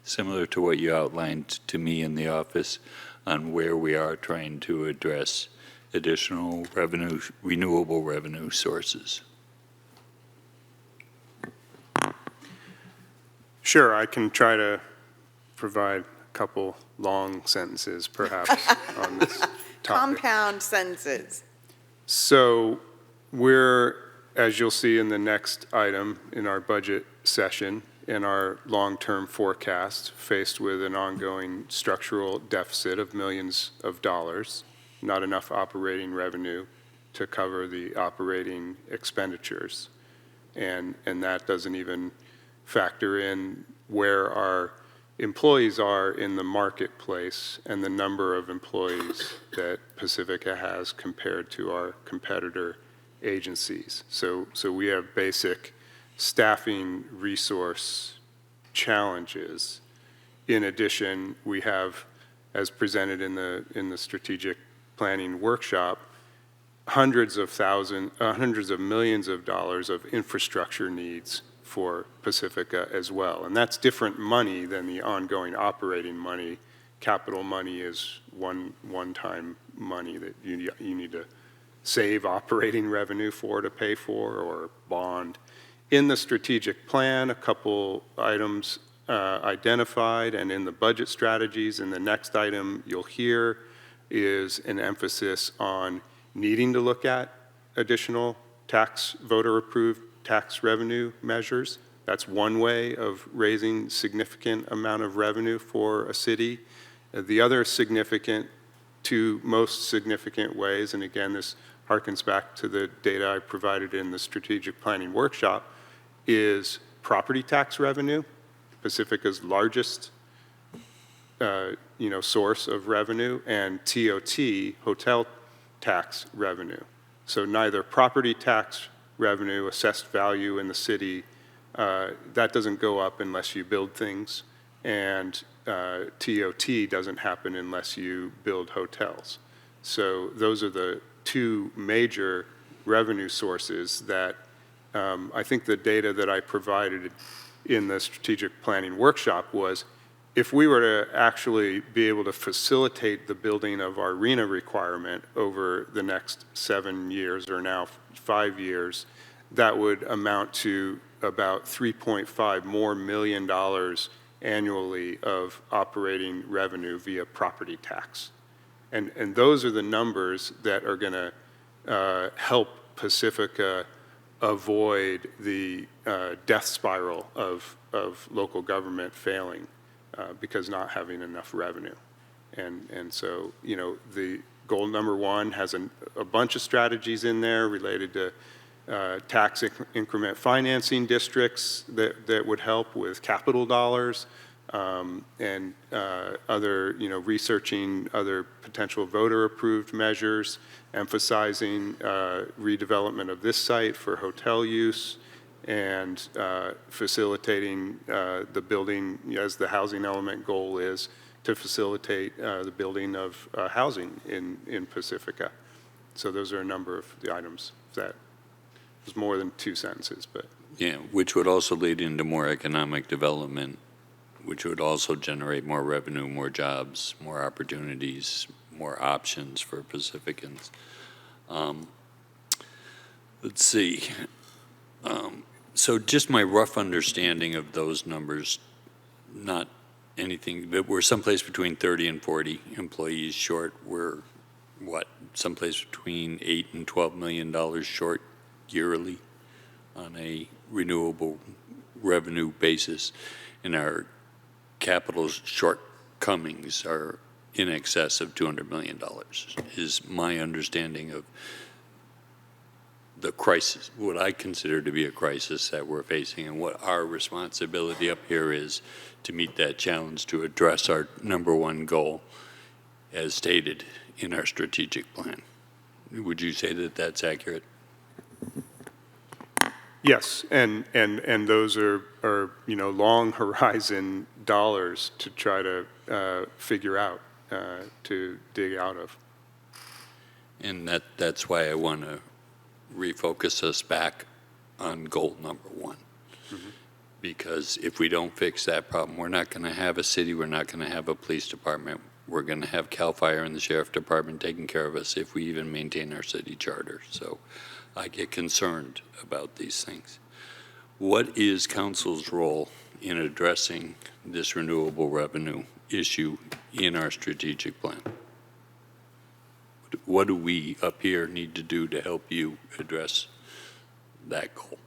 similar to what you outlined to me in the office, on where we are trying to address additional revenue, renewable revenue sources. Sure, I can try to provide a couple long sentences, perhaps, on this topic. Compound sentences. So we're, as you'll see in the next item in our budget session, in our long-term forecast, faced with an ongoing structural deficit of millions of dollars, not enough operating revenue to cover the operating expenditures. And that doesn't even factor in where our employees are in the marketplace and the number of employees that Pacifica has compared to our competitor agencies. So we have basic staffing resource challenges. In addition, we have, as presented in the strategic planning workshop, hundreds of millions of dollars of infrastructure needs for Pacifica as well. And that's different money than the ongoing operating money. Capital money is one-time money that you need to save operating revenue for to pay for or bond. In the strategic plan, a couple items identified, and in the budget strategies, and the next item you'll hear is an emphasis on needing to look at additional voter-approved tax revenue measures. That's one way of raising significant amount of revenue for a city. The other two most significant ways, and again, this harkens back to the data I provided in the strategic planning workshop, is property tax revenue, Pacifica's largest source of revenue, and TOT, hotel tax revenue. So neither property tax revenue, assessed value in the city, that doesn't go up unless you build things, and TOT doesn't happen unless you build hotels. So those are the two major revenue sources that I think the data that I provided in the strategic planning workshop was, if we were to actually be able to facilitate the building of our RENA requirement over the next 7 years, or now 5 years, that would amount to about $3.5 million annually of operating revenue via property tax. And those are the numbers that are going to help Pacifica avoid the death spiral of local government failing because not having enough revenue. And so, you know, the goal number one has a bunch of strategies in there related to tax increment financing districts that would help with capital dollars, and other, you know, researching other potential voter-approved measures, emphasizing redevelopment of this site for hotel use, and facilitating the building, as the housing element goal is, to facilitate the building of housing in Pacifica. So those are a number of the items. That was more than 2 sentences, but. Yeah, which would also lead into more economic development, which would also generate more revenue, more jobs, more opportunities, more options for Pacificans. Let's see. So just my rough understanding of those numbers, not anything, but we're someplace between 30 and 40 employees short. We're, what, someplace between $8 and $12 million short yearly on a renewable revenue basis, and our capital shortcomings are in excess of $200 million, is my understanding of the crisis, what I consider to be a crisis that we're facing, and what our responsibility up here is to meet that challenge, to address our number one goal as stated in our strategic plan. Would you say that that's accurate? Yes, and those are, you know, long horizon dollars to try to figure out, to dig out of. And that's why I want to refocus us back on goal number one. Mm-hmm. Because if we don't fix that problem, we're not going to have a city, we're not going to have a police department, we're going to have CAL FIRE and the sheriff department taking care of us if we even maintain our city charter. So I get concerned about these things. What is council's role in addressing this renewable revenue issue in our strategic plan? What do we up here need to do to help you address that goal?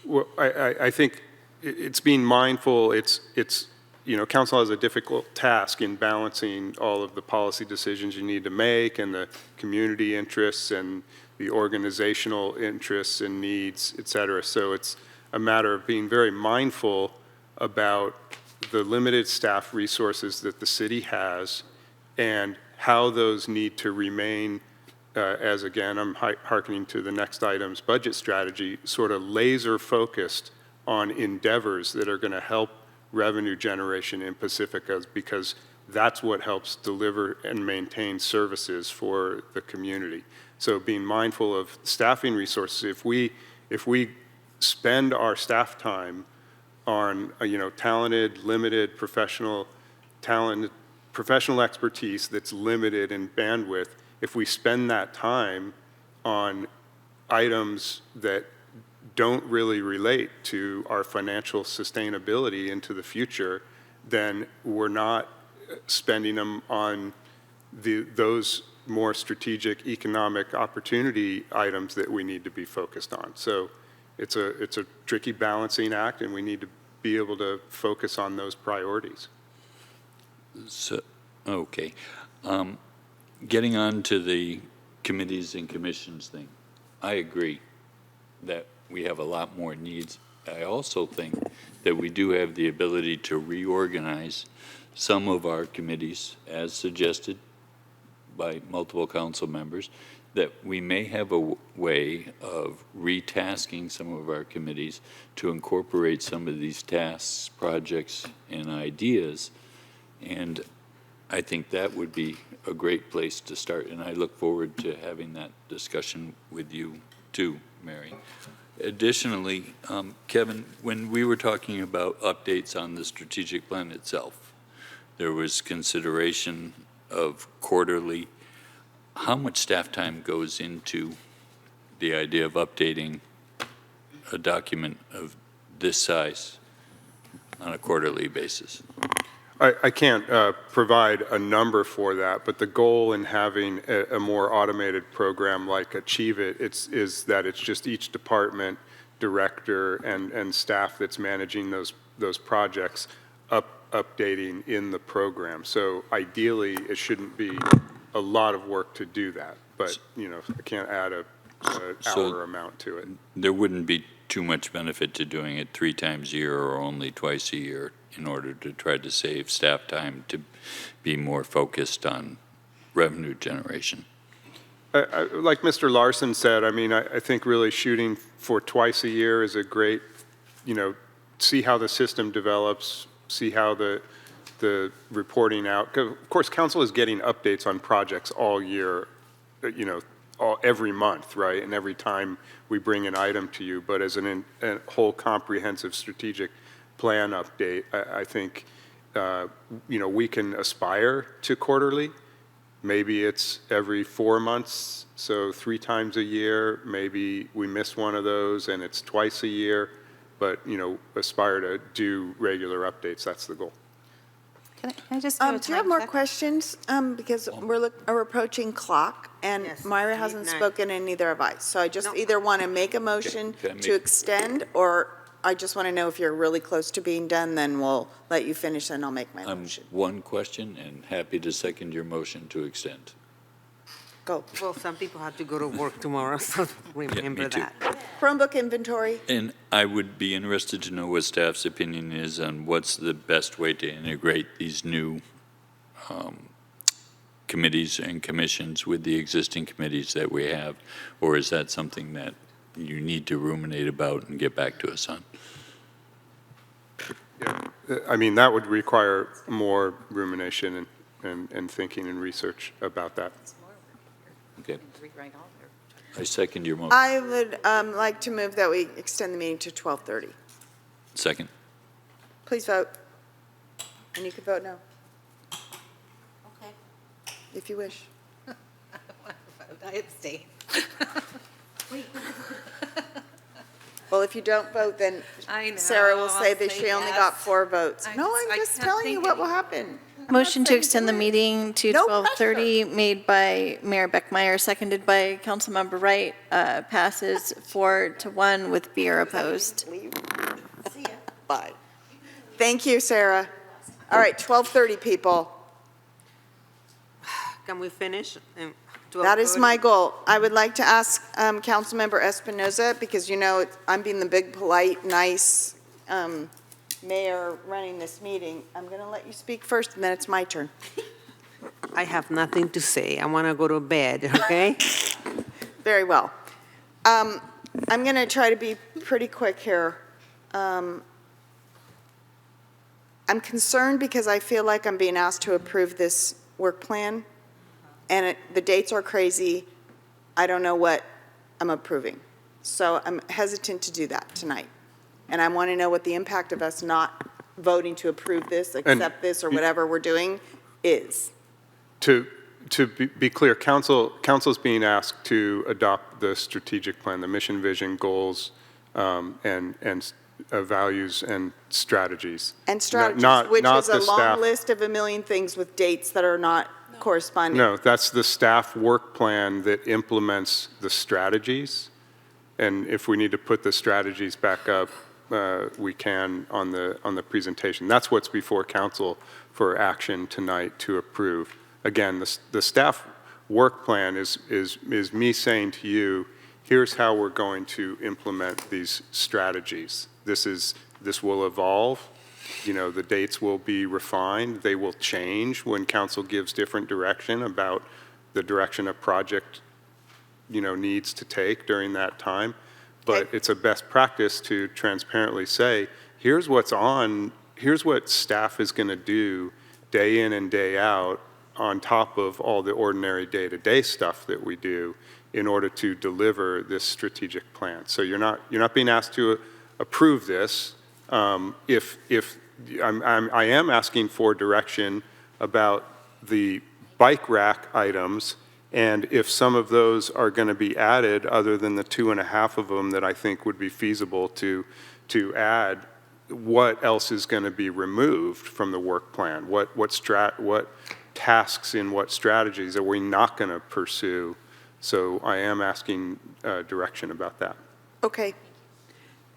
Well, I think it's being mindful. It's you know, council has a difficult task in balancing all of the policy decisions you need to make, and the community interests and the organizational interests and needs, et cetera. So it's a matter of being very mindful about the limited staff resources that the city has and how those need to remain, as again, I'm hearkening to the next item's budget strategy, sort of laser focused on endeavors that are going to help revenue generation in Pacifica, because that's what helps deliver and maintain services for the community. So being mindful of staffing resources, if we spend our staff time on, you know, talented, limited professional expertise that's limited in bandwidth, if we spend that time on items that don't really relate to our financial sustainability into the future, then we're not spending them on those more strategic economic opportunity items that we need to be focused on. So it's a tricky balancing act, and we need to be able to focus on those priorities. So, okay. Getting on to the committees and commissions thing, I agree that we have a lot more needs. I also think that we do have the ability to reorganize some of our committees, as suggested by multiple council members, that we may have a way of retasking some of our committees to incorporate some of these tasks, projects, and ideas. And I think that would be a great place to start, and I look forward to having that discussion with you too, Mary. Additionally, Kevin, when we were talking about updates on the strategic plan itself, there was consideration of quarterly. How much staff time goes into the idea of updating a document of this size on a quarterly basis? I can't provide a number for that, but the goal in having a more automated program like Achieve It, is that it's just each department, director, and staff that's managing those projects updating in the program. So ideally, it shouldn't be a lot of work to do that, but I can't add a hour amount to it. There wouldn't be too much benefit to doing it 3 times a year or only twice a year in order to try to save staff time to be more focused on revenue generation. Like Mr. Larson said, I mean, I think really shooting for twice a year is a great, see how the system develops, see how the reporting out. Of course, council is getting updates on projects all year, every month, right? And every time we bring an item to you, but as a whole comprehensive strategic plan update, I think, we can aspire to quarterly. Maybe it's every 4 months, so 3 times a year. Maybe we miss one of those and it's twice a year, but, aspire to do regular updates. That's the goal. Can I just do you have more questions? Because we're approaching clock, and Myra hasn't spoken, and neither have I. So I just either want to make a motion to extend, or I just want to know if you're really close to being done, then we'll let you finish, and I'll make my motion. One question, and happy to second your motion to extend. Go. Well, some people have to go to work tomorrow, so remember me too. that. Chromebook inventory. And I would be interested to know what staff's opinion is on what's the best way to integrate these new committees and commissions with the existing committees that we have, or is that something that you need to ruminate about and get back to us on? Yeah, I mean, that would require more rumination and thinking and research about that. Okay. I second your motion. I would like to move that we extend the meeting to 12:30. Second. Please vote. And you can vote no. Okay. If you wish. I abstain. Well, if you don't vote, then I know, Sarah will say I'll that say she only yes. got 4 votes. I No, just- I'm I just can't telling you think what will happen. Motion to extend the meeting to No 12:30, made by Mayor Beckmeyer, seconded by Councilmember Wright, passes 4-1 with Beer opposed. See ya. Bye. Thank you, Sarah. All right, 12:30, people. Can we finish? That is my goal. I would like to ask Councilmember Espinoza, because I'm being the big, polite, nice mayor running this meeting. I'm going to let you speak first, and then it's my turn. I have nothing to say. I want to go to bed, okay? Very well. I'm going to try to be pretty quick here. I'm concerned because I feel like I'm being asked to approve this work plan, and the dates are crazy. I don't know what I'm approving. So I'm hesitant to do that tonight. And I want to know what the impact of us not voting to approve this, accept this, or whatever we're doing is. To be clear, council's being asked to adopt the strategic plan, the mission, vision, goals, and values and strategies. And strategies, Not which is the a long staff. list of a million things with dates that are not corresponding. No, that's the staff work plan that implements the strategies. And if we need to put the strategies back up, we can on the presentation. That's what's before council for action tonight to approve. Again, the staff work plan is me saying to you, here's how we're going to implement these strategies. This will evolve. The dates will be refined. They will change when council gives different direction about the direction a project needs to take during that time. But it's a best practice to transparently say, here's what staff is going to do day in and day out on top of all the ordinary day-to-day stuff that we do in order to deliver this strategic plan. So you're not being asked to approve this. I am asking for direction about the bike rack items, and if some of those are going to be added other than the 2.5 of them that I think would be feasible to add, what else is going to be removed from the work plan? What tasks in what strategies are we not going to pursue? So I am asking direction about that. Okay.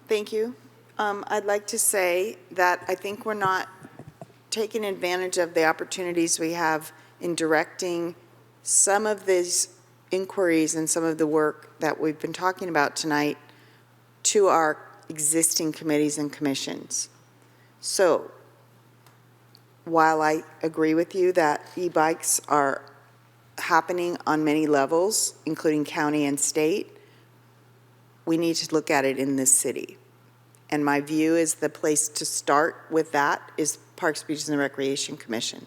Thank you. I'd like to say that I think we're not taking advantage of the opportunities we have in directing some of these inquiries and some of the work that we've been talking about tonight to our existing committees and commissions. So while I agree with you that e-bikes are happening on many levels, including county and state, we need to look at it in this city. And my view is the place to start with that is Parks, Beaches, and Recreation Commission.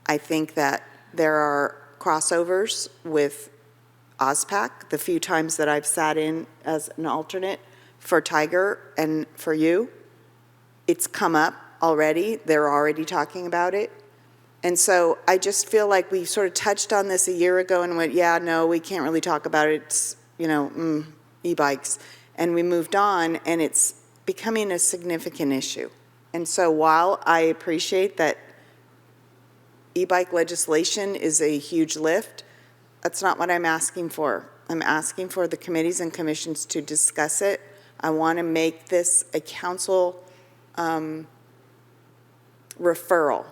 I think that there are crossovers with OSPAC, the few times that I've sat in as an alternate for Tiger and for you. It's come up already. They're already talking about it. And so I just feel like we sort of touched on this a year ago and went, yeah, no, we can't really talk about it. It's, e-bikes. And we moved on, and it's becoming a significant issue. And so while I appreciate that e-bike legislation is a huge lift, that's not what I'm asking for. I'm asking for the committees and commissions to discuss it. I want to make this a council referral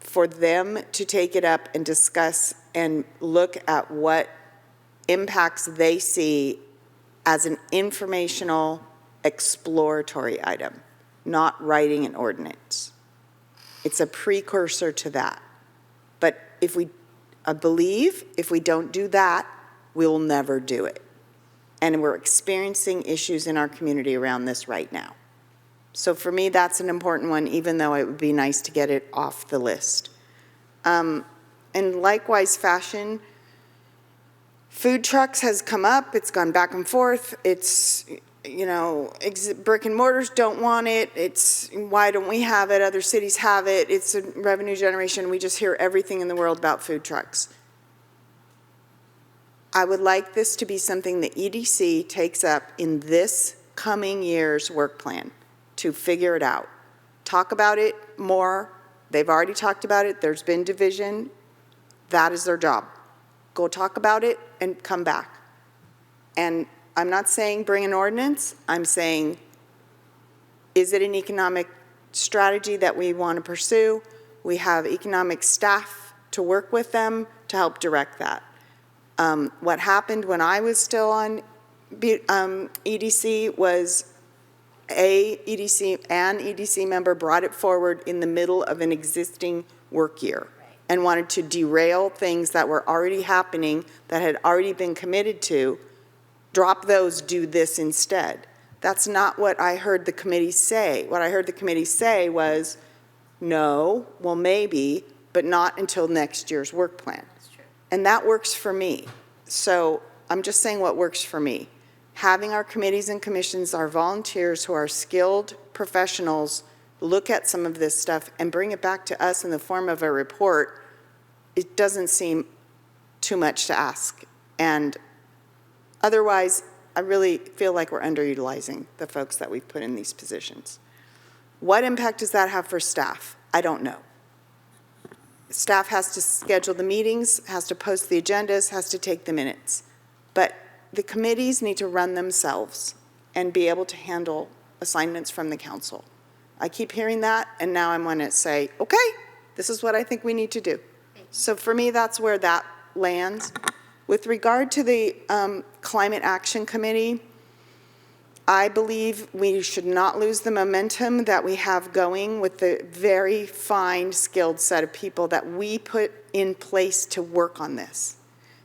for them to take it up and discuss and look at what impacts they see as an informational, exploratory item, not writing an ordinance. It's a precursor to that. But I believe if we don't do that, we'll never do it. And we're experiencing issues in our community around this right now. So for me, that's an important one, even though it would be nice to get it off the list. And likewise fashion, food trucks has come up, it's gone back and forth, it's, brick and mortars don't want it, it's, why don't we have it, other cities have it, it's a revenue generation, we just hear everything in the world about food trucks. I would like this to be something the EDC takes up in this coming year's work plan to figure it out. Talk about it more, they've already talked about it, there's been division, that is their job. Go talk about it and come back. And I'm not saying bring an ordinance. I'm saying, is it an economic strategy that we want to pursue? We have economic staff to work with them to help direct that. What happened when I was still on EDC was an EDC member brought it forward in the middle of an existing work year and wanted to derail things that were already happening, that had already been committed to, drop those, do this instead. That's not what I heard the committee say. What I heard the committee say was, no, well maybe, but not until next year's work plan. That's true. And that works for me. So I'm just saying what works for me. Having our committees and commissions, our volunteers who are skilled professionals, look at some of this stuff and bring it back to us in the form of a report, it doesn't seem too much to ask. And otherwise, I really feel like we're underutilizing the folks that we've put in these positions. What impact does that have for staff? I don't know. Staff has to schedule the meetings, has to post the agendas, has to take the minutes. But the committees need to run themselves and be able to handle assignments from the council. I keep hearing that, and now I'm going to say, okay, this is what I think we need to do. So for me, that's where that lands. With regard to the Climate Action Committee, I believe we should not lose the momentum that we have going with the very fine, skilled set of people that we put in place to work on this.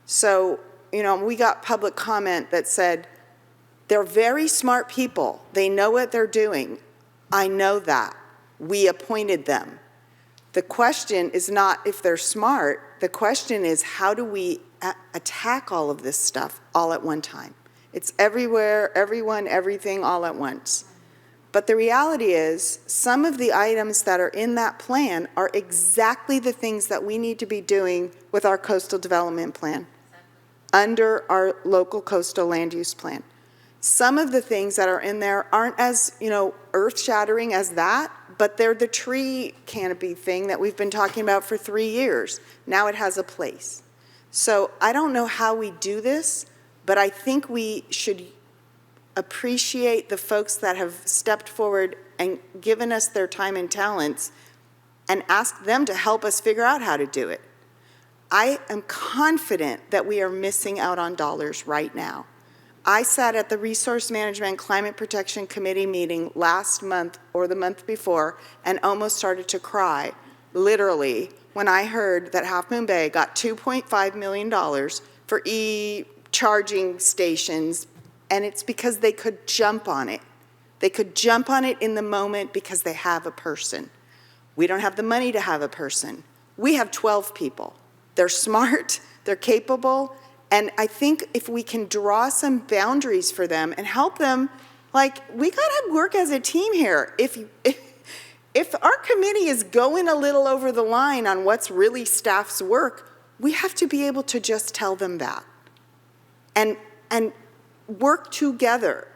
So we got public comment that said, they're very smart people. They know what they're doing. I know that. We appointed them. The question is not if they're smart. The question is, how do we attack all of this stuff all at one time? It's everywhere, everyone, everything, all at once. But the reality is, some of the items that are in that plan are exactly the things that we need to be doing with our coastal development plan, under our local coastal land use plan. Some of the things that are in there aren't as, earth-shattering as that, but they're the tree canopy thing that we've been talking about for 3 years. Now it has a place. So I don't know how we do this, but I think we should appreciate the folks that have stepped forward and given us their time and talents and ask them to help us figure out how to do it. I am confident that we are missing out on dollars right now. I sat at the Resource Management and Climate Protection Committee meeting last month or the month before and almost started to cry, literally, when I heard that Half Moon Bay got $2.5 million for e-charging stations, and it's because they could jump on it. They could jump on it in the moment because they have a person. We don't have the money to have a person. We have 12 people. They're smart, they're capable, and I think if we can draw some boundaries for them and help them, we gotta work as a team here. If our committee is going a little over the line on what's really staff's work, we have to be able to just tell them that and work together.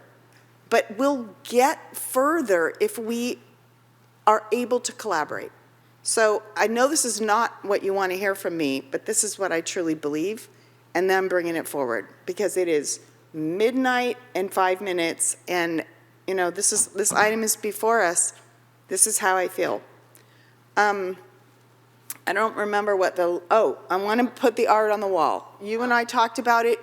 But we'll get further if we are able to collaborate. So I know this is not what you want to hear from me, but this is what I truly believe, and then I'm bringing it forward because it is midnight and 5 minutes, and this item is before us. This is how I feel. I don't remember I want to put the art on the wall. You and I talked about it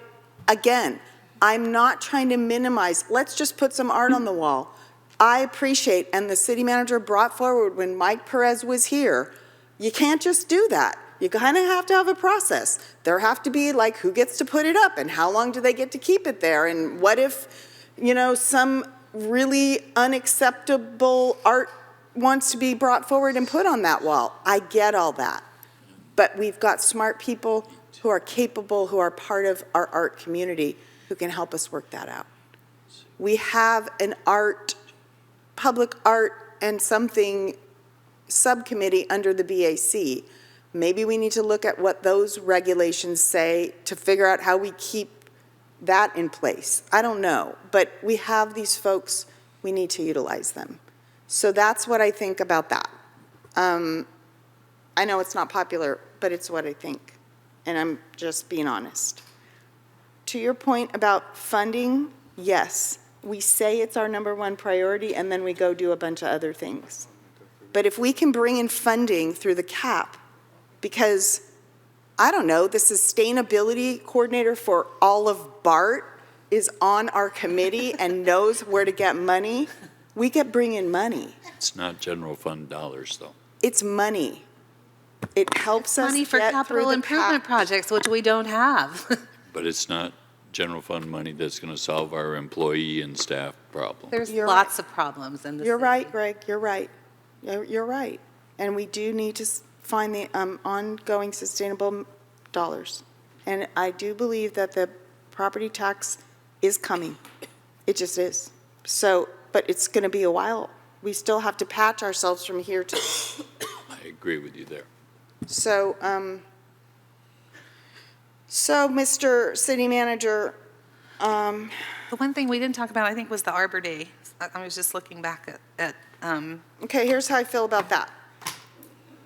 again. I'm not trying to minimize. Let's just put some art on the wall. I appreciate, and the city manager brought forward when Mike Perez was here, you can't just do that. You kind of have to have a process. There have to be who gets to put it up and how long do they get to keep it there, and what if, some really unacceptable art wants to be brought forward and put on that wall. I get all that. But we've got smart people who are capable, who are part of our art community, who can help us work that out. We have an public art and something subcommittee under the BAC. Maybe we need to look at what those regulations say to figure out how we keep that in place. I don't know, but we have these folks, we need to utilize them. So that's what I think about that. I know it's not popular, but it's what I think, and I'm just being honest. To your point about funding, yes, we say it's our #1 priority, and then we go do a bunch of other things. But if we can bring in funding through the CAP, because, I don't know, the sustainability coordinator for all of BART is on our committee and knows where to get money, we can bring in money. It's not general fund dollars, though. It's money. It helps us Money for get capital through the improvement projects, which we don't have. But it's not general fund money that's going to solve our employee and staff problem. There's lots of problems in this. You're right, Greg, you're right. You're right. And we do need to find the ongoing sustainable dollars. And I do believe that the property tax is coming. It just is. So, but it's going to be a while. We still have to patch ourselves from here to. I agree with you there. So, Mr. City Manager. The one thing we didn't talk about, I think, was the Arbor Day. I was just looking back at Okay, here's how I feel about that.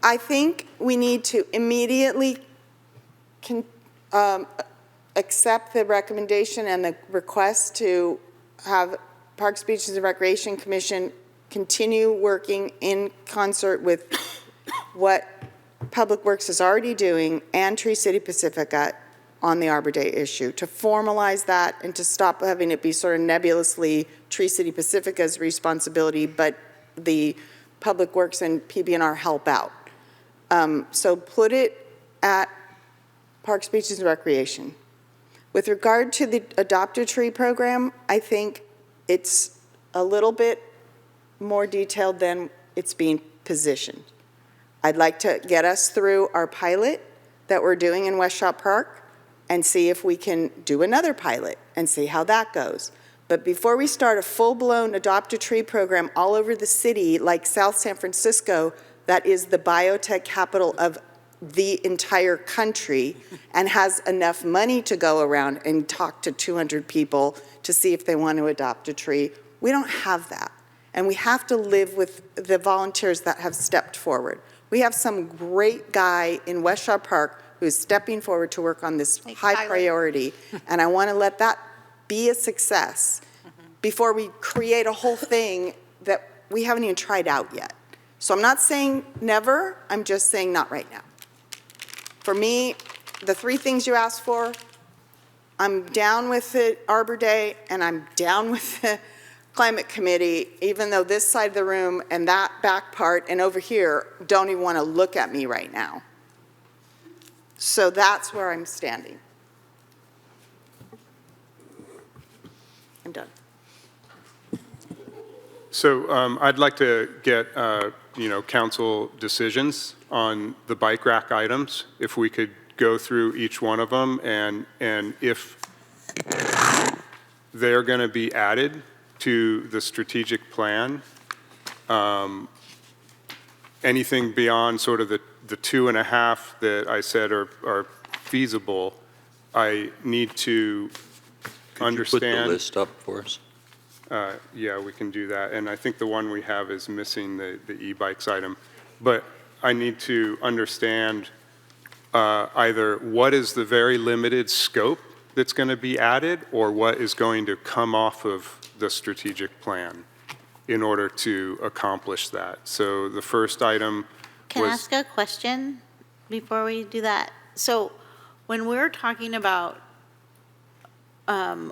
I think we need to immediately accept the recommendation and the request to have Parks, Beaches, and Recreation Commission continue working in concert with what Public Works is already doing and Tree City Pacifica on the Arbor Day issue, to formalize that and to stop having it be sort of nebulously Tree City Pacifica's responsibility, but the Public Works and PB&R help out. So put it at Parks, Beaches, and Recreation. With regard to the Adopt a Tree program, I think it's a little bit more detailed than it's being positioned. I'd like to get us through our pilot that we're doing in West Shop Park and see if we can do another pilot and see how that goes. But before we start a full-blown Adopt a Tree program all over the city, like South San Francisco, that is the biotech capital of the entire country and has enough money to go around and talk to 200 people to see if they want to adopt a tree. We don't have that. And we have to live with the volunteers that have stepped forward. We have some great guy in West Shore Park who's stepping forward to work on this high priority, and I want to let that be a success before we create a whole thing that we haven't even tried out yet. So I'm not saying never, I'm just saying not right now. For me, the three things you asked for, I'm down with the Arbor Day and I'm down with the Climate Committee, even though this side of the room and that back part and over here don't even want to look at me right now. So that's where I'm standing. I'm done. So I'd like to get, council decisions on the bike rack items, if we could go through each one of them, and if they're going to be added to the strategic plan. Anything beyond sort of the 2.5 that I said are feasible, I need to understand. Could you put the list up for us? Yeah, we can do that. And I think the one we have is missing the e-bikes item. But I need to understand either what is the very limited scope that's going to be added, or what is going to come off of the strategic plan in order to accomplish that. So the first item Can I ask a question before we do that? So when we're talking about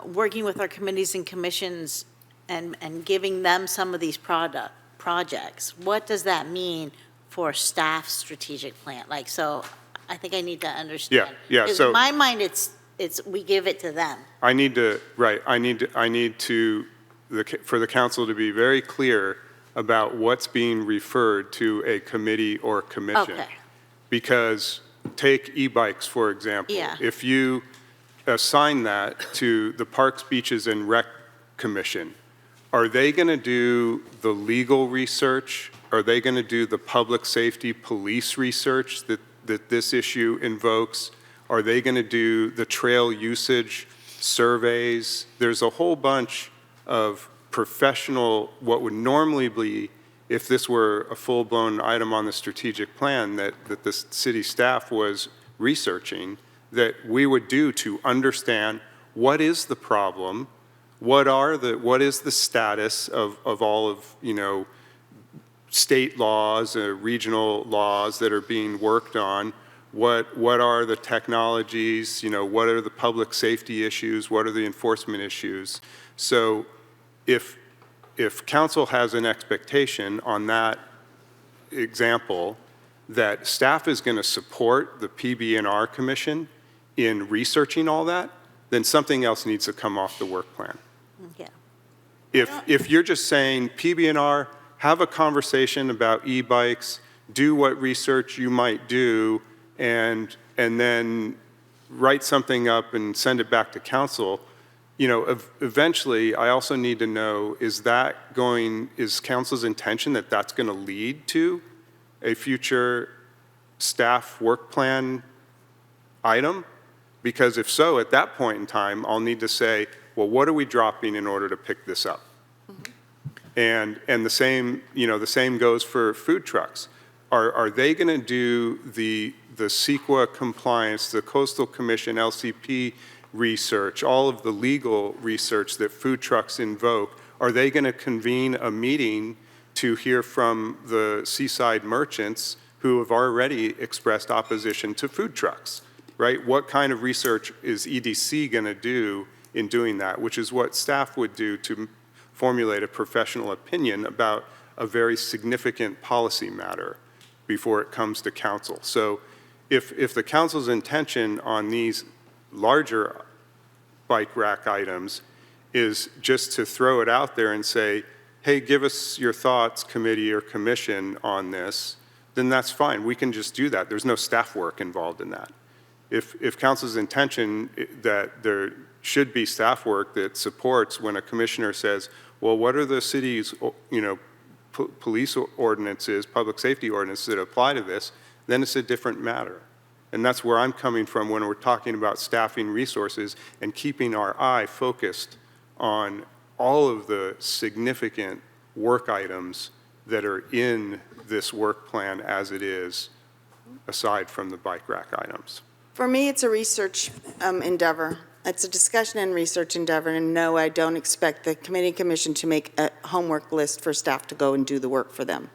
working with our committees and commissions and giving them some of these projects, what does that mean for staff strategic plan? Like, so I think I need to understand. Yeah. Because So in my mind, it's we give it to them. I need to for the council to be very clear about what's being referred to a committee or commission. Okay. Because take e-bikes, for example. Yeah. If you assign that to the Parks, Beaches, and Rec Commission, are they going to do the legal research? Are they going to do the public safety police research that this issue invokes? Are they going to do the trail usage surveys? There's a whole bunch of professional, what would normally be, if this were a full-blown item on the strategic plan that the city staff was researching, that we would do to understand what is the problem, what is the status of all of, state laws, regional laws that are being worked on, what are the technologies, what are the public safety issues, what are the enforcement issues. So if council has an expectation on that example that staff is going to support the PB&R Commission in researching all that, then something else needs to come off the work plan. Yeah. If you're just saying PB&R, have a conversation about e-bikes, do what research you might do, and then write something up and send it back to council, eventually I also need to know, is council's intention that that's going to lead to a future staff work plan item? Because if so, at that point in time, I'll need to say, well, what are we dropping in order to pick this up? And the same goes for food trucks. Are they going to do the CEQA compliance, the Coastal Commission LCP research, all of the legal research that food trucks invoke? Are they going to convene a meeting to hear from the seaside merchants who have already expressed opposition to food trucks, right? What kind of research is EDC going to do in doing that, which is what staff would do to formulate a professional opinion about a very significant policy matter before it comes to council. So if the council's intention on these larger bike rack items is just to throw it out there and say, hey, give us your thoughts, committee or commission, on this, then that's fine. We can just do that. There's no staff work involved in that. If council's intention that there should be staff work that supports when a commissioner says, well, what are the city's, police ordinances, public safety ordinances that apply to this, then it's a different matter. And that's where I'm coming from when we're talking about staffing resources and keeping our eye focused on all of the significant work items that are in this work plan as it is, aside from the bike rack items. For me, it's a research endeavor. It's a discussion and research endeavor, and no, I don't expect the committee commission to make a homework list for staff to go and do the work for them.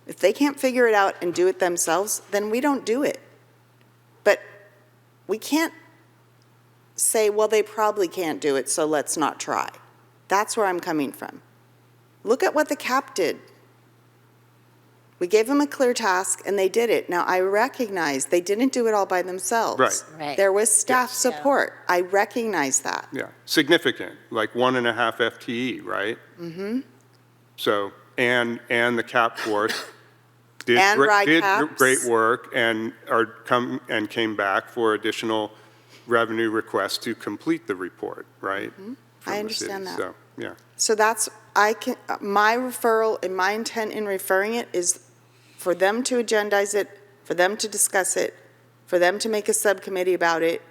If they can't figure it out and do it themselves, then we don't do it. But we can't say, well, they probably can't do it, so let's not try. That's where I'm coming from. Look at what the CAP did. We gave them a clear task, and they did it. Now, I recognize they didn't do it all by themselves. Right. There was staff support. I recognize that. Yeah, significant, like 1.5 FTE, right? Mm-hmm. So, and the CAP force did And RICAPs. great work and came back for additional revenue requests to complete the report, right? Mm-hmm. From I the understand city. that. So, yeah. So that's, my referral and my intent in referring it is for them to agendize it, for them to discuss it, for them to make a subcommittee about it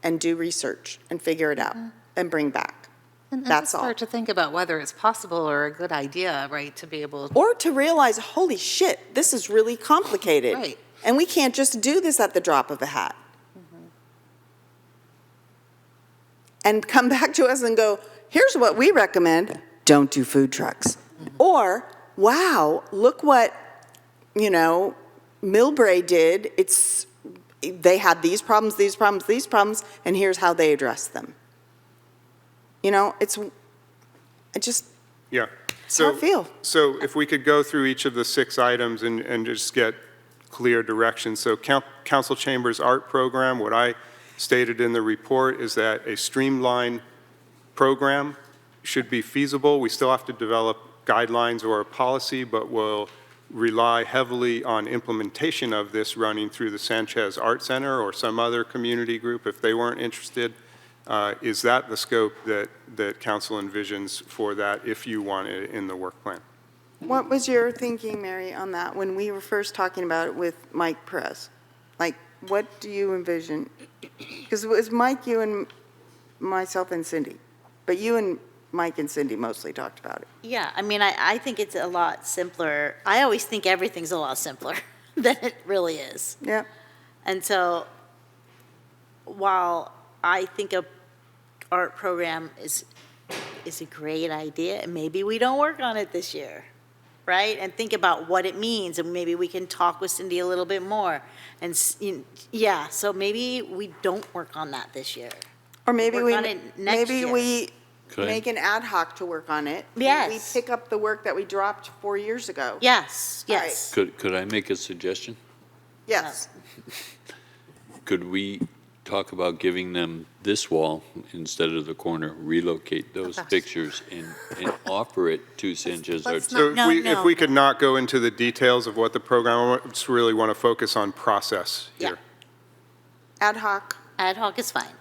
and do research and figure it out and bring back. And That's just all. start to think about whether it's possible or a good idea, right, to be able to. Or to realize, holy shit, this is really complicated. Right. And we can't just do this at the drop of a hat. And come back to us and go, here's what we recommend, don't do food trucks. Or, wow, look what, Millbrae did. They had these problems, and here's how they addressed them. Yeah. How I feel. So if we could go through each of the 6 items and just get clear direction. So Council Chambers Art Program, what I stated in the report is that a streamlined program should be feasible. We still have to develop guidelines or a policy, but we'll rely heavily on implementation of this running through the Sanchez Art Center or some other community group if they weren't interested. Is that the scope that council envisions for that if you want it in the work plan? What was your thinking, Mary, on that when we were first talking about it with Mike Perez? Like, what do you envision? Because it was Mike, you, and myself and Cindy. But you and Mike and Cindy mostly talked about it. Yeah, I mean, I think it's a lot simpler. I always think everything's a lot simpler than it really is. Yeah. And so while I think a art program is a great idea, and maybe we don't work on it this year, right? And think about what it means, and maybe we can talk with Cindy a little bit more. And, yeah, so maybe we don't work on that this year. Or maybe Work we, on it next maybe year. we Could I- make an ad hoc to work on it. Yes. We pick up the work that we dropped 4 years ago. Yes, All right. yes. Could I make a suggestion? Yes. Could we talk about giving them this wall instead of the corner, relocate those pictures and offer it to Sanchez Arts? So if we could not go into the details of what the program, I just really want to focus on process here. Ad hoc, Ad hoc is fine.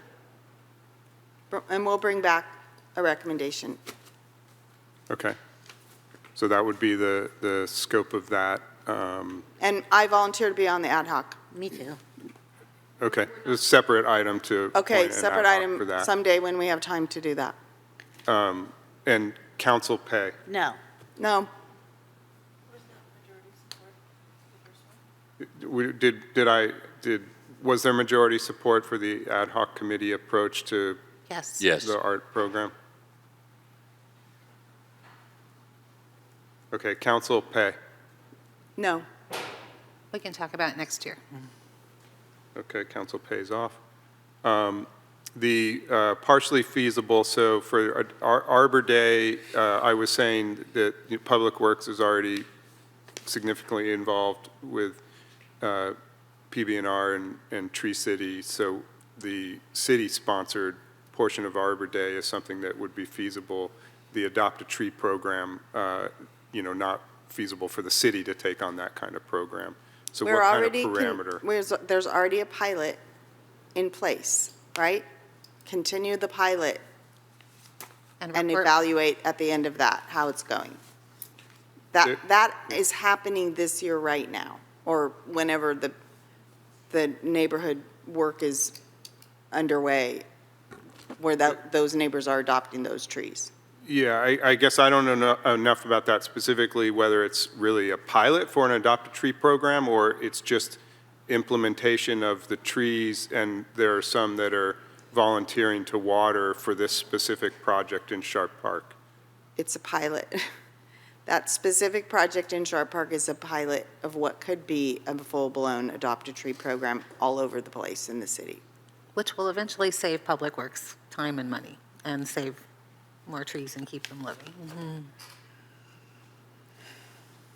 and we'll bring back a recommendation. Okay. So that would be the scope of that. And I volunteer to be on the ad hoc. Me too. Okay, a separate item to. Okay, appoint an separate ad hoc for item that. someday when we have time to do that. And council pay. No. No. Was there majority support for the ad hoc committee approach to Yes. Yes. the art program? Okay, council pay. No. We can talk about it next year. Okay, council pays off. The partially feasible, so for Arbor Day, I was saying that Public Works is already significantly involved with PB&R and Tree City, so the city-sponsored portion of Arbor Day is something that would be feasible. The Adopt a Tree program, not feasible for the city to take on that kind of program. So what kind of parameter? There's already a pilot in place, right? Continue the pilot and evaluate at the end of that how it's going. That is happening this year right now, or whenever the neighborhood work is underway, where those neighbors are adopting those trees. Yeah, I guess I don't know enough about that specifically, whether it's really a pilot for an Adopt a Tree program or it's just implementation of the trees, and there are some that are volunteering to water for this specific project in Sharp Park. It's a pilot. That specific project in Sharp Park is a pilot of what could be a full-blown Adopt a Tree program all over the place in the city. Which will eventually save Public Works time and money and save more trees and keep them living.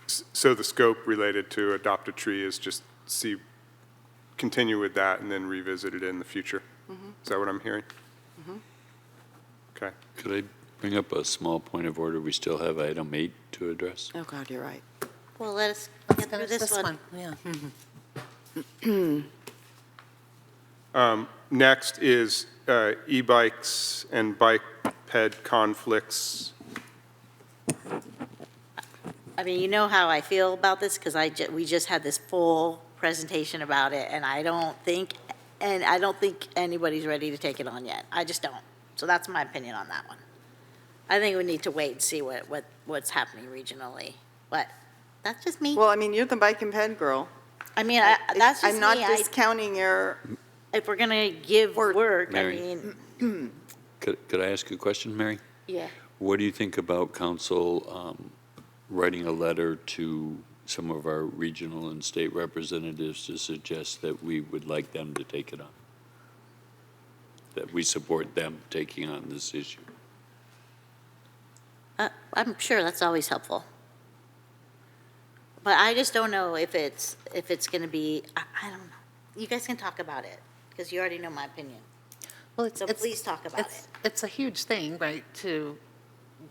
So the scope related to Adopt a Tree is just continue with that and then revisit it in the future? Is that what I'm hearing? Okay. Could I bring up a small point of order? We still have item 8 to address. Oh, God, you're right. Well, let's get through this one. Yeah. Next is e-bikes and bike-ped conflicts. I mean, you know how I feel about this, because we just had this full presentation about it, and I don't think anybody's ready to take it on yet. I just don't. So that's my opinion on that one. I think we need to wait and see what's happening regionally, but that's just me. Well, I mean, you're the bike and ped girl. I mean, that's just me. I'm not discounting your. If we're gonna give work, Mary. I mean. Could I ask a question, Mary? Yeah. What do you think about council writing a letter to some of our regional and state representatives to suggest that we would like them to take it on? That we support them taking on this issue? I'm sure that's always helpful. But I just don't know if it's going to be, I don't know. You guys can talk about it, because you already know my opinion. Well, So please talk about it. It's a huge thing, right, to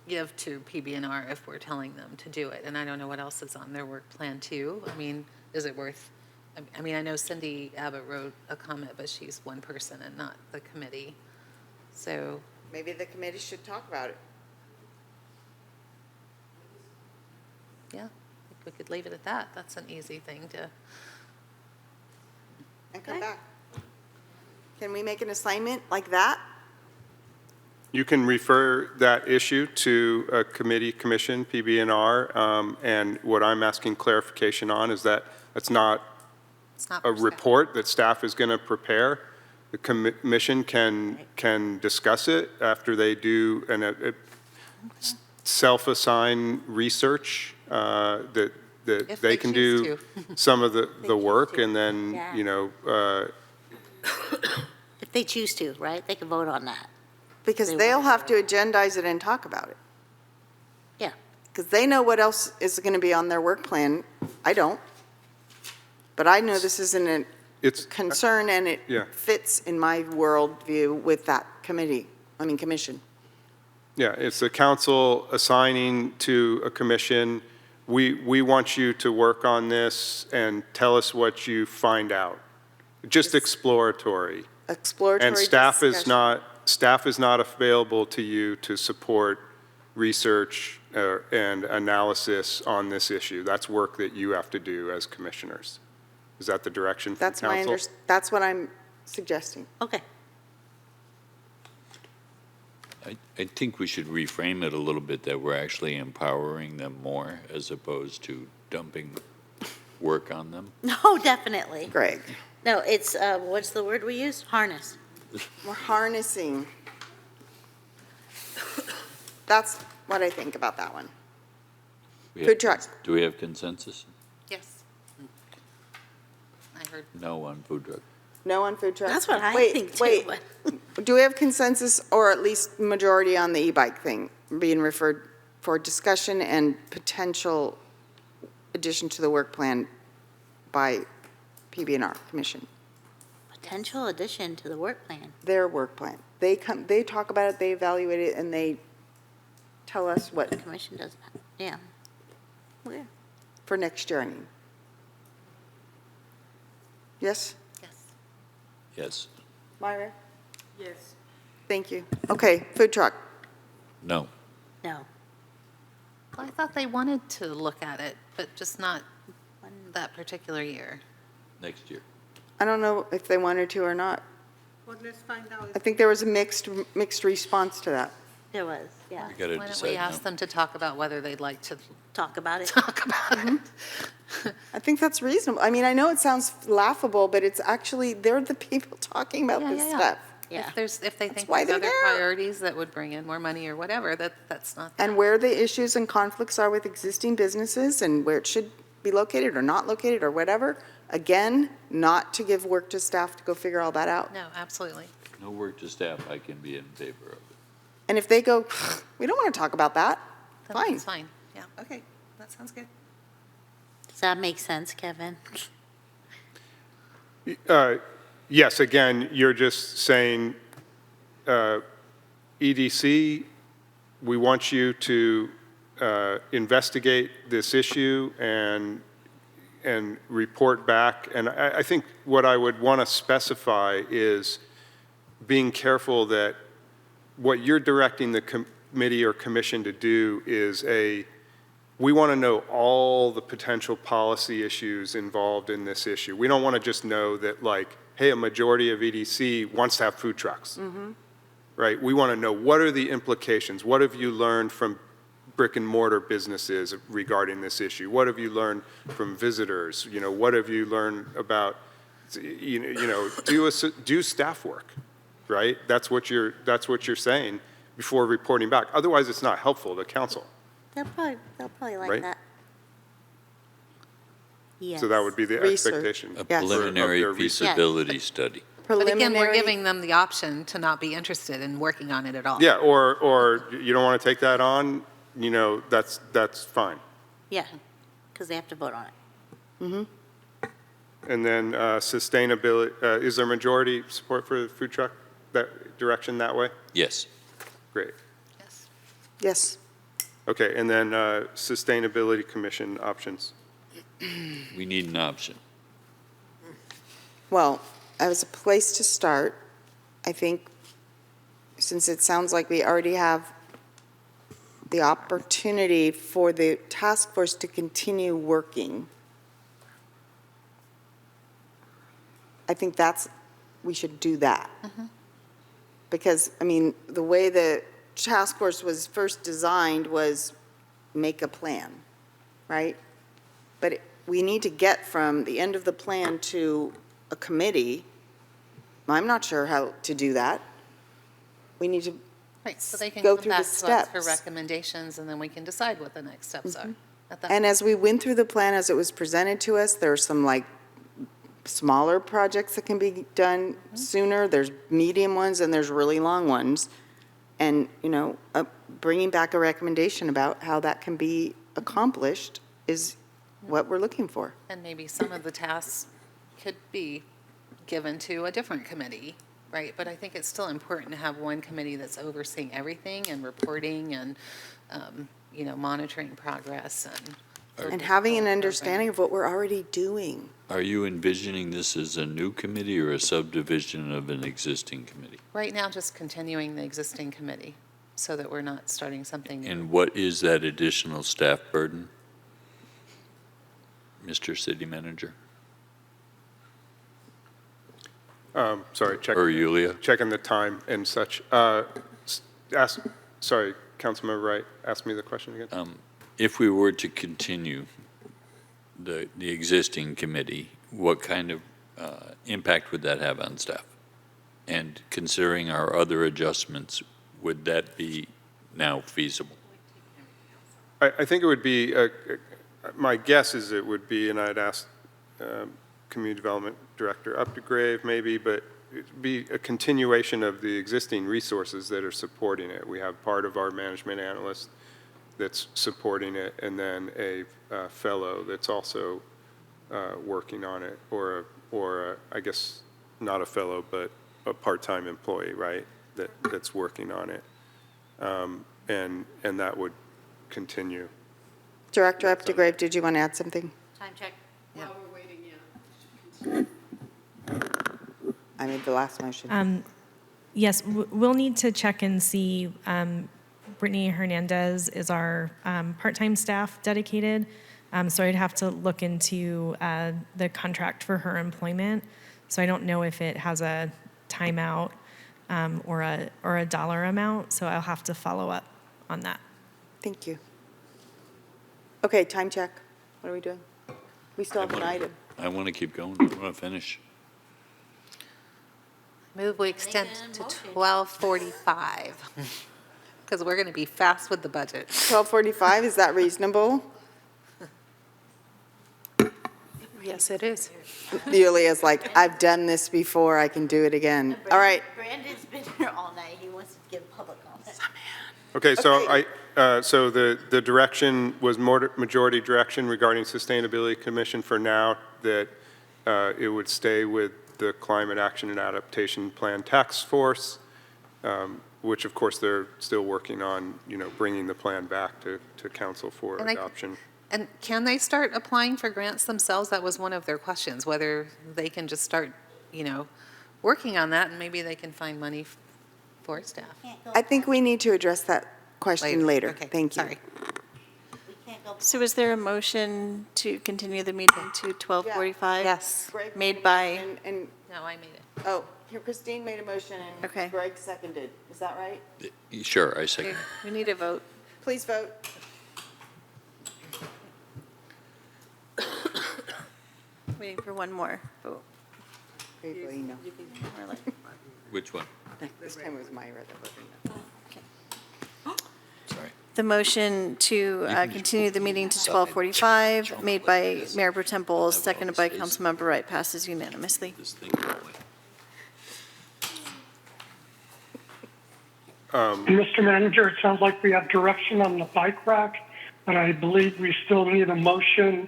give to PB&R if we're telling them to do it. And I don't know what else is on their work plan too. I mean, is it worth, I mean, I know Cindy Abbott wrote a comment, but she's one person and not the committee. So. Maybe the committee should talk about it. Yeah, I think we could leave it at that. That's an easy thing to. And come back. Can we make an assignment like that? You can refer that issue to a commission, PB&R, and what I'm asking clarification on is that it's not a report that staff is going to prepare. The commission can discuss it after they do an self-assigned research that they can do some of the work, and then, If they choose to, right? They can vote on that. Because they'll have to agendize it and talk about it. Yeah. Because they know what else is going to be on their work plan. I don't. But I know this isn't a concern, and it fits in my worldview with that commission. Yeah, it's the council assigning to a commission, we want you to work on this and tell us what you find out. Just exploratory. Exploratory And staff discussion. is not available to you to support research and analysis on this issue. That's work that you have to do as commissioners. Is that the direction from council? That's what I'm suggesting. Okay. I think we should reframe it a little bit, that we're actually empowering them more as opposed to dumping work on them. No, definitely. Greg. No, it's, what's the word we use? Harness. We're harnessing. That's what I think about that one. Food trucks. Do we have consensus? Yes. I heard. No on food truck. No on food trucks? That's what I think too. Wait, do we have consensus, or at least majority on the e-bike thing being referred for discussion and potential addition to the work plan by PB&R Commission? potential addition to the work plan. Their work plan. They talk about it, they evaluate it, and they tell us what, The commission does that. Yeah. Where? for next year, I mean. Yes? Yes. Yes. Myra? Yes. Thank you. Okay, food truck. No. No. Well, I thought they wanted to look at it, but just not that particular year. Next year. I don't know if they wanted to or not. Well, let's find out. I think there was a mixed response to that. There was, yeah. We gotta Why don't decide we now. ask them to talk about whether they'd like to Talk about it. talk about it? I think that's reasonable. I mean, I know it sounds laughable, but it's actually, they're the people talking about Yeah, this yeah, yeah. stuff. Yeah. If they think why there's they're other there. priorities that would bring in more money or whatever, that's not. And where the issues and conflicts are with existing businesses and where it should be located or not located or whatever. Again, not to give work to staff to go figure all that out. No, absolutely. No work to staff, I can be in favor of it. And if they go, we don't want to talk about that, Then fine. That's fine, yeah, okay, that sounds good. Does that make sense, Kevin? Yes, again, you're just saying, EDC, we want you to investigate this issue and report back. And I think what I would want to specify is being careful that what you're directing the committee or commission to do is we want to know all the potential policy issues involved in this issue. We don't want to just know that, like, hey, a majority of EDC wants to have food trucks, right? We want to know, what are the implications? What have you learned from brick and mortar businesses regarding this issue? What have you learned from visitors? You know, what have you learned about, do staff work, right? That's what you're saying before reporting back. Otherwise, it's not helpful to council. They'll probably like Right? that. Yes. So that would be the Research. expectation. A Yes. preliminary Of their research. feasibility study. But again, we're Preliminary- giving them the option to not be interested in working on it at all. Yeah, or you don't want to take that on, that's fine. Yeah, because they have to vote on it. And then sustainability, is there majority support for the food truck, that direction that way? Yes. Great. Yes. Yes. Okay, and then Sustainability Commission options. We need an option. Well, as a place to start, I think, since it sounds like we already have the opportunity for the task force to continue working, I think we should do that. Because, I mean, the way the task force was first designed was make a plan, right? But we need to get from the end of the plan to a committee. I'm not sure how to do that. We need to Right, so they can go come through the back to us for steps. recommendations, and then we can decide what the next steps are. at that And as we went through the plan, as it was presented to us, there are some like smaller projects that can be done sooner. There's medium ones and there's really long ones. And, bringing back a recommendation about how that can be accomplished is what we're looking for. And maybe some of the tasks could be given to a different committee, right? But I think it's still important to have one committee that's overseeing everything and reporting and, monitoring progress And having an understanding of what we're already doing. Are you envisioning this as a new committee or a subdivision of an existing committee? Right now, just continuing the existing committee so that we're not starting something new. And what is that additional staff burden? Mr. City Manager? Sorry, Or Yulia? checking the time and such. Sorry, Councilmember Wright, ask me the question again. If we were to continue the existing committee, what kind of impact would that have on staff? And considering our other adjustments, would that be now feasible? I think it would be, my guess is it would be, and I'd ask Community Development Director Updegrave maybe, but it'd be a continuation of the existing resources that are supporting it. We have part of our management analyst that's supporting it, and then a fellow that's also working on it, or I guess not a fellow, but a part-time employee, right, that's working on it. And that would continue. Director Updegrave, did you want to add something? Time check. While we're waiting, I made the last motion. Yes, we'll need to check and see. Brittany Hernandez is our part-time staff dedicated, so I'd have to look into the contract for her employment. So I don't know if it has a timeout or a dollar amount, so I'll have to follow up on that. Thank you. Okay, time check. What are we doing? We still have an item. I want to keep going. I want to finish. Move we extend to 12:45, because we're going to be fast with the budget. 12:45, is that reasonable? Yes, it is. Yulia's like, I've done this before, I can do it again. All right. Brandon's been here all night. He wants to give public comment. Okay, so so the direction was majority direction regarding Sustainability Commission for now, that it would stay with the Climate Action and Adaptation Plan Task Force, which of course they're still working on, bringing the plan back to council for adoption. And can they start applying for grants themselves? That was one of their questions, whether they can just start, working on that, and maybe they can find money for staff. I think we need to address that question later. Okay, Thank you. sorry. So is there a motion to continue the meeting to 12:45? Yes. Made by, And, No, I made it. oh, here Christine made a motion and Okay. Greg seconded. Is that right? Sure, I second. we need a vote. Please vote. Waiting for one more vote. Gravely, no. Which one? This time it was Myra that voted no. Sorry. The motion to continue the meeting to 12:45, made by Mayor Pro Tem Bowles, seconded by Councilmember Wright, passes unanimously. This thing going. Mr. Manager, it sounds like we have direction on the bike rack, but I believe we still need a motion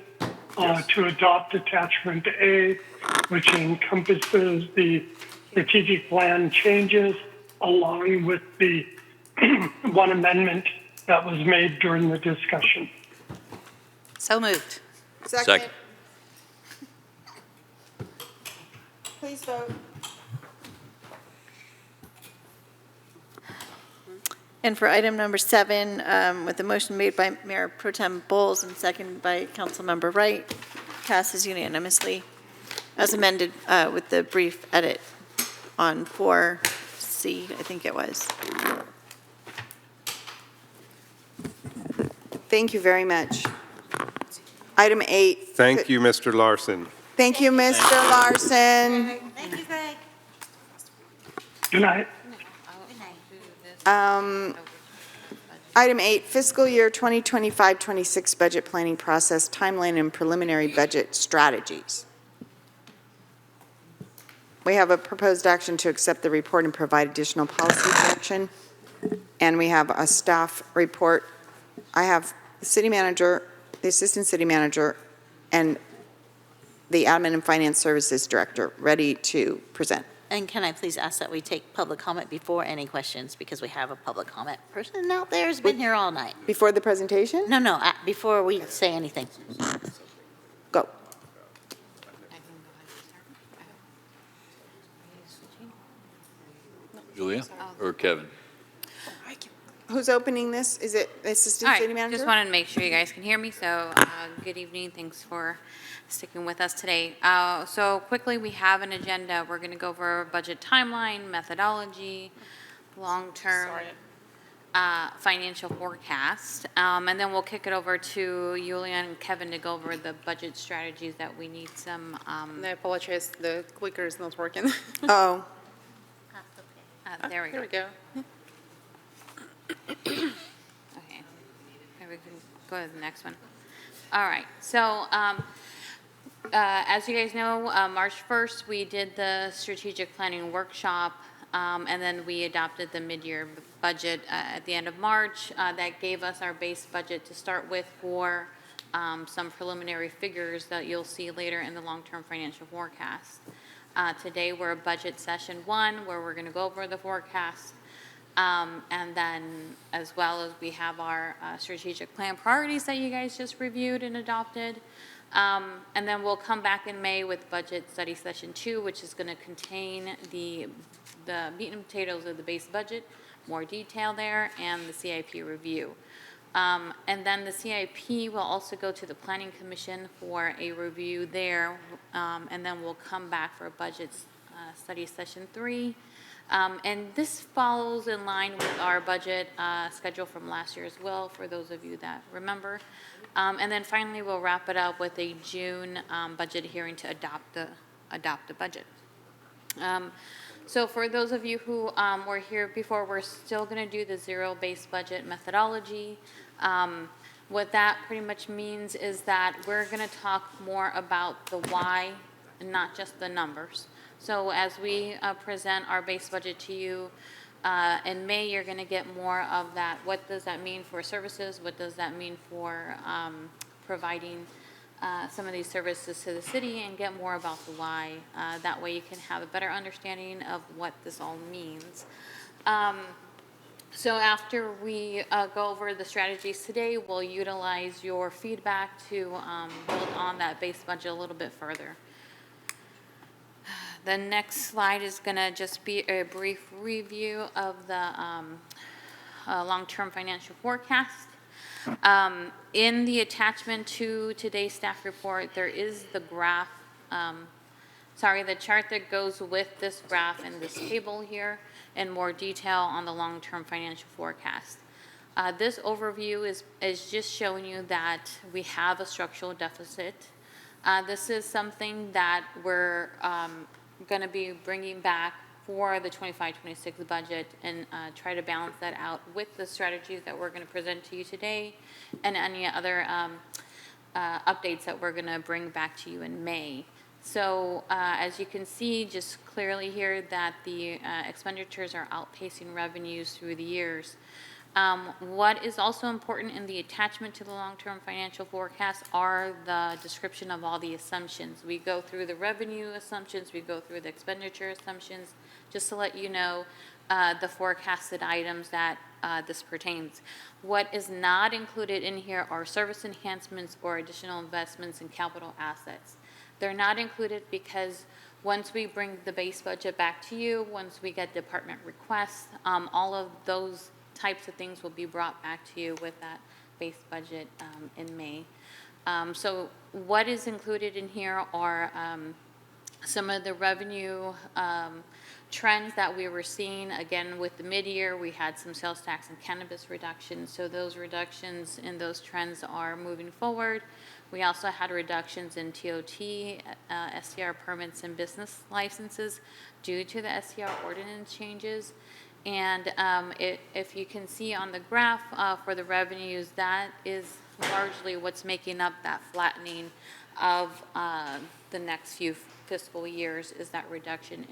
to adopt attachment A, which encompasses the strategic plan changes along with the one amendment that was made during the discussion. So moved. Second. Please vote. And for item number 7, with the motion made by Mayor Pro Tem Bowles and seconded by Councilmember Wright, passes unanimously, as amended with the brief edit on 4C, I think it was. Thank you very much. Item 8. Thank you, Mr. Larson. Thank you, Mr. Larson. Thank you, Greg. Good night. Good night. Item 8, fiscal year 2025-26 budget planning process, timeline, and preliminary budget strategies. We have a proposed action to accept the report and provide additional policy direction. And we have a staff report. I have the city manager, the assistant city manager, and the admin and finance services director ready to present. And can I please ask that we take public comment before any questions, because we have a public comment person out there who's been here all night. Before the presentation? No, before we say anything. Go. Julia or Kevin? Who's opening this? Is it assistant All right, city manager? just wanted to make sure you guys can hear me, so good evening, thanks for sticking with us today. So quickly, we have an agenda. We're going to go over budget timeline, methodology, long-term financial forecast, and then we'll kick it over to Yulia and Kevin to go over the budget strategies that we need some. And I apologize, the clicker is not working. Oh. There we go. Here we go. Okay, maybe we can go to the next one. All right, so as you guys know, March 1st, we did the strategic planning workshop, and then we adopted the mid-year budget at the end of March. That gave us our base budget to start with for some preliminary figures that you'll see later in the long-term financial forecast. Today, we're budget session 1, where we're going to go over the forecast. And then, as well as we have our strategic plan priorities that you guys just reviewed and adopted. And then we'll come back in May with budget study session 2, which is going to contain the meat and potatoes of the base budget, more detail there, and the CIP review. And then the CIP will also go to the Planning Commission for a review there, and then we'll come back for a budget study session 3. And this follows in line with our budget schedule from last year as well, for those of you that remember. And then finally, we'll wrap it up with a June budget hearing to adopt the budget. So for those of you who were here before, we're still going to do the zero-based budget methodology. What that pretty much means is that we're going to talk more about the why and not just the numbers. So as we present our base budget to you in May, you're going to get more of that. What does that mean for services? What does that mean for providing some of these services to the city, and get more about the why. That way you can have a better understanding of what this all means. So after we go over the strategies today, we'll utilize your feedback to build on that base budget a little bit further. The next slide is going to just be a brief review of the long-term financial forecast. In the attachment to today's staff report, there is the graph, the chart that goes with this graph and this table here, in more detail on the long-term financial forecast. This overview is just showing you that we have a structural deficit. This is something that we're going to be bringing back for the 25-26 budget, and try to balance that out with the strategies that we're going to present to you today, and any other updates that we're going to bring back to you in May. So as you can see just clearly here, that the expenditures are outpacing revenues through the years. What is also important in the attachment to the long-term financial forecast are the description of all the assumptions. We go through the revenue assumptions, we go through the expenditure assumptions, just to let you know the forecasted items that this pertains. What is not included in here are service enhancements or additional investments in capital assets. They're not included because once we bring the base budget back to you, once we get department requests, all of those types of things will be brought back to you with that base budget in May. So what is included in here are some of the revenue trends that we were seeing. Again, with the mid-year, we had some sales tax and cannabis reductions, so those reductions in those trends are moving forward. We also had reductions in TOT, STR permits, and business licenses due to the STR ordinance changes. And if you can see on the graph for the revenues, that is largely what's making up that flattening of the next few fiscal years, is that reduction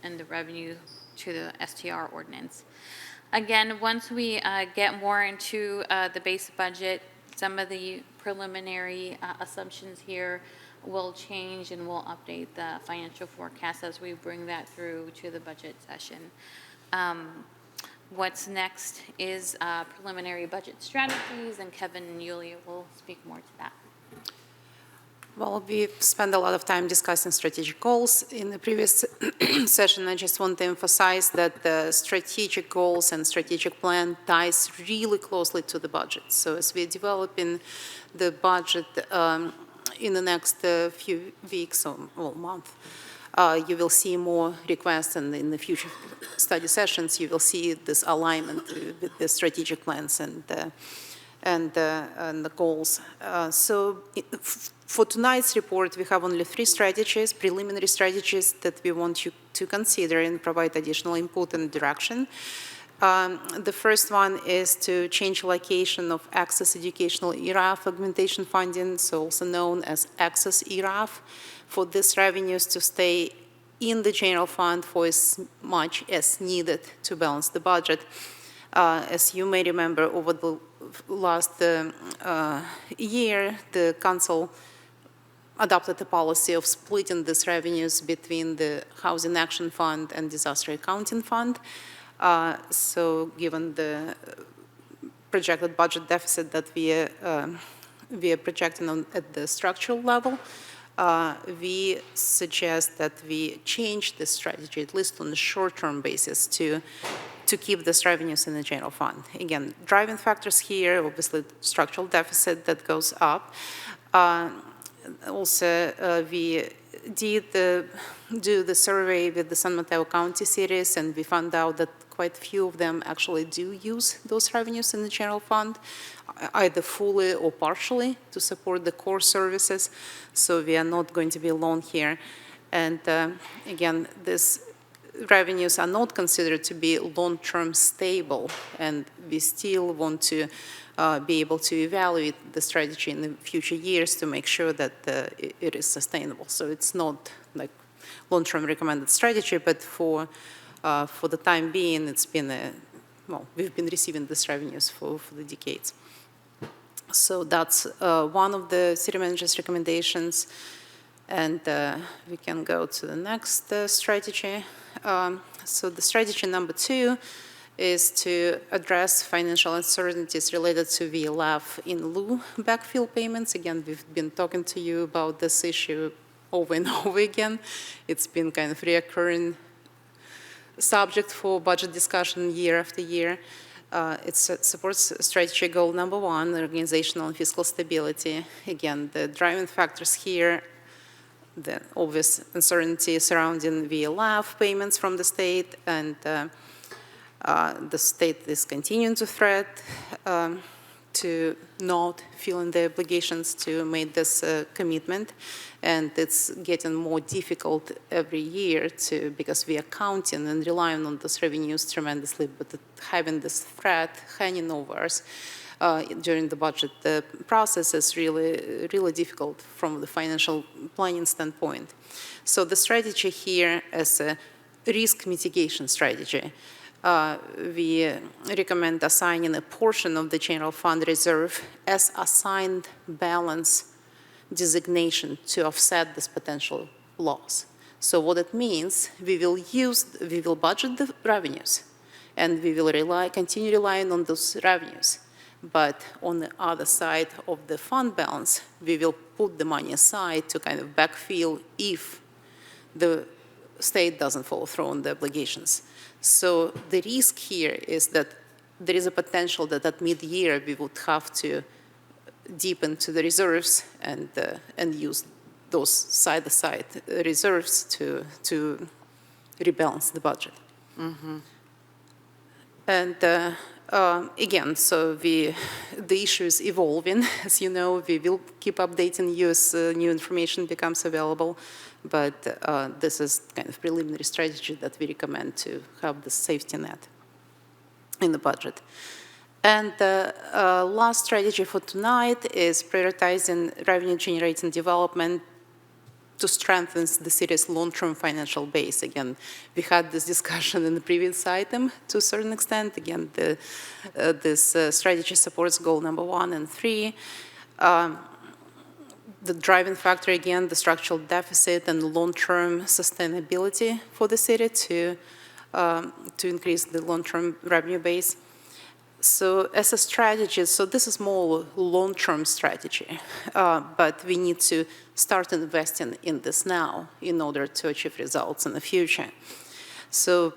in the revenue to the STR ordinance. Again, once we get more into the base budget, some of the preliminary assumptions here will change, and we'll update the financial forecast as we bring that through to the budget session. What's next is preliminary budget strategies, and Kevin and Yulia will speak more to that. Well, we've spent a lot of time discussing strategic goals. In the previous session, I just want to emphasize that the strategic goals and strategic plan ties really closely to the budget. So as we're developing the budget in the next few weeks or month, you will see more requests, and in the future study sessions, you will see this alignment with the strategic plans and the goals. So for tonight's report, we have only 3 strategies, preliminary strategies, that we want you to consider and provide additional input and direction. The first one is to change allocation of Access Educational ERAF augmentation funding, so also known as Access ERAF, for these revenues to stay in the general fund for as much as needed to balance the budget. As you may remember, over the last year, the council adopted a policy of splitting these revenues between the Housing Action Fund and Disaster Accounting Fund. So given the projected budget deficit that we are projecting at the structural level, we suggest that we change the strategy, at least on a short-term basis, to keep these revenues in the general fund. Again, driving factors here, obviously structural deficit that goes up. Also, we did do the survey with the San Mateo County cities, and we found out that quite few of them actually do use those revenues in the general fund, either fully or partially, to support the core services. So we are not going to be alone here. And again, these revenues are not considered to be long-term stable, and we still want to be able to evaluate the strategy in the future years to make sure that it is sustainable. So it's not like long-term recommended strategy, but for the time being, it's been we've been receiving these revenues for the decades. So that's one of the city manager's recommendations. And we can go to the next strategy. So the strategy number 2 is to address financial uncertainties related to VLF in lieu backfill payments. Again, we've been talking to you about this issue over and over again. It's been kind of reoccurring subject for budget discussion year after year. It supports strategy goal number 1, organizational and fiscal stability. Again, the driving factors here, the obvious uncertainty surrounding VLF payments from the state, and the state is continuing to threat to not fulfill the obligations to make this commitment, and it's getting more difficult every year because we are counting and relying on those revenues tremendously, but having this threat hanging over us during the budget process is really difficult from the financial planning standpoint. So the strategy here is a risk mitigation strategy. We recommend assigning a portion of the general fund reserve as assigned balance designation to offset this potential loss. So what it means, we will budget the revenues, and we will continue relying on those revenues. But on the other side of the fund balance, we will put the money aside to kind of backfill if the state doesn't follow through on the obligations. So the risk here is that there is a potential that at mid-year we would have to dip into the reserves and use those side-to-side reserves to rebalance the budget. Mm-hmm. And again, so the issue is evolving. As you know, we will keep updating you as new information becomes available. But this is kind of preliminary strategy that we recommend to have the safety net in the budget. And the last strategy for tonight is prioritizing revenue-generating development to strengthen the city's long-term financial base. Again, we had this discussion in the previous item to a certain extent. Again, this strategy supports goal number 1 and 3. The driving factor, again, the structural deficit and long-term sustainability for the city to increase the long-term revenue base. So as a strategy, so this is more long-term strategy, but we need to start investing in this now in order to achieve results in the future. So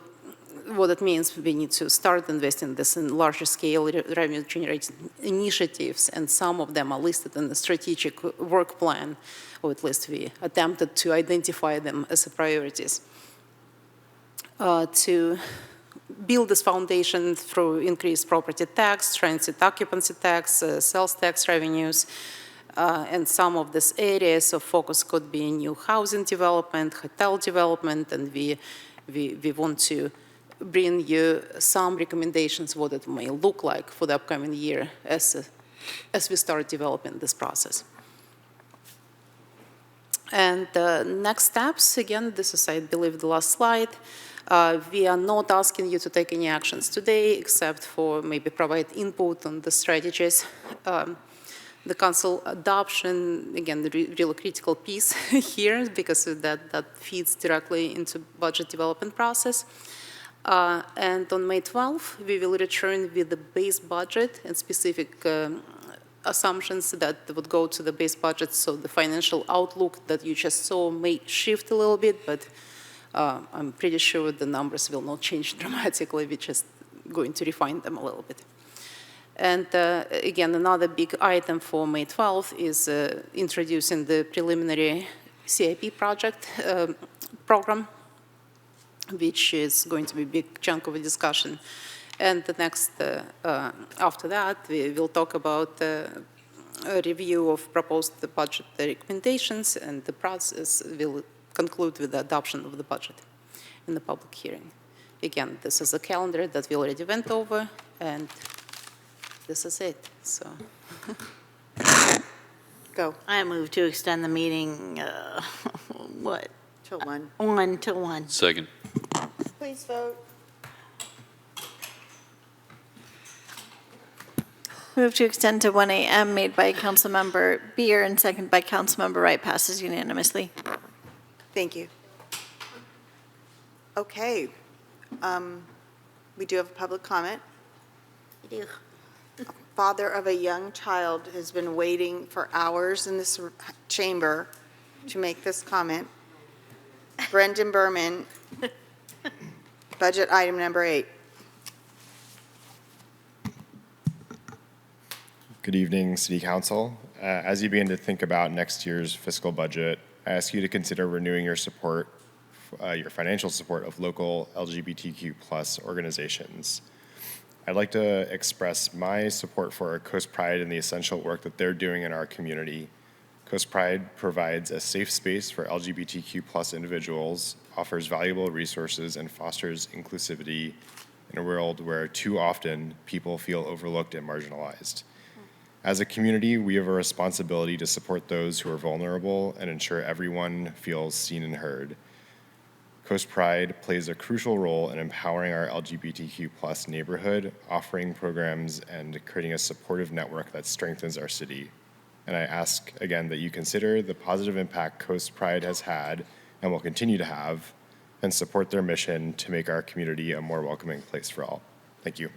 what it means, we need to start investing this in larger scale revenue-generating initiatives, and some of them are listed in the strategic work plan, or at least we attempted to identify them as priorities. To build this foundation through increased property tax, transit occupancy tax, sales tax revenues, and some of these areas of focus could be new housing development, hotel development, and we want to bring you some recommendations what it may look like for the upcoming year as we start developing this process. And next steps, again, this is, I believe, the last slide. We are not asking you to take any actions today, except for maybe provide input on the strategies. The council adoption, again, the really critical piece here, because that feeds directly into budget development process. And on May 12th, we will return with the base budget and specific assumptions that would go to the base budget. So the financial outlook that you just saw may shift a little bit, but I'm pretty sure the numbers will not change dramatically. We're just going to refine them a little bit. And again, another big item for May 12th is introducing the preliminary CIP project program, which is going to be a big chunk of a discussion. And the next, after that, we will talk about a review of proposed budget recommendations, and the process will conclude with the adoption of the budget in the public hearing. Again, this is a calendar that we already went over, and this is it, so. Go. I move to extend the meeting, what? Till 1. 1 till 1. Second. Please vote. Move to extend to 1 a.m. made by Councilmember Beer and second by Councilmember Wright, passes unanimously. Thank you. Okay. We do have a public comment. You do. Father of a young child has been waiting for hours in this chamber to make this comment. Brendan Berman, budget item number 8. Good evening, City Council. As you begin to think about next year's fiscal budget, I ask you to consider renewing your support, your financial support of local LGBTQ+ organizations. I'd like to express my support for Coast Pride and the essential work that they're doing in our community. Coast Pride provides a safe space for LGBTQ+ individuals, offers valuable resources, and fosters inclusivity in a world where too often people feel overlooked and marginalized. As a community, we have a responsibility to support those who are vulnerable and ensure everyone feels seen and heard. Coast Pride plays a crucial role in empowering our LGBTQ+ neighborhood, offering programs and creating a supportive network that strengthens our city. And I ask again that you consider the positive impact Coast Pride has had and will continue to have, and support their mission to make our community a more welcoming place for all. Thank you.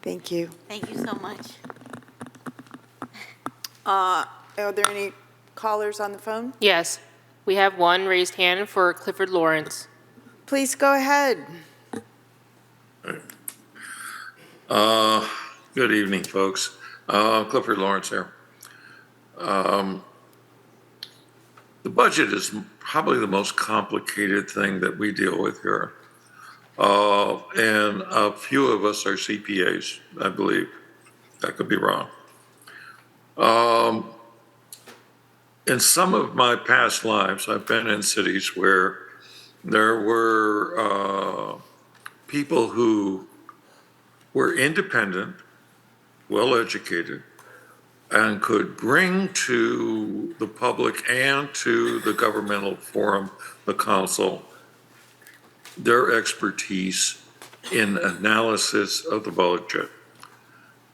Thank you. Thank you so much. Are there any callers on the phone? Yes, we have one raised hand for Clifford Lawrence. Please go ahead. Good evening, folks. Clifford Lawrence here. The budget is probably the most complicated thing that we deal with here. And a few of us are CPAs, I believe. I could be wrong. In some of my past lives, I've been in cities where there were people who were independent, well-educated, and could bring to the public and to the governmental forum, the council, their expertise in analysis of the budget.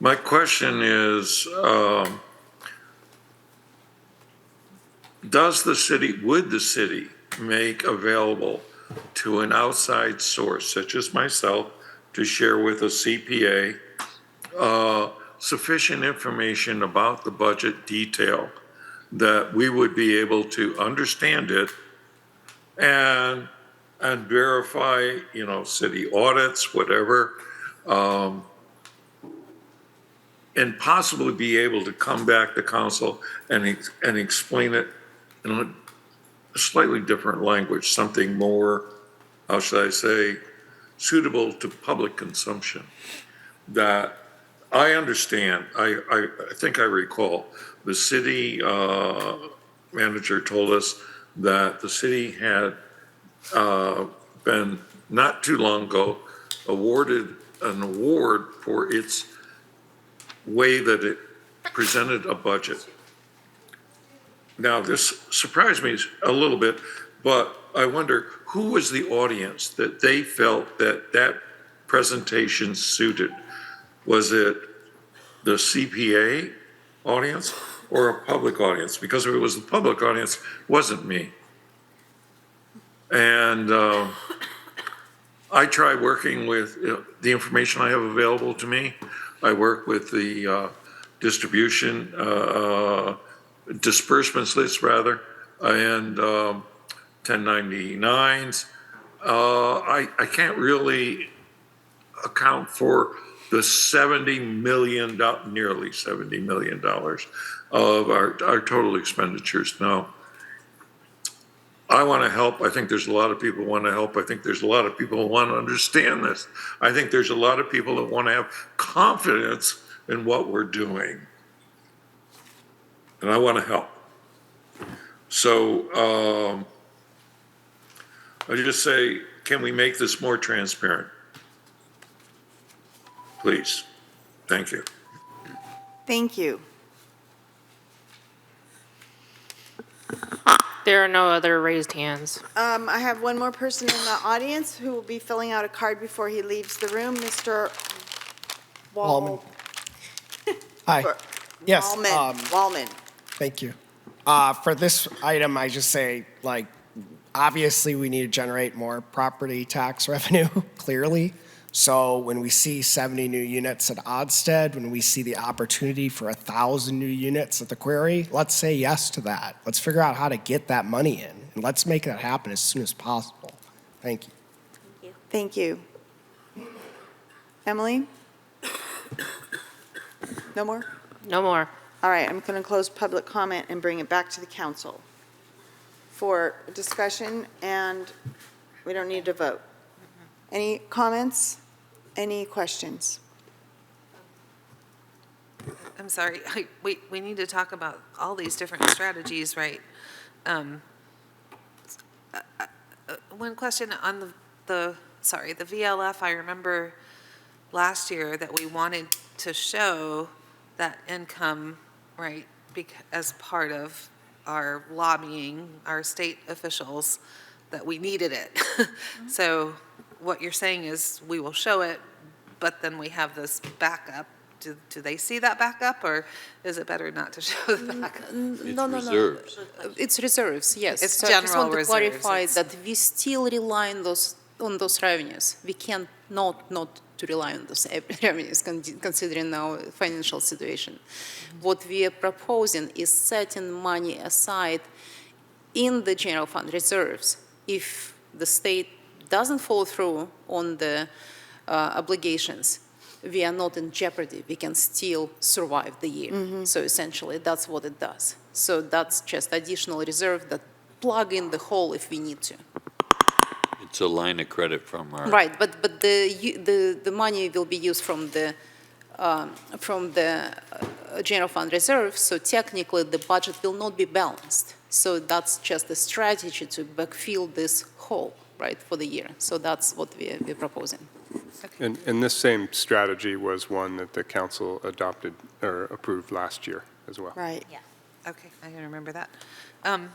My question is, would the city make available to an outside source, such as myself, to share with a CPA, sufficient information about the budget detail that we would be able to understand it and verify, city audits, whatever, and possibly be able to come back to council and explain it in a slightly different language, something more, how should I say, suitable to public consumption. That I understand, I think I recall, the city manager told us that the city had been, not too long ago, awarded an award for its way that it presented a budget. Now, this surprised me a little bit, but I wonder who was the audience that they felt that presentation suited? Was it the CPA audience, or a public audience, because if it was the public audience, it wasn't me. And I try working with the information I have available to me. I work with the distribution, disbursements list rather, and 1099s. I can't really account for the $70 million, nearly $70 million of our total expenditures. Now, I want to help. I think there's a lot of people who want to help. I think there's a lot of people who want to understand this. I think there's a lot of people that want to have confidence in what we're doing. And I want to help. So I just say, can we make this more transparent? Please. Thank you. Thank you. There are no other raised hands. I have one more person in the audience who will be filling out a card before he leaves the room, Mr. Wallman. Hi. Yes. Wallman. Thank you. For this item, I just say, like, obviously we need to generate more property tax revenue, clearly. So when we see 70 new units at Odsted, when we see the opportunity for 1,000 new units at the Quarry, let's say yes to that. Let's figure out how to get that money in, and let's make that happen as soon as possible. Thank you. Thank you. Emily? No more? No more. All right, I'm going to close public comment and bring it back to the council for discussion, and we don't need to vote. Any comments? Any questions? I'm sorry, we need to talk about all these different strategies, right? One question on the VLF, I remember last year that we wanted to show that income, right, as part of our lobbying, our state officials, that we needed it. So what you're saying is we will show it, but then we have this backup. Do they see that backup, or is it better not to show the backup? No. reserves. It's reserves, yes. It's So I just general want to reserves. clarify that we still rely on those revenues. We can't not to rely on those revenues considering our financial situation. What we are proposing is setting money aside in the general fund reserves. If the state doesn't follow through on the obligations, we are not in jeopardy. We can still survive the year. So essentially, that's what it does. So that's just additional reserve that plug in the hole if we need to. It's a line of credit from our. Right, but the money will be used from the general fund reserve. So technically, the budget will not be balanced. So that's just a strategy to backfill this hole, right, for the year. So that's what we're proposing. And this same strategy was one that the council adopted or approved last year as well. Right. Yeah. Okay, I can remember that. And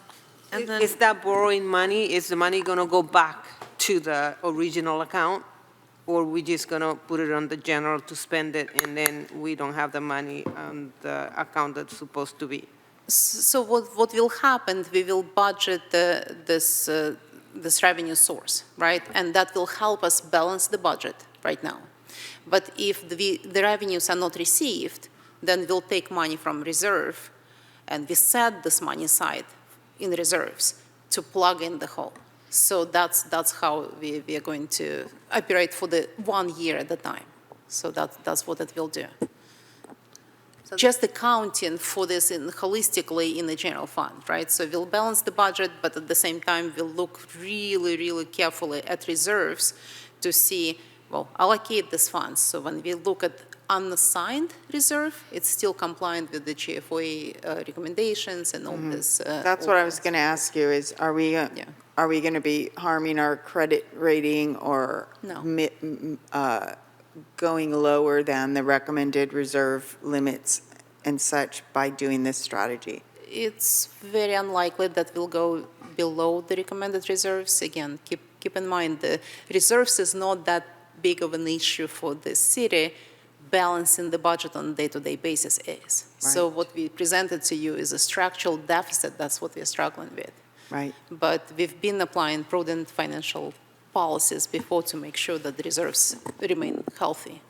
then, Is that borrowing money, is the money going to go back to the original account? Or we just going to put it on the general to spend it, and then we don't have the money on the account that's supposed to be? So what will happen, we will budget this revenue source, right? And that will help us balance the budget right now. But if the revenues are not received, then we'll take money from reserve, and we set this money aside in reserves to plug in the hole. So that's how we are going to operate for the 1 year at a time. So that's what it will do. Just accounting for this holistically in the general fund, right? So we'll balance the budget, but at the same time, we'll look really, really carefully at reserves to see, well, allocate these funds. So when we look at unassigned reserve, it's still compliant with the GFOA recommendations and all this. That's what I was going to ask you is, are we going to be harming our credit rating or going lower than the recommended reserve limits and such by doing this strategy? It's very unlikely that we'll go below the recommended reserves. Again, keep in mind the reserves is not that big of an issue for the city, balancing the budget on a day-to-day basis is. So what we presented to you is a structural deficit. That's what we're struggling with. Right. But we've been applying prudent financial policies before to make sure that the reserves remain healthy.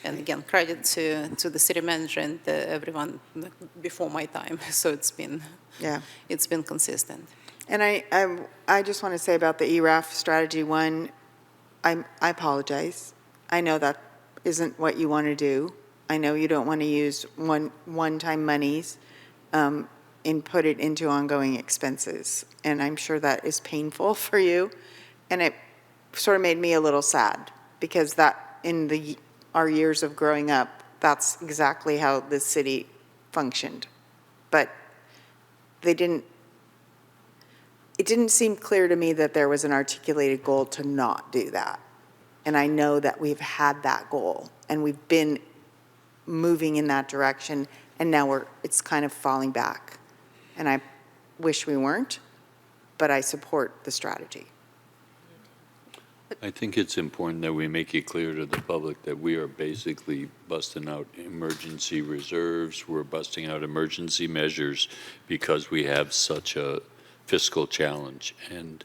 And again, credit to the city manager and everyone before my time. So it's been consistent. And I just want to say about the ERAF strategy one, I apologize. I know that isn't what you want to do. I know you don't want to use one-time monies and put it into ongoing expenses. And I'm sure that is painful for you. And it sort of made me a little sad because that in our years of growing up, that's exactly how the city functioned. But it didn't seem clear to me that there was an articulated goal to not do that. And I know that we've had that goal and we've been moving in that direction, and now it's kind of falling back. And I wish we weren't, but I support the strategy. I think it's important that we make it clear to the public that we are basically busting out emergency reserves, we're busting out emergency measures because we have such a fiscal challenge. And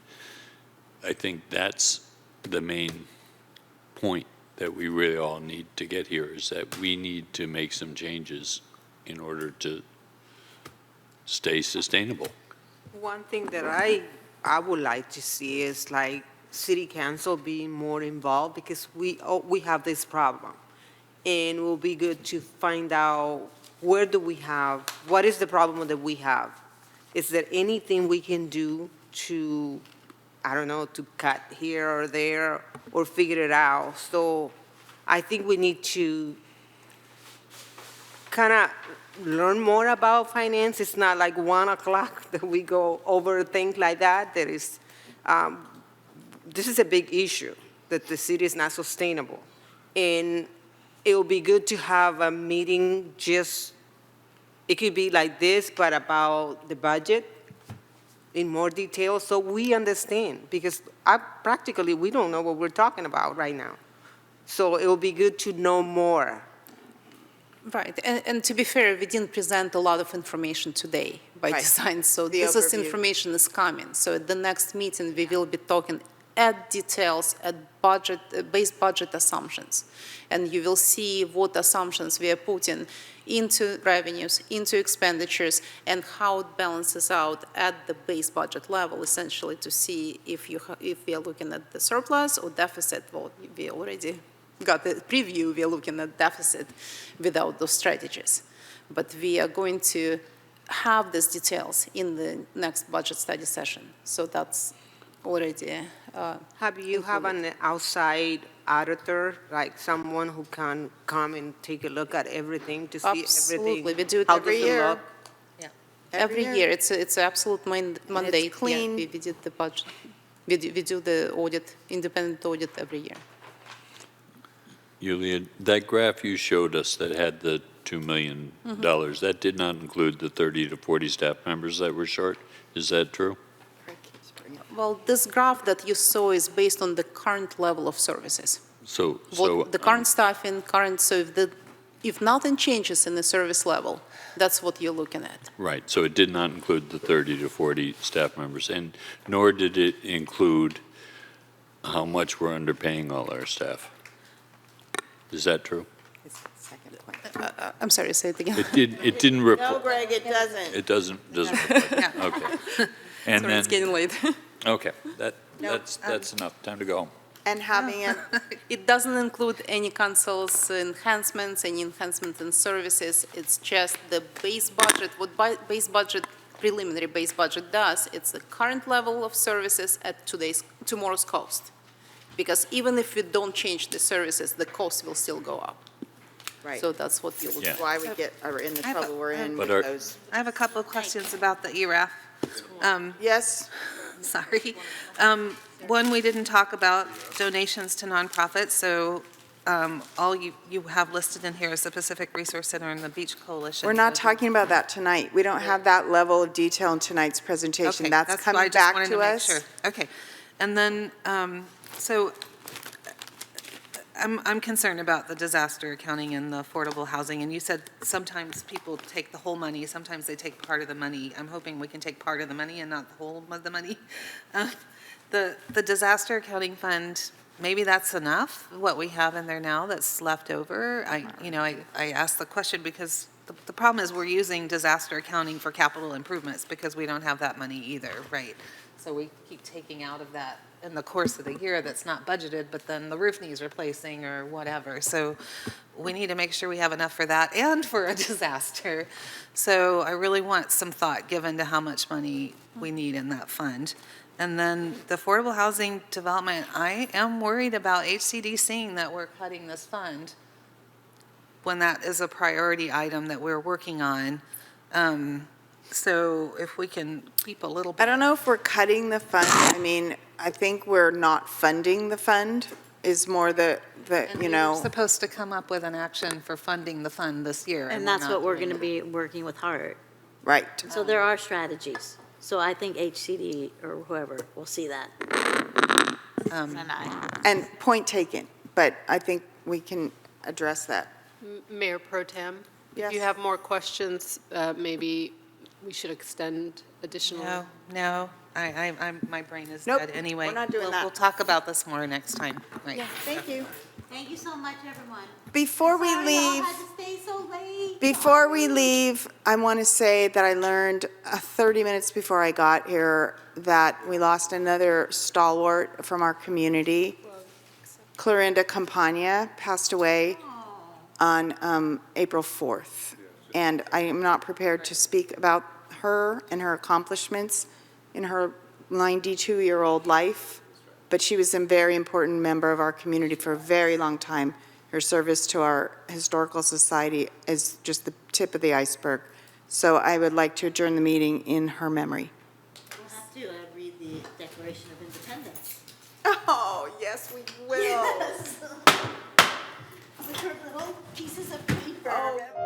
I think that's the main point that we really all need to get here, is that we need to make some changes in order to stay sustainable. One thing that I would like to see is like city council being more involved, because we have this problem. And it will be good to find out what is the problem that we have? Is there anything we can do to, I don't know, to cut here or there or figure it out? So I think we need to kind of learn more about finance. It's not like 1 o'clock that we go over things like that. There is, this is a big issue, that the city is not sustainable. And it will be good to have a meeting it could be like this, but about the budget in more detail so we understand, because practically we don't know what we're talking about right now. So it will be good to know more. Right, and to be fair, we didn't present a lot of information today by design, so this information is coming. So at the next meeting, we will be talking at details, at base budget assumptions. And you will see what assumptions we are putting into revenues, into expenditures, and how it balances out at the base budget level, essentially, to see if we are looking at the surplus or deficit. Well, we already got the preview, we are looking at deficit without those strategies. But we are going to have these details in the next budget study session. So that's already Have you have an outside auditor, like someone who can come and take a look at everything to see everything? Absolutely, we do it How every does it year. look? Every year, it's an absolute mandate. It's clean. Yeah, we did the budget. We do the audit, independent audit every year. Yulia, that graph you showed us that had the $2 million, that did not include the 30 to 40 staff members that were short. Is that true? Well, this graph that you saw is based on the current level of services. So The current staffing, so if nothing changes in the service level, that's what you're looking at. right, so it did not include the 30 to 40 staff members, and nor did it include how much we're underpaying all our staff. Is that true? I'm sorry, say it again. It didn't report. No, Greg, it doesn't. It doesn't reflect that. Okay. And Sorry, it's getting late. Okay, that's enough. Time to go home. And having it, It doesn't include any council's enhancements, any enhancements in services. It's just the base budget. What preliminary base budget does, it's the current level of services at tomorrow's cost. Because even if we don't change the services, the cost will still go up. right, So that's what you'll look Yeah. at. why we are in the trouble we're in But with those. I have a couple of questions about the ERAF. Yes, Sorry. One, we didn't talk about donations to nonprofits, so all you have listed in here is the Pacific Resource Center and the Beach Coalition. we're not talking about that tonight. We don't have that level of detail in tonight's presentation. Okay, That's why I coming just back wanted to make us. sure. Okay. And then, so I'm concerned about the disaster accounting and the affordable housing, and you said sometimes people take the whole money, sometimes they take part of the money. I'm hoping we can take part of the money and not the whole of the money. The disaster accounting fund, maybe that's enough, what we have in there now that's left over. I asked the question because the problem is we're using disaster accounting for capital improvements because we don't have that money either, right? So we keep taking out of that in the course of the year that's not budgeted, but then the roof needs replacing or whatever. So we need to make sure we have enough for that and for a disaster. So I really want some thought given to how much money we need in that fund. And then the affordable housing development, I am worried about HCD seeing that we're cutting this fund when that is a priority item that we're working on. So if we can keep a little bit. I don't know if we're cutting the fund. I mean, I think we're not funding the fund is more the And we were supposed to come up with an action for funding the fund this year. And we're that's not what we're doing going to it. be working with Hart. Right. So there are strategies. So I think HCD or whoever will see that. And point taken, but I think we can address that. Mayor Pro Tem? Yes. If you have more questions, maybe we should extend additional. No, my brain is Nope, dead anyway. we're not doing that. We'll talk about this more next time. Right. Yeah, thank you. Thank you so much, everyone. Before we Sorry leave, y'all had to stay so late. Before we leave, I want to say that I learned 30 minutes before I got here that we lost another stalwart from our community. Clorinda Campagna passed away on April 4th. And I am not prepared to speak about her and her accomplishments in her 92-year-old life, but she was a very important member of our community for a very long time. Her service to our historical society is just the tip of the iceberg. So I would like to adjourn the meeting in her memory. We'll have to read the Declaration of Independence. Oh, yes, we will. Yes. With her little pieces of paper. Oh.